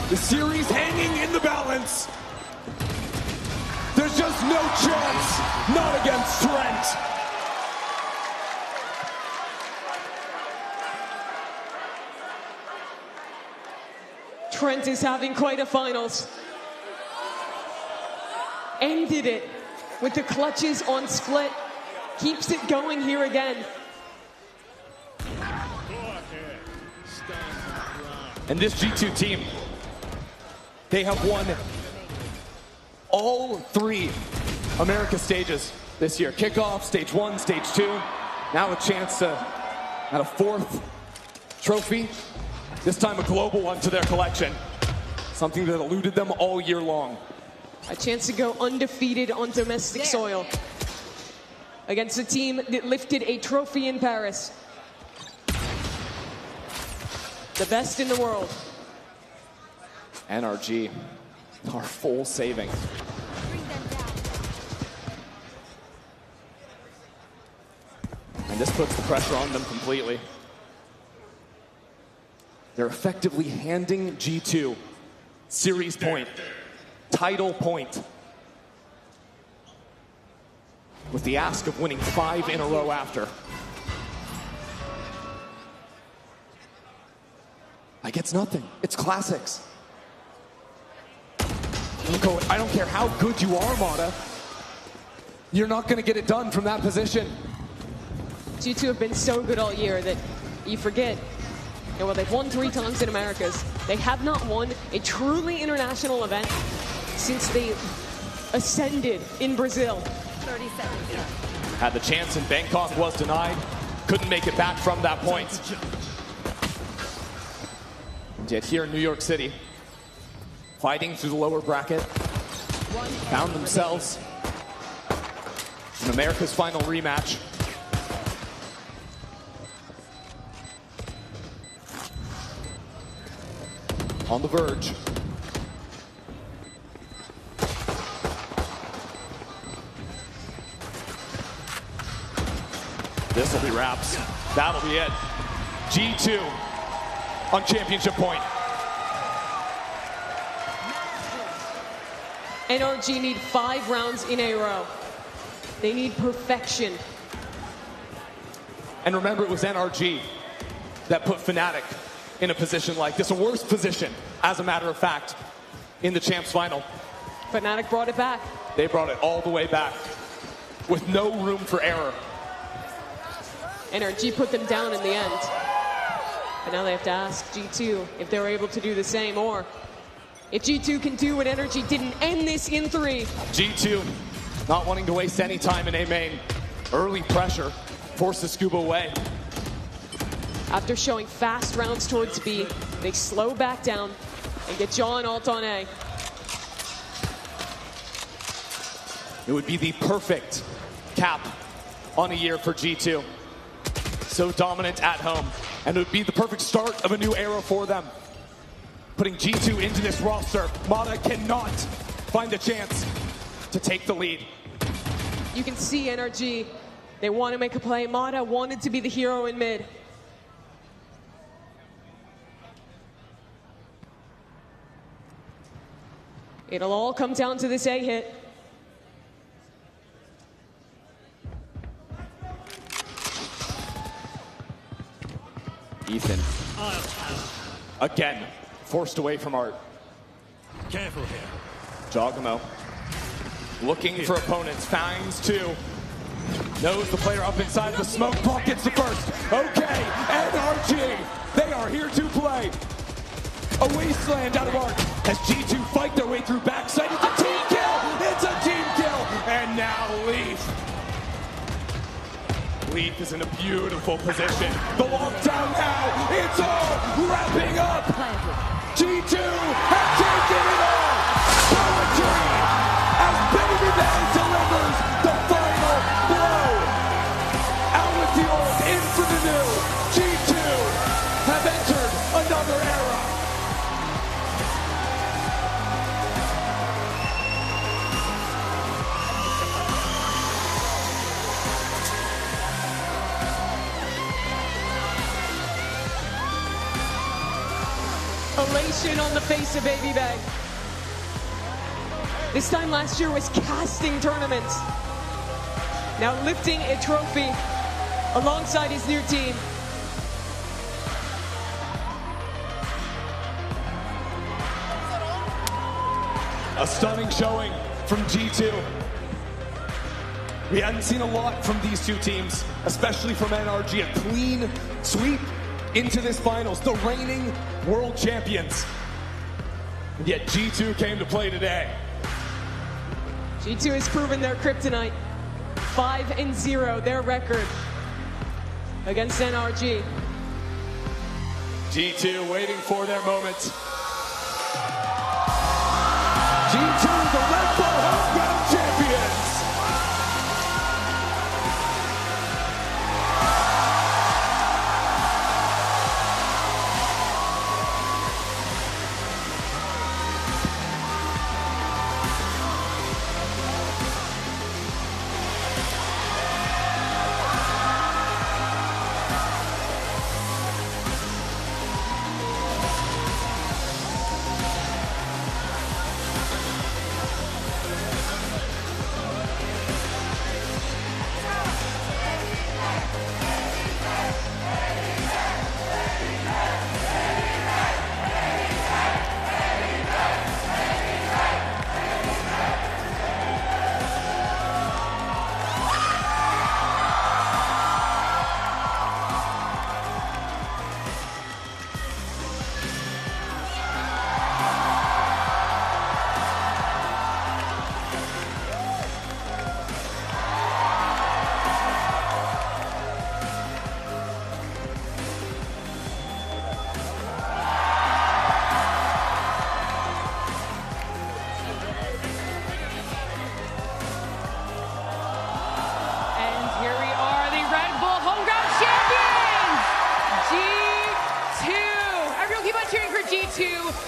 The series hanging in the balance. There's just no chance, not against Trent. Trent is having quite a finals. Ended it with the clutches on split. Keeps it going here again. And this G2 team, they have won all 3 America stages this year. Kickoff, stage 1, stage 2. Now a chance to add a fourth trophy, this time a global one to their collection. Something that eluded them all year long. A chance to go undefeated on domestic soil against a team that lifted a trophy in Paris. The best in the world. NRG are full saving. And this puts the pressure on them completely. They're effectively handing G2 series point, title point, with the ask of winning 5 in a row after. Like, it's nothing. It's classics. I don't care how good you are, Mata. You're not going to get it done from that position. G2 have been so good all year that you forget. Yeah, well, they've won 3 times in Americas. They have not won a truly international event since they ascended in Brazil. 30 seconds. Had the chance in Bangkok, was denied. Couldn't make it back from that point. Yet here in New York City, fighting through the lower bracket, found themselves in America's final rematch. On the verge. This will be wraps. That'll be it. G2 on championship point. NRG need 5 rounds in a row. They need perfection. And remember, it was NRG that put FNATIC in a position like this, a worse position, as a matter of fact, in the Champs Final. FNATIC brought it back. They brought it all the way back, with no room for error. NRG put them down in the end. But now they have to ask G2 if they're able to do the same, or if G2 can do what NRG didn't end this in 3. G2 not wanting to waste any time in A main. Early pressure forces Scuba away. After showing fast rounds towards B, they slow back down and get John ult on A. It would be the perfect cap on a year for G2. So dominant at home. And it would be the perfect start of a new era for them. Putting G2 into this roster, Mata cannot find a chance to take the lead. You can see NRG, they want to make a play. Mata wanted to be the hero in mid. It'll all come down to this A hit. Ethan, again, forced away from Art. Careful here. Jogamo, looking for opponents, finds 2. Knows the player up inside the smoke, pockets the first. Okay, NRG, they are here to play. A wasteland out of Art as G2 fight their way through backside. It's a team kill! It's a team kill! And now Leaf. Leaf is in a beautiful position. The lockdown now, it's all wrapping up. G2 have taken it all. Poetry as Baby Bay delivers the final blow. Out with the old, in for the new. G2 have entered another era. Elation on the face of Baby Bay. This time last year was casting tournaments. Now lifting a trophy alongside his new team. A stunning showing from G2. We hadn't seen a lot from these two teams, especially from NRG. A clean sweep into this finals, the reigning world champions. And yet G2 came to play today. G2 has proven their kryptonite. 5-0, their record. against NRG. G2 waiting for their moment. G2, the Red Bull Homeground champions.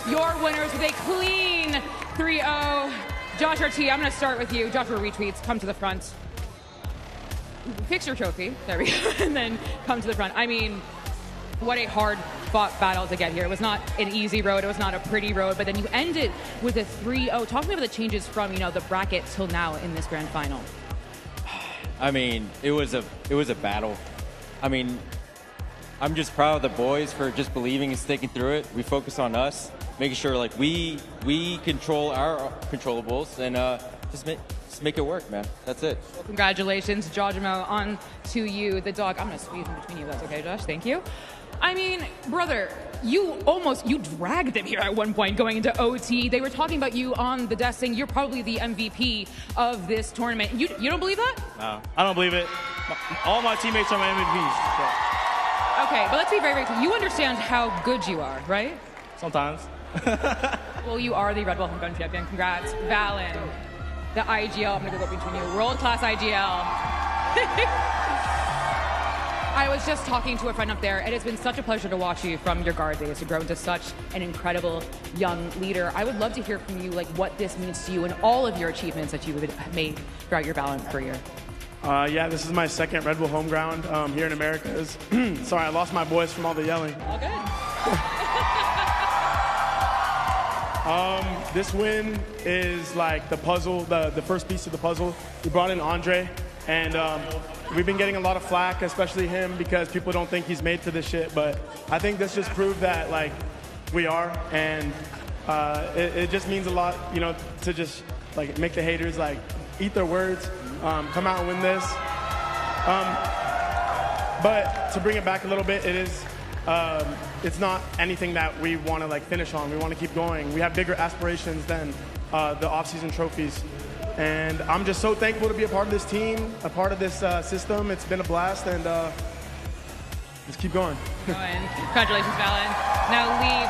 Your winners with a clean 3-0. Josh RT, I'm going to start with you. Joshua retweets, come to the front. Fix your trophy. There we go. And then come to the front. I mean, what a hard-fought battle to get here. It was not an easy road. It was not a pretty road. But then you ended with a 3-0. Talk to me about the changes from, the bracket till now in this grand final. I mean, it was a battle. I mean, I'm just proud of the boys for just believing and sticking through it. We focus on us, making sure like we control our controllables and just make it work, man. That's it. Well, congratulations, Jojimo, on to you, the dog. I'm gonna squeeze in between you. That's okay, Josh. Thank you. I mean, brother, you dragged them here at one point going into OT. They were talking about you on the desk saying you're probably the MVP of this tournament. You don't believe that? No, I don't believe it. All my teammates are my MVPs. So. Okay, but let's be very, very clear. You understand how good you are, right? Sometimes. Well, you are the Red Bull Homegrown champion. Congrats. Valen, the IGL. I'm going to go between you. World-class IGL. I was just talking to a friend up there. It has been such a pleasure to watch you from your guard days to grow into such an incredible young leader. I would love to hear from you, like, what this means to you and all of your achievements that you have made throughout your Valorant career. Yeah, this is my second Red Bull Homeground here in Americas. Sorry, I lost my voice from all the yelling. All good. This win is like the puzzle, the first piece of the puzzle. We brought in Andre, and we've been getting a lot of flack, especially him, because people don't think he's made for this shit. But I think this just proved that like we are, and it just means a lot, to just like make the haters like eat their words. Come out and win this. But to bring it back a little bit, it's not anything that we want to like finish on. We want to keep going. We have bigger aspirations than the off-season trophies. And I'm just so thankful to be a part of this team, a part of this system. It's been a blast, and let's keep going. Congratulations, Valen. Now leave.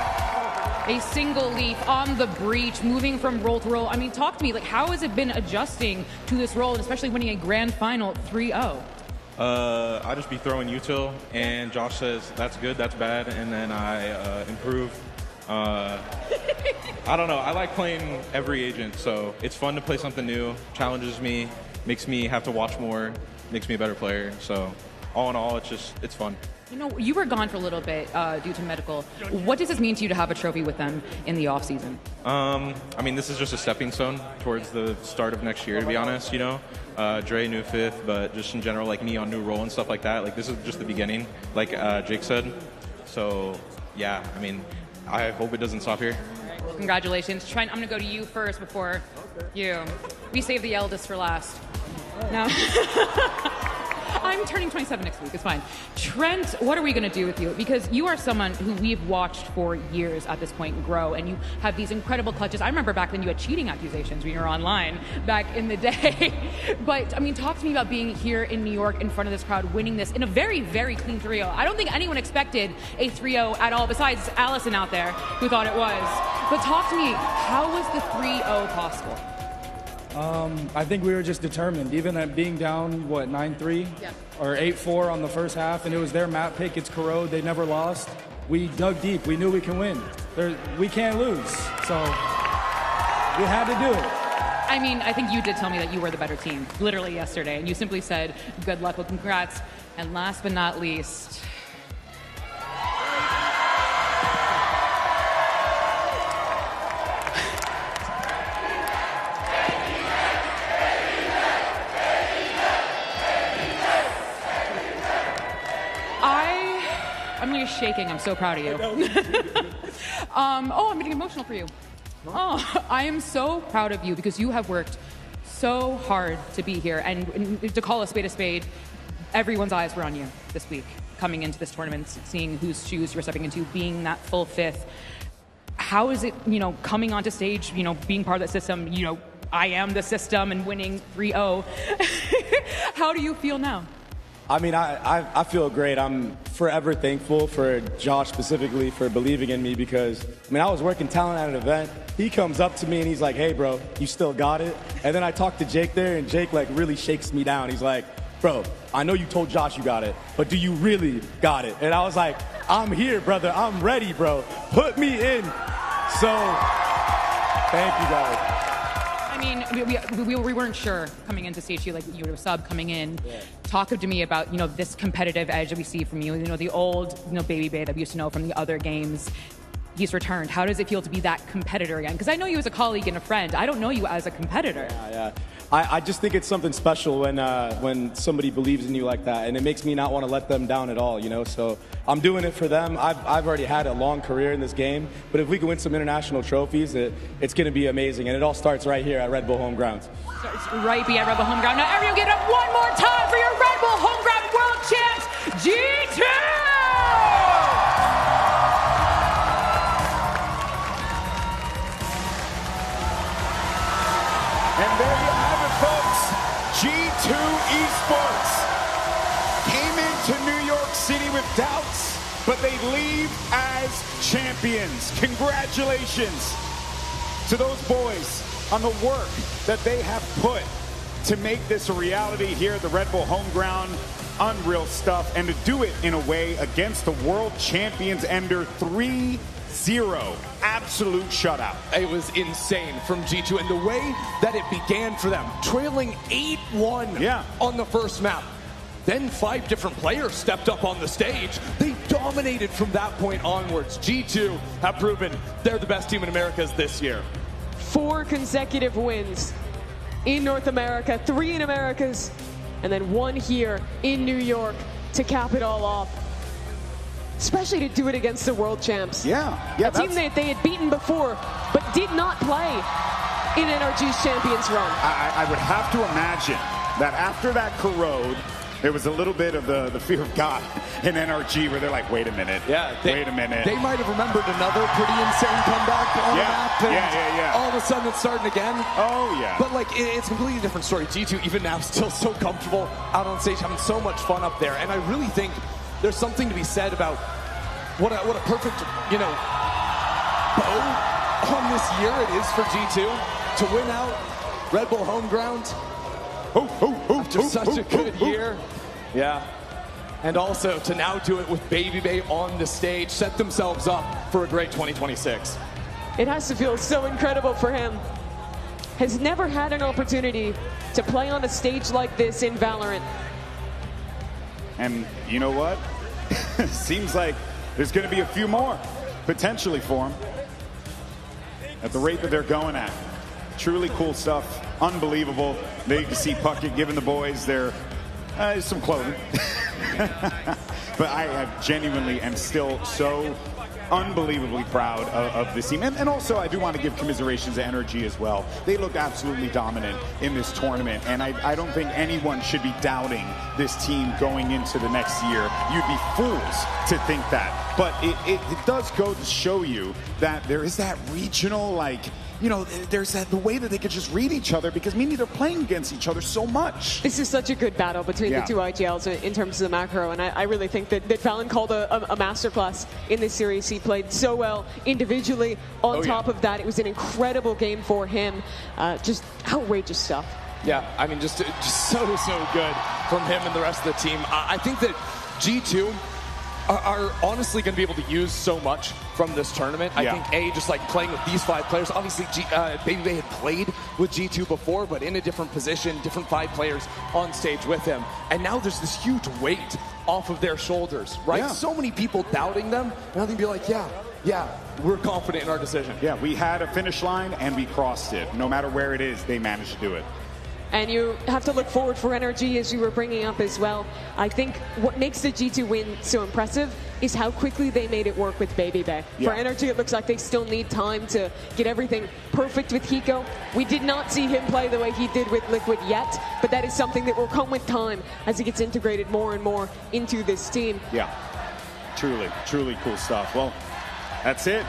A single leaf on the breach, moving from role to role. I mean, talk to me. Like, how has it been adjusting to this role, and especially winning a grand final 3-0? I just be throwing util, and Josh says, that's good, that's bad, and then I improve. I don't know. I like playing every agent, so it's fun to play something new, challenges me, makes me have to watch more, makes me a better player. So all in all, it's fun. You were gone for a little bit due to medical. What does this mean to you to have a trophy with them in the off season? I mean, this is just a stepping stone towards the start of next year, to be honest. Dre new fifth, but just in general, like me on new role and stuff like that. Like this is just the beginning, like Jake said. So yeah, I mean, I hope it doesn't stop here. Well, congratulations, Trent. I'm gonna go to you first before you. We saved the eldest for last. No. I'm turning 27 next week. It's fine. Trent, what are we going to do with you? Because you are someone who we've watched for years at this point grow, and you have these incredible clutches. I remember back then you had cheating accusations when you were online back in the day. But, I mean, talk to me about being here in New York in front of this crowd, winning this in a very, very clean 3-0. I don't think anyone expected a 3-0 at all, besides Allison out there, who thought it was. But talk to me, how was the 3-0 possible? I think we were just determined, even at being down, 9-3 or 8-4 on the first half, and it was their map pick. It's Corrode. They never lost. We dug deep. We knew we can win. We can't lose. So we had to do it. I mean, I think you did tell me that you were the better team, literally yesterday, and you simply said, good luck, well, congrats. And last but not least, I'm really shaking. I'm so proud of you. I'm getting emotional for you. Oh, I am so proud of you because you have worked so hard to be here. And to call a spade, everyone's eyes were on you this week, coming into this tournament, seeing whose shoes you're stepping into, being that full fifth. How is it, coming onto stage, being part of that system, I am the system and winning 3-0. How do you feel now? I mean, I feel great. I'm forever thankful for Josh specifically for believing in me because, I was working talent at an event. He comes up to me and he's like, hey, bro, you still got it? And then I talked to Jake there, and Jake, really shakes me down. He's like, bro, I know you told Josh you got it, but do you really got it? And I was like, I'm here, brother. I'm ready, bro. Put me in. So, thank you, guys. I mean, we weren't sure coming into stage 2, you were a sub coming in. Yeah. Talk to me about, this competitive edge that we see from you. The old, Baby Bay that we used to know from the other games. He's returned. How does it feel to be that competitor again? Because I know you as a colleague and a friend. I don't know you as a competitor. Yeah. I just think it's something special when somebody believes in you like that, and it makes me not want to let them down at all, So I'm doing it for them. I've already had a long career in this game, but if we can win some international trophies, it's going to be amazing, and it all starts right here at Red Bull Home Grounds. Starts right here at Red Bull Home Ground. Now everyone get up one more time for your Red Bull Home Ground World Champs, G2! And there you have it, folks. G2 Esports came into New York City with doubts, but they leave as champions. Congratulations to those boys on the work that they have put to make this a reality here at the Red Bull Home Ground. Unreal stuff, and to do it in a way against the world champions Ender 3-0. Absolute shutout. It was insane from G2, and the way that it began for them, trailing 8-1 on the first map. Then 5 different players stepped up on the stage. They dominated from that point onwards. G2 have proven they're the best team in Americas this year. 4 consecutive wins in North America, 3 in Americas, and then 1 here in New York to cap it all off. Especially to do it against the world champs. Yeah, a team that they had beaten before, but did not play in NRG's champions run. I would have to imagine that after that Corrode, there was a little bit of the fear of God in NRG where they're like, wait a minute. Wait a minute. They might have remembered another pretty insane comeback on the map. And all of a sudden it's starting again. Oh, yeah. But it's a completely different story. G2, even now, still so comfortable out on stage, having so much fun up there. And I really think there's something to be said about what a perfect, bow on this year it is for G2 to win out Red Bull Home Ground. After such a good year. Yeah. And also to now do it with Baby Bay on the stage, set themselves up for a great 2026. It has to feel so incredible for him. Has never had an opportunity to play on a stage like this in Valorant. And you know what? Seems like there's going to be a few more potentially for him at the rate that they're going at. Truly cool stuff. Unbelievable. There you can see Puckett giving the boys their some clothing. but I genuinely am still so unbelievably proud of this team. And also, I do want to give commiserations to NRG as well. They looked absolutely dominant in this tournament, and I don't think anyone should be doubting this team going into the next year. You'd be fools to think that. But it does go to show you that there is that regional, like, you know, there's the way that they could just read each other, because meaning they're playing against each other so much. This is such a good battle between the two IGLs in terms of the macro, and I really think that Valen called a masterclass in this series. He played so well individually. On top of that, it was an incredible game for him. Just outrageous stuff. Yeah, I mean, just so good from him and the rest of the team. I think that G2 are honestly going to be able to use so much from this tournament. I think, just like playing with these 5 players, obviously Baby Bay had played with G2 before, but in a different position, different 5 players on stage with him. And now there's this huge weight off of their shoulders, right? Yeah. So many people doubting them, and now they can be like, yeah, we're confident in our decision. Yeah, we had a finish line and we crossed it. No matter where it is, they managed to do it. And you have to look forward for NRG, as you were bringing up as well. I think what makes the G2 win so impressive is how quickly they made it work with Baby Bay. For NRG, it looks like they still need time to get everything perfect with Hiko. We did not see him play the way he did with Liquid yet, but that is something that will come with time as he gets integrated more and more into this team. Yeah, truly cool stuff. Well, that's it.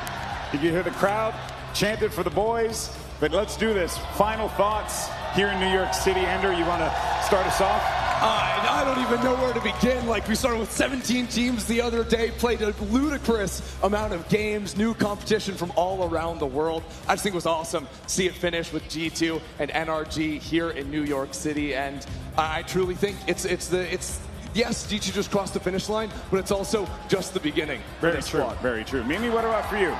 Did you hear the crowd chanted for the boys? But let's do this. Final thoughts here in New York City. Ender, you want to start us off? I don't even know where to begin. Like, we started with 17 teams the other day, played a ludicrous amount of games, new competition from all around the world. I just think it was awesome to see it finish with G2 and NRG here in New York City. And I truly think it's yes, G2 just crossed the finish line, but it's also just the beginning. Very true, very true. Mimi, what about for you?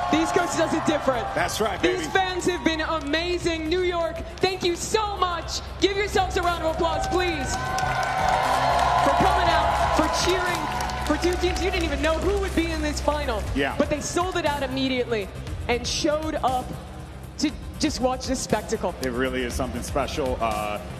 The East Coast does it different. That's right, baby. These fans have been amazing. New York, thank you so much. Give yourselves a round of applause, please, for coming out, for cheering for 2 teams you didn't even know who would be in this final. Yeah. But they sold it out immediately and showed up to just watch this spectacle. It really is something special.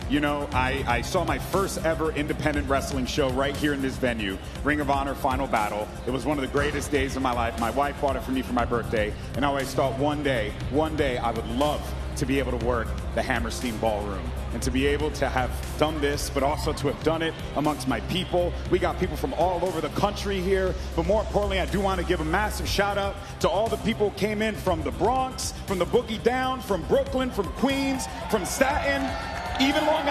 You know, I saw my first ever independent wrestling show right here in this venue, Ring of Honor Final Battle. It was one of the greatest days of my life. My wife bought it for me for my birthday, and I always thought one day I would love to be able to work the Hammerstein Ballroom and to be able to have done this, but also to have done it amongst my people. We got people from all over the country here, but more importantly, I do want to give a massive shout out to all the people who came in from the Bronx, from the Boogie Down, from Brooklyn, from Queens, from Staten, even Long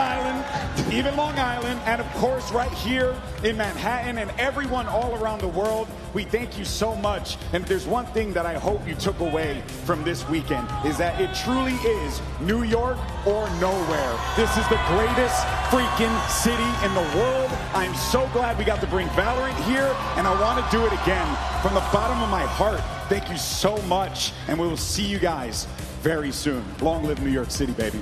Island, and of course right here in Manhattan, and everyone all around the world. We thank you so much. And if there's one thing that I hope you took away from this weekend, is that it truly is New York or nowhere. This is the greatest freaking city in the world. I'm so glad we got to bring Valorant here, and I want to do it again from the bottom of my heart. Thank you so much, and we will see you guys very soon. Long live New York City, baby.